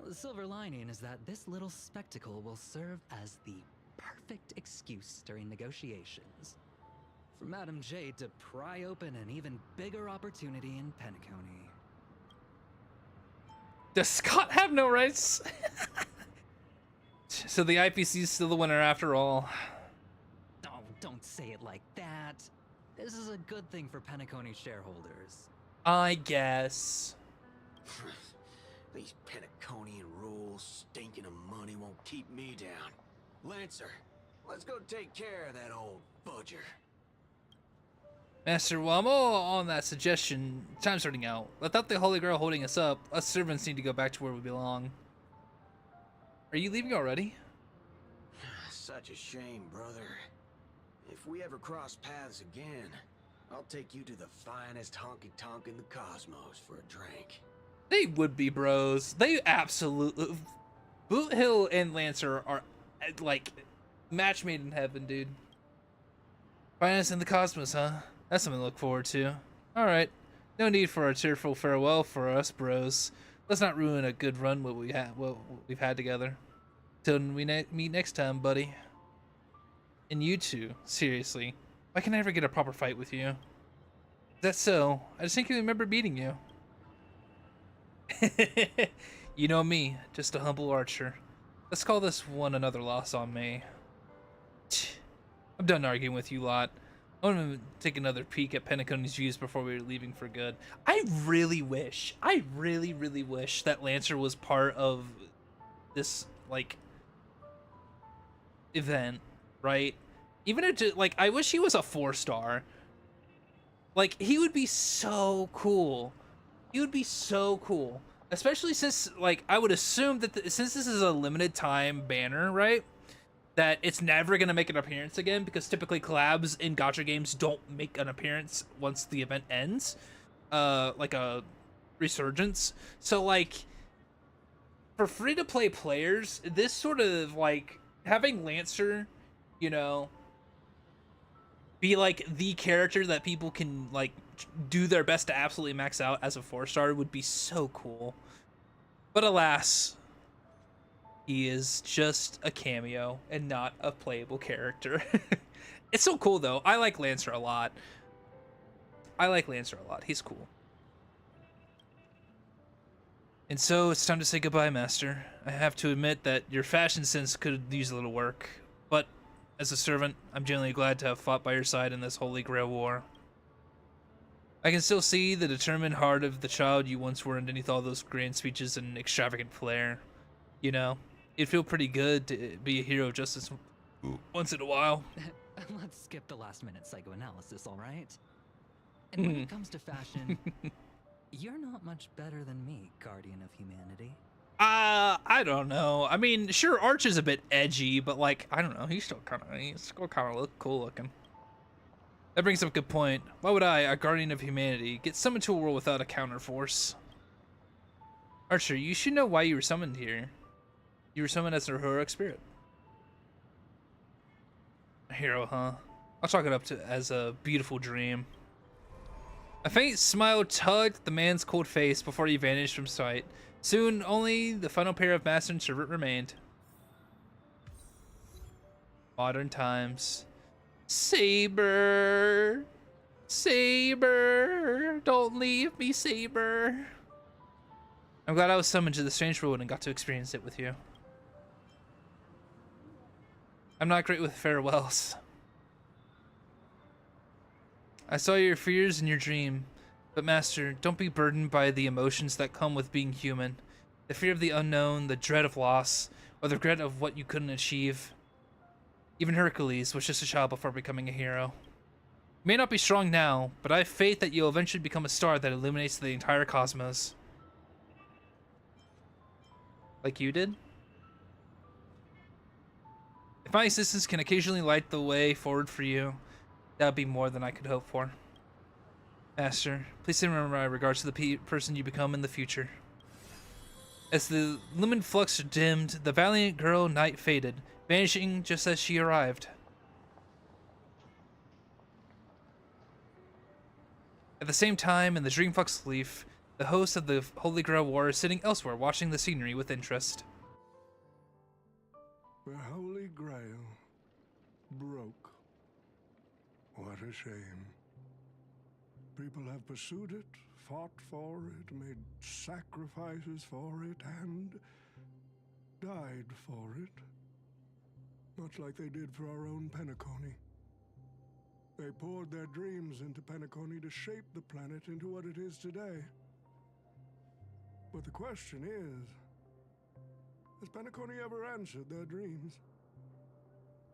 The silver lining is that this little spectacle will serve as the perfect excuse during negotiations for Madame Jade to pry open an even bigger opportunity in Penacony. Does Scott have no rights? So the IPC is still the winner after all. Oh, don't say it like that. This is a good thing for Penacony shareholders. I guess. These Penaconian rules, stinking of money won't keep me down. Lancer, let's go take care of that old budger. Master, while I'm all on that suggestion, time's running out. Without the Holy Grail holding us up, us servants need to go back to where we belong. Are you leaving already? Such a shame, brother. If we ever cross paths again, I'll take you to the finest honky-tonk in the cosmos for a drink. They would be bros. They absolutely... Boot Hill and Lancer are, like, match made in heaven, dude. Finest in the cosmos, huh? That's something to look forward to. Alright. No need for a tearful farewell for us, bros. Let's not ruin a good run what we've had together. Till we meet next time, buddy. And you two, seriously. Why can I ever get a proper fight with you? Is that so? I distinctly remember beating you. You know me, just a humble archer. Let's call this one another loss on me. I'm done arguing with you lot. I want to take another peek at Penacony's views before we were leaving for good. I really wish that Lancer was part of this, like, event, right? Even if, like, I wish he was a 4-star. Like, he would be so cool. He would be so cool. Especially since, like, I would assume that since this is a limited time banner, right? That it's never going to make an appearance again, because typically collabs in gacha games don't make an appearance once the event ends. Like a resurgence. So, like, for free-to-play players, this sort of, like, having Lancer, you know, be, like, the character that people can, like, do their best to absolutely max out as a 4-star would be so cool. But alas... he is just a cameo and not a playable character. It's so cool, though. I like Lancer a lot. He's cool. And so it's time to say goodbye, Master. I have to admit that your fashion sense could use a little work. But as a servant, I'm genuinely glad to have fought by your side in this Holy Grail War. I can still see the determined heart of the child you once were underneath all those grand speeches and extravagant flair. You know? It'd feel pretty good to be a hero of justice once in a while. Let's skip the last-minute psychoanalysis, all right? And when it comes to fashion, you're not much better than me, Guardian of Humanity. I don't know. I mean, sure, Arch is a bit edgy, but, like, I don't know. He's still kind of look cool looking. That brings up a good point. Why would I, a Guardian of Humanity, get summoned to a world without a counterforce? Archer, you should know why you were summoned here. You were summoned as a heroic spirit. A hero, huh? I'll chalk it up to as a beautiful dream. A faint smile tugged the man's cold face before he vanished from sight. Soon, only the final pair of master and servant remained. Modern times. Saber! Saber! Don't leave me, Saber! I'm glad I was summoned to the strange world and got to experience it with you. I'm not great with farewells. I saw your fears in your dream, but Master, don't be burdened by the emotions that come with being human. The fear of the unknown, the dread of loss, or the regret of what you couldn't achieve. Even Hercules was just a child before becoming a hero. You may not be strong now, but I have faith that you'll eventually become a star that illuminates the entire cosmos. Like you did? If my assistance can occasionally light the way forward for you, that would be more than I could hope for. Master, please remember my regards to the person you become in the future. As the lumen flux dimmed, the valiant girl knight faded, vanishing just as she arrived. At the same time, in the Dreamflux Leaf, the host of the Holy Grail War is sitting elsewhere, watching the scenery with interest. The Holy Grail broke. What a shame. People have pursued it, fought for it, made sacrifices for it, and died for it. Much like they did for our own Penacony. They poured their dreams into Penacony to shape the planet into what it is today. But the question is, has Penacony ever answered their dreams?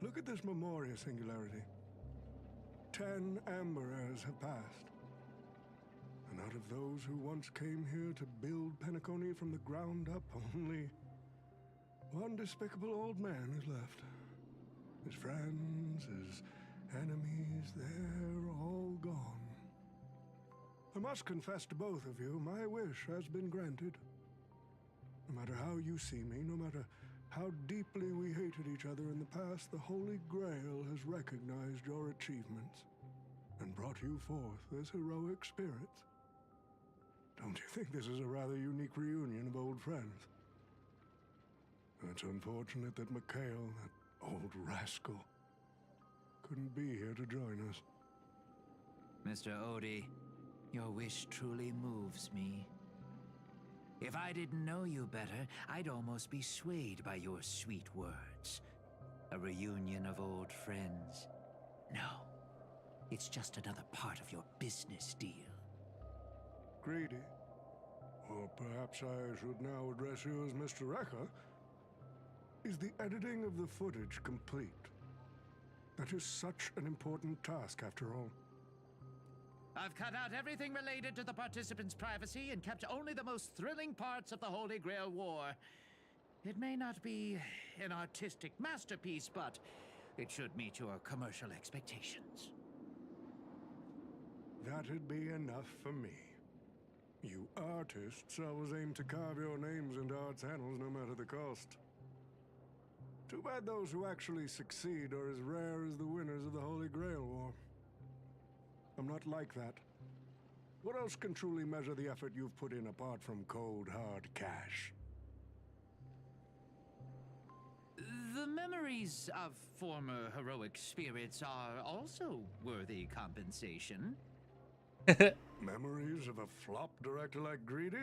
Look at this Memoria singularity. 10 Amber Heirs have passed. And out of those who once came here to build Penacony from the ground up, only one despicable old man is left. His friends, his enemies, they're all gone. I must confess to both of you, my wish has been granted. No matter how you see me, no matter how deeply we hated each other in the past, the Holy Grail has recognized your achievements and brought you forth as heroic spirits. Don't you think this is a rather unique reunion of old friends? It's unfortunate that Mikhail, that old rascal, couldn't be here to join us. Mr. Odie, your wish truly moves me. If I didn't know you better, I'd almost be swayed by your sweet words. A reunion of old friends. No, it's just another part of your business deal. Greedy? Or perhaps I should now address you as Mr. Rekka. Is the editing of the footage complete? That is such an important task, after all. I've cut out everything related to the participants' privacy and kept only the most thrilling parts of the Holy Grail War. It may not be an artistic masterpiece, but it should meet your commercial expectations. That'd be enough for me. You artists always aim to carve your names into art's annals no matter the cost. Too bad those who actually succeed are as rare as the winners of the Holy Grail War. I'm not like that. What else can truly measure the effort you've put in apart from cold, hard cash? The memories of former heroic spirits are also worthy compensation. Memories of a flop director like Greedy?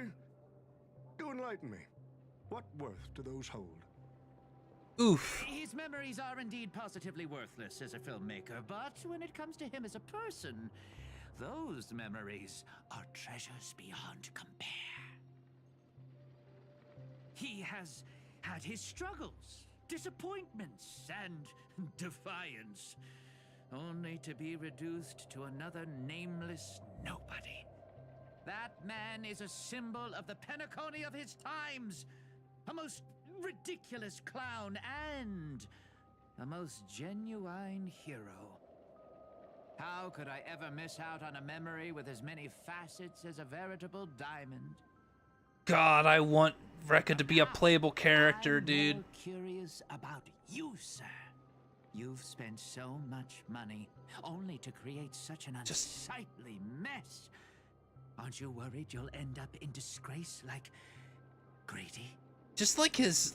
Do enlighten me. What worth do those hold? Oof. His memories are indeed positively worthless as a filmmaker, but when it comes to him as a person, those memories are treasures beyond compare. He has had his struggles, disappointments, and defiance, only to be reduced to another nameless nobody. That man is a symbol of the Penacony of his times, a most ridiculous clown and a most genuine hero. How could I ever miss out on a memory with as many facets as a veritable diamond? God, I want Rekka to be a playable character, I'm dude. more curious about you, sir. You've spent so much money only to create such an unsightly mess. Aren't you worried you'll end up in disgrace like Greedy? Just like his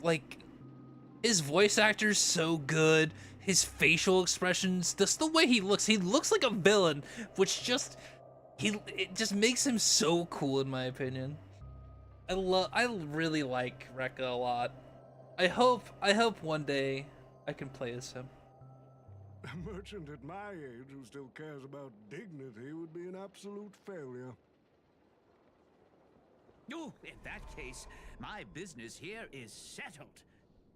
voice actor's so good, his facial expressions, just the way he looks like a villain, which it just makes him so cool in my opinion. I really like Rekka a lot. I hope one day I can play as him. A merchant at my age who still cares about dignity would be an absolute failure. Oh, in that case, my business here is settled.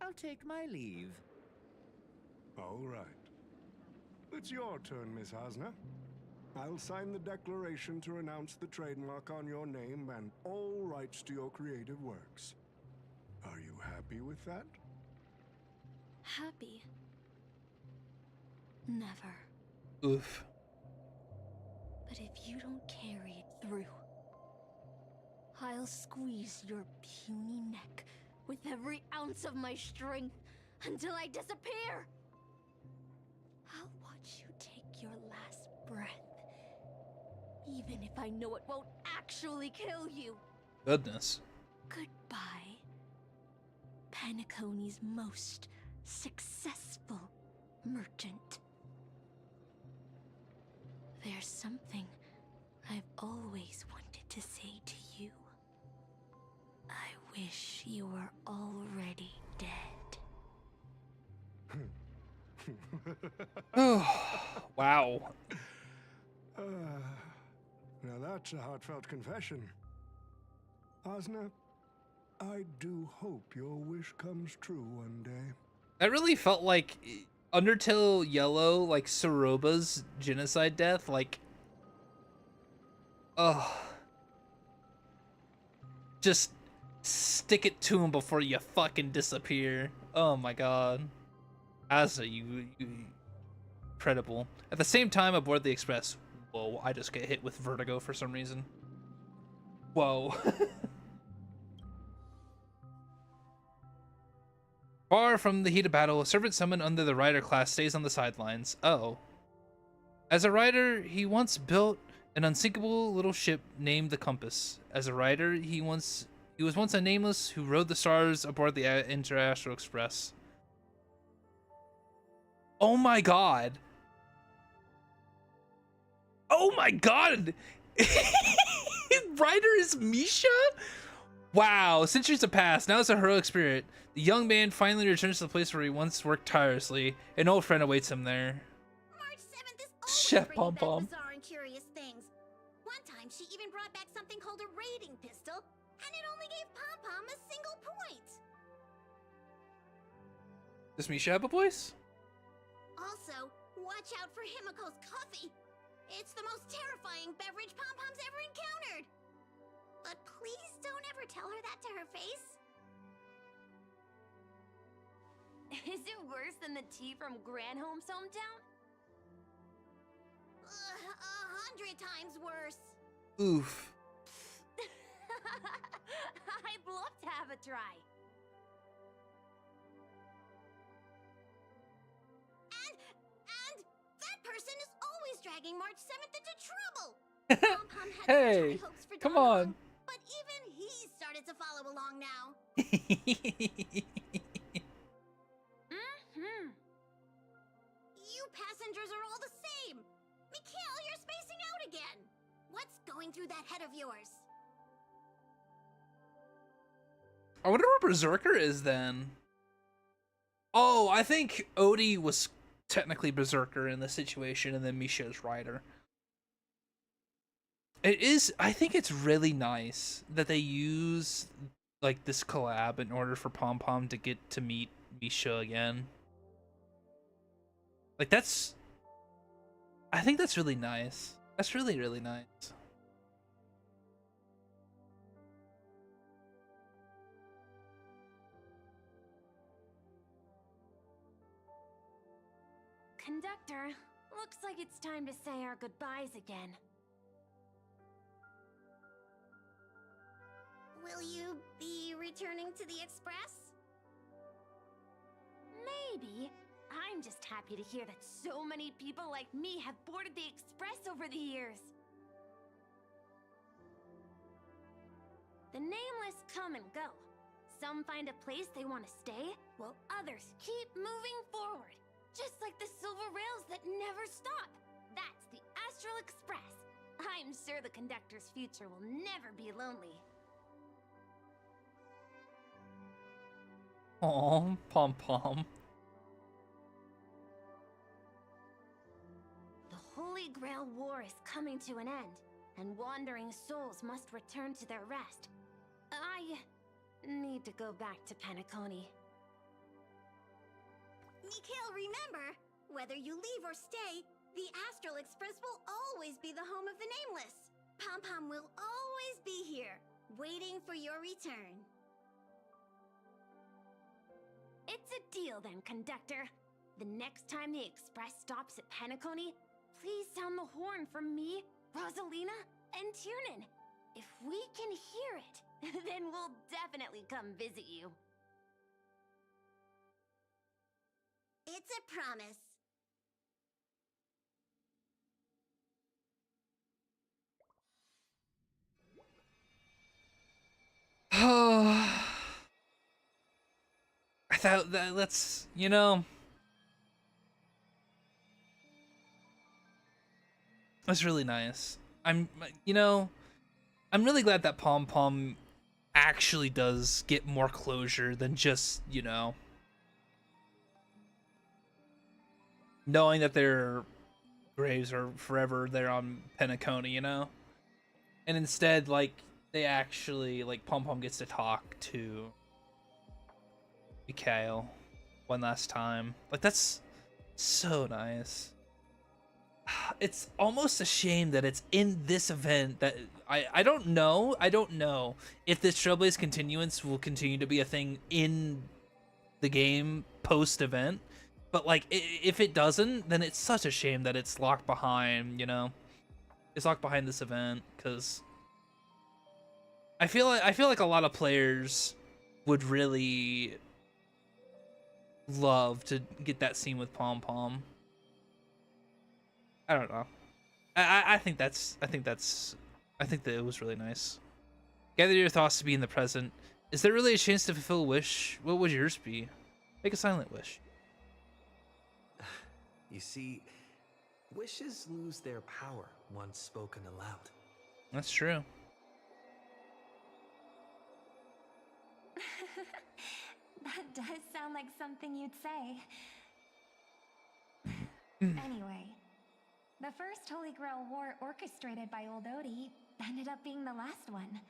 I'll take my leave. All right. It's your turn, Miss Hasna. I'll sign the declaration to renounce the trademark on your name and all rights to your creative works. Are you happy with that? Happy? Never. Oof. But if you don't carry it through, I'll squeeze your puny neck with every ounce of my strength until I disappear! I'll watch you take your last breath, even if I know it won't actually kill you. Goodness. Goodbye, Penacony's most successful merchant. There's something I've always wanted to say to you. I wish you were already dead. Oh, wow. Now that's a heartfelt confession. Hasna, I do hope your wish comes true one day. That really felt like Undertale Yellow, like Soroba's genocide death, like, ugh. Just stick it to him before you fucking disappear. Oh my god. Asa, you incredible. At the same time, aboard the Express. Whoa, I just get hit with vertigo for some reason. Whoa. Far from the heat of battle, a servant summoned under the rider class stays on the sidelines. Oh. As a rider, he once built an unsinkable little ship named the Compass. As a rider, he was once a nameless who rode the stars aboard the Interastral Express. Oh my god. Oh my god! Rider is Misha? Wow, centuries have passed. Now it's a heroic spirit. The young man finally returns to the place where he once worked tirelessly. An old friend awaits him there. March 7th is always Chef bringing back Pom-Pom. bizarre and curious things. One time, she even brought back something called a raiding pistol, and it only gave Pom-Pom a single point. Does Misha have a voice? Also, watch out for Himiko's coffee. It's the most terrifying beverage Pom-Pom's ever encountered. But please don't ever tell her that to her face. Is it worse than the tea from Granholm's hometown? 100 times worse. Oof. I'd love to have a try. And that person is always dragging March 7th into trouble. Pom-Pom had Hey, such high hopes for come Donald, on. but even he started to follow along now. You passengers are all the same. Mikhail, you're spacing out again. What's going through that head of yours? I wonder what Berserker is then. Oh, I think Odie was technically Berserker in this situation, and then Misha is Rider. It is. I think it's really nice that they use like this collab in order for Pom Pom to get to meet Misha again. Like that's. I think that's really nice. That's really, really nice. Conductor, looks like it's time to say our goodbyes again. Will you be returning to the Express? Maybe. I'm just happy to hear that so many people like me have boarded the Express over the years. The nameless come and go. Some find a place they want to stay, while others keep moving forward. Just like the silver rails that never stop. That's the Astral Express. I'm sure the conductor's future will never be lonely. Aw, Pom Pom. The Holy Grail War is coming to an end, and wandering souls must return to their rest. I need to go back to Penacony. Mikhail, remember, whether you leave or stay, the Astral Express will always be the home of the Nameless. Pom-Pom will always be here, waiting for your return. It's a deal then, conductor. The next time the Express stops at Penacony, please sound the horn for me, Rosalina, and Tiernan. If we can hear it, then we'll definitely come visit you. It's a promise. I thought that's, you know, that's really nice. I'm really glad that Pom Pom actually does get more closure than just, you know, knowing that their graves are forever there on Penacony, you know? And instead, like, they actually, like, Pom Pom gets to talk to Mikhail one last time. Like, that's So nice. It's almost a shame that it's in this event that I don't know if this Trailblaze continuance will continue to be a thing in the game post event, but like if it doesn't, then it's such a shame that it's locked behind, you know. It's locked behind this event because I feel like a lot of players would really love to get that scene with Pom Pom. I don't know. I think that it was really nice. Gather your thoughts to be in the present. Is there really a chance to fulfill a wish? What would yours be? Make a silent wish. You see, wishes lose their power once spoken aloud. That's true. That does sound like something you'd say. Anyway, the first Holy Grail War orchestrated by Old Odie ended up being the last one.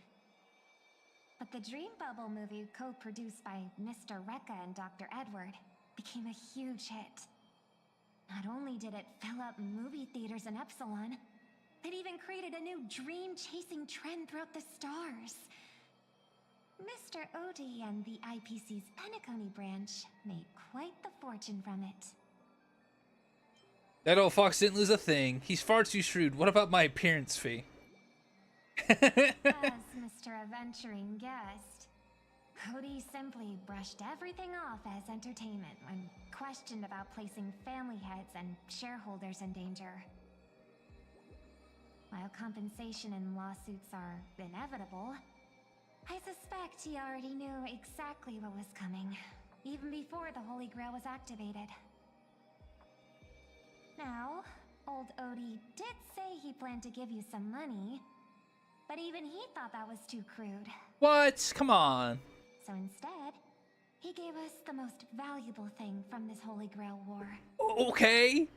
But the Dream Bubble movie, co-produced by Mr. Rekka and Dr. Edward, became a huge hit. Not only did it fill up movie theaters in Epsilon, it even created a new dream-chasing trend throughout the stars. Mr. Odie and the IPC's Penacony branch made quite the fortune from it. That old fox didn't lose a thing. He's far too shrewd. What about my appearance fee? As Mr. Adventuring guessed, Cody simply brushed everything off as entertainment when questioned about placing family heads and shareholders in danger. While compensation and lawsuits are inevitable, I suspect he already knew exactly what was coming, even before the Holy Grail was activated. Now, old Odie did say he planned to give you some money, but even he thought that was too crude. What? Come on. So instead, he gave us the most valuable thing from this Holy Grail War. Okay.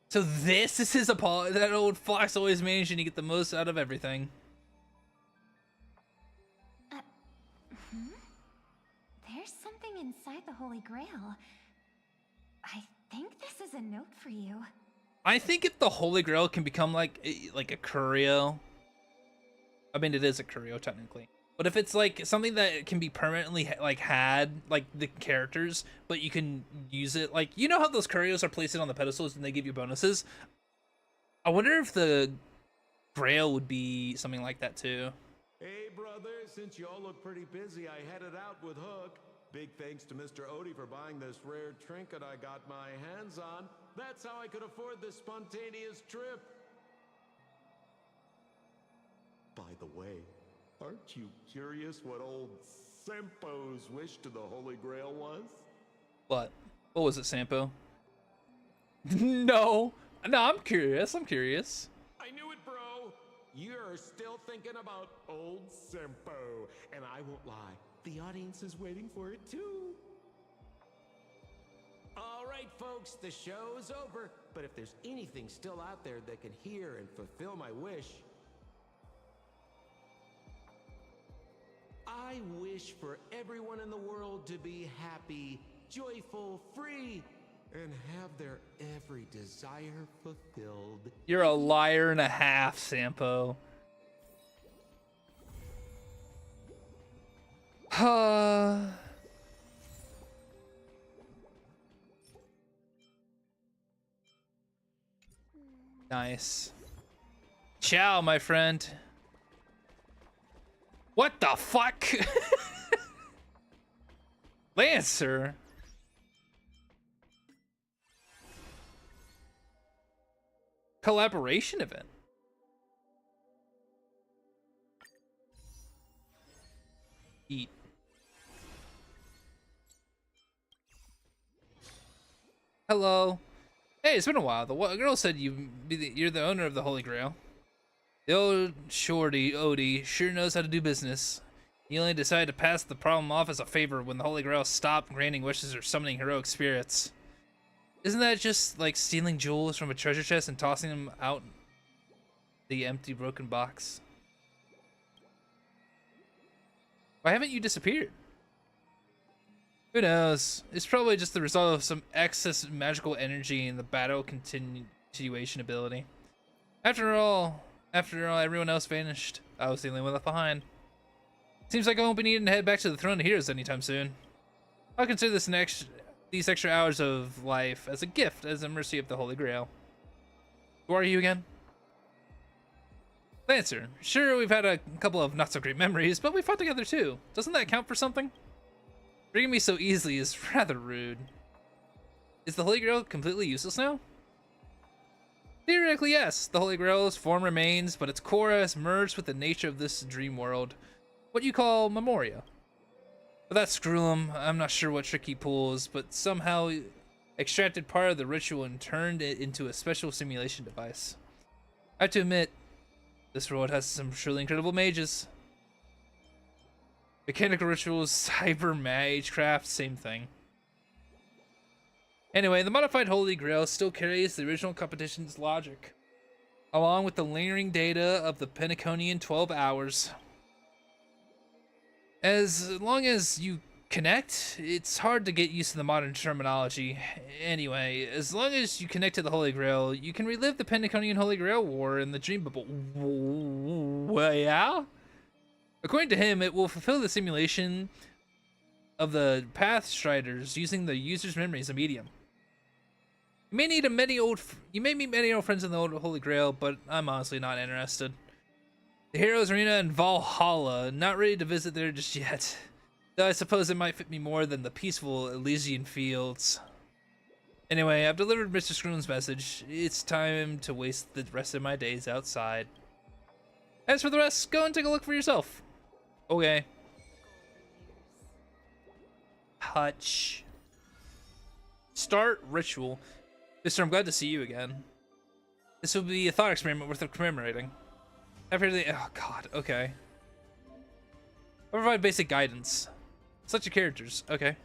So this is his apology. That old fox always managing to get the most out of everything. There's something inside the Holy Grail. I think this is a note for you. I think if the Holy Grail can become like a curio. I mean, it is a curio technically. But if it's like something that can be permanently like had like the characters, but you can use it like, you know how those curios are placed on the pedestals and they give you bonuses? I wonder if the Grail would be something like that too. Hey brother, since you all look pretty busy, I headed out with Hook. Big thanks to Mr. Odie for buying this rare trinket I got my hands on. That's how I could afford this spontaneous trip. By the way, aren't you curious what old Sampo's wish to the Holy Grail was? What? What was it, Sampo? No, I'm curious. I'm curious. I knew it, bro. You're still thinking about old Sampo, and I won't lie, the audience is waiting for it too. All right, folks, the show's over. But if there's anything still out there that can hear and fulfill my wish, I wish for everyone in the world to be happy, joyful, free, and have their every desire fulfilled. You're a liar and a half, Sampo. Nice. Ciao, my friend. What the fuck? Lancer. Collaboration event. Eat. Hello. Hey, it's been a while. The girl said you're the owner of the Holy Grail. The old shorty, Odie, sure knows how to do business. He only decided to pass the problem off as a favor when the Holy Grail stopped granting wishes or summoning heroic spirits. Isn't that just like stealing jewels from a treasure chest and tossing them out the empty, broken box? Why haven't you disappeared? Who knows? It's probably just the result of some excess magical energy in the battle continuation ability. After all, everyone else vanished. I was the only one left behind. Seems like I won't be needing to head back to the Throne of Heroes anytime soon. I'll consider these extra hours of life as a gift, as a mercy of the Holy Grail. Who are you again? Lancer. Sure, we've had a couple of not-so-great memories, but we fought together too. Doesn't that count for something? Bringing me so easily is rather rude. Is the Holy Grail completely useless now? Theoretically, yes. The Holy Grail's form remains, but its core has merged with the nature of this dream world. What you call Memoria. But that's Screw'em. I'm not sure what trick he pulls, but somehow extracted part of the ritual and turned it into a special simulation device. I have to admit, this world has some truly incredible mages. Mechanical rituals, cyber magecraft, same thing. Anyway, the modified Holy Grail still carries the original competition's logic, along with the lingering data of the Penaconian 12 hours. As long as you connect, it's hard to get used to the modern terminology. Anyway, as long as you connect to the Holy Grail, you can relive the Penaconian Holy Grail War in the Dream Bubble. Well, yeah? According to him, it will fulfill the simulation of the Path Striders using the user's memory as a medium. You may meet many old friends in the old Holy Grail, but I'm honestly not interested. The Heroes Arena in Valhalla, not ready to visit there just yet. Though I suppose it might fit me more than the peaceful Elysian fields. Anyway, I've delivered Mr. Scroom's message. It's time to waste the rest of my days outside. As for the rest, go and take a look for yourself. Okay. Hutch. Start ritual. Mister, I'm glad to see you again. This will be a thought experiment worth commemorating. After the oh god, okay. I'll provide basic guidance. Select your characters, okay.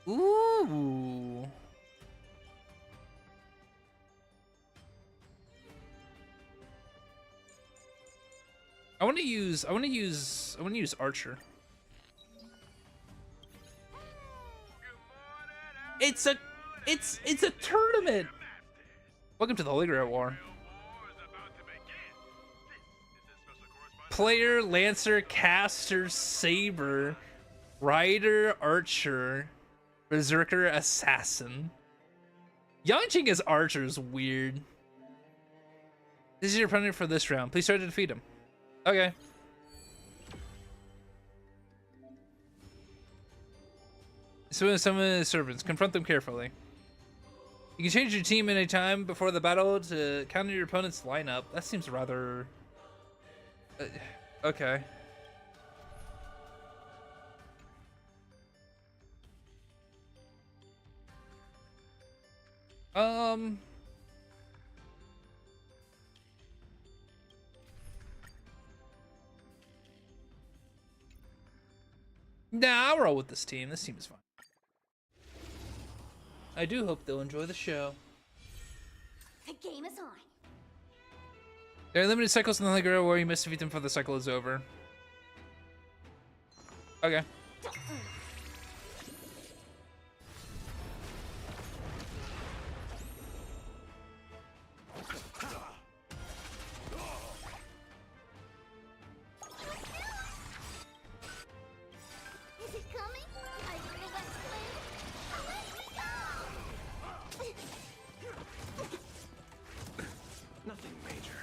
Ooh. I want to use Archer. It's a tournament. Welcome to the Holy Grail War. Player, Lancer, Caster, Saber, Rider, Archer, Berserker, Assassin. Yangqing as Archer is weird. This is your opponent for this round. Please try to defeat him. Okay. So some of the servants, confront them carefully. You can change your team anytime before the battle to counter your opponent's lineup. That seems rather... okay. Nah, I'll roll with this team. This team is fine. I do hope they'll enjoy the show. The game is on. There are limited cycles in the Holy Grail where you must defeat them before the cycle is over. Okay. Is it coming? Are you ready to swim? Let me go! Nothing major.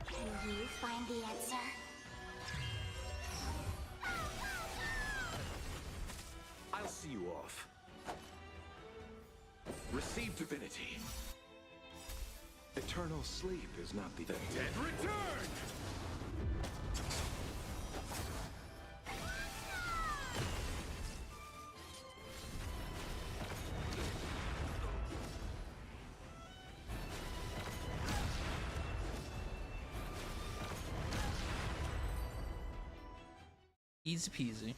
Can you find the answer? I'll see you off. Receive divinity. Eternal sleep is not the dead return. Easy peasy.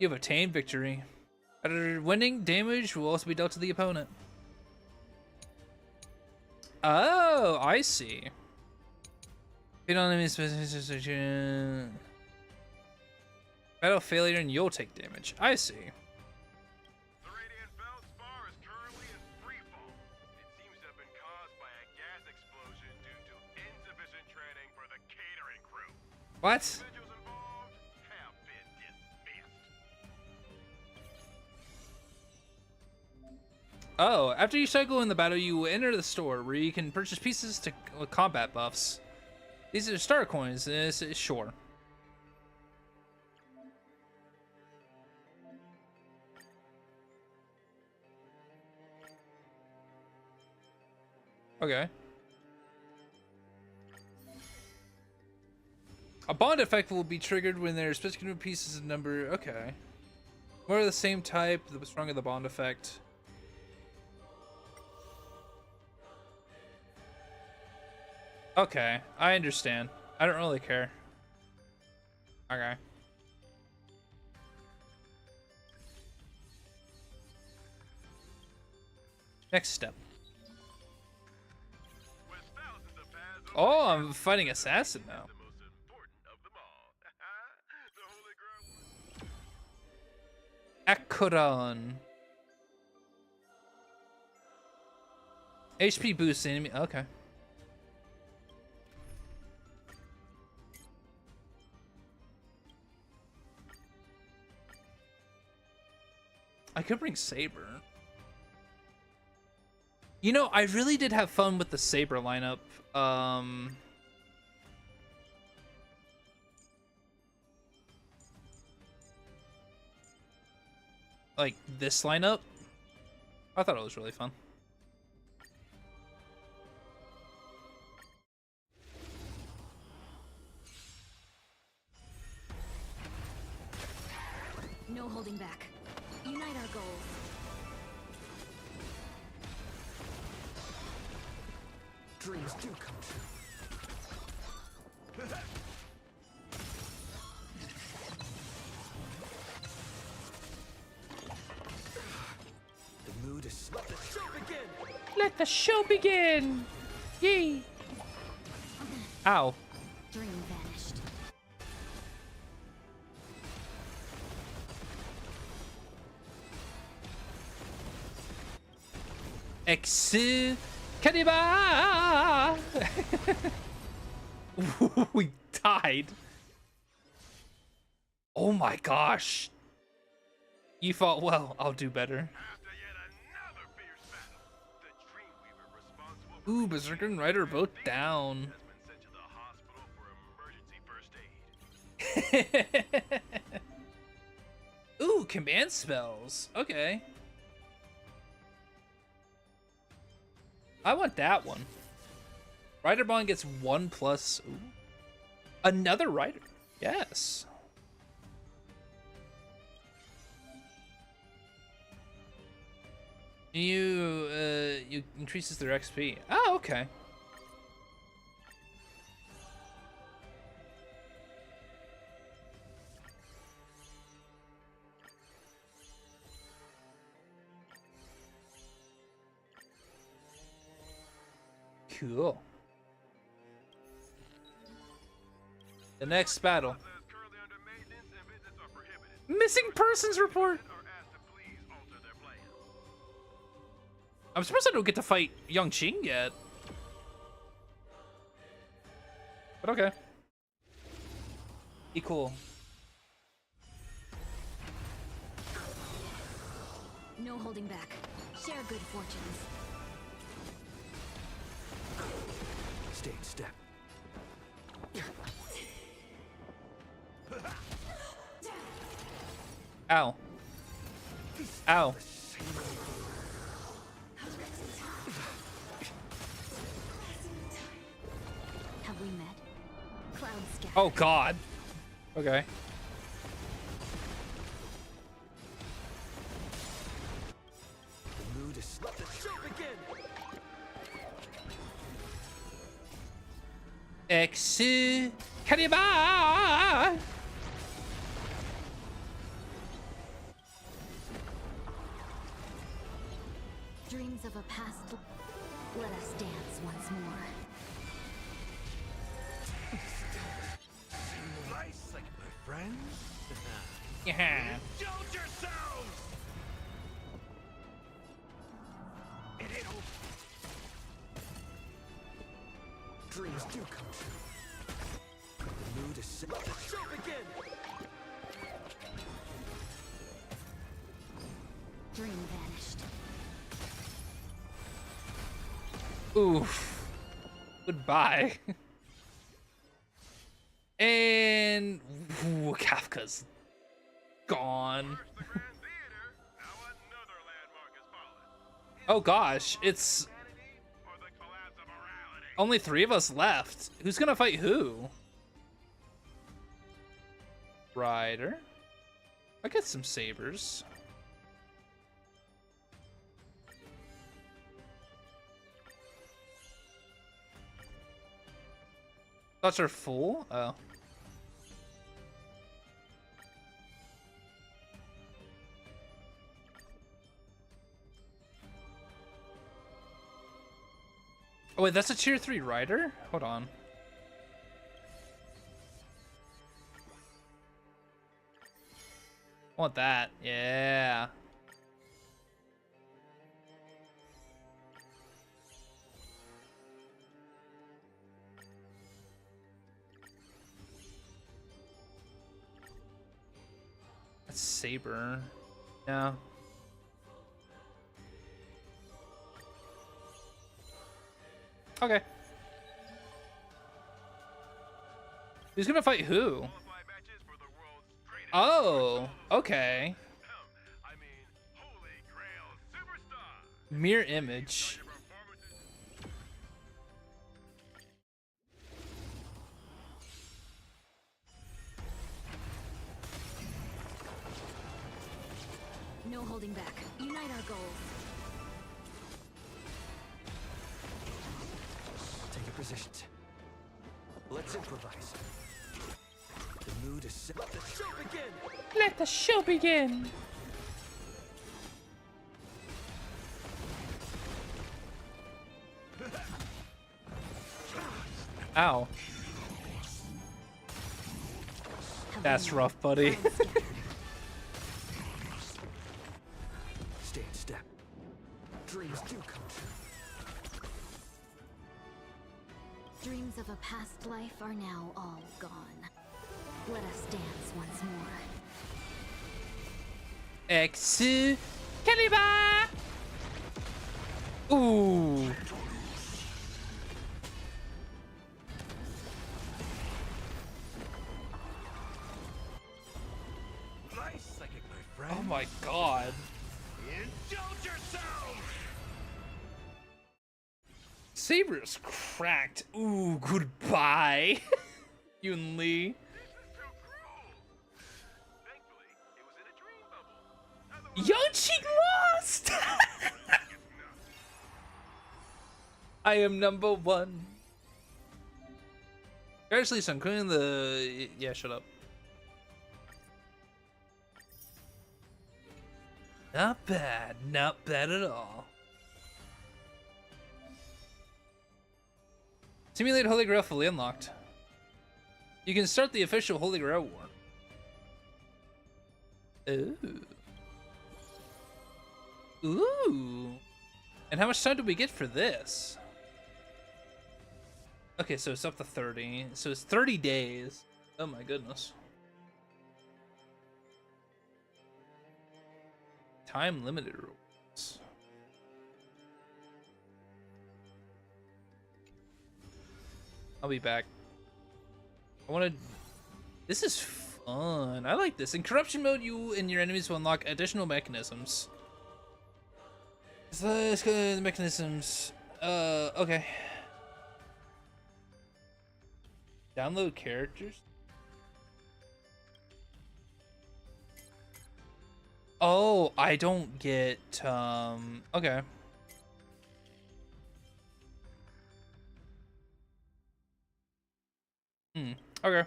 You have obtained victory. After winning, damage will also be dealt to the opponent. Oh, I see. Hit on enemies specific battle failure and you'll take damage. I see. The radiant feldspar is currently in freefall. It seems to have been caused by a gas explosion due to insufficient training for the catering crew. What? Individuals involved have been dismissed. Oh, after you cycle in the battle, you enter the store where you can purchase pieces to combat buffs. These are star coins. This is sure. Okay. A bond effect will be triggered when there's specific pieces of number. Okay. More of the same type, the stronger the bond effect. Okay, I understand. I don't really care. Okay. Next step. Oh, I'm fighting assassin now. Akuron. HP boost enemy. Okay. I could bring Saber. You know, I really did have fun with the Saber lineup. Like this lineup. I thought it was really fun. No holding back. Unite our goals. Dreams do come true. The mood is let the show begin. Let the show begin. Yay. Ow. Dream vanished. Exu Kaniba! We died. Oh my gosh. You fought well. I'll do better. Ooh, Berserker and Rider are both down. Ooh, command spells. Okay. I want that one. Rider Bond gets 1+. Ooh. Another Rider. Yes. You increases their XP. Oh, okay. Cool. The next battle. Missing persons report. I'm surprised I don't get to fight Young Qing yet. But okay. Be cool. No holding back. Share good fortunes. Stay in step. Ow. Ow. Have we met? Cloud scatter. Oh God. Okay. The mood is let the show begin. Exu Kaniba! Dreams of a past. Let us dance once more. Nice, like my friends. Yeah. Indulge yourselves! It ain't over. Dreams do come true. The mood is set. Let the show begin! Dream vanished. Oof. Goodbye. And ooh, Kafka's gone. Oh gosh, it's only 3 of us left. Who's gonna fight who? Ryder. I get some sabers. Thoughts are full? Oh. Oh wait, that's a tier 3 rider? Hold on. I want that. Yeah. That's Saber. Yeah. Okay. Who's gonna fight who? Oh, okay. Mirror image. No holding back. Unite our goals. Take your positions. Let's improvise. The mood is set. Let the show begin! Let the show begin! Ow. That's rough, buddy. Stay in step. Dreams do come true. Dreams of a past life are now all gone. Let us dance once more. Excalibur! Ooh. Nice psychic, my friend. Oh my god. Indulge yourselves! Saber's cracked. Ooh, goodbye. Yun Lee. Young-Cheek lost! I am number 1. Congratulations on quitting the... Yeah, shut up. Not bad. Not bad at all. Simulate Holy Grail fully unlocked. You can start the official Holy Grail War. Ooh. Ooh. And how much time do we get for this? Okay, so it's up to 30. So it's 30 days. Oh my goodness. Time limited rules. I'll be back. I want to... This is fun. I like this. In corruption mode, you and your enemies will unlock additional mechanisms. Let's go to the mechanisms. Okay. Download characters. Oh, I don't get, okay. Okay.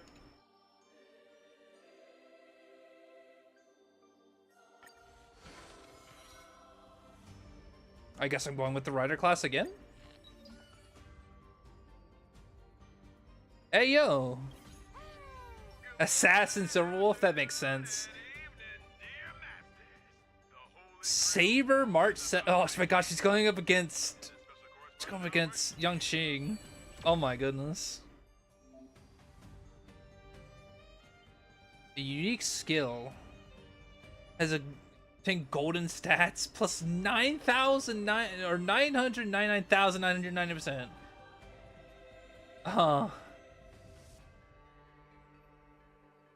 I guess I'm going with the rider class again? Hey, yo. Assassin Silver Wolf, that makes sense. Saber March oh my gosh, she's going up against Young Qing. Oh my goodness. A unique skill has a think golden stats plus 9,009 or 999,990%. Huh.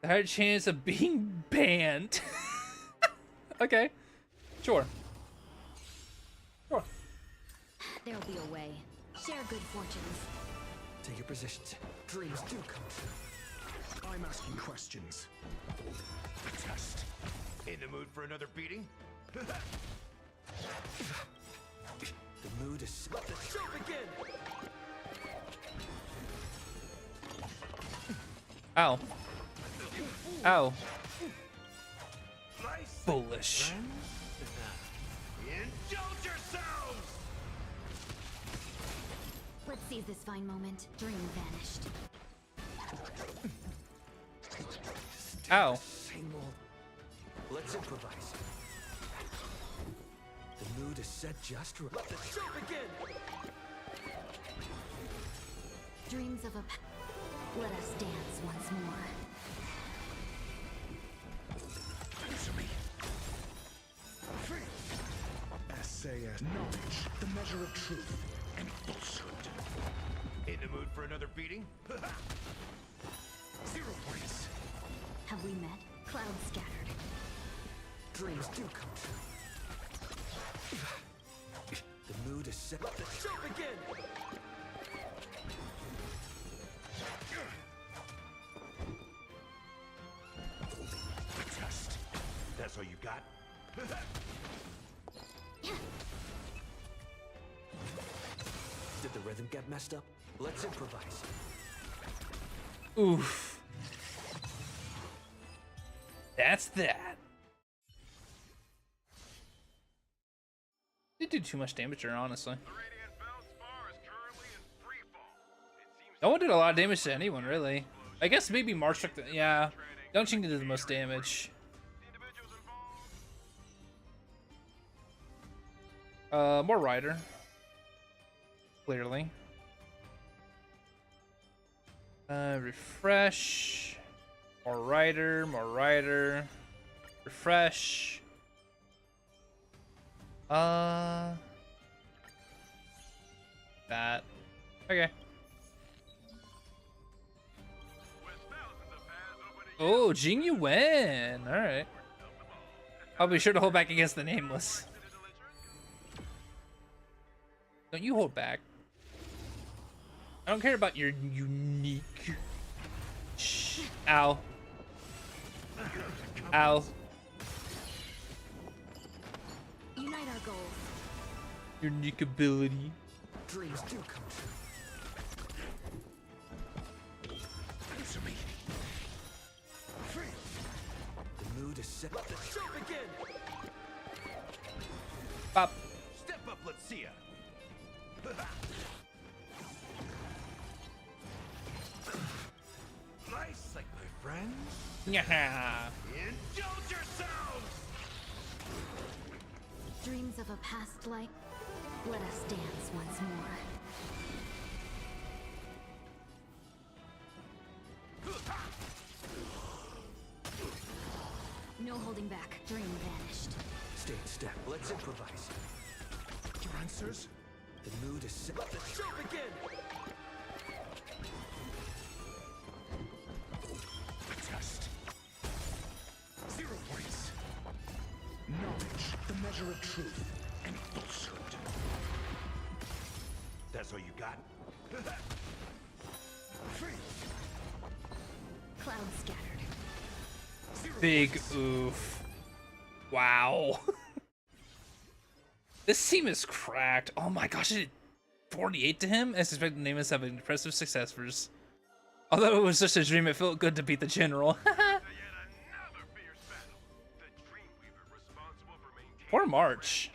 The higher chance of being banned. Okay. Sure. Sure. There'll be a way. Share good fortunes. Take your positions. Dreams do come true. I'm asking questions. Test. In the mood for another beating? The mood is... Let the show begin! Ow. Ow. Foolish. Indulge yourselves! Let's seize this fine moment. Dream vanished. Ow. Same old. Let's improvise. The mood is set just right. Let the show begin! Dreams of a... Let us dance once more. Answer me. SAS knowledge, the measure of truth and falsehood. In the mood for another beating? 0 points. Have we met? Clouds scattered. Dreams do come true. The mood is set. Let the show begin! Test. That's all you got? Did the rhythm get messed up? Let's improvise. Oof. That's that. Didn't do too much damage there, honestly. No one did a lot of damage to anyone, really. I guess maybe March took the... Yeah. Yongqing did the most damage. More Rider. Clearly. Refresh. More Rider, more Rider. Refresh. That. Okay. Oh, Jing Yuan. Alright. I'll be sure to hold back against the Nameless. Don't you hold back. I don't care about your unique... Shh. Ow. Ow. Unite our goals. Unique ability. Dreams do come true. Answer me. The mood is set. Let the show begin! Pop. Step up, let's see ya. Nice, like my friends. Yeah. Indulge yourselves! Dreams of a past life. Let us dance once more. No holding back. Dream vanished. Stay in step. Let's improvise. Your answers? The mood is set. Let the show begin! Test. 0 points. Knowledge, the measure of truth and falsehood. That's all you got? Clouds scattered. Big oof. Wow. This team is cracked. Oh my gosh, it did 48 to him. I suspect the Nameless have impressive successors. Although it was just a dream, it felt good to beat the general. Poor March.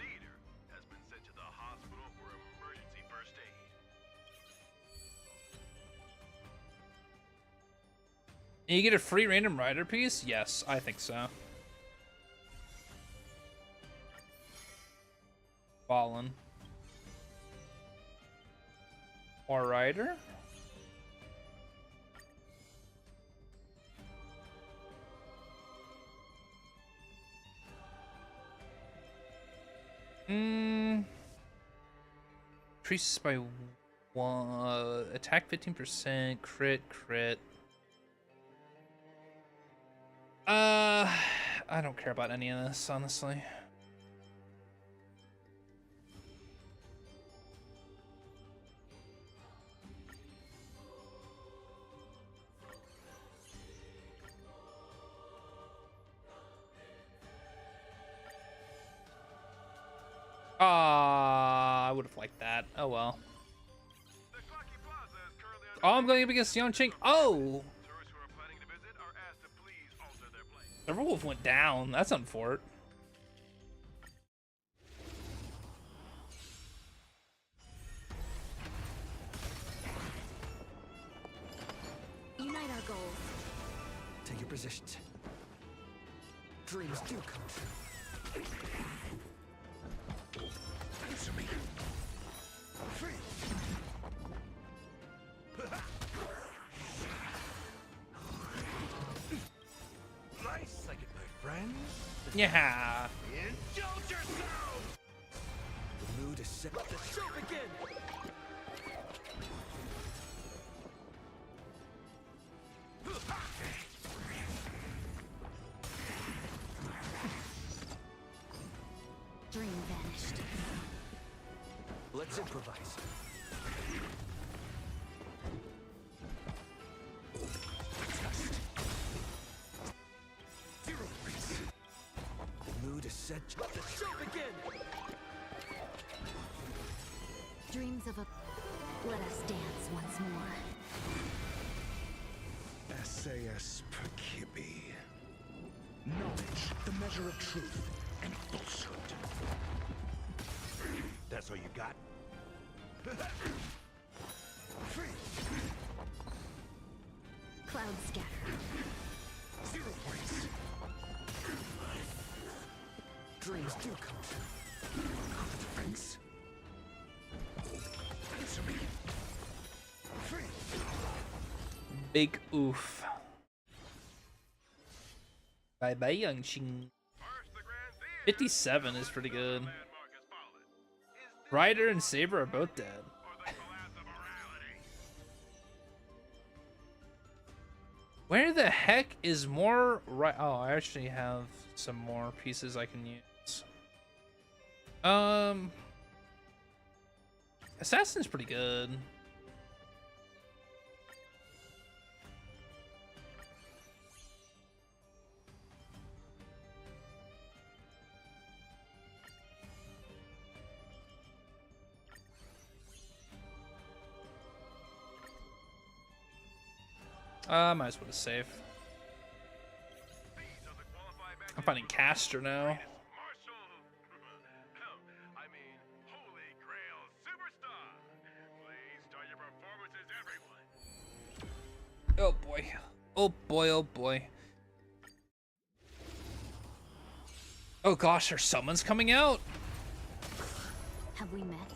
You get a free random rider piece? Yes, I think so. Fallen. Or rider? Increases by 1, attack 15%, crit. I don't care about any of this, honestly. I would have liked that. Oh well. Oh, I'm going up against Yongqing. Oh! The wolf went down. That's unfortunate. Unite our goals. Take your positions. Dreams do come true. Answer me. Free. Nice, like it, my friends. Yeah. Indulge yourself. The mood is set. Let the show begin. Dream vanished. Let's improvise. Zero freeze. The mood is set. Let the show begin. Dreams of a... Let us dance once more. SAS Perkibi. Knowledge, the measure of truth and falsehood. That's all you got? Free. Cloud scatter. 0 points. Dreams do come true. Defense. Answer me. Free. Big oof. Bye bye, Yongqing. 57 is pretty good. Ryder and Saber are both dead. Where the heck is more oh, I actually have some more pieces I can use. Assassin's pretty good. Might as well just save. I'm finding Caster now. I mean, holy Grail superstar. Please start your performances, everyone. Oh boy. Oh boy, oh boy. Oh gosh, her summons coming out? Have we met?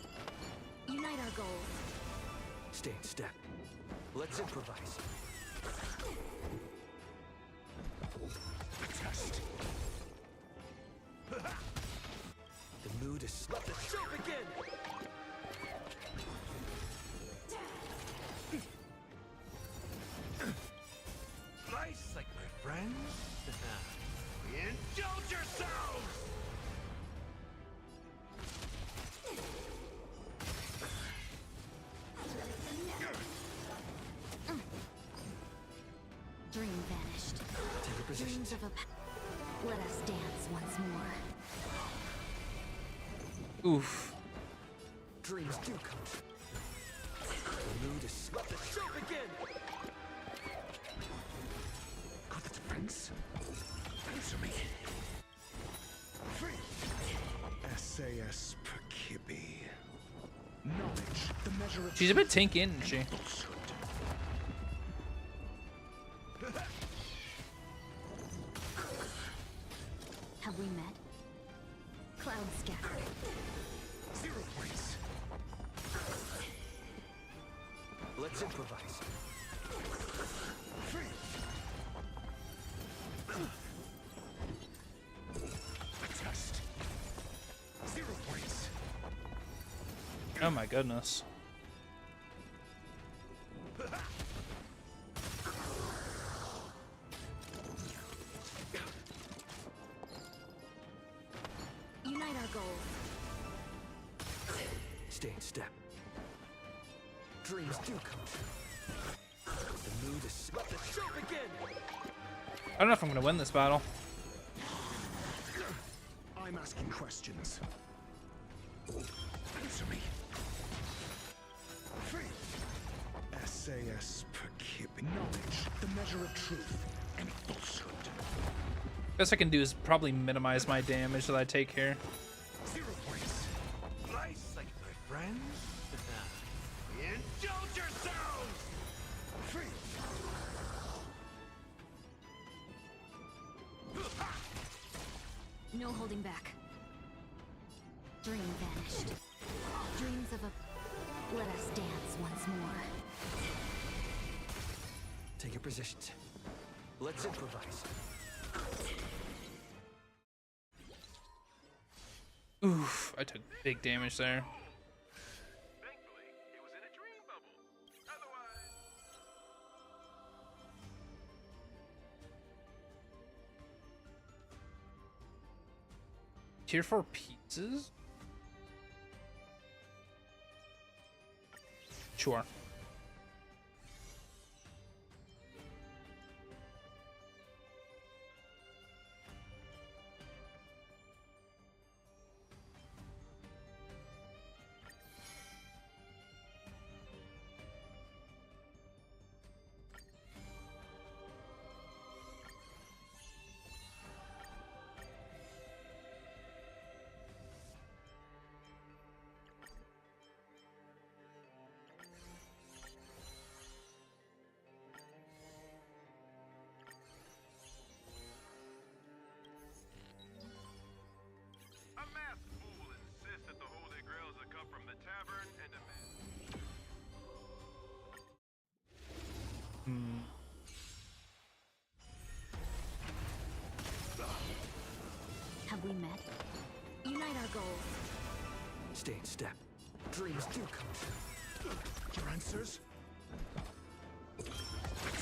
Unite our goals. Stay in step. Let's improvise. Test. The mood is... Let the show begin! Nice, like my friends. Indulge yourselves. Dream vanished. Take your position. Dreams of a... Let us dance once more. Oof. Dreams do come true. The mood is... Let the show begin! Got the defense. Answer me. Free. SAS Perkibi. Knowledge, the measure of She's a bit tanky, isn't she? falsehood. Have we met? Cloud scattered. 0 points. Let's improvise. Free. A test. 0 points. Oh my goodness. Unite our goals. Stay in step. Dreams do come true. The mood is... Let the show begin! I don't know if I'm gonna win this battle. I'm asking questions. Answer me. Free. SAS Perkip. Knowledge, the measure of truth, and falsehood. Best I can do is probably minimize my damage that I take here. 0 points. Nice, like my friends. Indulge yourselves! Free. No holding back. Dream vanished. Dreams of a... Let us dance once more. Take your positions. Let's improvise. Oof, I took big damage there. Thankfully, it was in a dream bubble. Otherwise... Tier 4 pizzas? Sure. A masked fool insists that the Holy Grails that come from the tavern and Have we met? Unite our goals. Stay in step. Dreams do come true. Your answers?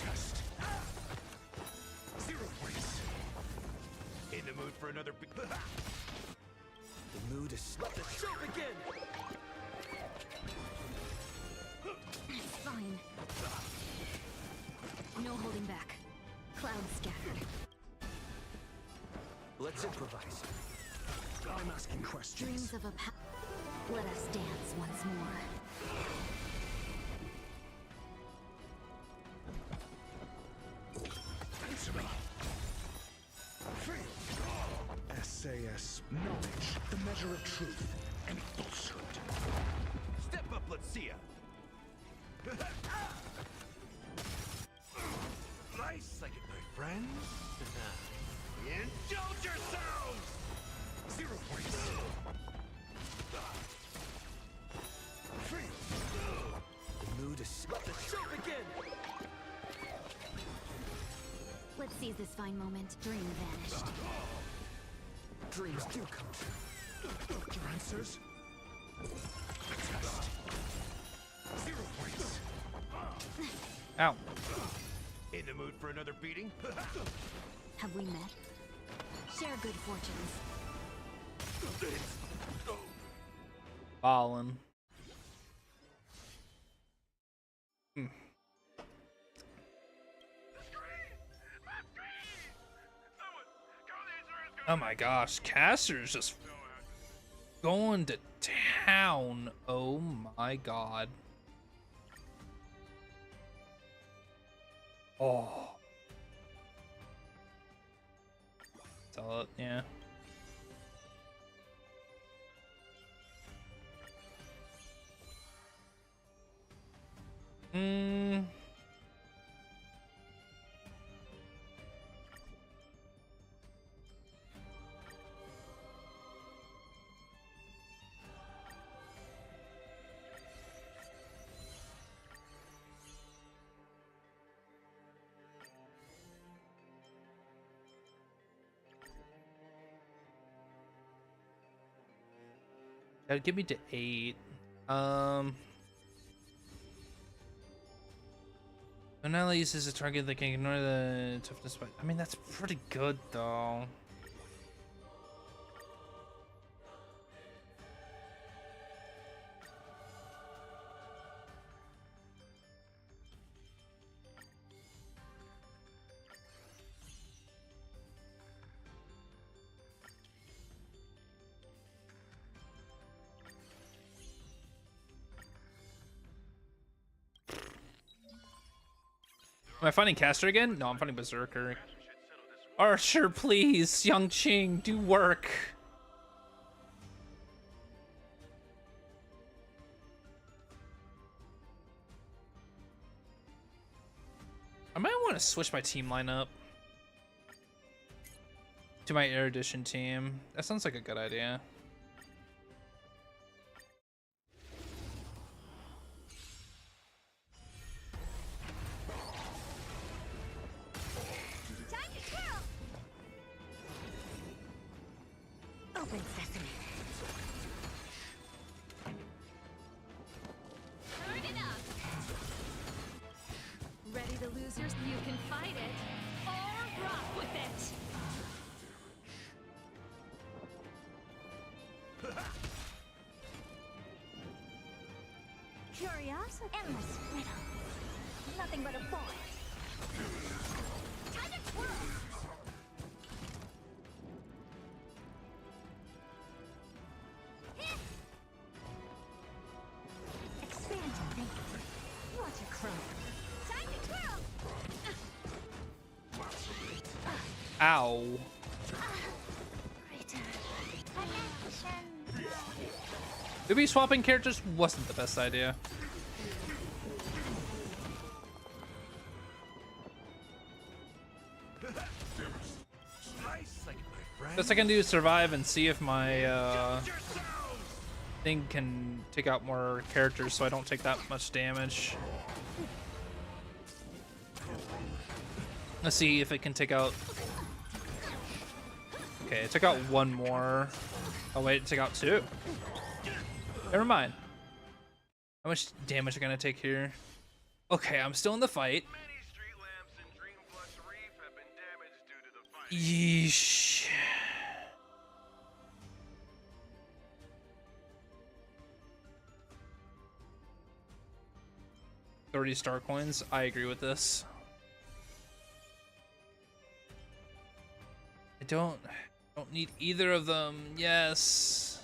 Test. 0 points. In the mood for another... The mood is... Let the show begin! Fine. No holding back. Cloud scattered. Let's improvise. I'm asking questions. Dreams of a Let us dance once more. Answer me. Free. SAS knowledge, the measure of truth, and falsehood. Step up, let's see ya. Nice, like it, my friends. Indulge yourselves! 0 points. Free. The mood is... Let the show begin! Let's seize this fine moment. Dream vanished. Dreams do come true. Your answers? Test. 0 points. Ow. In the mood for another beating? Have we met? Share good fortunes. Ballin'. Oh my gosh, Caster's just going to town. Oh my god. Oh. Tell it, yeah. That'd get me to 8. When ally uses a target, they can ignore the toughness. But I mean, that's pretty good though. Am I finding Caster again? No, I'm finding Berserker. Archer, please! Young Ching, do work! I might want to switch my team lineup to my Erudition team. That sounds like a good idea. Open sesame. Turn it up. Ready to losers? You can fight it or rock with it. Curiosity. Endless riddle. Nothing but a boy. Time to twirl. Expand your thinking. Watch it crow. Time to twirl. Ow. Maybe swapping characters wasn't the best idea. Best I can do is survive and see if my thing can take out more characters so I don't take that much damage. Let's see if it can take out... Okay, it took out one more. Oh wait, it took out 2. Never mind. How much damage am I gonna take here? Okay, I'm still in the fight. Yeesh. $30 star coins. I agree with this. I don't need either of them. Yes.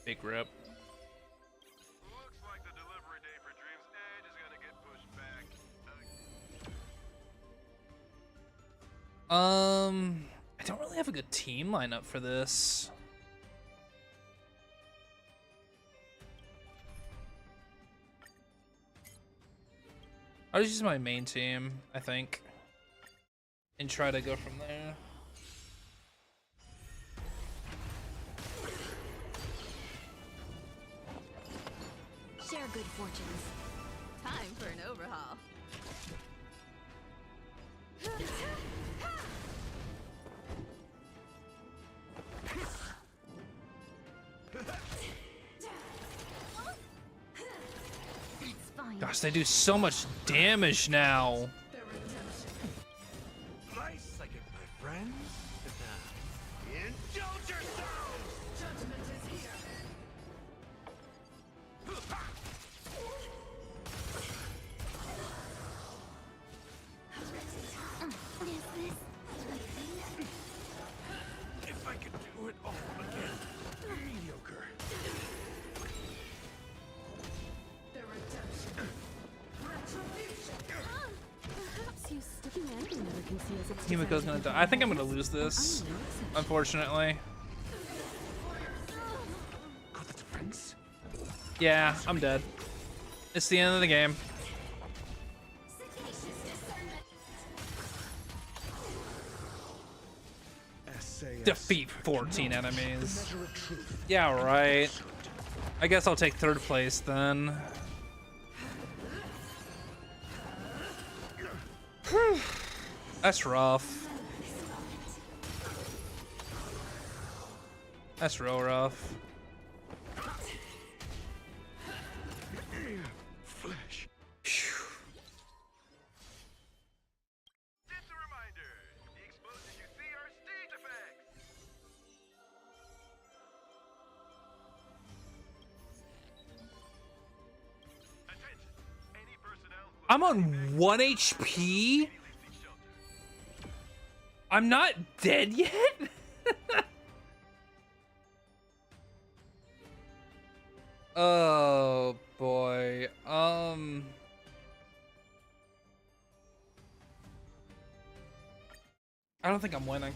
Big rip. Looks like the delivery date for Dream's Edge is gonna get pushed back. I don't really have a good team lineup for this. I'll just use my main team, I think, and try to go from there. Share good fortunes. Time for an overhaul. That's fine. God, Gosh, they do so much damage now. Nice, I get my friends. Indulge yourselves! Judgment is here. If I could do it all again. Mediocre. The redemption. Retribution. Perhaps you still never can see as it's Himiko's gonna die. I think I'm gonna lose this, unfortunately. Got the defense? Yeah, I'm dead. It's the end of the game. Defeat 14 enemies. Yeah, right. I guess I'll take 3rd place then. That's rough. That's real rough. Flesh. Just a reminder, the explosions you see are stage effects. Attention, any personnel who I'm on 1 HP? I'm not dead yet? Oh boy. I don't think I'm winning.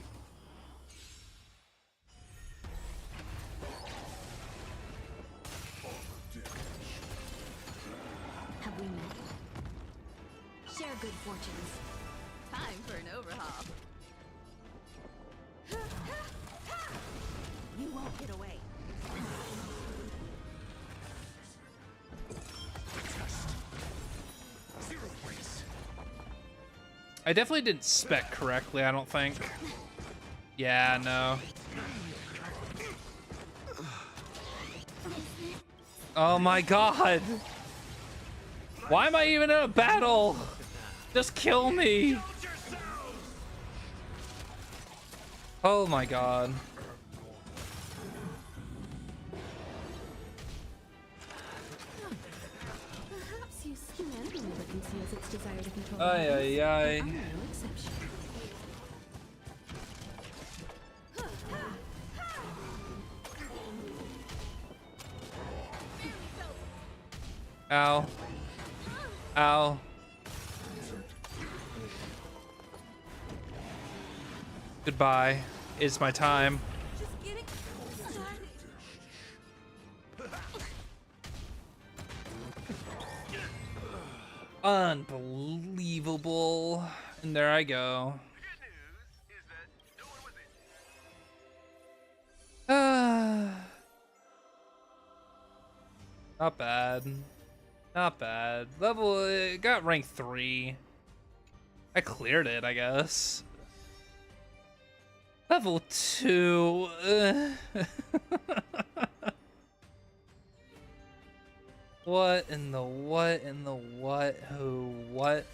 Have we met? Share good fortunes. Time for an overhaul. You won't get away. I definitely didn't spec correctly, I don't think. Yeah, no. Oh my god! Why am I even in a battle? Just kill me! Oh my god. Perhaps you still never can see as its desire to control. Ay, ay, ay. I'm no exception. Ow. Ow. Goodbye. It's my time. Unbelievable. And there I go. Not bad. Not bad. Level, it got rank 3. I cleared it, I guess. Level 2. What in the what in the what? Who? What?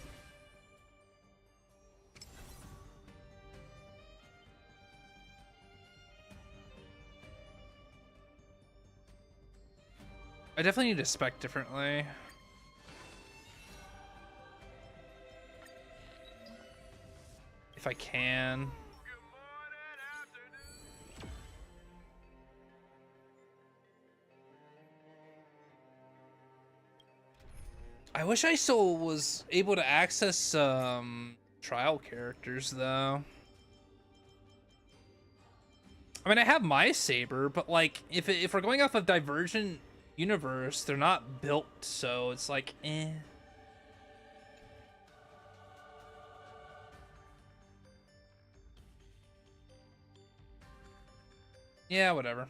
I definitely need to spec differently. If I can. I wish I still was able to access trial characters though. I mean, I have my Saber, but like if we're going off of Divergent Universe, they're not built, so it's like eh. Yeah, whatever.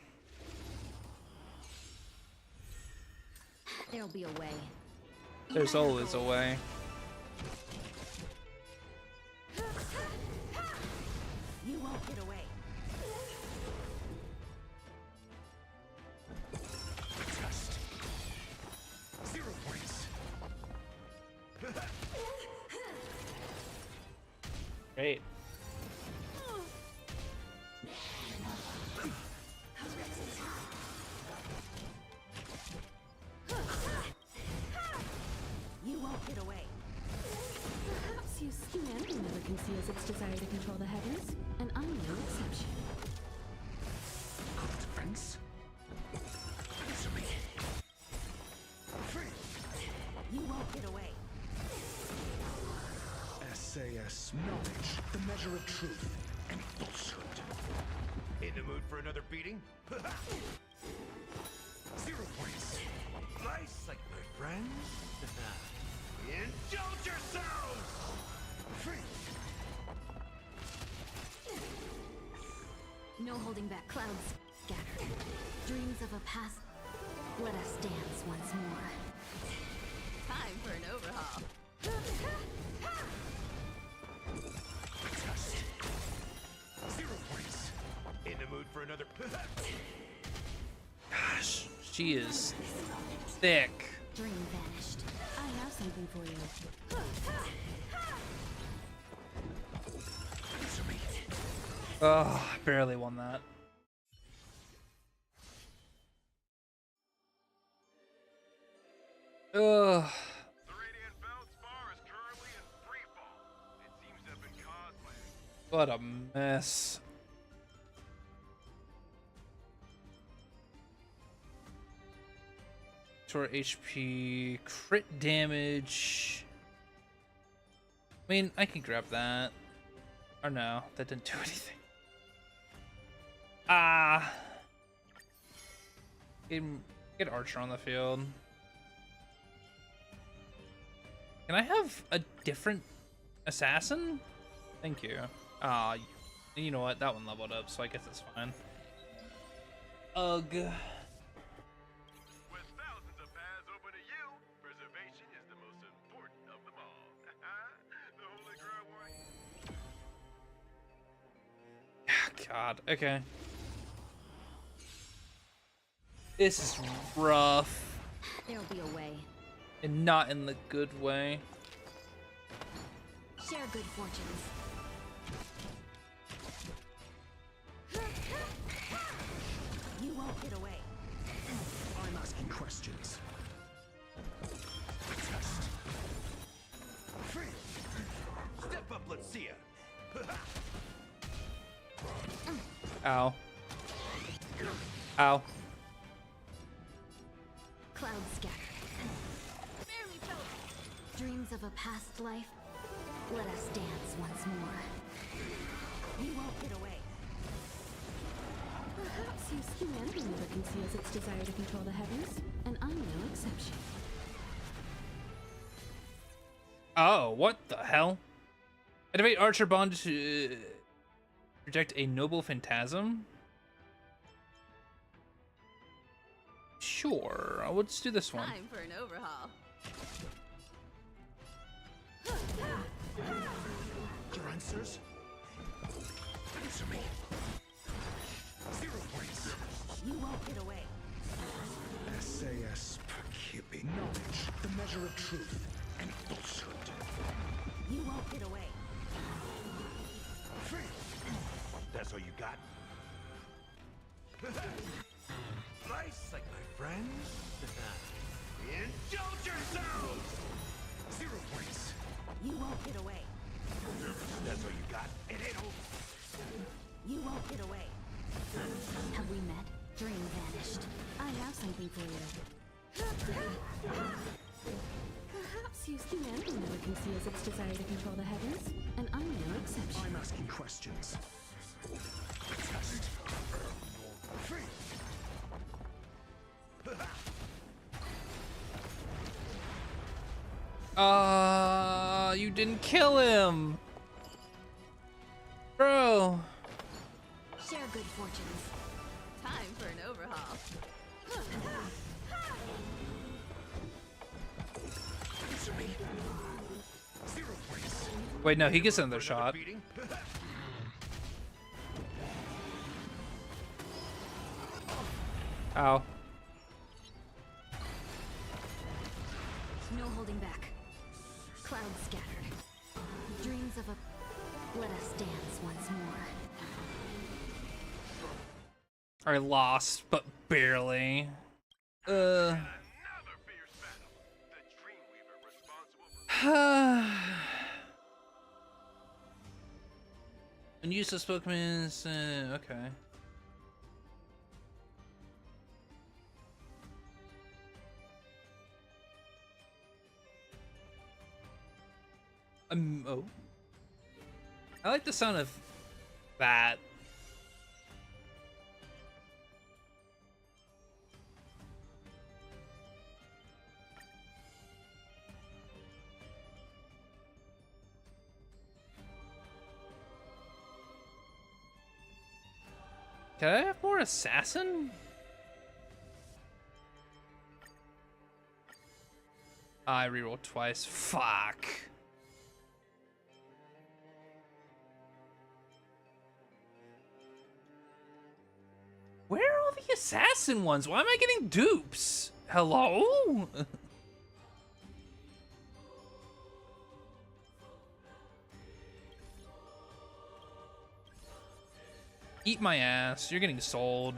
There'll be a way. There's always a way. You won't get away. Just 0 points. its desire to control the heavens, and I'm no exception. Defense? You won't get away. SAS knowledge, the measure of truth and falsehood. In the mood for another beating? 0 points. Nice, like my friends. Indulge yourselves! No holding back. Clouds scattered. Dreams of a past. Let us dance once more. Time for an overhaul. 0 points. In the mood for another? Gosh, she is thick. Dream vanished. I have something for you. Oh, barely won that. Ugh. The Radiant Feldspar is currently in free fall. It seems to have been caused by What a mess. Short HP, crit damage. I mean, I can grab that. Or no, that didn't do anything. Ah. Get Archer on the field. Can I have a different assassin? Thank you. Ah, you know what? That one leveled up, so I guess it's fine. Ugh. With thousands of paths open to you, preservation is the most important of them all. The Holy Grail War. God, okay. This is rough. There'll be a way. And not in the good way. Share good fortunes. You won't get away. I'm asking questions. Step up, let's see ya. Ow. Ow. Clouds scattered. Barely felt. Dreams of a past life. Let us dance once more. You won't get away. Perhaps your humanity never conceals its desire to control the heavens, and I'm no exception. Oh, what the hell? Activate Archer Bond to project a noble phantasm? Sure, let's do this one. Time for an overhaul. Your answers? Answer me. 0 points. You won't get away. SAS Perkibi. Knowledge, the measure of truth and falsehood. You won't get away. That's all you got? Nice, like my friends. Indulge yourselves! 0 points. You won't get away. That's all you got? It ain't over. You won't get away. Have we met? Dream vanished. I have something for you. Perhaps your humanity never conceals its desire to control the heavens, and I'm no exception. I'm asking questions. You didn't kill him! Bro! Share good fortunes. Time for an overhaul. Answer me. 0 points. Wait, no, he gets another shot. Ow. No holding back. Clouds scattered. Dreams of a... Let us dance once more. I lost, but barely. Another fierce battle. The Dreamweaver responsible for And useless Pokemons, okay. Oh. I like the sound of that. Can I have more assassin? I rerolled twice. Fuck. Where are all the assassin ones? Why am I getting dupes? Hello? Eat my ass. You're getting sold.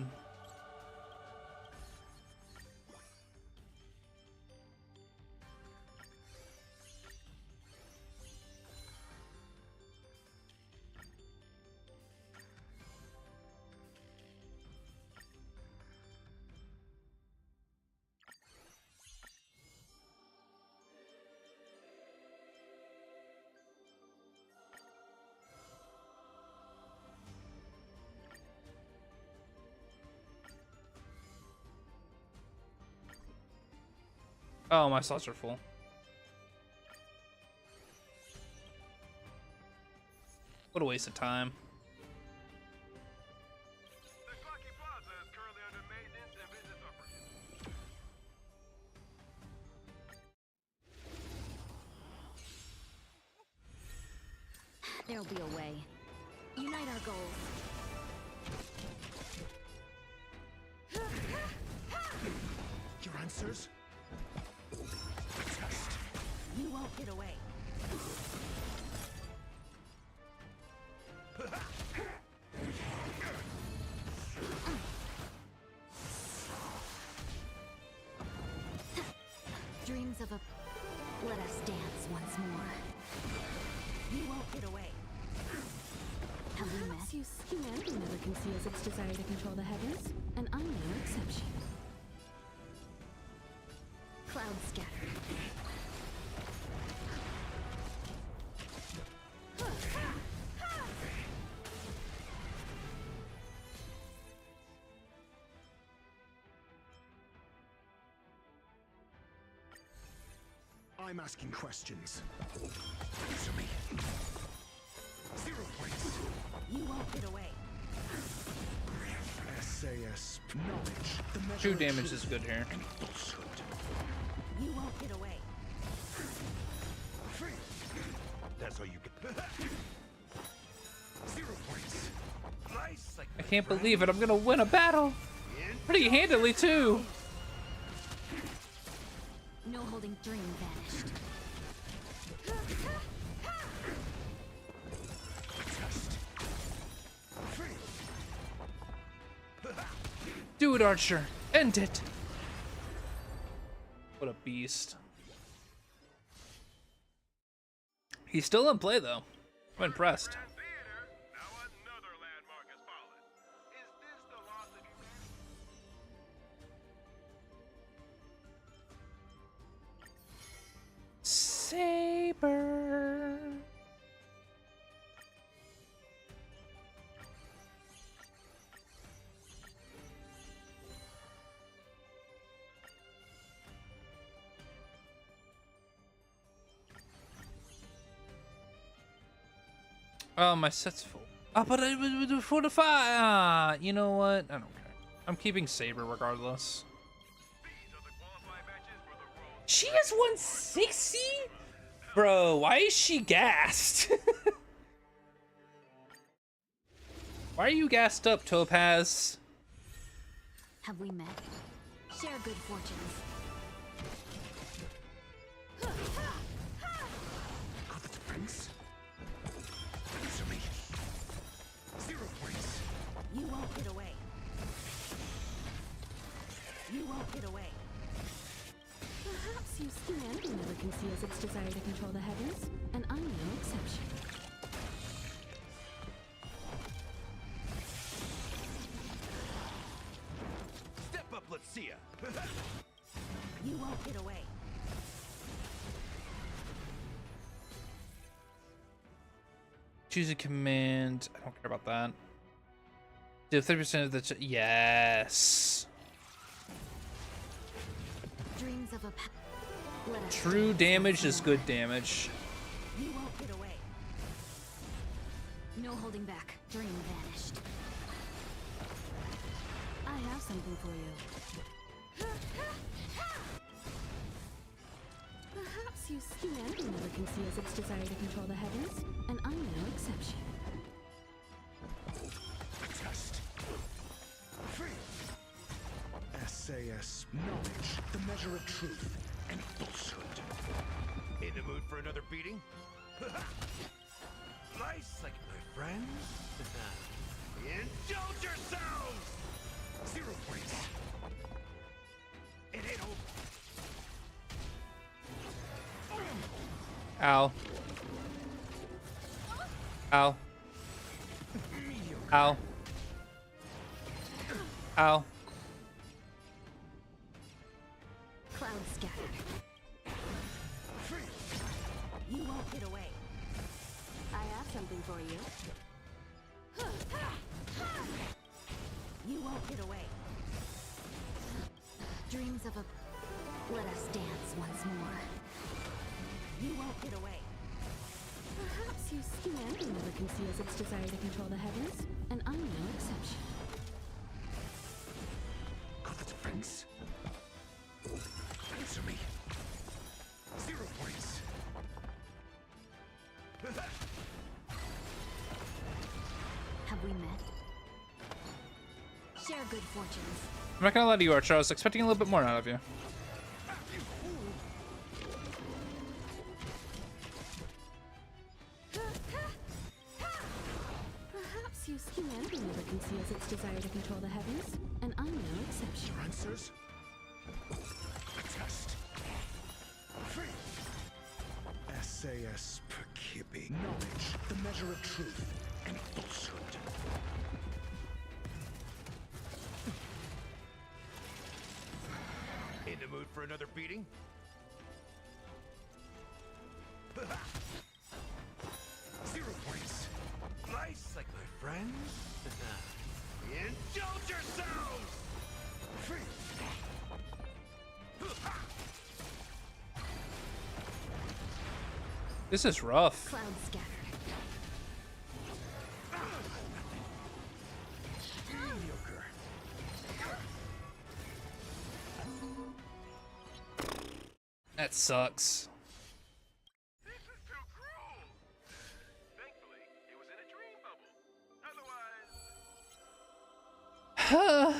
Oh, my slots are full. What a waste of time. The Clocky Plaza is currently under maintenance and business operations. There'll be a way. Unite our goals. Your answers? You won't get away. Dreams of a... Let us dance once more. You won't get away. Have we met? Humanity never conceals its desire to control the heavens, and I'm no exception. Cloud scattered. I'm asking questions. Answer me. 0 points. You won't get away. SAS knowledge. The measure True of damage truth is good here. and falsehood. You won't get away. That's how you get. 0 points. Nice. Like I can't believe it. I'm gonna win a battle. Pretty handily, too. No holding dream vanished. Do it, Archer. End it. What a beast. He's still in play, though. I'm impressed. Now another landmark has fallen. Is this the loss of humanity? Saber. Oh, my set's full. Oh, but I would fortify. Ah, you know what? I don't care. I'm keeping Saber regardless. She has 160? Bro, why is she gassed? Why are you gassed up, Topaz? Have we met? Share good fortunes. Got the defense? Answer me. 0 points. You won't get away. You won't get away. Perhaps humanity never conceals its desire to control the heavens, and I'm no exception. See ya. You won't get away. Choose a command. I don't care about that. Do 30% of the yes. Dreams of a Let us True damage is good damage. You won't get away. No holding back. Dream vanished. I have something for you. Perhaps humanity never conceals its desire to control the heavens, and I'm no exception. Test. Free. SAS knowledge, the measure of truth and falsehood. In the mood for another beating? Nice, like my friends. Indulge yourselves! 0 points. It ain't over. Ow. Ow. Ow. Ow. Cloud scattered. You won't get away. I have something for you. You won't get away. Dreams of a... Let us dance once more. You won't get away. Perhaps humanity never conceals its desire to control the heavens, and I'm no exception. Call the defense. Answer me. 0 points. Have we met? Share good fortunes. I'm not gonna lie to you, Archer. I was expecting a little bit more out of you. Perhaps humanity never conceals its desire to control the heavens, and I'm no exception. Your answers? Test. Free. SAS Perkibi. Knowledge, the measure of truth and falsehood. In the mood for another beating? 0 points. Nice, like my friends. Indulge yourselves! Free. This is rough. Cloud scattered. Mediocre. That sucks. This is too cruel. Thankfully, it was in a dream bubble. Otherwise,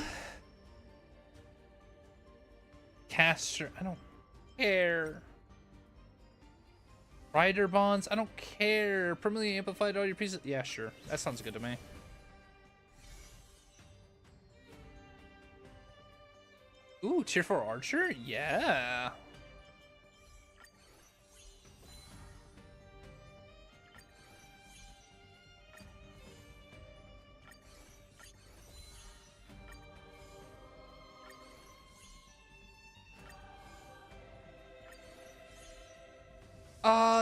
Caster, I don't care. Rider bonds, I don't care. Permanently amplified all your pieces. Yeah, sure. That sounds good to me. Ooh, tier 4 archer? Yeah.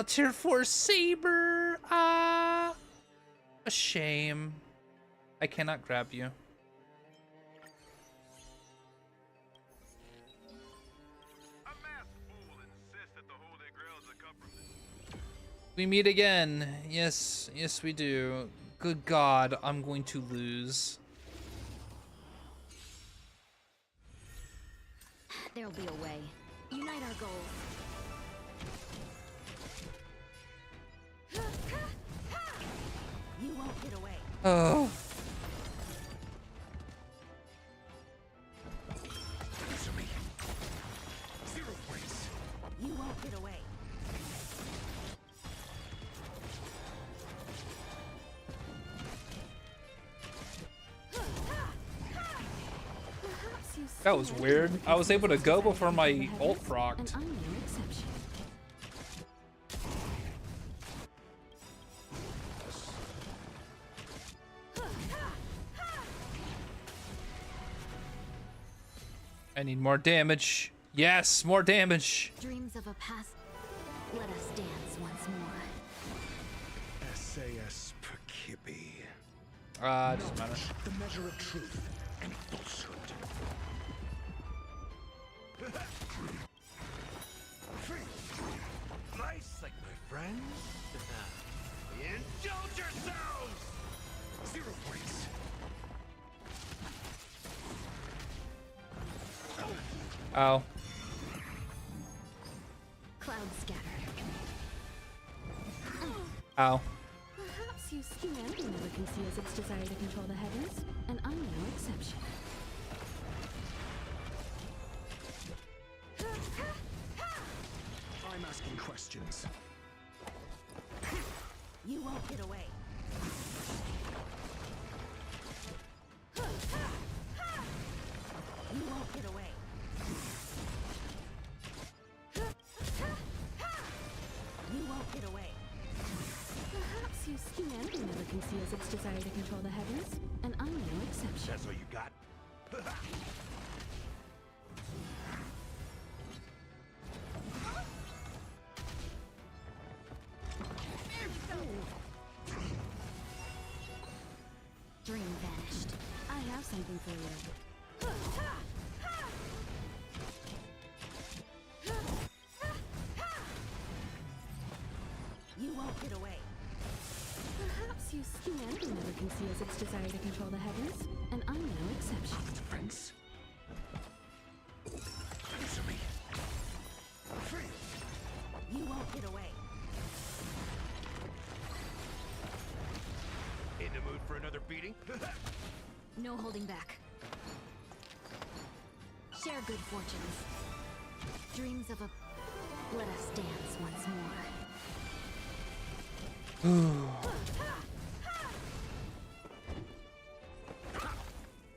Tier 4 Saber. A shame. I cannot grab you. a masked fool insists that the Holy Grail is a cup from this. We meet again. Yes, yes we do. Good God, I'm going to lose. There'll be a way. Unite our goals. You won't get away. Oh. Answer me. 0 points. You won't get away. That was weird. I was able to go before my ult procced. And I'm no exception. I need more damage. Yes, more damage. Dreams of a past. Let us dance once more. SAS Perkibi. Doesn't matter. The measure of truth and falsehood. Nice, like my friends. Indulge yourselves! 0 points. Oh. Cloud scattered. Ow. Perhaps you humanity never conceals its desire to control the heavens, and I'm no exception. I'm asking questions. You won't get away. You won't get away. You won't get away. Perhaps you humanity never conceals its desire to control the heavens, and I'm no exception. That's all you got? Dream vanished. I have something for you. You won't get away. Perhaps you humanity never conceals its desire to control the heavens, and I'm no exception. Friends. Answer me. You won't get away. In the mood for another beating? No holding back. Share good fortunes. Dreams of a. Let us dance once more.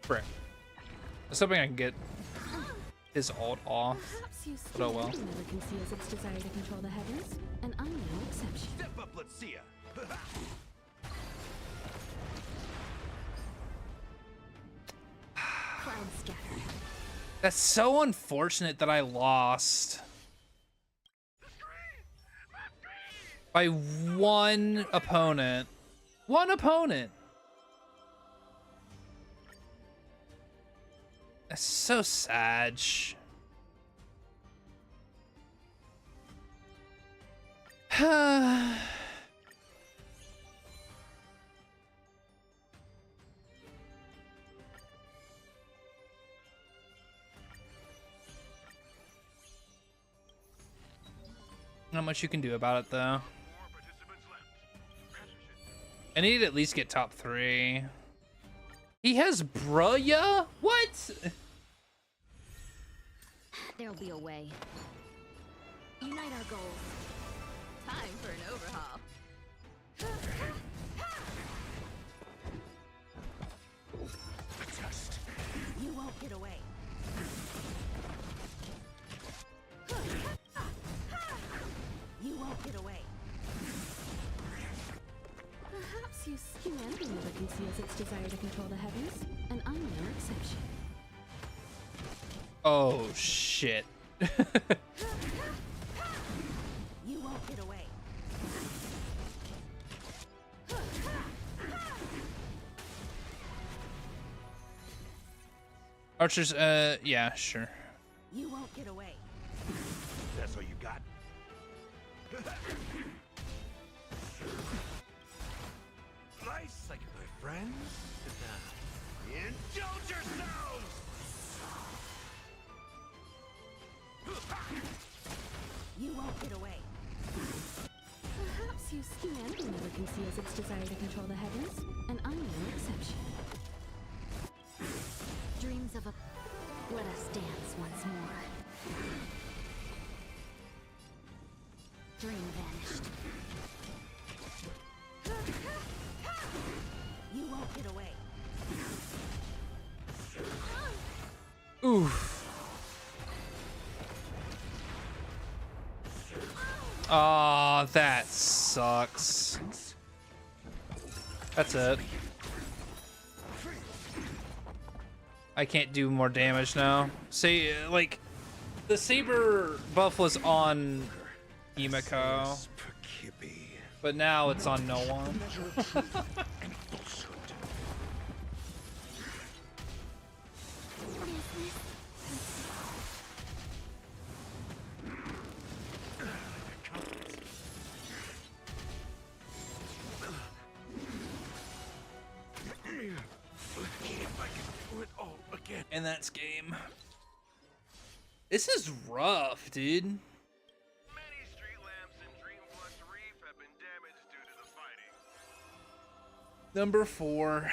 Frick. I was hoping I can get his ult off. Perhaps you But oh well. humanity never conceals its desire to control the heavens, and I'm no exception. Step up, let's see ya. Cloud scattered. That's so unfortunate that I lost. By one opponent. One opponent. That's so sad. Not much you can do about it, though. I need to at least get top 3. He has Bruya? What? There'll be a way. Unite our goals. Time for an overhaul. Just. You won't get away. You won't get away. Perhaps you humanity never conceals its desire to control the heavens, and I'm no exception. Oh, shit. You won't get away. Archers, yeah, sure. You won't get away. That's all you got? Nice, like my friends. Indulge yourselves! You won't get away. Perhaps you humanity never conceals its desire to control the heavens, and I'm no exception. Dreams of a. Let us dance once more. Dream vanished. You won't get away. Oof. Aw, that sucks. That's it. I can't do more damage now. Say, like, the Saber buff was on Himiko, but now it's on no one. And that's game. This is rough, dude. Many street lamps in Dreamblood's Reef have been damaged due to the fighting. Number 4.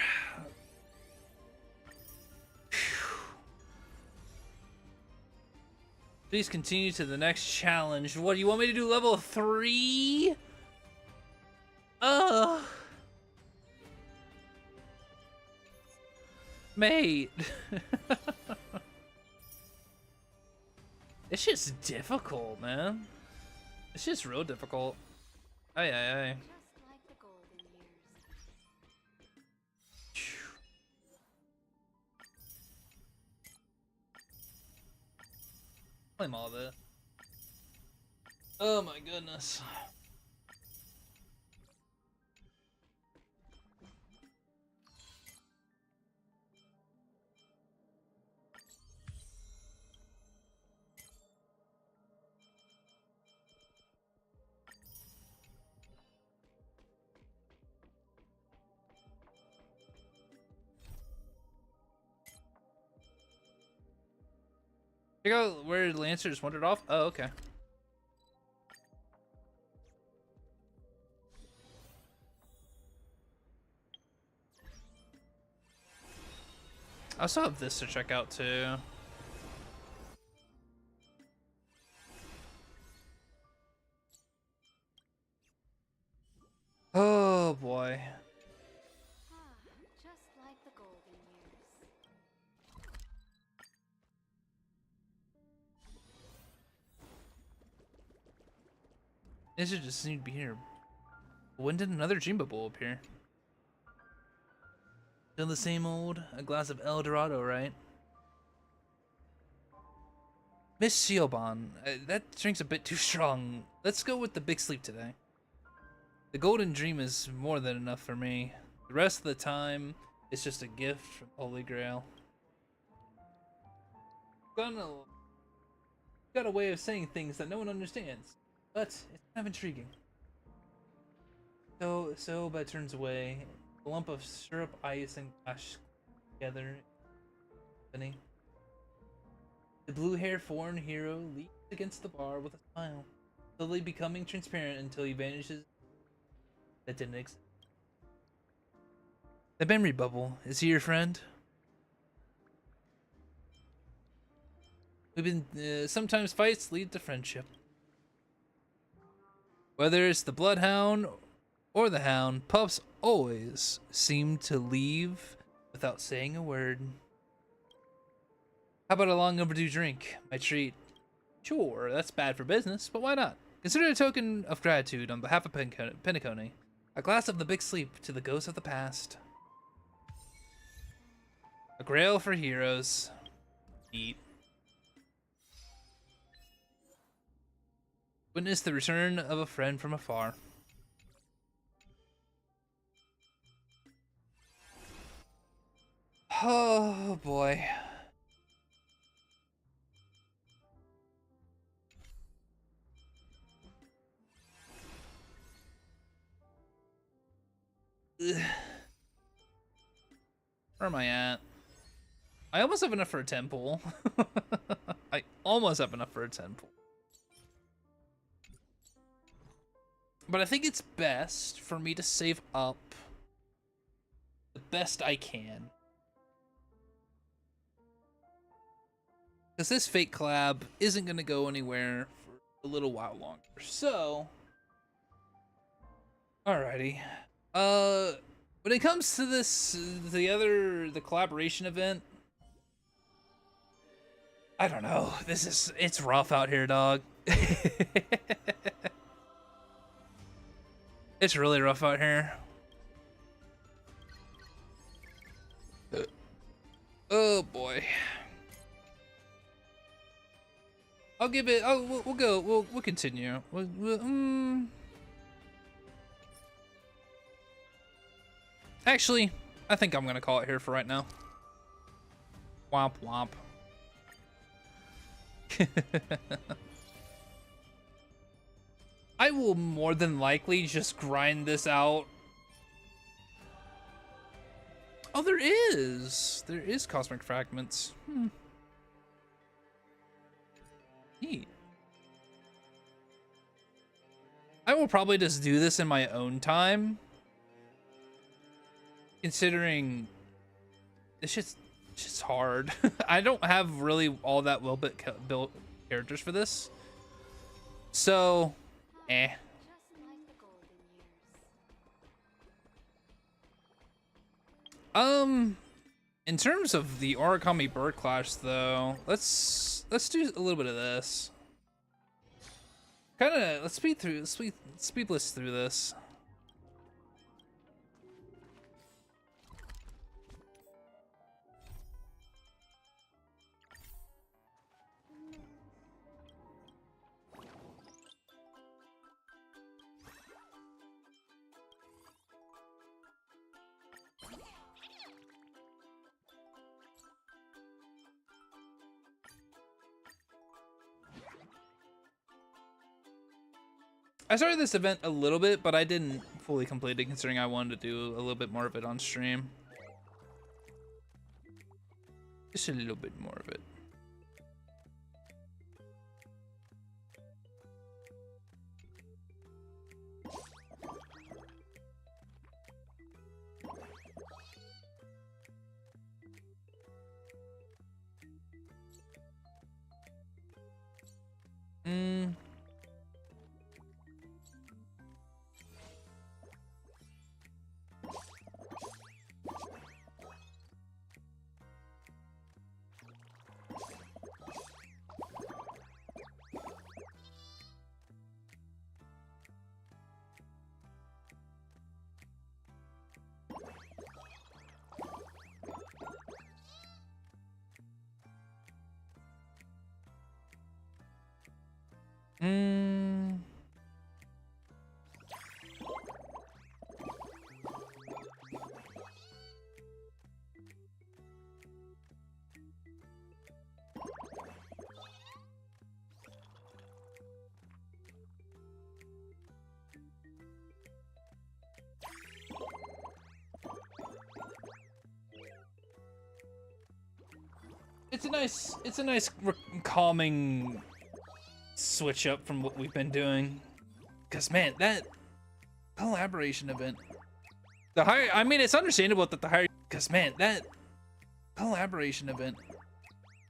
Please continue to the next challenge. What do you want me to do? Level 3? Mate. It's just difficult, man. It's just real difficult. Aye, aye, aye. Claim all that. Oh my goodness. Check out where Lancer just wandered off. Oh, okay. I also have this to check out too. Oh boy. Just like the golden years. This should just need to be here. When did another Dream Bubble appear? Still the same old, a glass of El Dorado, right? Miss Shiobon, that drink's a bit too strong. Let's go with the big sleep today. The Golden Dream is more than enough for me. The rest of the time, it's just a gift from Holy Grail. Got a way of saying things that no one understands, but it's kind of intriguing. So Bed turns away. A lump of syrup, ice, and glass together. The blue-haired foreign hero leans against the bar with a smile, slowly becoming transparent until he vanishes. That didn't exist. The memory bubble, is he your friend? We've been sometimes fights lead to friendship. Whether it's the bloodhound or the hound, pups always seem to leave without saying a word. How about a long overdue drink? My treat. Sure, that's bad for business, but why not? Consider it a token of gratitude on behalf of Penacone. A glass of the big sleep to the ghosts of the past. A grail for heroes. Eat. Witness the return of a friend from afar. Oh boy. Ugh. Where am I at? I almost have enough for a temple. I almost have enough for a temple. But I think it's best for me to save up the best I can. Because this Fate collab isn't going to go anywhere for a little while longer. So, alrighty. When it comes to this, the collaboration event, I don't know. It's rough out here, dog. It's really rough out here. Oh boy. I'll give it. Oh, we'll go. We'll continue. Actually, I think I'm gonna call it here for right now. Womp womp. I will more than likely just grind this out. Oh, there is cosmic fragments. Neat. I will probably just do this in my own time, considering it's just hard. I don't have really all that well built characters for this, so in terms of the Origami Bird Clash, though, let's do a little bit of this. Let's speed blitz through this. I started this event a little bit, but I didn't fully complete it, considering I wanted to do a little bit more of it on stream. Just a little bit more of it. It's a nice calming switch up from what we've been doing. Cause man, that collaboration event, the higher, I mean, it's understandable that the higher, cause man, that collaboration event,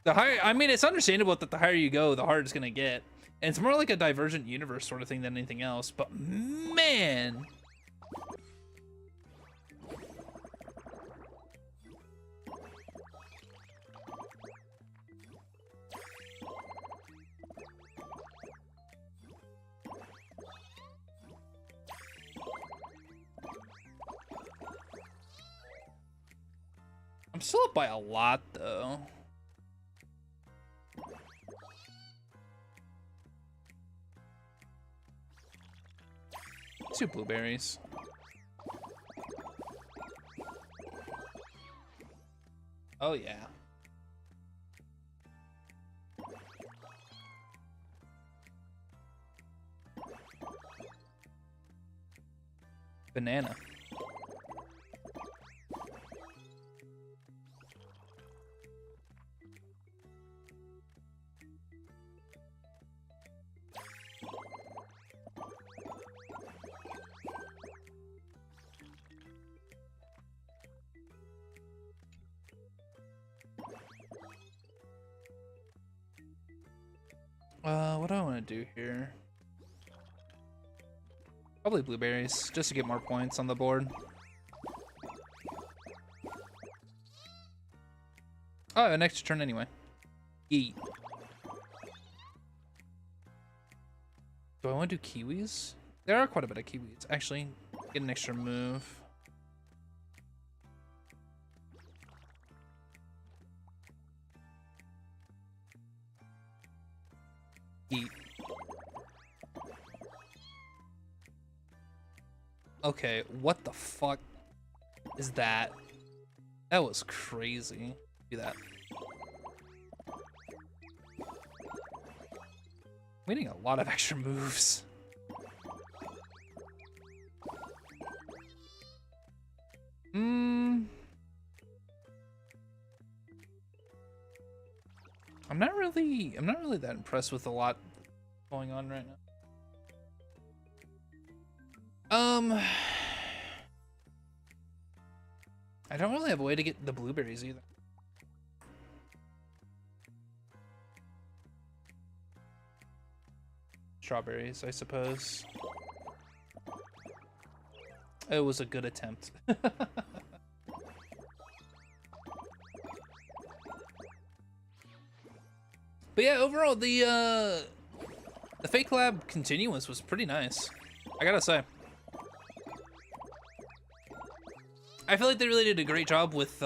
the higher, I mean, it's understandable that the higher you go, the harder it's gonna get. And it's more like a Divergent Universe sort of thing than anything else. But man, I'm still up by a lot, though. Two blueberries. Oh, yeah. Banana. What do I want to do here? Probably blueberries, just to get more points on the board. Oh, I have an extra turn anyway. Eat. Do I want to do kiwis? There are quite a bit of kiwis. Actually, get an extra move. Eat. Okay, what the fuck is that? That was crazy. Do that. We're getting a lot of extra moves. I'm not really that impressed with a lot going on right now. I don't really have a way to get the blueberries either. Strawberries, I suppose. It was a good attempt. But yeah, overall, the Fake Lab Continuous was pretty nice. I gotta say. I feel like they really did a great job with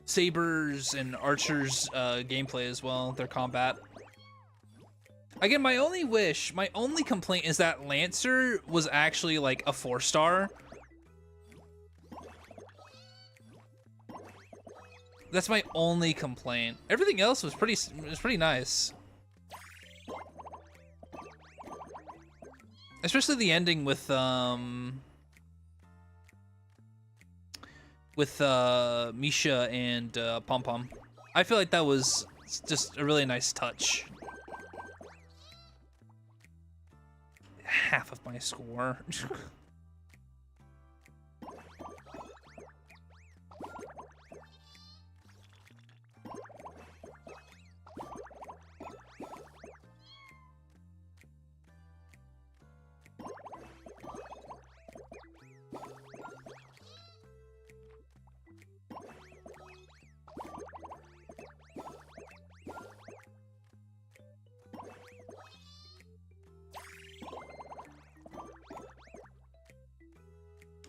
Saber's and Archer's gameplay as well, their combat. Again, my only complaint is that Lancer was actually like a 4-star. That's my only complaint. Everything else was pretty nice. Especially the ending with Misha and Pom Pom. I feel like that was just a really nice touch. Half of my score.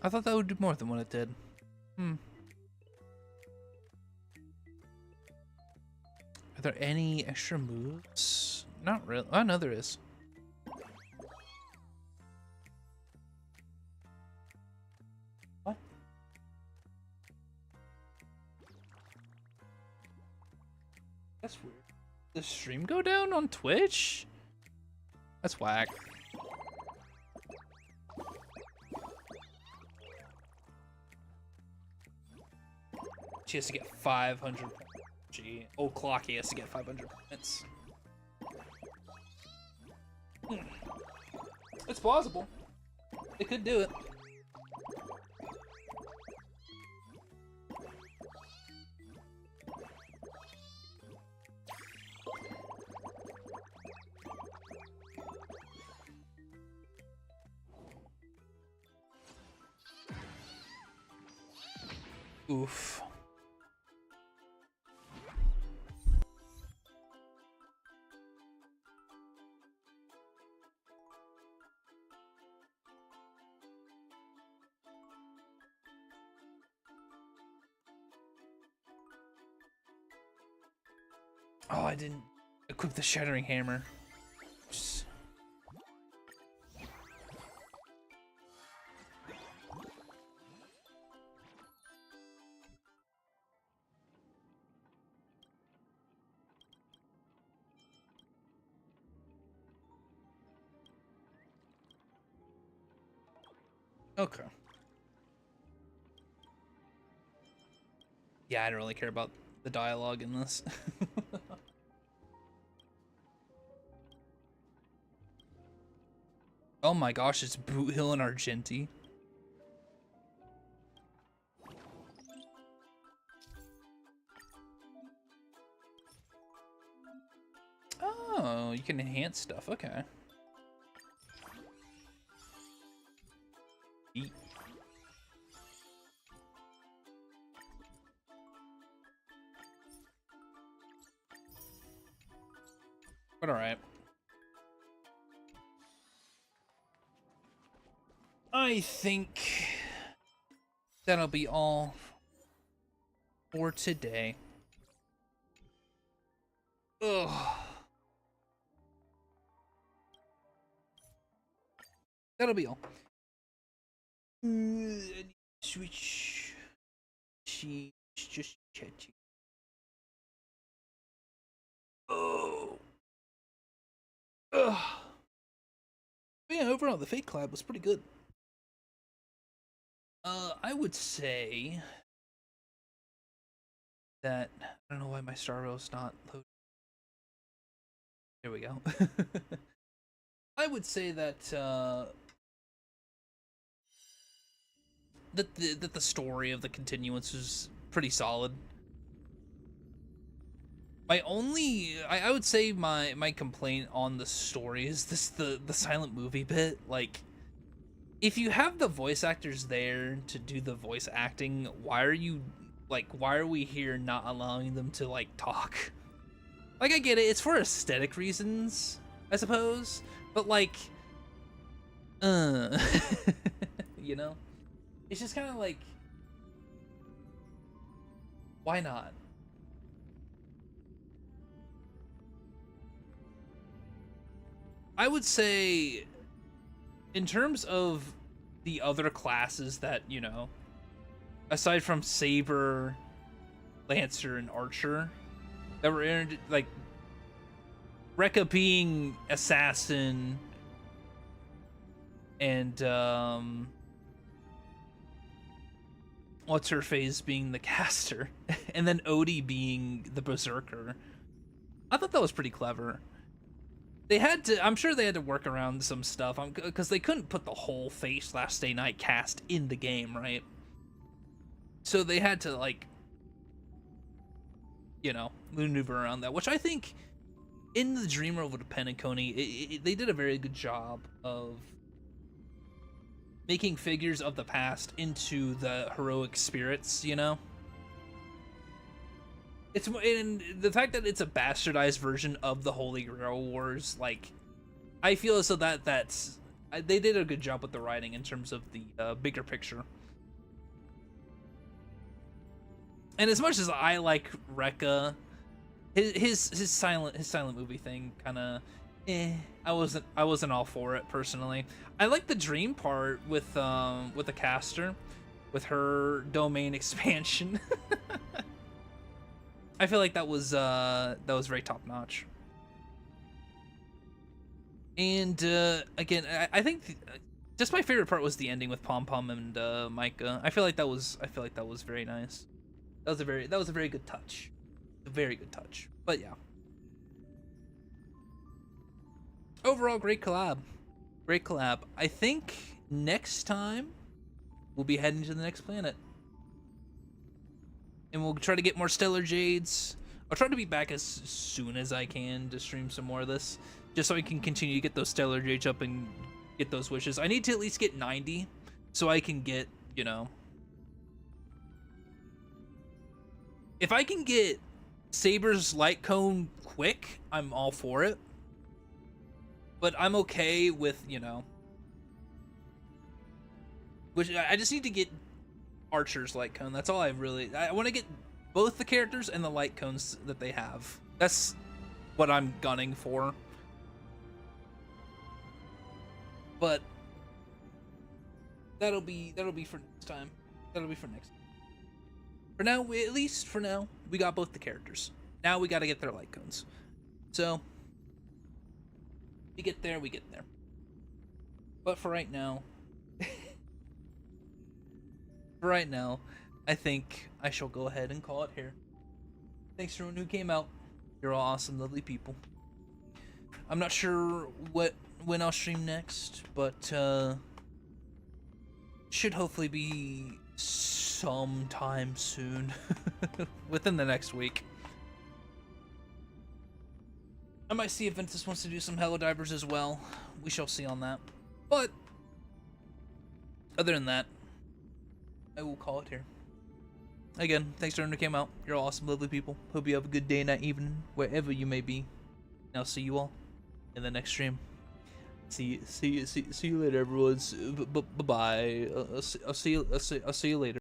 I thought that would do more than what it did. Are there any extra moves? Not really. Oh, no, there is. What? That's weird. Did the stream go down on Twitch? That's whack. She has to get 500 points. Gee, old Clocky has to get 500 points. It's plausible. It could do it. Oof. Oh, I didn't equip the Shattering Hammer. Just... Okay. Yeah, I don't really care about the dialogue in this. Oh my gosh, it's Boot Hill and Argenti. Oh, you can enhance stuff. Okay. Eat. But all right. I think that'll be all for today. Ugh. That'll be all. Switch. She's just chatting. Oh. Ugh. But yeah, overall, the Fate collab was pretty good. I would say that I don't know why my star rail's not loading. There we go. I would say that that the story of the continuance is pretty solid. I would say my complaint on the story is the silent movie bit. Like, if you have the voice actors there to do the voice acting, why are we here not allowing them to like talk? Like, I get it, it's for aesthetic reasons, I suppose, but like, you know, it's just kind of like, why not? I would say, in terms of the other classes that, you know, aside from Saber, Lancer, and Archer, that were in, like, Rekka being Assassin, and, what's-her-face being the Caster, and then Odie being the Berserker. I thought that was pretty clever. They had to, I'm sure they had to work around some stuff, because they couldn't put the whole Face Last Day Night cast in the game, right? So they had to, like, you know, maneuver around that, which I think in the Dream World with Penacony, they did a very good job of making figures of the past into the heroic spirits, you know? It's, and the fact that it's a bastardized version of the Holy Grail Wars, like, I feel as though they did a good job with the writing in terms of the bigger picture. And as much as I like Rekka, his silent movie thing kind of, I wasn't all for it personally. I like the Dream part with the Caster, with her domain expansion. I feel like that was very top notch. And again, I think just my favorite part was the ending with Pom Pom and Micah. I feel like that was very nice. That was a very good touch. A very good touch. But yeah. Overall, great collab. Great collab. I think next time we'll be heading to the next planet. And we'll try to get more Stellar Jades. I'll try to be back as soon as I can to stream some more of this, just so I can continue to get those Stellar Jades up and get those wishes. I need to at least get 90 so I can get, you know, if I can get Saber's Lightcone quick, I'm all for it. But I'm okay with, you know, which I just need to get Archer's Lightcone. That's all I want to get both the characters and the Lightcones that they have. That's what I'm gunning for. But that'll be for next time. That'll be for next time. For now, at least for now, we got both the characters. Now we got to get their Lightcones. So we get there, we get there. But for right now, I think I shall go ahead and call it here. Thanks to everyone who came out. You're all awesome, lovely people. I'm not sure when I'll stream next, but should hopefully be sometime soon. Within the next week. I might see if Ventus wants to do some Hello Divers as well. We shall see on that. But other than that, I will call it here. Again, thanks to everyone who came out. You're all awesome, lovely people. Hope you have a good day, night, evening, wherever you may be. And I'll see you all in the next stream. See you later, everyone. Bye bye. I'll see you later.